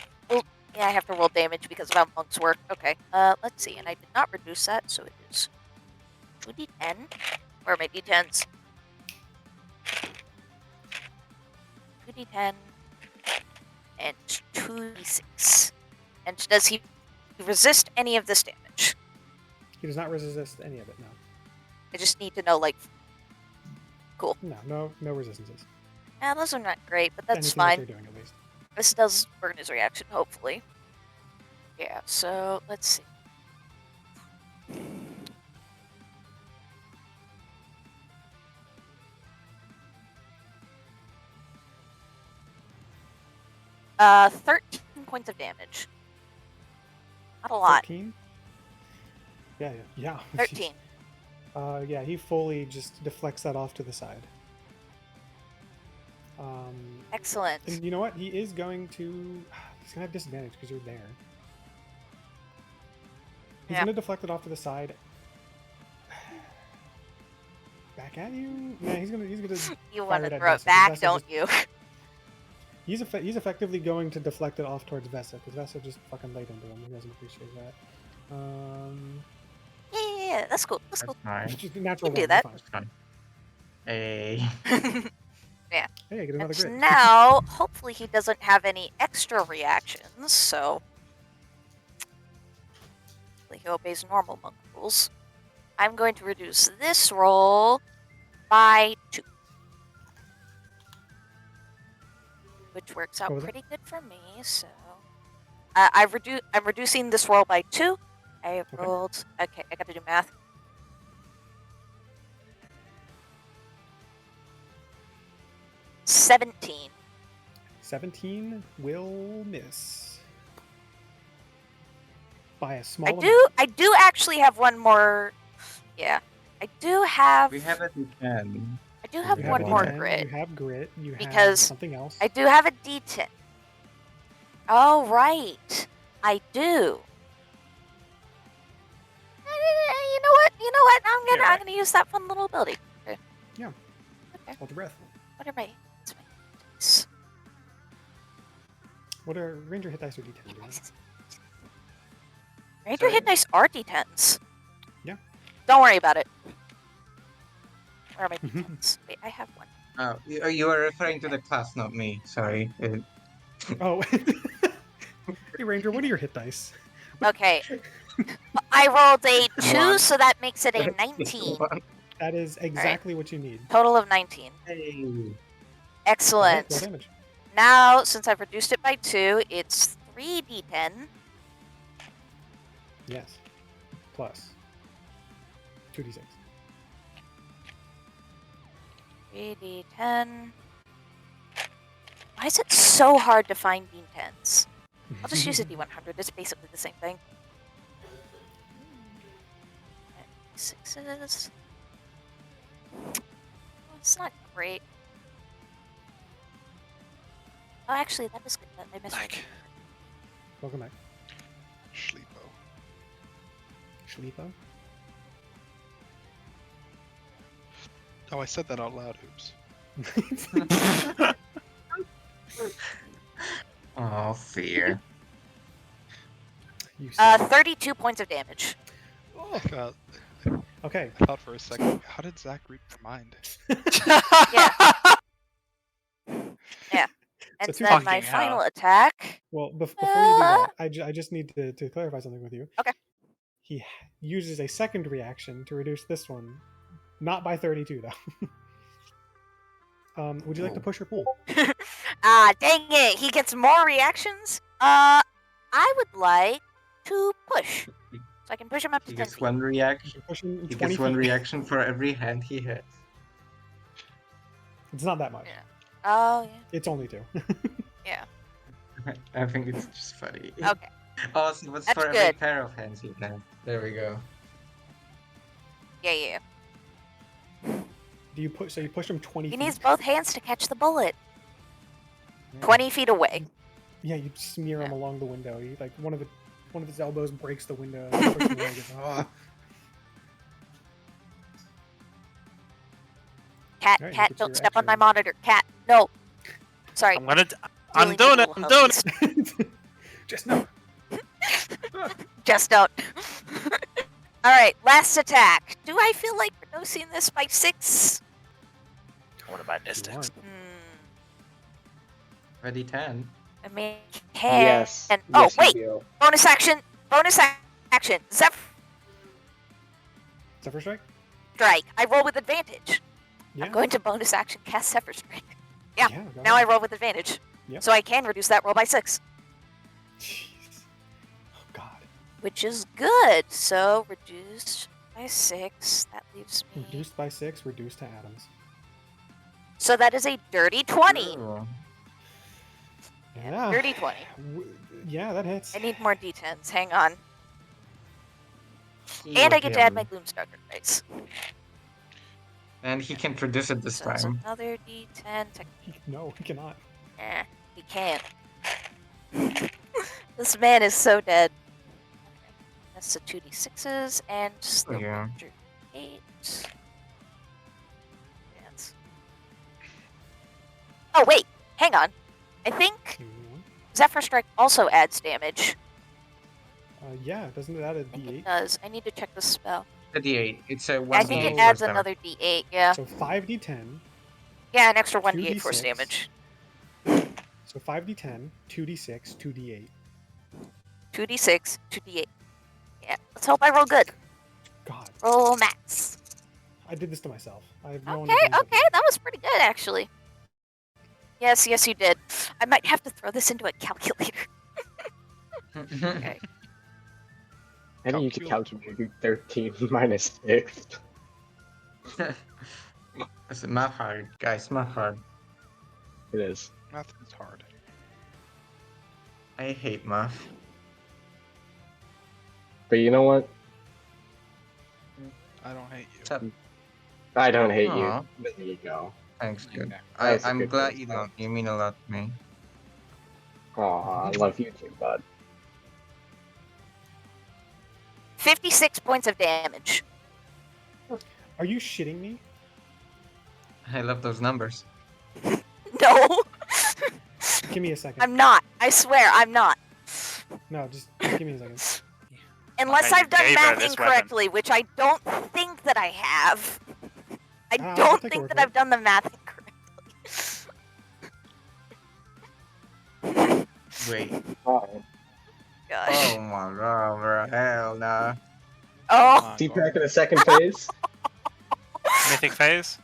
[SPEAKER 5] Yeah, I have to roll damage because of how monks work. Okay, let's see. And I did not reduce that, so it is 2d10. Where are my d10s? 2d10 and 2d6. And does he resist any of this damage?
[SPEAKER 3] He does not resist any of it. No.
[SPEAKER 5] I just need to know, like, cool.
[SPEAKER 3] No resistances.
[SPEAKER 5] Yeah, those are not great, but that's
[SPEAKER 3] Anything that
[SPEAKER 5] fine.
[SPEAKER 3] they're doing at least.
[SPEAKER 5] This does burn his reaction, hopefully. Yeah, so let's see. Uh, 13 points of damage. Not a lot.
[SPEAKER 3] 13? Yeah.
[SPEAKER 5] 13.
[SPEAKER 3] Yeah, he fully just deflects that off to the side.
[SPEAKER 5] Excellent.
[SPEAKER 3] And you know what? He is going to... He's going to have disadvantage because you're there. He's going to deflect it off to the side. Back at you? Nah, he's gonna
[SPEAKER 5] You
[SPEAKER 3] fire
[SPEAKER 5] want
[SPEAKER 3] it
[SPEAKER 5] to
[SPEAKER 3] at
[SPEAKER 5] throw it
[SPEAKER 3] Vesa, 'cause
[SPEAKER 5] back,
[SPEAKER 3] Vesa
[SPEAKER 5] don't
[SPEAKER 3] just-
[SPEAKER 5] you?
[SPEAKER 3] He's effectively going to deflect it off towards Vesa, because Vesa just fucking laid into him. He doesn't appreciate that.
[SPEAKER 5] Yeah, that's cool. That's cool.
[SPEAKER 1] Fine.
[SPEAKER 3] Just a natural
[SPEAKER 5] You can do
[SPEAKER 3] one,
[SPEAKER 5] that.
[SPEAKER 3] you're fine.
[SPEAKER 1] Hey.
[SPEAKER 5] Yeah.
[SPEAKER 3] Hey, I get another
[SPEAKER 5] And
[SPEAKER 3] grit.
[SPEAKER 5] now, hopefully he doesn't have any extra reactions, so... Hopefully he obeys normal monk rules. I'm going to reduce this roll by 2. Which works out
[SPEAKER 3] What was that?
[SPEAKER 5] pretty good for me, so... I'm reducing this roll by 2. I rolled... Okay, I gotta do math. $17.
[SPEAKER 3] 17 will miss. By a small
[SPEAKER 5] I do actually have one more... Yeah. I do have...
[SPEAKER 1] We have a D10.
[SPEAKER 5] I do have
[SPEAKER 1] We
[SPEAKER 5] one
[SPEAKER 1] have
[SPEAKER 5] more
[SPEAKER 1] D10,
[SPEAKER 5] grit.
[SPEAKER 3] You have grit. You have
[SPEAKER 5] Because
[SPEAKER 3] something else.
[SPEAKER 5] I do have a D10. Oh, right. I do. You know what? I'm gonna use that fun little ability. Okay.
[SPEAKER 3] Yeah.
[SPEAKER 5] Okay.
[SPEAKER 3] Hold your breath.
[SPEAKER 5] What are my dice?
[SPEAKER 3] What are Ranger hit dice or D10 doing?
[SPEAKER 5] Ranger hit dice are D10s.
[SPEAKER 3] Yeah.
[SPEAKER 5] Don't worry about it. Where are my D10s? Wait, I have one.
[SPEAKER 1] Oh, you are referring to the class, not me. Sorry.
[SPEAKER 3] Oh. Hey, Ranger, what are your hit dice?
[SPEAKER 5] Okay. I rolled a 2,
[SPEAKER 1] One.
[SPEAKER 5] so that makes it a 19.
[SPEAKER 3] That is exactly what you need.
[SPEAKER 5] Total of 19.
[SPEAKER 1] Hey.
[SPEAKER 3] Roll
[SPEAKER 5] Excellent.
[SPEAKER 3] damage.
[SPEAKER 5] Now, since I've reduced it by 2, it's 3d10.
[SPEAKER 3] Yes. Plus 2d6.
[SPEAKER 5] 3d10. Why is it so hard to find d10s? I'll just use a d100. It's basically the same thing. Sixes. Well, it's not great. Oh, actually, that is good. I missed
[SPEAKER 6] Like,
[SPEAKER 3] Welcome back.
[SPEAKER 8] Schleepo.
[SPEAKER 3] Schleepo.
[SPEAKER 8] Oh, I said that out loud. Oops.
[SPEAKER 1] Oh, fear.
[SPEAKER 3] You suck.
[SPEAKER 5] 32 points of damage.
[SPEAKER 8] I thought,
[SPEAKER 3] Okay.
[SPEAKER 8] I thought for a second, how did Zach read my mind?
[SPEAKER 5] Yeah. And
[SPEAKER 3] two
[SPEAKER 5] then my
[SPEAKER 6] fucking
[SPEAKER 5] final
[SPEAKER 6] hell.
[SPEAKER 5] attack.
[SPEAKER 3] Well, before you do that, I just need to clarify something with you.
[SPEAKER 5] Okay.
[SPEAKER 3] He uses a second reaction to reduce this one, not by 32 though. Would you like to push or pull?
[SPEAKER 5] Ah, dang it! He gets more reactions. I would like to push, so I can push him up to
[SPEAKER 1] He
[SPEAKER 5] 10
[SPEAKER 1] gets
[SPEAKER 5] feet.
[SPEAKER 1] one reaction.
[SPEAKER 3] You push him
[SPEAKER 1] He
[SPEAKER 3] 20
[SPEAKER 1] gets one
[SPEAKER 3] feet.
[SPEAKER 1] reaction for every hand he hits.
[SPEAKER 3] It's not that much.
[SPEAKER 5] Yeah. Oh yeah.
[SPEAKER 3] It's only 2.
[SPEAKER 5] Yeah.
[SPEAKER 1] I think it's just funny.
[SPEAKER 5] Okay.
[SPEAKER 1] Oh, so it's
[SPEAKER 5] That's
[SPEAKER 1] for every
[SPEAKER 5] good.
[SPEAKER 1] pair of hands he has. There we go.
[SPEAKER 5] Yeah.
[SPEAKER 3] Do you push? So you push him 20
[SPEAKER 5] He
[SPEAKER 3] feet.
[SPEAKER 5] needs both hands to catch the bullet.
[SPEAKER 1] Yeah.
[SPEAKER 5] 20 feet away.
[SPEAKER 3] Yeah, you smear him
[SPEAKER 5] Yeah.
[SPEAKER 3] along the window. You, like one of his elbows breaks the window. And you push him away, he goes, "Ah."
[SPEAKER 5] Cat,
[SPEAKER 3] Alright, you
[SPEAKER 5] cat,
[SPEAKER 3] get
[SPEAKER 5] don't
[SPEAKER 3] your
[SPEAKER 5] step on my
[SPEAKER 3] extra.
[SPEAKER 5] monitor. Cat, no. Sorry.
[SPEAKER 6] I'm doing it. I'm doing it.
[SPEAKER 5] Dealing
[SPEAKER 3] Just no.
[SPEAKER 5] Just don't. All right, last attack. Do I feel like reducing this by 6?
[SPEAKER 6] What about
[SPEAKER 3] You
[SPEAKER 6] Mystics?
[SPEAKER 3] aren't.
[SPEAKER 1] Ready 10.
[SPEAKER 5] I mean, can.
[SPEAKER 7] Yes.
[SPEAKER 5] And,
[SPEAKER 7] Yes,
[SPEAKER 5] wait.
[SPEAKER 7] you do.
[SPEAKER 5] Bonus action. Action. Zephyr
[SPEAKER 3] Zephyr Strike?
[SPEAKER 5] Strike. I roll with advantage.
[SPEAKER 3] Yeah.
[SPEAKER 5] I'm going to bonus action cast Zephyr Strike. Yeah,
[SPEAKER 3] go
[SPEAKER 5] now I
[SPEAKER 3] ahead.
[SPEAKER 5] roll with advantage.
[SPEAKER 3] Yep.
[SPEAKER 5] So I can reduce that roll by 6.
[SPEAKER 3] Jeez. Oh, God.
[SPEAKER 5] Which is good. So reduced by 6. That leaves me.
[SPEAKER 3] Reduced by 6, reduced to atoms.
[SPEAKER 5] So that is a dirty 20.
[SPEAKER 1] Ooh.
[SPEAKER 3] Yeah.
[SPEAKER 5] Dirty 20.
[SPEAKER 3] Yeah, that hits.
[SPEAKER 5] I need more d10s. Hang on.
[SPEAKER 1] Heal
[SPEAKER 5] And I get to add
[SPEAKER 1] him.
[SPEAKER 5] my Gloomstalker dice.
[SPEAKER 1] And he can produce it this
[SPEAKER 5] So it's
[SPEAKER 1] time.
[SPEAKER 5] another d10.
[SPEAKER 3] No, he cannot.
[SPEAKER 5] He can't. This man is so dead. That's the 2d6s and still
[SPEAKER 1] Yeah.
[SPEAKER 5] 8. Yes. Oh, wait. Hang on. I think Zephyr Strike also adds damage.
[SPEAKER 3] Yeah, doesn't it add a
[SPEAKER 5] I think
[SPEAKER 3] d8?
[SPEAKER 5] it does. I need to check the spell.
[SPEAKER 1] A D8. It's a 1d8.
[SPEAKER 5] I think it
[SPEAKER 3] D8
[SPEAKER 5] adds
[SPEAKER 1] force damage.
[SPEAKER 5] another d8, yeah.
[SPEAKER 3] So 5d10.
[SPEAKER 5] Yeah, an extra 1d8 force
[SPEAKER 3] 2d6.
[SPEAKER 5] damage.
[SPEAKER 3] So 5d10, 2d6, 2d8.
[SPEAKER 5] 2d6, 2d8. Yeah, let's hope I roll good.
[SPEAKER 3] God,
[SPEAKER 5] Roll max.
[SPEAKER 3] I did this to myself. I have no one
[SPEAKER 5] Okay,
[SPEAKER 3] to blame but
[SPEAKER 5] okay, that was pretty good, actually. Yes, you did. I might have to throw this into a calculator. Okay.
[SPEAKER 7] How do you calculate 13 minus 6?
[SPEAKER 1] It's not hard, guys. Not hard.
[SPEAKER 7] It is.
[SPEAKER 8] Math is hard.
[SPEAKER 1] I hate math.
[SPEAKER 7] But you know what?
[SPEAKER 8] I don't hate you.
[SPEAKER 1] What's up?
[SPEAKER 7] I don't hate
[SPEAKER 1] Aw.
[SPEAKER 7] you. There you go.
[SPEAKER 1] Thanks, dude.
[SPEAKER 8] Okay.
[SPEAKER 7] That's a
[SPEAKER 1] I'm
[SPEAKER 7] good
[SPEAKER 1] glad
[SPEAKER 7] thing,
[SPEAKER 1] you
[SPEAKER 7] so.
[SPEAKER 1] don't. You mean a lot to me.
[SPEAKER 7] Aw, I love you too, bud.
[SPEAKER 5] 56 points of damage.
[SPEAKER 3] Are you shitting me?
[SPEAKER 1] I love those numbers.
[SPEAKER 5] No,
[SPEAKER 3] Give me a second.
[SPEAKER 5] I'm not. I swear, I'm not.
[SPEAKER 3] No, just give me a second.
[SPEAKER 5] Unless
[SPEAKER 6] Okay, you
[SPEAKER 5] I've done
[SPEAKER 6] gave her
[SPEAKER 5] math
[SPEAKER 6] this
[SPEAKER 5] incorrectly, which I don't think that I have. I
[SPEAKER 3] I'll
[SPEAKER 5] don't
[SPEAKER 3] take a
[SPEAKER 5] think
[SPEAKER 3] look
[SPEAKER 5] that
[SPEAKER 3] at
[SPEAKER 5] I've done the math incorrectly.
[SPEAKER 1] Wait.
[SPEAKER 7] Oh.
[SPEAKER 5] Gosh.
[SPEAKER 1] Oh my god, bro. Hell nah.
[SPEAKER 5] Oh.
[SPEAKER 7] Deep back in the second phase?
[SPEAKER 6] Mythic phase?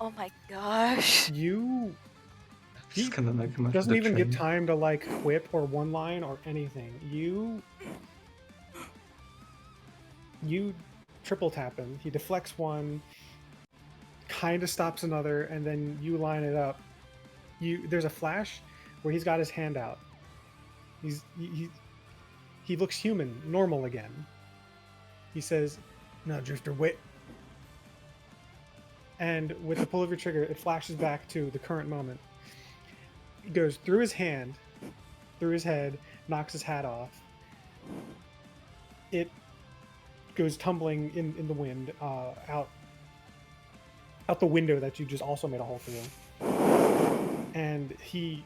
[SPEAKER 5] Oh my gosh.
[SPEAKER 3] You
[SPEAKER 1] Just gonna make him
[SPEAKER 3] doesn't
[SPEAKER 1] the
[SPEAKER 3] even
[SPEAKER 1] train.
[SPEAKER 3] get time to like quip or one line or anything. You triple tap him. He deflects one, kind of stops another, and then you line it up. There's a flash where he's got his hand out. He looks human, normal again. He says, "No, Drifter, wait." And with the pull of your trigger, it flashes back to the current moment. It goes through his hand, through his head, knocks his hat off. It goes tumbling in the wind out the window that you just also made a hole through. And he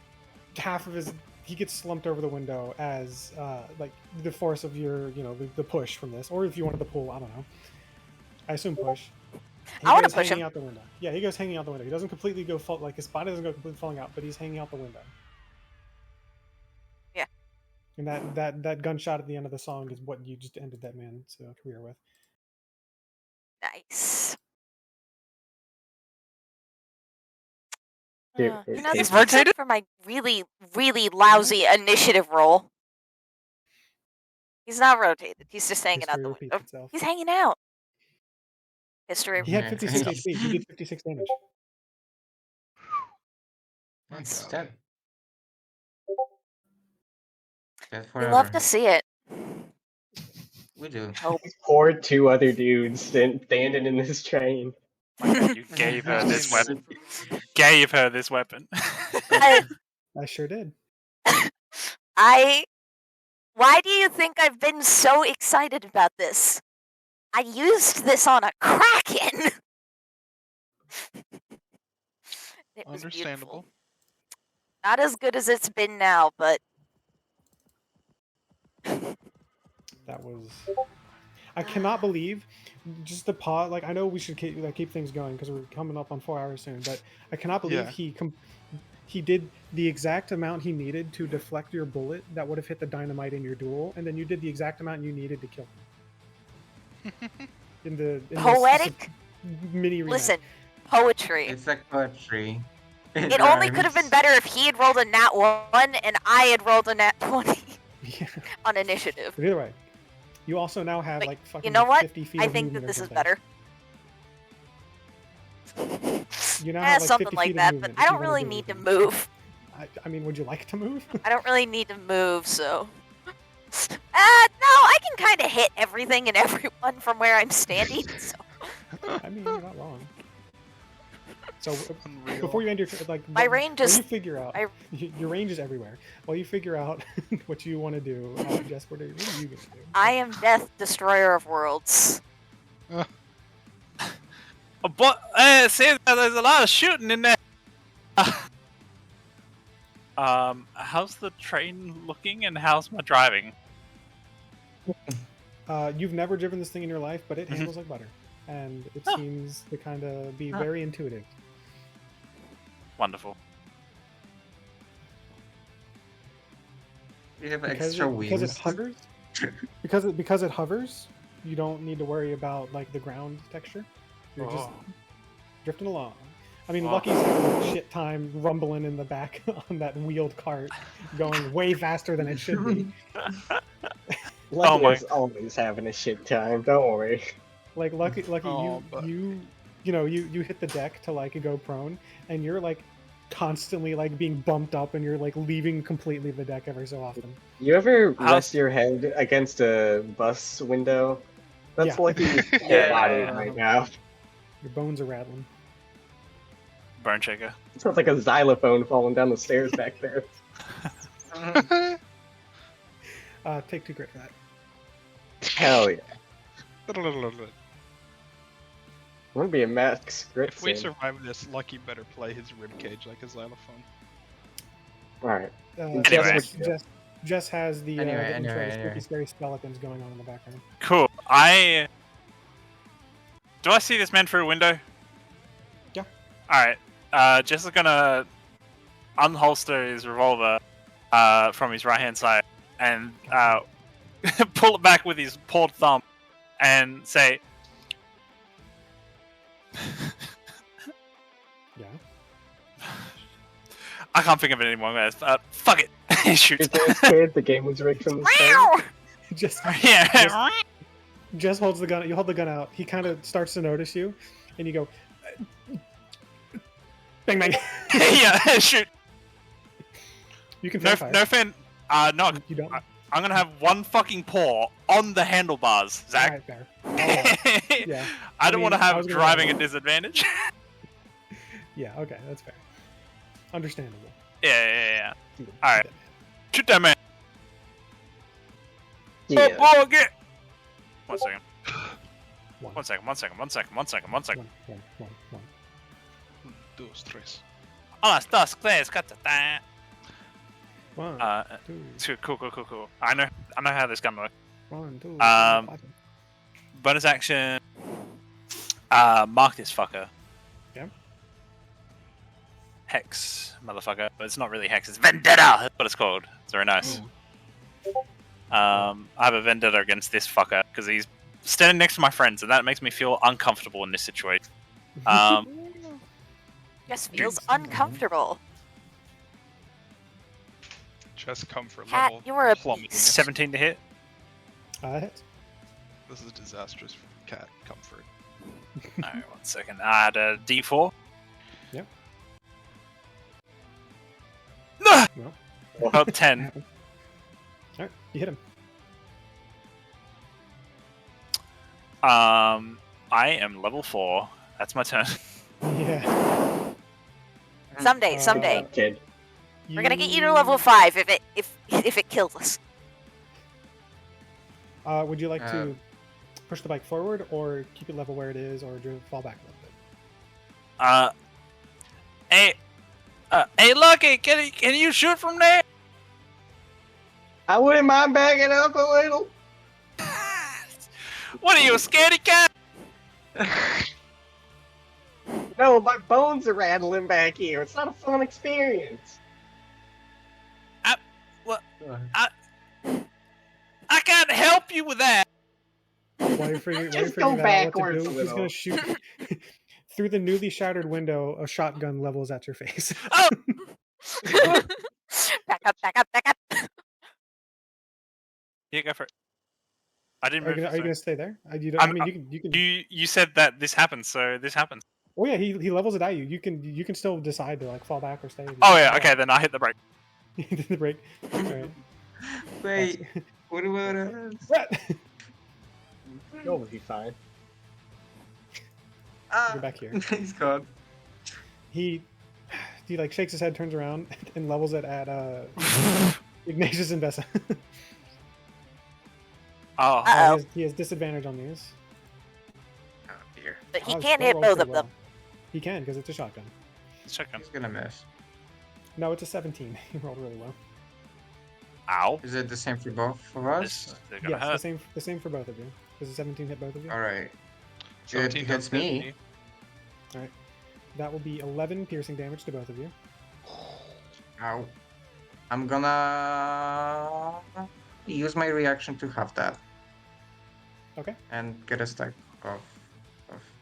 [SPEAKER 3] gets slumped over the window as like the force of your the push from this, or if you wanted to pull, I don't know. I assume push.
[SPEAKER 5] I want to
[SPEAKER 3] goes
[SPEAKER 5] push
[SPEAKER 3] hanging
[SPEAKER 5] him.
[SPEAKER 3] out the window. Yeah, he goes hanging out the window. He doesn't completely go like his body doesn't go completely falling out, but he's hanging out the window.
[SPEAKER 5] Yeah.
[SPEAKER 3] And that gunshot at the end of the song is what you just ended that man's career with.
[SPEAKER 5] Nice.
[SPEAKER 7] Dude,
[SPEAKER 5] This
[SPEAKER 7] it's
[SPEAKER 5] makes
[SPEAKER 6] rotated?
[SPEAKER 5] up for my really, really lousy initiative roll. He's not rotated. He's just hanging out
[SPEAKER 3] History
[SPEAKER 5] the
[SPEAKER 3] repeats
[SPEAKER 5] window.
[SPEAKER 3] itself.
[SPEAKER 5] He's hanging out. History.
[SPEAKER 3] He had
[SPEAKER 1] Yeah,
[SPEAKER 3] 56
[SPEAKER 1] he's-
[SPEAKER 3] HP. He did 56 damage.
[SPEAKER 1] That's dead. Dead
[SPEAKER 5] We
[SPEAKER 1] forever.
[SPEAKER 5] love to see it.
[SPEAKER 1] We do.
[SPEAKER 5] Hope.
[SPEAKER 7] Poor two other dudes standing in this train.
[SPEAKER 6] My God, you gave her this weapon. Gave her this weapon.
[SPEAKER 5] I,
[SPEAKER 3] I sure did.
[SPEAKER 5] Why do you think I've been so excited about this? I used this on a kraken. It was
[SPEAKER 8] Understandable.
[SPEAKER 5] beautiful. Not as good as it's been now, but
[SPEAKER 3] That was. I cannot believe just the pause. Like I know we should keep things going because we're coming up on 4 hours soon, but I cannot believe
[SPEAKER 8] Yeah.
[SPEAKER 3] he did the exact amount he needed to deflect your bullet that would have hit the dynamite in your duel, and then you did the exact amount you needed to kill him. in this
[SPEAKER 5] Poetic?
[SPEAKER 3] mini rematch.
[SPEAKER 5] Listen, poetry.
[SPEAKER 1] It's like poetry.
[SPEAKER 5] It only could have been better if he had rolled a nat 1 and I had rolled a nat 20
[SPEAKER 3] Yeah.
[SPEAKER 5] on initiative.
[SPEAKER 3] But either way, you also now have
[SPEAKER 5] But
[SPEAKER 3] like fucking
[SPEAKER 5] you know what?
[SPEAKER 3] 50 feet
[SPEAKER 5] I
[SPEAKER 3] of
[SPEAKER 5] think that
[SPEAKER 3] movement or
[SPEAKER 5] this is
[SPEAKER 3] something.
[SPEAKER 5] better.
[SPEAKER 3] You now have like
[SPEAKER 5] Something
[SPEAKER 3] 50
[SPEAKER 5] like
[SPEAKER 3] feet
[SPEAKER 5] that,
[SPEAKER 3] of
[SPEAKER 5] but
[SPEAKER 3] movement
[SPEAKER 5] I
[SPEAKER 3] if you
[SPEAKER 5] don't
[SPEAKER 3] wanna
[SPEAKER 5] really
[SPEAKER 3] do
[SPEAKER 5] need to
[SPEAKER 3] anything.
[SPEAKER 5] move.
[SPEAKER 3] I mean, would you like to move?
[SPEAKER 5] I don't really need to move, so. No, I can kind of hit everything and everyone from where I'm standing. So.
[SPEAKER 3] I mean, you're not wrong. So
[SPEAKER 8] Unreal.
[SPEAKER 3] before you end your like,
[SPEAKER 5] My range is-
[SPEAKER 3] while you figure out your range is everywhere. While you figure out what you want to do, Jess, what are you gonna do?
[SPEAKER 5] I am Death, Destroyer of Worlds.
[SPEAKER 6] But see, there's a lot of shooting in there. How's the train looking, and how's my driving?
[SPEAKER 3] You've never driven this thing in your life, but it handles like butter, and it seems to kind of be very intuitive.
[SPEAKER 6] Wonderful.
[SPEAKER 1] You have
[SPEAKER 3] Because
[SPEAKER 1] extra
[SPEAKER 3] because it
[SPEAKER 1] wings.
[SPEAKER 3] hovers. because it hovers, you don't need to worry about like the ground texture. You're just drifting along. I mean, Lucky's having a shit time rumbling in the back on that wheeled cart, going way faster than it should be.
[SPEAKER 7] Lucky
[SPEAKER 6] my-
[SPEAKER 7] is always having a shit time. Don't worry.
[SPEAKER 3] Like Lucky,
[SPEAKER 8] Oh, but-
[SPEAKER 3] you hit the deck to like go prone, and you're like constantly like being bumped up, and you're like leaving completely the deck every so often.
[SPEAKER 7] You ever
[SPEAKER 6] How's-
[SPEAKER 7] rest your head against a bus window? That's
[SPEAKER 3] Yeah.
[SPEAKER 7] Lucky's whole
[SPEAKER 1] Yeah.
[SPEAKER 7] body right now.
[SPEAKER 3] Your bones are rattling.
[SPEAKER 6] Burn checker.
[SPEAKER 7] It sounds like a xylophone falling down the stairs back there.
[SPEAKER 3] Take 2 grit for that.
[SPEAKER 7] Hell yeah. I want to be a max grit
[SPEAKER 8] If we
[SPEAKER 7] sim.
[SPEAKER 8] survive this, Lucky better play his ribcage like a xylophone.
[SPEAKER 7] Alright.
[SPEAKER 6] Anyway.
[SPEAKER 3] Jess has the,
[SPEAKER 1] Anyway,
[SPEAKER 3] the intro
[SPEAKER 1] anyway,
[SPEAKER 3] spooky
[SPEAKER 1] anyway.
[SPEAKER 3] scary skeletons going on in the background.
[SPEAKER 6] Cool. Do I see this man through a window?
[SPEAKER 3] Yeah.
[SPEAKER 6] Alright. Jess is gonna unholster his revolver from his right hand side and pull it back with his pawed thumb and say,
[SPEAKER 3] Yeah.
[SPEAKER 6] I can't think of it anymore. Fuck it. He shoots.
[SPEAKER 7] Kid, the game was rigged from the start.
[SPEAKER 3] Just
[SPEAKER 6] Yeah.
[SPEAKER 3] Jess holds the gun. You hold the gun out. He kind of starts to notice you, and you go, bang bang.
[SPEAKER 6] Yeah. Shoot.
[SPEAKER 3] You can
[SPEAKER 6] No.
[SPEAKER 3] fire.
[SPEAKER 6] No fan. No.
[SPEAKER 3] You don't.
[SPEAKER 6] I'm gonna have one fucking paw on the handlebars, Zach.
[SPEAKER 3] Alright, fair. Alright, yeah.
[SPEAKER 6] I don't
[SPEAKER 3] mean,
[SPEAKER 6] want to
[SPEAKER 3] I
[SPEAKER 6] have
[SPEAKER 3] was gonna-
[SPEAKER 6] driving a disadvantage.
[SPEAKER 3] Yeah. Okay, that's fair. Understandable.
[SPEAKER 6] Yeah.
[SPEAKER 3] Do it.
[SPEAKER 6] Alright.
[SPEAKER 3] Do
[SPEAKER 6] Shoot that man.
[SPEAKER 7] Yeah.
[SPEAKER 6] Oh, get. 1 second.
[SPEAKER 3] that. One.
[SPEAKER 6] 1 second. 1 second. 1 second. 1 second. 1 second.
[SPEAKER 3] One.
[SPEAKER 8] Dos, tres.
[SPEAKER 6] Hola, dos, tres, catata.
[SPEAKER 3] One, two,
[SPEAKER 6] Cool. I know how this gun works.
[SPEAKER 3] 1, 2,
[SPEAKER 6] Um,
[SPEAKER 3] 5.
[SPEAKER 6] Bonus action. Mark this fucker.
[SPEAKER 3] Yeah.
[SPEAKER 6] Hex, motherfucker. But it's not really hex. It's vendetta. That's what it's called. It's very nice. I have a vendetta against this fucker because he's standing next to my friends, and that makes me feel uncomfortable in this situation.
[SPEAKER 5] Just feels uncomfortable.
[SPEAKER 8] Chest comfort
[SPEAKER 5] Cat,
[SPEAKER 8] level.
[SPEAKER 5] you are a
[SPEAKER 8] plummeting.
[SPEAKER 5] beast.
[SPEAKER 6] 17 to hit.
[SPEAKER 3] Hit.
[SPEAKER 8] This is disastrous for cat comfort.
[SPEAKER 6] Alright, 1 second. Add a d4.
[SPEAKER 3] Yep.
[SPEAKER 6] No!
[SPEAKER 3] Well,
[SPEAKER 6] About 10.
[SPEAKER 3] Alright, you hit him.
[SPEAKER 6] I am level 4. That's my turn.
[SPEAKER 3] Yeah.
[SPEAKER 5] Someday.
[SPEAKER 7] Kid.
[SPEAKER 5] We're gonna get you to level 5 if it kills us.
[SPEAKER 3] Would you like to push the bike forward, or keep it level where it is, or just fall back a little bit?
[SPEAKER 6] Hey, Lucky, can you shoot from there?
[SPEAKER 7] I wouldn't mind backing up a little.
[SPEAKER 4] What are you, a scaredy cat?
[SPEAKER 7] No, my bones are rattling back here. It's not a fun experience.
[SPEAKER 4] I can't help you with that.
[SPEAKER 3] While you're figuring
[SPEAKER 7] Just
[SPEAKER 3] that out
[SPEAKER 7] go
[SPEAKER 3] what
[SPEAKER 7] backwards
[SPEAKER 3] to
[SPEAKER 7] a
[SPEAKER 3] do, he's
[SPEAKER 7] little.
[SPEAKER 3] gonna shoot through the newly shattered window. A shotgun levels at your face.
[SPEAKER 4] Oh!
[SPEAKER 5] Back up, back up, back up.
[SPEAKER 4] Yeah, go for it. I didn't
[SPEAKER 3] Are
[SPEAKER 4] move.
[SPEAKER 3] you gonna stay there? I mean, you can.
[SPEAKER 4] You said that this happens, so this happens.
[SPEAKER 3] Oh yeah, he levels it at you. You can still decide to like fall back or stay.
[SPEAKER 4] Oh yeah, okay, then I hit the brake.
[SPEAKER 3] The break. All right.
[SPEAKER 1] Wait, what about us?
[SPEAKER 7] You'll be fine.
[SPEAKER 3] Go back here.
[SPEAKER 1] He's gone.
[SPEAKER 3] He like shakes his head, turns around, and levels it at Ignatius and Bessa.
[SPEAKER 4] Oh.
[SPEAKER 5] Uh-oh.
[SPEAKER 3] He has disadvantage on these.
[SPEAKER 1] Oh dear.
[SPEAKER 5] But he
[SPEAKER 3] Oh,
[SPEAKER 5] can't
[SPEAKER 3] still
[SPEAKER 5] hit
[SPEAKER 3] rolled
[SPEAKER 5] both
[SPEAKER 3] pretty
[SPEAKER 5] of them.
[SPEAKER 3] well. He can because it's a shotgun.
[SPEAKER 4] Shotgun.
[SPEAKER 1] He's gonna miss.
[SPEAKER 3] No, it's a 17. He rolled really well.
[SPEAKER 4] Ow.
[SPEAKER 1] Is it the same for both of us?
[SPEAKER 4] This, they're gonna
[SPEAKER 3] Yes,
[SPEAKER 4] hurt.
[SPEAKER 3] the same for both of you. Does a 17 hit both of you?
[SPEAKER 1] All right.
[SPEAKER 8] 17
[SPEAKER 1] It hits me.
[SPEAKER 3] All right. That will be 11 piercing damage to both of you.
[SPEAKER 1] Ow. I'm gonna use my reaction to have that
[SPEAKER 3] Okay.
[SPEAKER 1] and get a stack of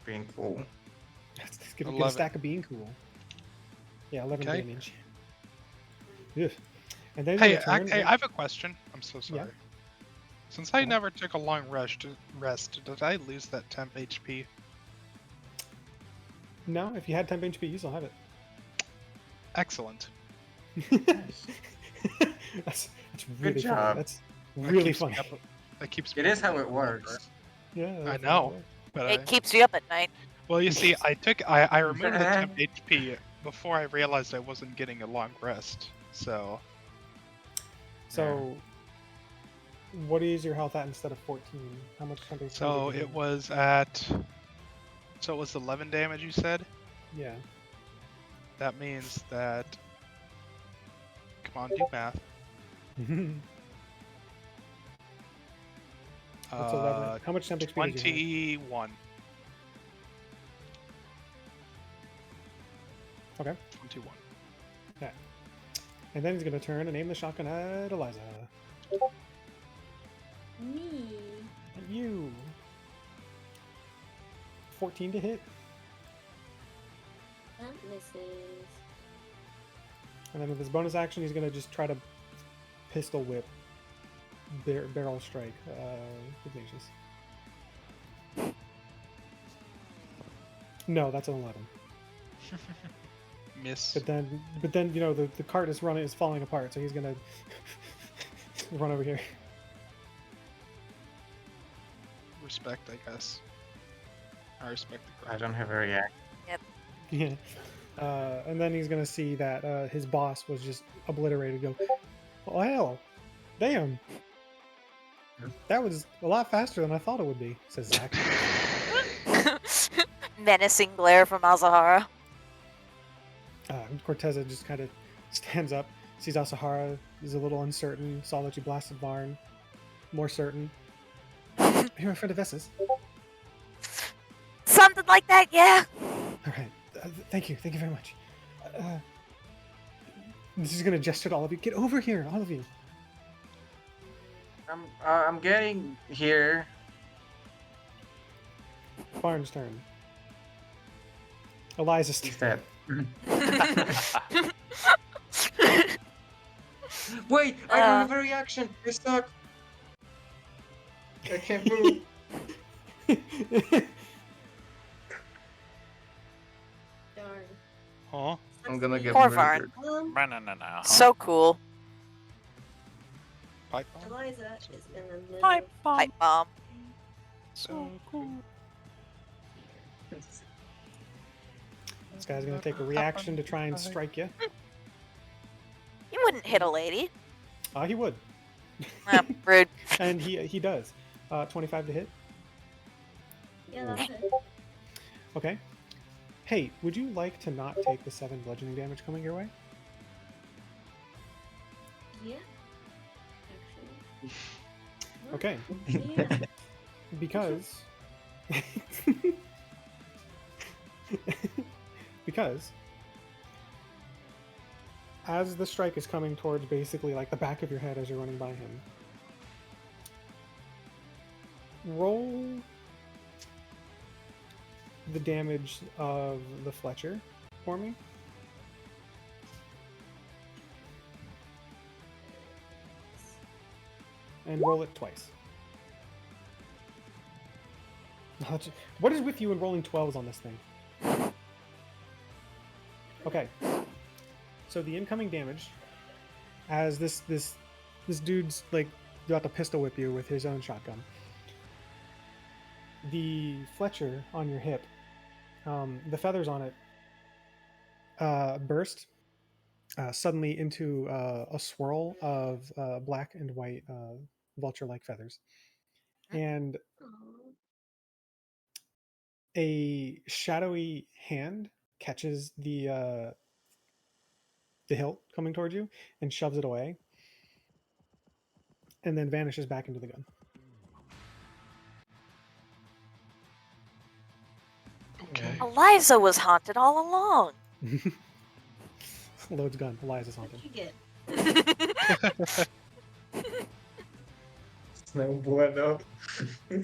[SPEAKER 1] being cool.
[SPEAKER 3] Let's get a
[SPEAKER 8] 11.
[SPEAKER 3] stack of being cool. Yeah, 11
[SPEAKER 8] Okay.
[SPEAKER 3] damage. Ugh. And then
[SPEAKER 8] Hey,
[SPEAKER 3] he's gonna turn
[SPEAKER 8] I
[SPEAKER 3] and-
[SPEAKER 8] have a question. I'm so sorry.
[SPEAKER 3] Yeah.
[SPEAKER 8] Since I
[SPEAKER 3] Yeah.
[SPEAKER 8] never took a long rest, did I lose that temp HP?
[SPEAKER 3] No, if you had temp HP, you still have it.
[SPEAKER 8] Excellent.
[SPEAKER 3] that's really
[SPEAKER 1] job.
[SPEAKER 3] funny. That's
[SPEAKER 8] That
[SPEAKER 3] really
[SPEAKER 8] keeps
[SPEAKER 3] funny.
[SPEAKER 8] me up- That keeps
[SPEAKER 1] It
[SPEAKER 8] me
[SPEAKER 1] is
[SPEAKER 8] up
[SPEAKER 1] how
[SPEAKER 8] at
[SPEAKER 1] it
[SPEAKER 8] night.
[SPEAKER 1] works.
[SPEAKER 3] Yeah,
[SPEAKER 8] I
[SPEAKER 3] that's
[SPEAKER 8] know.
[SPEAKER 3] how it
[SPEAKER 8] But
[SPEAKER 5] It keeps you up at night.
[SPEAKER 8] well, you see, I removed the temp HP before I realized I wasn't getting a long rest. So
[SPEAKER 3] So, what is your health at instead of 14? How much temp HP?
[SPEAKER 8] so
[SPEAKER 3] did you
[SPEAKER 8] it
[SPEAKER 3] do?
[SPEAKER 8] was at 11 damage. You said
[SPEAKER 3] Yeah.
[SPEAKER 8] that means that. Come on, do math.
[SPEAKER 3] That's 11. How much temp HP did you
[SPEAKER 8] 21.
[SPEAKER 3] have? Okay.
[SPEAKER 8] 21.
[SPEAKER 3] And then he's going to turn and aim the shotgun at Eliza.
[SPEAKER 2] Me.
[SPEAKER 3] At you. 14 to hit.
[SPEAKER 2] That misses.
[SPEAKER 3] And then with his bonus action, he's going to just try to pistol whip, barrel strike Ignatius. No, that's an 11.
[SPEAKER 8] Miss.
[SPEAKER 3] But then you know the cart is falling apart, so he's gonna run over here.
[SPEAKER 8] Respect, I guess. I respect the
[SPEAKER 1] I
[SPEAKER 8] crowd.
[SPEAKER 1] don't have a react.
[SPEAKER 3] Yeah. And then he's gonna see that his boss was just obliterated. Go, oh hell, damn, that was a lot faster than I thought it would be, says Zach.
[SPEAKER 5] Menacing glare from Azahara.
[SPEAKER 3] Corteza just kind of stands up, sees Asahara, is a little uncertain, saw that you blasted Varn, more certain. You're a friend of Vessa's.
[SPEAKER 5] Something like that, yeah.
[SPEAKER 3] All right, thank you very much. This is gonna gesture to all of you. Get over here, all of you.
[SPEAKER 1] I'm getting here.
[SPEAKER 3] Varn's turn. Eliza's
[SPEAKER 1] He's
[SPEAKER 3] turn.
[SPEAKER 1] dead. Wait, I don't have a reaction. You're stuck. I can't move.
[SPEAKER 2] Darn.
[SPEAKER 8] Huh?
[SPEAKER 1] I'm gonna get
[SPEAKER 5] Poor
[SPEAKER 1] murdered.
[SPEAKER 4] No.
[SPEAKER 5] So cool.
[SPEAKER 8] Pipe bomb?
[SPEAKER 2] Eliza is gonna move.
[SPEAKER 5] Pipe bomb.
[SPEAKER 8] So cool.
[SPEAKER 3] This guy's gonna take a reaction to try and strike you.
[SPEAKER 5] You wouldn't hit a lady.
[SPEAKER 3] He would,
[SPEAKER 5] Rude.
[SPEAKER 3] and he does. 25 to hit.
[SPEAKER 2] Yeah, that's it.
[SPEAKER 3] Okay. Hey, would you like to not take the 7 bludgeoning damage coming your way?
[SPEAKER 2] Yeah. Actually.
[SPEAKER 3] Okay.
[SPEAKER 2] Yeah.
[SPEAKER 3] Because because as the strike is coming towards basically like the back of your head as you're running by him, roll the damage of the Fletcher for me. And roll it twice. What is with you in rolling 12s on this thing? Okay. So the incoming damage, as this dude's like about to pistol whip you with his own shotgun. The Fletcher on your hip, the feathers on it burst suddenly into a swirl of black and white vulture-like feathers, and a shadowy hand catches the hilt coming towards you and shoves it away, and then vanishes back into the gun.
[SPEAKER 8] Okay.
[SPEAKER 5] Eliza was haunted all along.
[SPEAKER 3] Loads gun. Eliza's haunted.
[SPEAKER 2] What'd you get?
[SPEAKER 1] It's no bueno.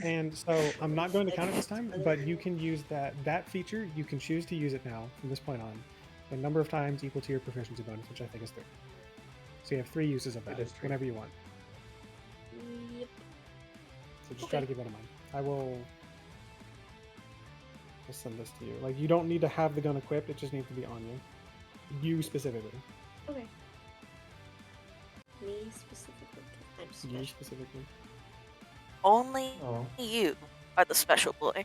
[SPEAKER 3] And so I'm not going to count it this time, but you can use that feature. You can choose to use it now from this point on. The number of times equal to your proficiency bonus, which I think is 3. So you have 3 uses of that, whenever you want.
[SPEAKER 2] Yep.
[SPEAKER 3] So just try to keep that in mind. I'll send this to you. Like, you don't need to have the gun equipped, it just needs to be on you. You specifically.
[SPEAKER 2] Okay. Me specifically. I'm
[SPEAKER 3] You
[SPEAKER 2] special.
[SPEAKER 3] specifically.
[SPEAKER 5] Only
[SPEAKER 1] Oh.
[SPEAKER 5] you are the special boy.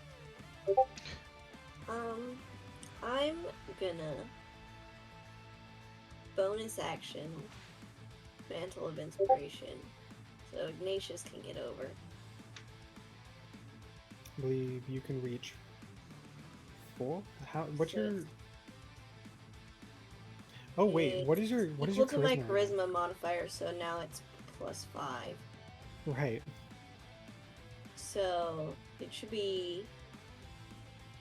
[SPEAKER 2] I'm gonna bonus action Mantle of Inspiration so Ignatius can get over.
[SPEAKER 3] I believe you can reach 4. What's
[SPEAKER 2] So
[SPEAKER 3] your...
[SPEAKER 2] it's-
[SPEAKER 3] Oh wait, what is your
[SPEAKER 2] Equal to my
[SPEAKER 3] charisma?
[SPEAKER 2] charisma modifier, so now it's +5.
[SPEAKER 3] Right.
[SPEAKER 2] So it should be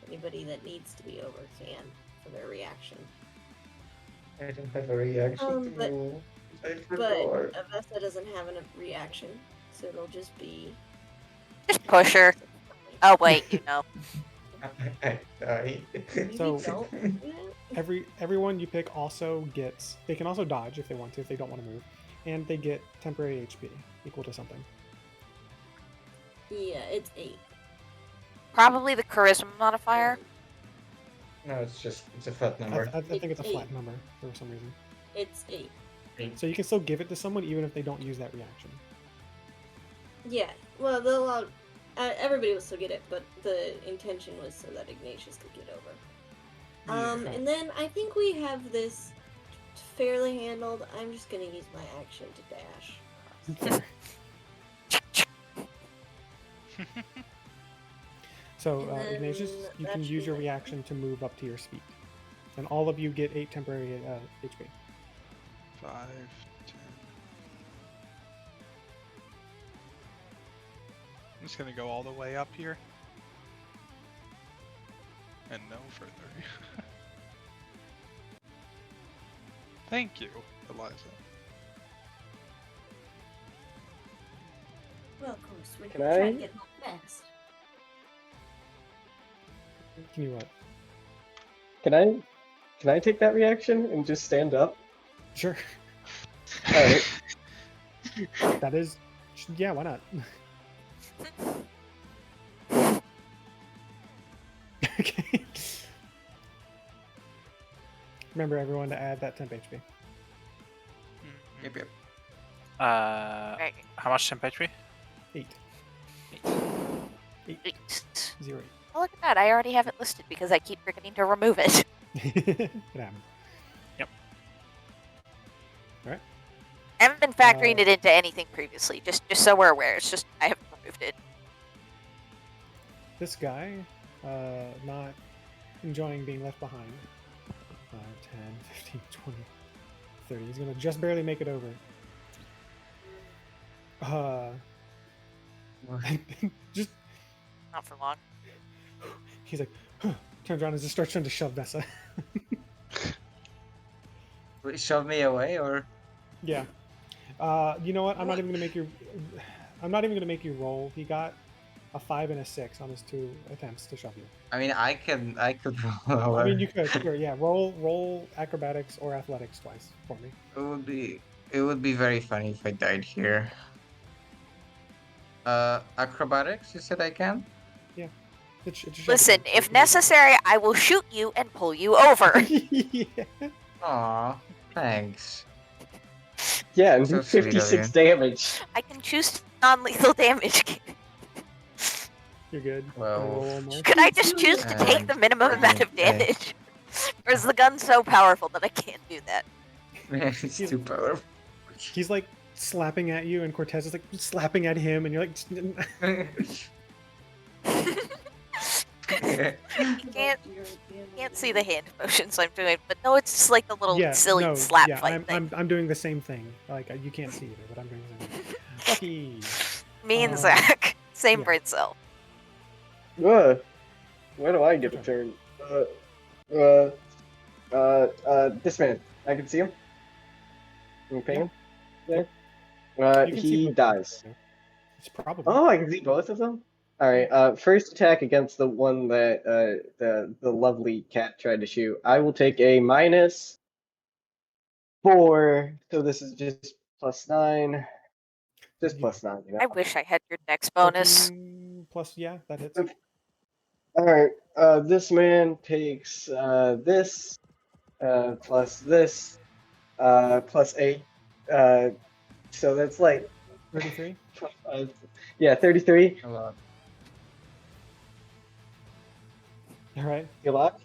[SPEAKER 2] anybody that needs to be over can for their reaction.
[SPEAKER 1] I don't have a reaction
[SPEAKER 2] But-
[SPEAKER 1] to I
[SPEAKER 2] But
[SPEAKER 1] forgot.
[SPEAKER 2] Avesta doesn't have a reaction, so it'll just be.
[SPEAKER 5] Just push her. Oh wait, you know.
[SPEAKER 1] I died.
[SPEAKER 2] Maybe
[SPEAKER 3] So-
[SPEAKER 2] don't do that.
[SPEAKER 3] Everyone you pick also gets... They can also dodge if they want to, if they don't want to move. And they get temporary HP equal to something.
[SPEAKER 2] Yeah, it's 8.
[SPEAKER 5] Probably the charisma modifier.
[SPEAKER 1] No, it's a flat
[SPEAKER 3] I
[SPEAKER 1] number.
[SPEAKER 3] think it's a
[SPEAKER 2] It's
[SPEAKER 3] flat
[SPEAKER 2] 8.
[SPEAKER 3] number for some reason.
[SPEAKER 2] It's 8.
[SPEAKER 3] So you can still give it to someone even if they don't use that reaction.
[SPEAKER 2] Yeah. Well, they'll all. Everybody will still get it, but the intention was so that Ignatius could get over.
[SPEAKER 3] Yeah.
[SPEAKER 2] And then I think we have this fairly handled. I'm just gonna use my action to dash.
[SPEAKER 3] So,
[SPEAKER 2] And then
[SPEAKER 3] Ignatius, you
[SPEAKER 2] that
[SPEAKER 3] can
[SPEAKER 2] should
[SPEAKER 3] use
[SPEAKER 2] be
[SPEAKER 3] your
[SPEAKER 2] my turn.
[SPEAKER 3] reaction to move up to your speed. And all of you get 8 temporary HP.
[SPEAKER 8] 5, 10. I'm just gonna go all the way up here. And no further. Thank you, Eliza.
[SPEAKER 2] Well, of course, we
[SPEAKER 7] Can
[SPEAKER 2] can try
[SPEAKER 7] I?
[SPEAKER 2] to get home fast.
[SPEAKER 3] Can you what?
[SPEAKER 7] Can I take that reaction and just stand up?
[SPEAKER 3] Sure.
[SPEAKER 7] Alright.
[SPEAKER 3] That is... Yeah, why not? Okay. Remember everyone to add that temp HP.
[SPEAKER 1] Yep, yep.
[SPEAKER 5] Right.
[SPEAKER 6] How much temp HP?
[SPEAKER 3] 8. 8.
[SPEAKER 5] 8.
[SPEAKER 3] 0.
[SPEAKER 5] Oh, look at that. I already have it listed because I keep forgetting to remove it.
[SPEAKER 3] 8. It happens.
[SPEAKER 5] I haven't been factoring
[SPEAKER 3] Uh,
[SPEAKER 5] it into anything previously, just so we're aware. It's just I haven't removed it.
[SPEAKER 3] This guy, not enjoying being left behind. 5, 10, 15, 20, 30. He's gonna just barely make it over. just
[SPEAKER 5] Not for long.
[SPEAKER 3] He's like, huh, turns around and just starts trying to shove Vessa.
[SPEAKER 1] Will you shove me away or?
[SPEAKER 3] Yeah. You know what? I'm not even gonna make you. I'm not even gonna make you roll. He got a 5 and a 6 on his 2 attempts to shove you.
[SPEAKER 1] I mean, I could roll
[SPEAKER 3] I
[SPEAKER 1] over.
[SPEAKER 3] mean, you could. Sure, yeah. Roll acrobatics or athletics twice for me.
[SPEAKER 1] It would be very funny if I died here. Acrobatics, you said I can?
[SPEAKER 3] Yeah. It's
[SPEAKER 5] Listen, if necessary, I will shoot you and pull you over.
[SPEAKER 3] Yeah.
[SPEAKER 1] Aw, thanks.
[SPEAKER 7] Yeah, and
[SPEAKER 1] So
[SPEAKER 7] do
[SPEAKER 1] sweet of
[SPEAKER 7] 56
[SPEAKER 1] you.
[SPEAKER 7] damage.
[SPEAKER 5] I can choose non-lethal damage.
[SPEAKER 3] You're good.
[SPEAKER 1] Well,
[SPEAKER 3] Wanna roll one more?
[SPEAKER 5] Could I just choose to take the minimum amount of damage? Or is the gun so powerful that I can't do that?
[SPEAKER 1] it's too powerful.
[SPEAKER 3] He's like slapping at you, and Cortez is like slapping at him, and you're like,
[SPEAKER 5] You can't see the hand motions I'm doing, but no, it's just like the little
[SPEAKER 3] yeah,
[SPEAKER 5] silly
[SPEAKER 3] no,
[SPEAKER 5] slap
[SPEAKER 3] yeah,
[SPEAKER 5] fight thing.
[SPEAKER 3] I'm doing the same thing. Like you can't see it, but I'm doing the same thing. Lucky.
[SPEAKER 5] Me and Zach, same
[SPEAKER 3] yeah.
[SPEAKER 5] brain cell.
[SPEAKER 7] Where do I get a turn? This man. I can see him. Can you ping him? Yeah.
[SPEAKER 3] You can see
[SPEAKER 7] He
[SPEAKER 3] both
[SPEAKER 7] dies.
[SPEAKER 3] It's probably.
[SPEAKER 7] Oh, I can see both of them? Alright, first attack against the one that the lovely cat tried to shoot. I will take a -4, so this is just +9. Just
[SPEAKER 3] Yeah.
[SPEAKER 7] +9, you know.
[SPEAKER 5] I wish I had your next bonus.
[SPEAKER 3] 14 plus, yeah, that hits.
[SPEAKER 7] Alright, this man takes this, plus this, +8. So that's like
[SPEAKER 3] 33.
[SPEAKER 7] Yeah, 33.
[SPEAKER 1] A lot.
[SPEAKER 3] All right.
[SPEAKER 7] You lock?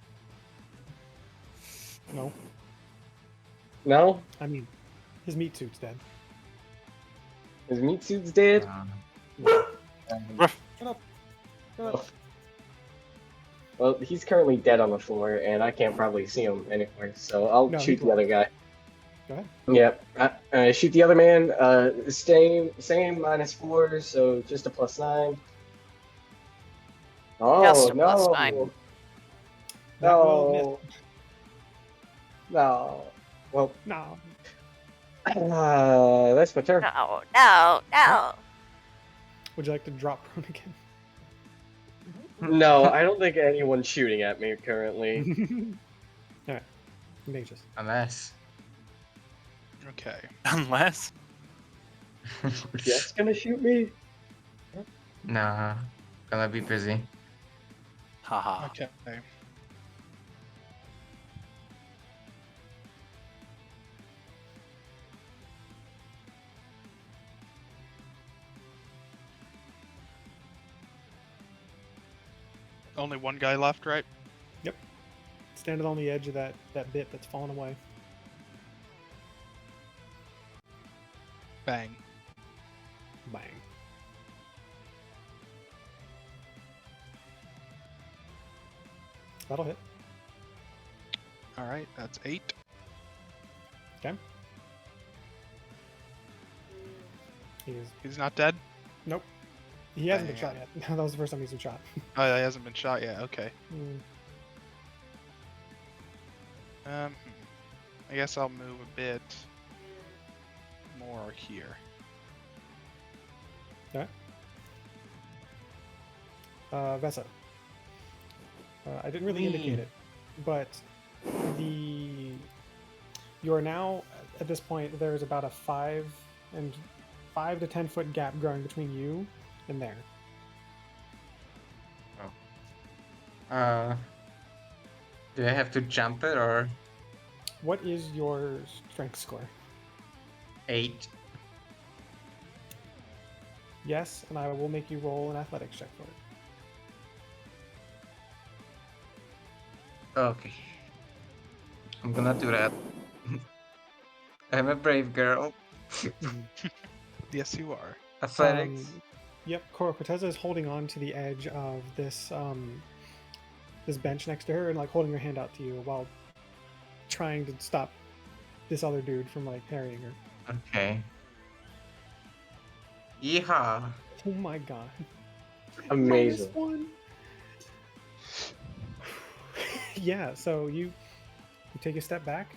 [SPEAKER 3] No,
[SPEAKER 7] No?
[SPEAKER 3] I mean, his meat suit's dead.
[SPEAKER 7] His meat suit's dead?
[SPEAKER 3] Shut up.
[SPEAKER 7] Well, he's currently dead on the floor, and I can't probably see him anywhere, so I'll
[SPEAKER 3] No,
[SPEAKER 7] shoot
[SPEAKER 3] he's
[SPEAKER 7] the other guy.
[SPEAKER 3] Go ahead.
[SPEAKER 7] Yep. Shoot the other man. Same -4, so just a +9. Oh,
[SPEAKER 5] Just a
[SPEAKER 7] no.
[SPEAKER 5] +9.
[SPEAKER 3] That will
[SPEAKER 7] No. No. Well,
[SPEAKER 3] No.
[SPEAKER 7] that's my turn.
[SPEAKER 5] No.
[SPEAKER 3] Would you like to drop prone again?
[SPEAKER 7] No, I don't think anyone's shooting at me currently.
[SPEAKER 3] All right. Mages.
[SPEAKER 1] Unless.
[SPEAKER 8] Okay.
[SPEAKER 4] Unless.
[SPEAKER 7] Jeff's gonna shoot me?
[SPEAKER 1] Nah, gonna be busy.
[SPEAKER 4] Haha.
[SPEAKER 8] Okay. Only one guy left, right?
[SPEAKER 3] Yep. Standing on the edge of that bit that's fallen away.
[SPEAKER 8] Bang.
[SPEAKER 3] Bang. That'll hit.
[SPEAKER 8] Alright, that's 8.
[SPEAKER 3] Okay.
[SPEAKER 8] He's not dead?
[SPEAKER 3] Nope. He hasn't been
[SPEAKER 8] Bang.
[SPEAKER 3] shot yet. That was the first time he's been shot.
[SPEAKER 8] Oh, he hasn't been shot yet, okay. I guess I'll move a bit more here.
[SPEAKER 3] Okay. Vessa. I didn't really indicate it, but you are now at this point. There's about a 5 to 10 foot gap growing between you and there.
[SPEAKER 1] Do I have to jump it or
[SPEAKER 3] What is your strength score?
[SPEAKER 1] 8?
[SPEAKER 3] Yes, and I will make you roll an athletics check for it.
[SPEAKER 1] Okay. I'm gonna do that. I'm a brave girl.
[SPEAKER 8] Yes, you are.
[SPEAKER 1] Athletics.
[SPEAKER 3] Yep, Corteza is holding on to the edge of this this bench next to her and like holding her hand out to you while trying to stop this other dude from like harrying her.
[SPEAKER 1] Okay. Yeehaw.
[SPEAKER 3] Oh my god.
[SPEAKER 7] Amazing.
[SPEAKER 3] -1. Yeah, so you take a step back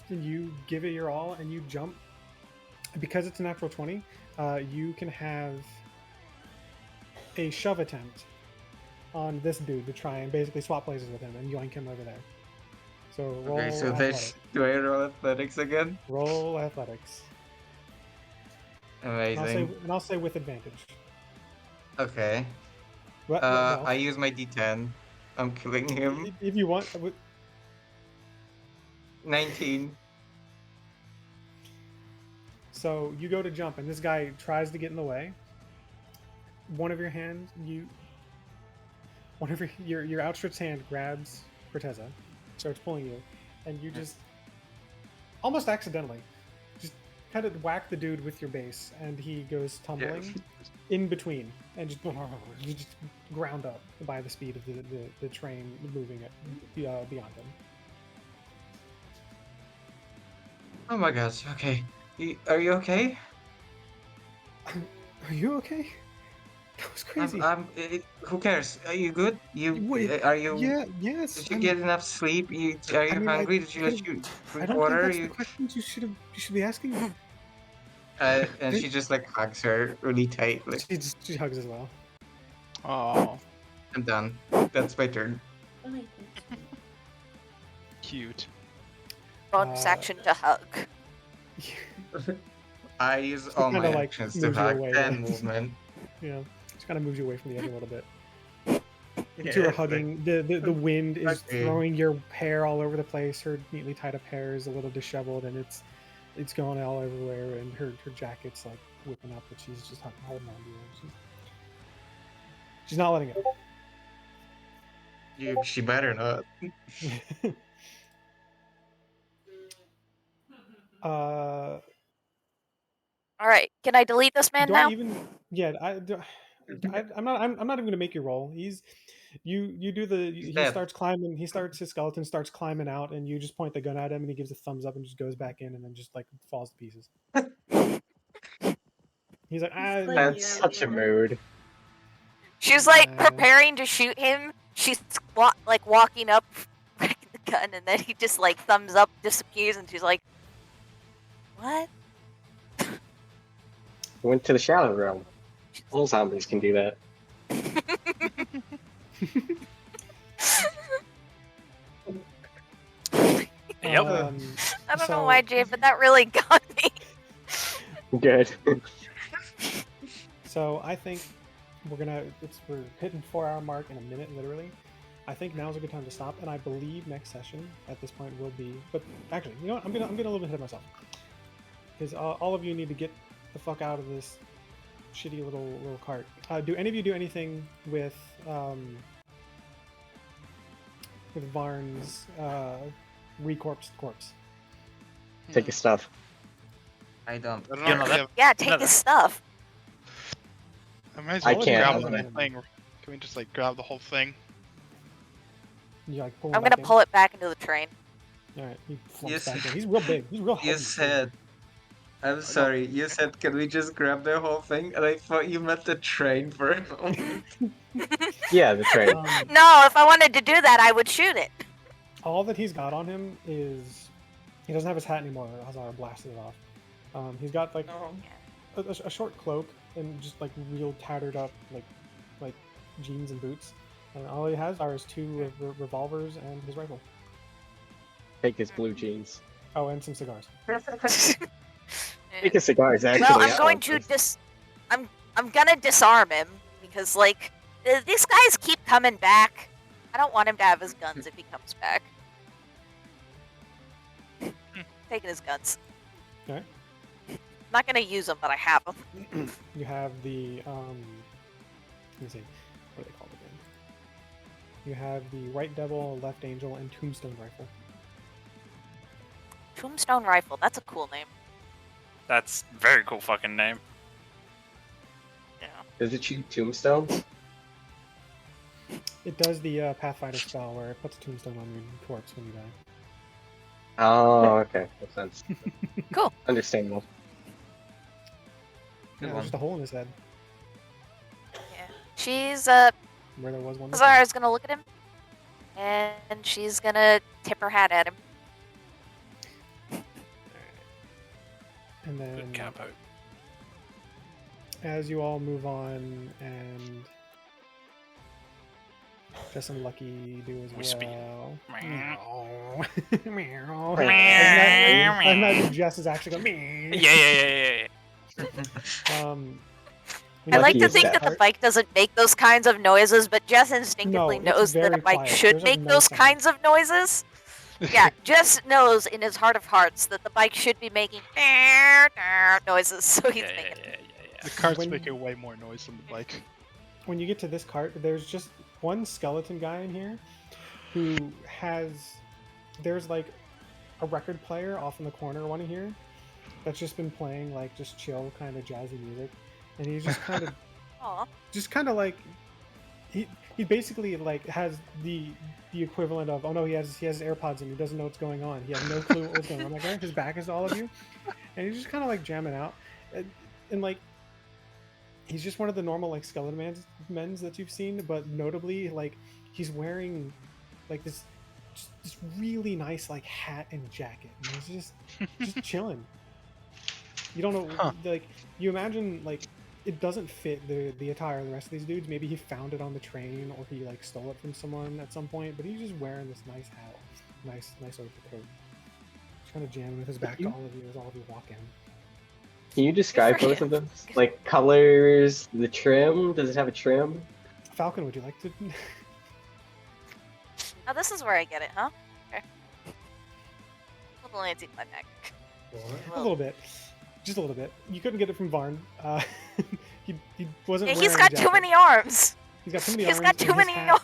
[SPEAKER 3] and you give it your all and you jump. Because it's a natural 20, you can have a shove attempt on this dude to try and basically swap places with him and yoink him over there. So roll
[SPEAKER 1] Okay, so
[SPEAKER 3] athletics.
[SPEAKER 1] do I roll athletics again?
[SPEAKER 3] Roll athletics.
[SPEAKER 1] Amazing.
[SPEAKER 3] And I'll say with advantage.
[SPEAKER 1] Okay.
[SPEAKER 3] Well,
[SPEAKER 1] I use my D10. I'm killing him.
[SPEAKER 3] if you want.
[SPEAKER 1] 19.
[SPEAKER 3] So you go to jump, and this guy tries to get in the way. One of your hands, one of your outstretched hand grabs Corteza, starts pulling you, and you just almost accidentally just kind of whack the dude with your base, and he goes tumbling in between, and just you just ground up by the speed of the train moving it beyond him.
[SPEAKER 1] Oh my gosh. Okay. Are you okay?
[SPEAKER 3] Are you okay? That was crazy.
[SPEAKER 1] Who cares? Are you good?
[SPEAKER 3] Wait,
[SPEAKER 1] Are you?
[SPEAKER 3] yeah, yes.
[SPEAKER 1] Did you get enough sleep? Are you hungry? Did you let you
[SPEAKER 3] I
[SPEAKER 1] drink
[SPEAKER 3] don't
[SPEAKER 1] water?
[SPEAKER 3] think that's the questions you should be asking me.
[SPEAKER 1] And she just like hugs her really tightly.
[SPEAKER 3] She hugs as well.
[SPEAKER 8] Oh,
[SPEAKER 1] I'm done. That's my turn.
[SPEAKER 8] cute.
[SPEAKER 5] Bonus action to hug.
[SPEAKER 1] I use all my
[SPEAKER 3] kinda, like,
[SPEAKER 1] actions to
[SPEAKER 3] moves you
[SPEAKER 1] hug
[SPEAKER 3] away,
[SPEAKER 1] and
[SPEAKER 3] right?
[SPEAKER 1] movement.
[SPEAKER 3] Yeah, just kind of moves you away from the edge a little bit.
[SPEAKER 1] Yeah,
[SPEAKER 3] You are
[SPEAKER 1] it's like-
[SPEAKER 3] hugging. The wind is
[SPEAKER 1] Okay.
[SPEAKER 3] throwing your hair all over the place. Her neatly tied up hair is a little disheveled, and it's going all everywhere. And her jacket's like whipping up, but she's just holding on to you. She's not letting it.
[SPEAKER 1] She better not.
[SPEAKER 3] Uh,
[SPEAKER 5] All right, can I delete this man
[SPEAKER 3] do
[SPEAKER 5] now?
[SPEAKER 3] I even? Yeah, I'm not. I'm not even gonna make you roll. You do the. He
[SPEAKER 1] dead.
[SPEAKER 3] starts climbing. His skeleton starts climbing out, and you just point the gun at him, and he gives a thumbs up and just goes back in, and then just like falls to pieces. He's like,
[SPEAKER 2] like,
[SPEAKER 7] That's
[SPEAKER 2] yeah,
[SPEAKER 7] such a
[SPEAKER 2] yeah.
[SPEAKER 7] mood.
[SPEAKER 5] She's like
[SPEAKER 3] Uh,
[SPEAKER 5] preparing to shoot him. She's like walking up, cracking the gun, and then he just like thumbs up, disappears, and she's like, "What?"
[SPEAKER 7] Went to the shadow realm. All zombies can do that.
[SPEAKER 4] Yep.
[SPEAKER 5] I don't know
[SPEAKER 3] so-
[SPEAKER 5] why, Jay, but that really got me.
[SPEAKER 7] Good.
[SPEAKER 3] So I think we're hitting 4-hour mark in a minute, literally. I think now's a good time to stop, and I believe next session at this point will be. But actually, you know what? I'm getting a little bit ahead of myself because all of you need to get the fuck out of this shitty little cart. Do any of you do anything with Varn's recorpsed corpse?
[SPEAKER 7] Take his stuff.
[SPEAKER 1] I don't.
[SPEAKER 8] I don't
[SPEAKER 4] You
[SPEAKER 8] know.
[SPEAKER 4] know that-
[SPEAKER 5] Yeah, take his stuff.
[SPEAKER 8] I might as
[SPEAKER 7] I
[SPEAKER 8] well
[SPEAKER 7] can't.
[SPEAKER 8] grab
[SPEAKER 3] I
[SPEAKER 8] the
[SPEAKER 3] don't-
[SPEAKER 8] thing. Can we just like grab the whole thing?
[SPEAKER 3] You like pull him
[SPEAKER 5] I'm
[SPEAKER 3] back
[SPEAKER 5] gonna
[SPEAKER 3] in?
[SPEAKER 5] pull it back into the train.
[SPEAKER 3] All right, he flumps
[SPEAKER 1] Yes.
[SPEAKER 3] back in. He's real big. He's real heavy.
[SPEAKER 1] You
[SPEAKER 3] too.
[SPEAKER 1] said. I'm sorry. You said, "Can we just grab the whole thing?" And I thought you meant the train for a moment.
[SPEAKER 7] Yeah, the train.
[SPEAKER 5] No, if I wanted to do that, I would shoot it.
[SPEAKER 3] All that he's got on him is he doesn't have his hat anymore. Hazara blasted it off. He's got like a short cloak and just like real tattered up like jeans and boots. And all he has are his two revolvers and his rifle.
[SPEAKER 7] Take his blue jeans.
[SPEAKER 3] Oh, and some cigars.
[SPEAKER 7] Take his cigars, actually.
[SPEAKER 5] Well, I'm going to I'm gonna disarm him because like these guys keep coming back. I don't want him to have his guns if he comes back. Taking his guns.
[SPEAKER 3] Okay.
[SPEAKER 5] Not gonna use them, but I have them.
[SPEAKER 3] You have the let me see, what are they called again? You have the right devil, left angel, and tombstone rifle.
[SPEAKER 5] Tombstone rifle. That's a cool name.
[SPEAKER 4] That's a very cool fucking name.
[SPEAKER 5] Yeah.
[SPEAKER 7] Does it shoot tombstones?
[SPEAKER 3] It does the Pathfinder spell where it puts a tombstone on your corpse when you die.
[SPEAKER 7] Oh, okay. Makes sense.
[SPEAKER 5] Cool.
[SPEAKER 7] Understandable.
[SPEAKER 3] Yeah, there's just a hole in his head.
[SPEAKER 5] Yeah. She's
[SPEAKER 3] Where there was one.
[SPEAKER 5] Zara's gonna look at him, and she's gonna tip her hat at him.
[SPEAKER 3] And
[SPEAKER 6] Good
[SPEAKER 3] then
[SPEAKER 6] capo.
[SPEAKER 3] as you all move on, and Jess and Lucky do as
[SPEAKER 6] Wispy.
[SPEAKER 3] well.
[SPEAKER 6] Meow.
[SPEAKER 3] Meow. I imagine Jess is actually going.
[SPEAKER 6] Yeah.
[SPEAKER 3] When
[SPEAKER 5] I
[SPEAKER 3] you
[SPEAKER 5] like
[SPEAKER 3] get
[SPEAKER 5] to
[SPEAKER 7] is
[SPEAKER 5] think
[SPEAKER 3] this
[SPEAKER 5] that the
[SPEAKER 3] part-
[SPEAKER 5] bike doesn't make those kinds of noises, but Jess instinctively
[SPEAKER 3] No, it's
[SPEAKER 5] knows that a
[SPEAKER 3] very
[SPEAKER 5] bike
[SPEAKER 3] quiet.
[SPEAKER 5] should
[SPEAKER 3] There's, like,
[SPEAKER 5] make
[SPEAKER 3] no
[SPEAKER 5] those
[SPEAKER 3] sound.
[SPEAKER 5] kinds of noises. Yeah, Jess knows in his heart of hearts that the bike should be making noises, so he's making them.
[SPEAKER 6] Yeah.
[SPEAKER 8] The cart's
[SPEAKER 3] When-
[SPEAKER 8] making way more noise than the bike.
[SPEAKER 3] when you get to this cart, there's just one skeleton guy in here who has. There's like a record player off in the corner, one in here, that's just been playing like just chill kind of jazzy music, and he's just kind of like he basically like has the equivalent of, oh no, he has AirPods and he doesn't know what's going on. He has no clue what's going on. Like his back is to all of you, and he's just kind of like jamming out, and like he's just one of the normal like skeleton men's that you've seen, but notably like he's wearing like this really nice like hat and jacket, and he's just chilling. You don't know, like you imagine like it doesn't fit the attire of the rest of these dudes. Maybe he found it on the train, or he like stole it from someone at some point. But he's just wearing this nice hat, nice overcoat. Just kind of jamming with his back to all of you as all of you walk in.
[SPEAKER 7] Can you describe
[SPEAKER 5] for
[SPEAKER 7] both
[SPEAKER 5] him.
[SPEAKER 7] of them? Like colors, the trim. Does it have a trim?
[SPEAKER 3] Falcon, would you like to?
[SPEAKER 5] Oh, this is where I get it, huh? Okay. A little anticlimactic.
[SPEAKER 3] A little bit, just a little bit. You couldn't get it from Varn. He wasn't.
[SPEAKER 5] Yeah,
[SPEAKER 3] wearing
[SPEAKER 5] he's
[SPEAKER 3] a
[SPEAKER 5] got too
[SPEAKER 3] jacket.
[SPEAKER 5] many arms.
[SPEAKER 3] He's got too many
[SPEAKER 5] He's
[SPEAKER 3] arms.
[SPEAKER 5] got
[SPEAKER 3] and
[SPEAKER 5] too
[SPEAKER 3] his
[SPEAKER 5] many
[SPEAKER 3] hat-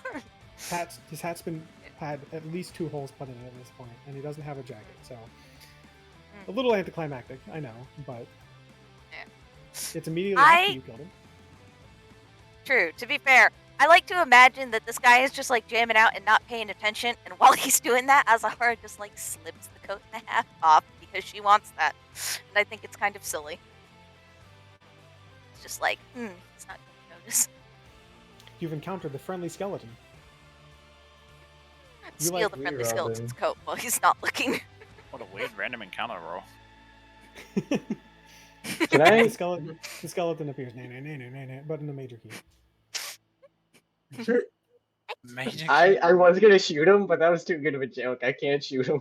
[SPEAKER 5] arms.
[SPEAKER 3] His hat's been had at least 2 holes put in it at this point, and he doesn't have a jacket, so a little anticlimactic, I know, but
[SPEAKER 5] Yeah.
[SPEAKER 3] it's immediately after you killed him.
[SPEAKER 5] True. To be fair, I like to imagine that this guy is just like jamming out and not paying attention, and while he's doing that, Azahara just like slips the coat and a half off because she wants that, and I think it's kind of silly. It's just like, it's not gonna notice.
[SPEAKER 3] You've encountered the friendly skeleton. You
[SPEAKER 5] Steal
[SPEAKER 3] like
[SPEAKER 5] the friendly
[SPEAKER 1] Robin.
[SPEAKER 5] skeleton's coat while he's not looking.
[SPEAKER 6] What a weird random encounter roll.
[SPEAKER 7] Can I?
[SPEAKER 3] The skeleton appears, but in a major key.
[SPEAKER 6] Major
[SPEAKER 7] I was gonna shoot him, but that was too good of a joke. I can't shoot him.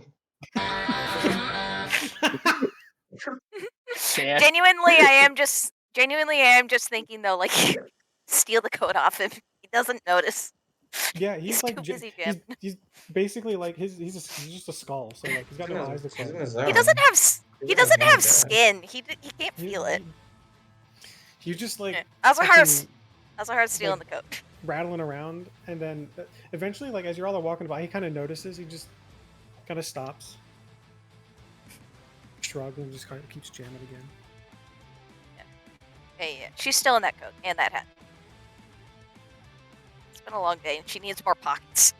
[SPEAKER 7] Can't.
[SPEAKER 5] Genuinely, I am just thinking though, like, steal the coat off him. He doesn't notice.
[SPEAKER 3] Yeah, he's
[SPEAKER 5] He's
[SPEAKER 3] like
[SPEAKER 5] too busy
[SPEAKER 3] he's basically like he's just a skull, so like he's got no eyes to
[SPEAKER 1] She's in
[SPEAKER 3] close.
[SPEAKER 1] a zone.
[SPEAKER 5] He doesn't have
[SPEAKER 1] He
[SPEAKER 5] he
[SPEAKER 1] doesn't
[SPEAKER 5] doesn't
[SPEAKER 1] have
[SPEAKER 5] have
[SPEAKER 1] that.
[SPEAKER 5] skin. He can't feel it.
[SPEAKER 3] You just like
[SPEAKER 5] Azahara's
[SPEAKER 3] fucking
[SPEAKER 5] stealing the coat.
[SPEAKER 3] rattling around, and then eventually, like as you're all walking by, he kind of notices. He just kind of stops, shrugs, and just kind of keeps jamming again.
[SPEAKER 5] Yeah. She's still in that coat and that hat. It's been a long day, and she needs more pockets.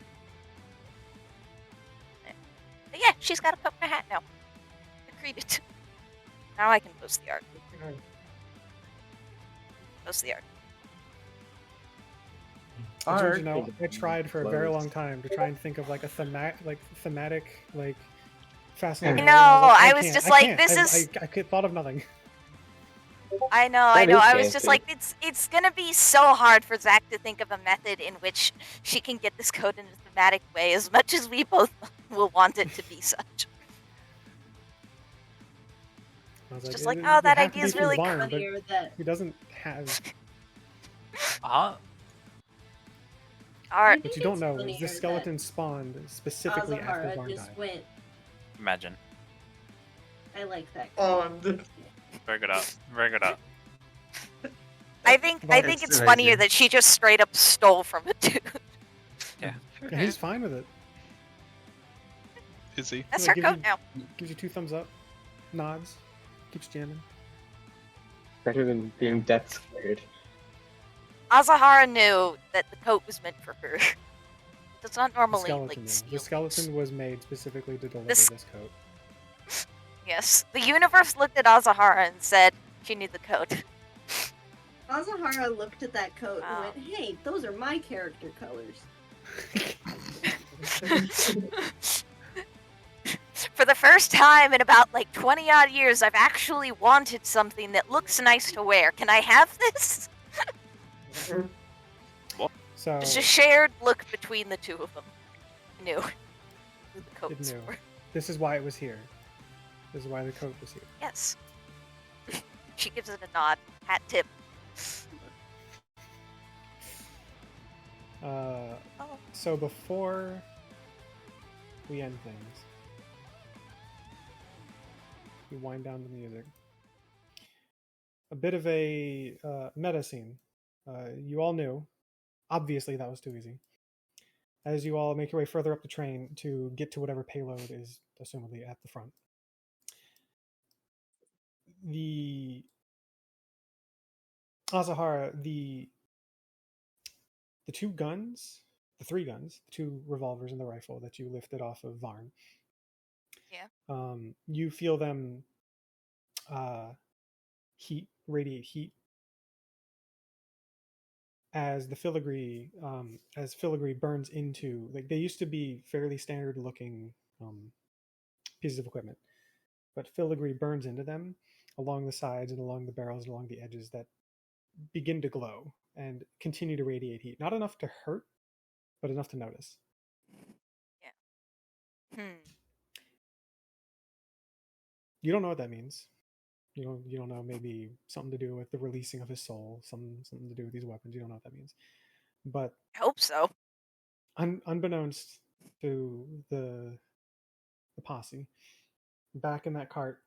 [SPEAKER 5] Yeah. But yeah, she's got a coat and a hat now. Agreed it. Now I can post the art. Post the art.
[SPEAKER 3] I told
[SPEAKER 1] Art.
[SPEAKER 3] you know, I tried for a very long time to try and think of like a thematic, like fascinating.
[SPEAKER 5] I know, I was just like, this is-
[SPEAKER 3] I thought of nothing.
[SPEAKER 5] I know.
[SPEAKER 7] That is
[SPEAKER 5] I was just
[SPEAKER 7] fancy.
[SPEAKER 5] like, it's gonna be so hard for Zach to think of a method in which she can get this code in a thematic way, as much as we both will want it to be such.
[SPEAKER 3] I was
[SPEAKER 5] Just
[SPEAKER 3] it-
[SPEAKER 5] like,
[SPEAKER 3] it
[SPEAKER 5] oh,
[SPEAKER 3] would
[SPEAKER 5] that
[SPEAKER 3] have to
[SPEAKER 5] idea's
[SPEAKER 3] be from
[SPEAKER 5] really
[SPEAKER 3] Varn, but
[SPEAKER 9] Funnier that
[SPEAKER 3] he doesn't have.
[SPEAKER 5] Art.
[SPEAKER 9] I
[SPEAKER 3] What
[SPEAKER 9] think
[SPEAKER 3] you don't
[SPEAKER 9] it's
[SPEAKER 3] know is
[SPEAKER 9] funnier
[SPEAKER 3] this
[SPEAKER 9] that
[SPEAKER 3] skeleton spawned specifically after
[SPEAKER 9] Azahara
[SPEAKER 3] Varn
[SPEAKER 9] just
[SPEAKER 3] died.
[SPEAKER 9] went.
[SPEAKER 6] Imagine.
[SPEAKER 9] I like that.
[SPEAKER 6] Very good up. Very good up.
[SPEAKER 5] I think
[SPEAKER 1] It's
[SPEAKER 5] it's
[SPEAKER 1] amazing.
[SPEAKER 5] funnier that she just straight up stole from a dude.
[SPEAKER 3] Yeah, he's fine with it.
[SPEAKER 8] Is he?
[SPEAKER 5] That's
[SPEAKER 3] Like,
[SPEAKER 5] her
[SPEAKER 3] gives
[SPEAKER 5] coat now.
[SPEAKER 3] Gives you 2 thumbs up, nods, keeps jamming.
[SPEAKER 7] Better than being death scared.
[SPEAKER 5] Azahara knew that the coat was meant for her. It does not
[SPEAKER 3] The
[SPEAKER 5] normally
[SPEAKER 3] skeleton,
[SPEAKER 5] like
[SPEAKER 3] though.
[SPEAKER 5] steal.
[SPEAKER 3] The skeleton was made specifically to deliver
[SPEAKER 5] This-
[SPEAKER 3] this coat.
[SPEAKER 5] Yes, the universe looked at Azahara and said she knew the code.
[SPEAKER 9] Azahara looked at that coat and
[SPEAKER 5] Wow.
[SPEAKER 9] went, "Hey, those are my character colors."
[SPEAKER 5] For the first time in about like 20 odd years, I've actually wanted something that looks nice to wear. Can I have this?
[SPEAKER 3] So
[SPEAKER 5] Just a shared look between the two of them. Knew who the
[SPEAKER 3] it
[SPEAKER 5] coats
[SPEAKER 3] knew.
[SPEAKER 5] were.
[SPEAKER 3] This is why it was here. This is why the coat was here.
[SPEAKER 5] Yes. She gives it a nod. Hat tip. Oh.
[SPEAKER 3] So before we end things, we wind down the music. A bit of a meta scene. You all knew. Obviously, that was too easy. As you all make your way further up the train to get to whatever payload is assumably at the front. The Asahara, the two guns, the three guns, the two revolvers and the rifle that you lifted off of Varn.
[SPEAKER 5] Yeah.
[SPEAKER 3] You feel them radiate heat as the filigree burns into, like, they used to be fairly standard looking pieces of equipment, but filigree burns into them along the sides and along the barrels and along the edges that begin to glow and continue to radiate heat. Not enough to hurt, but enough to notice.
[SPEAKER 5] Yeah.
[SPEAKER 3] You don't know what that means. You don't know, maybe something to do with the releasing of his soul, something to do with these weapons. You don't know what that means. But
[SPEAKER 5] I hope so.
[SPEAKER 3] Unbeknownst to the posse, back in that cart,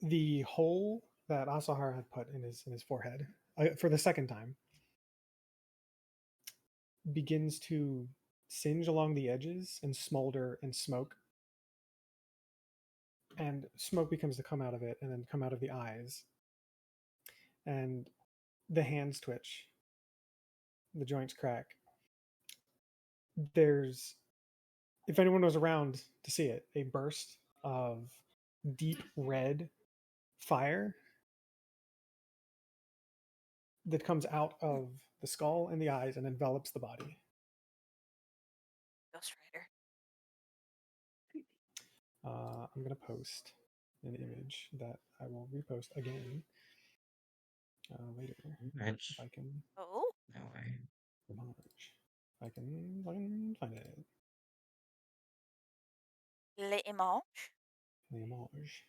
[SPEAKER 3] the hole that Asahara had put in his forehead for the second time begins to singe along the edges and smolder and smoke. And smoke begins to come out of it and then come out of the eyes. And the hands twitch. The joints crack. There's, if anyone was around to see it, a burst of deep red fire that comes out of the skull and the eyes and envelops the body.
[SPEAKER 5] Ghost Rider.
[SPEAKER 3] I'm going to post an image that I will repost again later. If I can.
[SPEAKER 5] Oh.
[SPEAKER 1] No way.
[SPEAKER 3] I can find it.
[SPEAKER 5] L'image.
[SPEAKER 3] L'image.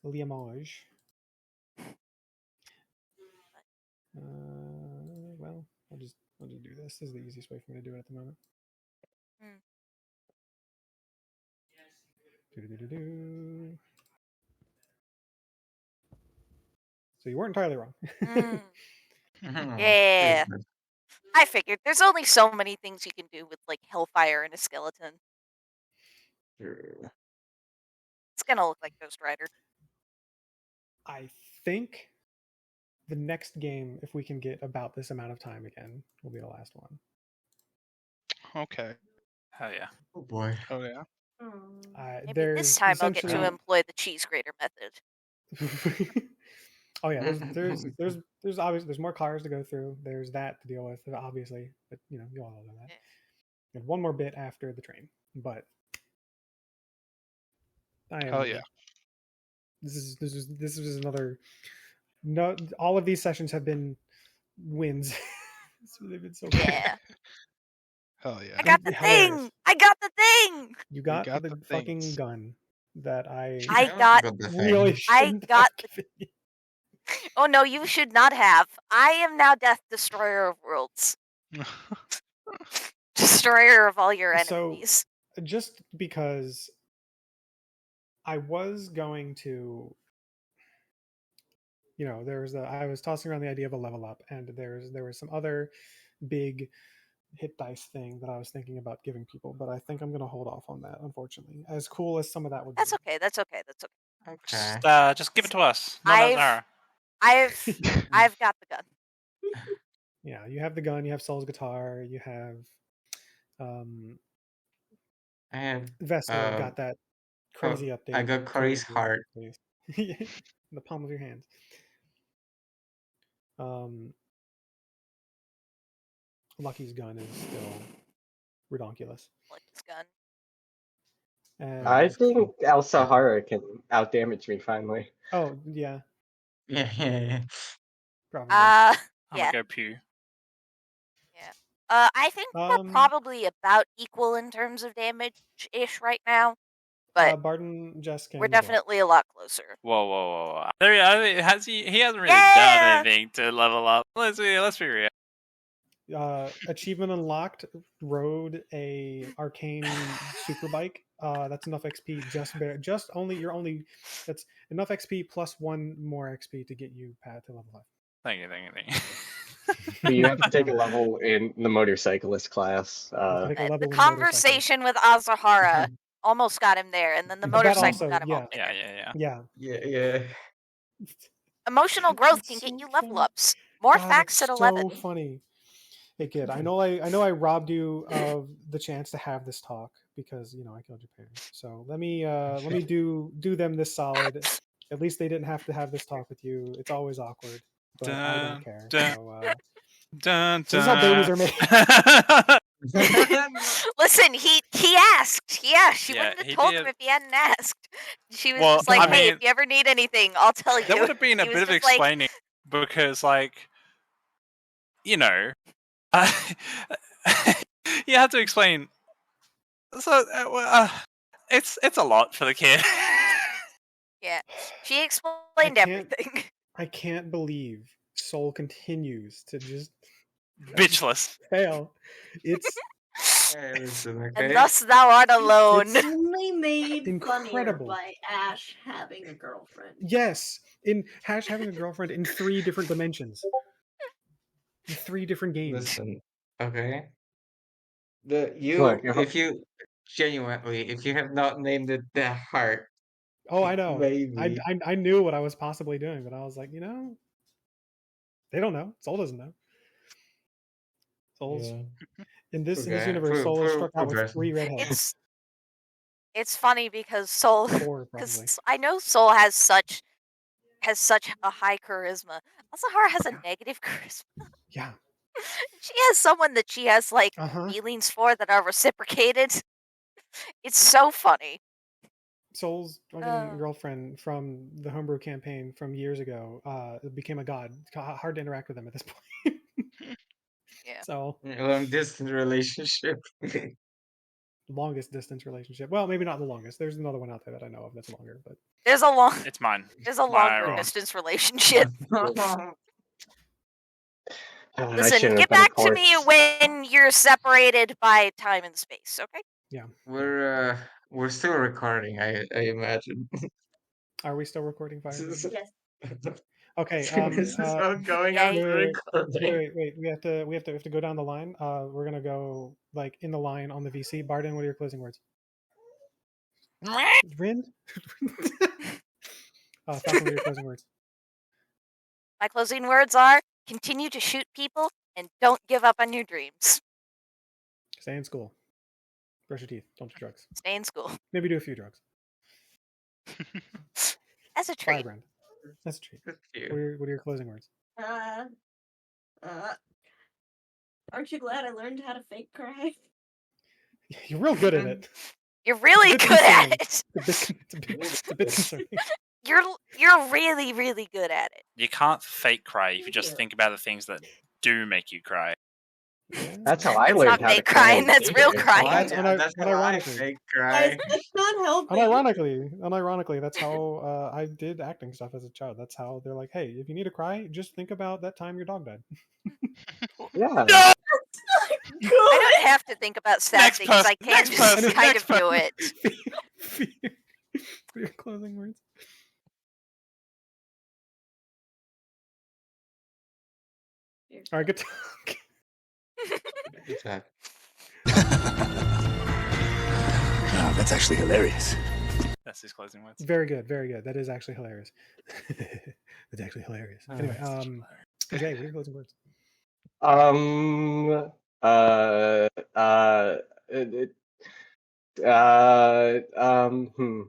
[SPEAKER 3] L'image. Well, I'll just do this. This is the easiest way for me to do it at the moment. Do-do-do-do-do. So you weren't entirely wrong.
[SPEAKER 5] Yeah. I figured there's only so many things you can do with like hellfire and a skeleton. It's gonna look like Ghost Rider.
[SPEAKER 3] I think the next game, if we can get about this amount of time again, will be the last one.
[SPEAKER 8] Okay.
[SPEAKER 6] Hell yeah.
[SPEAKER 1] Oh boy.
[SPEAKER 8] Oh yeah.
[SPEAKER 5] Maybe this time I'll get to
[SPEAKER 3] essentially-
[SPEAKER 5] employ the cheese grater method.
[SPEAKER 3] Oh yeah, there's obviously there's more cars to go through. There's that to deal with, obviously, but you all know that.
[SPEAKER 5] Yeah.
[SPEAKER 3] And one more bit after the train, but
[SPEAKER 8] Hell yeah.
[SPEAKER 3] This is another. No, all of these sessions have been wins. They've been so good.
[SPEAKER 5] Yeah.
[SPEAKER 8] Hell yeah.
[SPEAKER 5] I got the
[SPEAKER 3] Hilarious.
[SPEAKER 5] thing! I got the thing!
[SPEAKER 3] You got,
[SPEAKER 8] got
[SPEAKER 3] the
[SPEAKER 8] the
[SPEAKER 3] fucking
[SPEAKER 8] things.
[SPEAKER 3] gun that I
[SPEAKER 5] got
[SPEAKER 1] the
[SPEAKER 3] really
[SPEAKER 1] thing.
[SPEAKER 3] shouldn't
[SPEAKER 5] got
[SPEAKER 3] have given you.
[SPEAKER 5] Oh no, you should not have. I am now Death Destroyer of Worlds. Destroyer of all your
[SPEAKER 3] So-
[SPEAKER 5] enemies.
[SPEAKER 3] Just because I was going to, I was tossing around the idea of a level up, and there was some other big hit dice thing that I was thinking about giving people, but I think I'm going to hold off on that, unfortunately. As cool as some of that would
[SPEAKER 5] That's
[SPEAKER 3] be.
[SPEAKER 5] okay. That's okay. That's okay.
[SPEAKER 1] Okay.
[SPEAKER 6] Just give it to us. Not
[SPEAKER 5] I've-
[SPEAKER 6] Azara.
[SPEAKER 5] I've got the gun.
[SPEAKER 3] Yeah, you have the gun, you have Soul's guitar, you have
[SPEAKER 1] I have
[SPEAKER 3] Vesco got that crazy update.
[SPEAKER 1] I got Corey's
[SPEAKER 3] to-
[SPEAKER 1] heart.
[SPEAKER 3] Yeah. the palm of your hands. Lucky's gun is still redonkulous.
[SPEAKER 5] Lucky's gun.
[SPEAKER 3] And
[SPEAKER 7] I think Al Sahara can outdamage me finally.
[SPEAKER 3] oh yeah,
[SPEAKER 1] Yeah.
[SPEAKER 3] probably.
[SPEAKER 6] I'm
[SPEAKER 5] Yeah.
[SPEAKER 6] gonna go pew.
[SPEAKER 5] I think we're probably about equal in terms of damage-ish right now, but
[SPEAKER 3] Barden just can
[SPEAKER 5] we're
[SPEAKER 3] level up.
[SPEAKER 5] definitely a lot closer.
[SPEAKER 6] Whoa. Has he hasn't really
[SPEAKER 5] Yeah.
[SPEAKER 6] done anything to level up. Let's be real.
[SPEAKER 3] Achievement unlocked. Rode a arcane superbike. That's enough XP. That's enough XP plus 1 more XP to get you to level 5.
[SPEAKER 6] Thank you.
[SPEAKER 7] But you have to take a level in the motorcyclist class.
[SPEAKER 3] Take a level
[SPEAKER 5] The
[SPEAKER 3] in
[SPEAKER 5] conversation with Azahara almost got him there, and then the
[SPEAKER 3] That
[SPEAKER 5] motorcycle
[SPEAKER 3] also,
[SPEAKER 5] got him all
[SPEAKER 3] yeah.
[SPEAKER 5] there.
[SPEAKER 3] Yeah.
[SPEAKER 5] Emotional growth
[SPEAKER 3] That's
[SPEAKER 5] can
[SPEAKER 3] so
[SPEAKER 5] get you level
[SPEAKER 3] funny.
[SPEAKER 5] ups. More
[SPEAKER 3] God,
[SPEAKER 5] facts
[SPEAKER 3] that's
[SPEAKER 5] at 11.
[SPEAKER 3] so funny. Hey kid, I know I robbed you of the chance to have this talk because I killed your parents. So let me do them this solid. At least they didn't have to have this talk with you. It's always awkward, but I don't care. So this is how babies are made.
[SPEAKER 5] Listen, he asked. Yeah, she wouldn't have told him if he hadn't asked. She was just like, "Hey, if you ever need anything, I'll tell you."
[SPEAKER 6] That would have been a bit of explaining because, you have to explain. So it's a lot for the kid.
[SPEAKER 5] Yeah, she explained everything.
[SPEAKER 3] I can't believe Soul continues to just
[SPEAKER 6] bitchless
[SPEAKER 3] fail. It's
[SPEAKER 5] and thus thou art alone.
[SPEAKER 9] It's only made
[SPEAKER 3] incredible
[SPEAKER 9] funnier by Ash having a girlfriend.
[SPEAKER 3] Yes, in Ash having a girlfriend in 3 different dimensions, in 3 different games.
[SPEAKER 1] Listen, okay. If you have not named it the heart.
[SPEAKER 3] Oh, I know.
[SPEAKER 1] Maybe.
[SPEAKER 3] I knew what I was possibly doing, but I was like, they don't know. Soul doesn't know. Soul's in this universe. Soul is struck out with 3 redheads.
[SPEAKER 5] It's funny because Soul,
[SPEAKER 3] 4 probably.
[SPEAKER 5] because I know Soul has such a high charisma. Asahara has a negative charisma.
[SPEAKER 3] Yeah.
[SPEAKER 5] She has someone that she has feelings for that are reciprocated. It's so funny.
[SPEAKER 3] Soul's girlfriend from the homebrew campaign from years ago became a god. Hard to interact with them at this point.
[SPEAKER 5] Yeah.
[SPEAKER 3] So
[SPEAKER 1] long distance relationship.
[SPEAKER 3] Longest distance relationship. Well, maybe not the longest. There's another one out there that I know of that's longer, but
[SPEAKER 5] there's a long.
[SPEAKER 6] It's mine.
[SPEAKER 5] There's a longer distance relationship. Listen, get back to me when you're separated by time and space, okay?
[SPEAKER 3] Yeah.
[SPEAKER 1] We're still recording, I imagine.
[SPEAKER 3] Are we still recording, Fire?
[SPEAKER 9] Yes.
[SPEAKER 3] Okay.
[SPEAKER 1] This is all going on recording.
[SPEAKER 3] Wait. We have to go down the line. We're gonna go in the line on the VC. Barden, what are your closing words? Rin? Falcon, what are your closing words?
[SPEAKER 5] My closing words are: continue to shoot people and don't give up on your dreams.
[SPEAKER 3] Stay in school. Brush your teeth. Don't do drugs.
[SPEAKER 5] Stay in school.
[SPEAKER 3] Maybe do a few drugs.
[SPEAKER 5] As a treat.
[SPEAKER 3] Firebrand. That's a treat. What are your closing words?
[SPEAKER 9] Aren't you glad I learned how to fake cry?
[SPEAKER 3] You're real good at it.
[SPEAKER 5] You're really good at it.
[SPEAKER 3] It's a bit concerning.
[SPEAKER 5] You're really, really good at it.
[SPEAKER 6] You can't fake cry if you just think about the things that do make you cry.
[SPEAKER 7] That's how I learned how to
[SPEAKER 5] cry. That's real crying.
[SPEAKER 1] That's how I fake cry.
[SPEAKER 9] It's not helping.
[SPEAKER 3] Unironically, that's how I did acting stuff as a child. That's how they're like, hey, if you need to cry, just think about that time your dog died.
[SPEAKER 7] Yeah.
[SPEAKER 5] No! I don't have to think about sad things. I can just kind of do it.
[SPEAKER 3] What are your closing words? All right, good talk.
[SPEAKER 10] Wow, that's actually hilarious.
[SPEAKER 6] That's his closing words.
[SPEAKER 3] Very good, very good. That is actually hilarious. That's actually hilarious. Anyway, Jay, what are your closing words?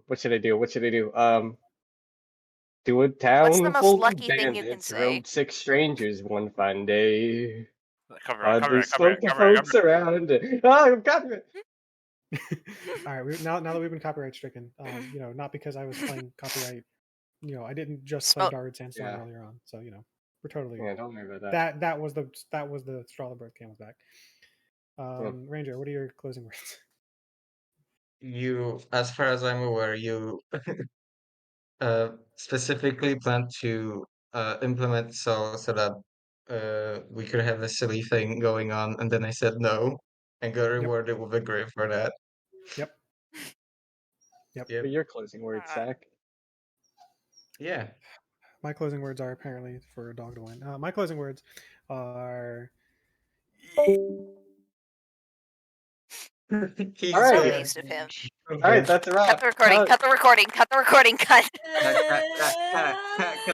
[SPEAKER 7] What should I do? To a
[SPEAKER 5] What's
[SPEAKER 7] town
[SPEAKER 5] the most
[SPEAKER 7] full of
[SPEAKER 5] lucky thing you can
[SPEAKER 7] bandits
[SPEAKER 5] say?
[SPEAKER 7] rode 6 strangers one fine day.
[SPEAKER 4] Cover it,
[SPEAKER 7] Hardly
[SPEAKER 4] cover it,
[SPEAKER 7] spoke to
[SPEAKER 4] cover it, cover
[SPEAKER 7] folks around. Oh, copyright!
[SPEAKER 3] All right, now that we've been copyright stricken, not because I was playing copyright. I didn't just play
[SPEAKER 5] Smoke.
[SPEAKER 3] Guard Sandstorm
[SPEAKER 7] Yeah.
[SPEAKER 3] earlier on, so we're totally.
[SPEAKER 7] Yeah, don't worry about that.
[SPEAKER 3] That was the straw that broke the camel's back. Ranger, what are your closing words?
[SPEAKER 1] You, as far as I'm aware, you specifically plan to implement so that we could have a silly thing going on, and then I said no and got rewarded with a grave for that.
[SPEAKER 3] Yep.
[SPEAKER 1] Yep.
[SPEAKER 7] But your closing words, Zach.
[SPEAKER 1] Yeah.
[SPEAKER 3] My closing words are apparently for a dog to win. My closing words are.
[SPEAKER 1] He's
[SPEAKER 7] All
[SPEAKER 5] So
[SPEAKER 7] right.
[SPEAKER 5] pleased of him.
[SPEAKER 7] All right, that's a wrap.
[SPEAKER 5] Cut the recording. Cut the recording. Cut the recording. Cut.
[SPEAKER 1] Cut, cut, cut, cut, cut.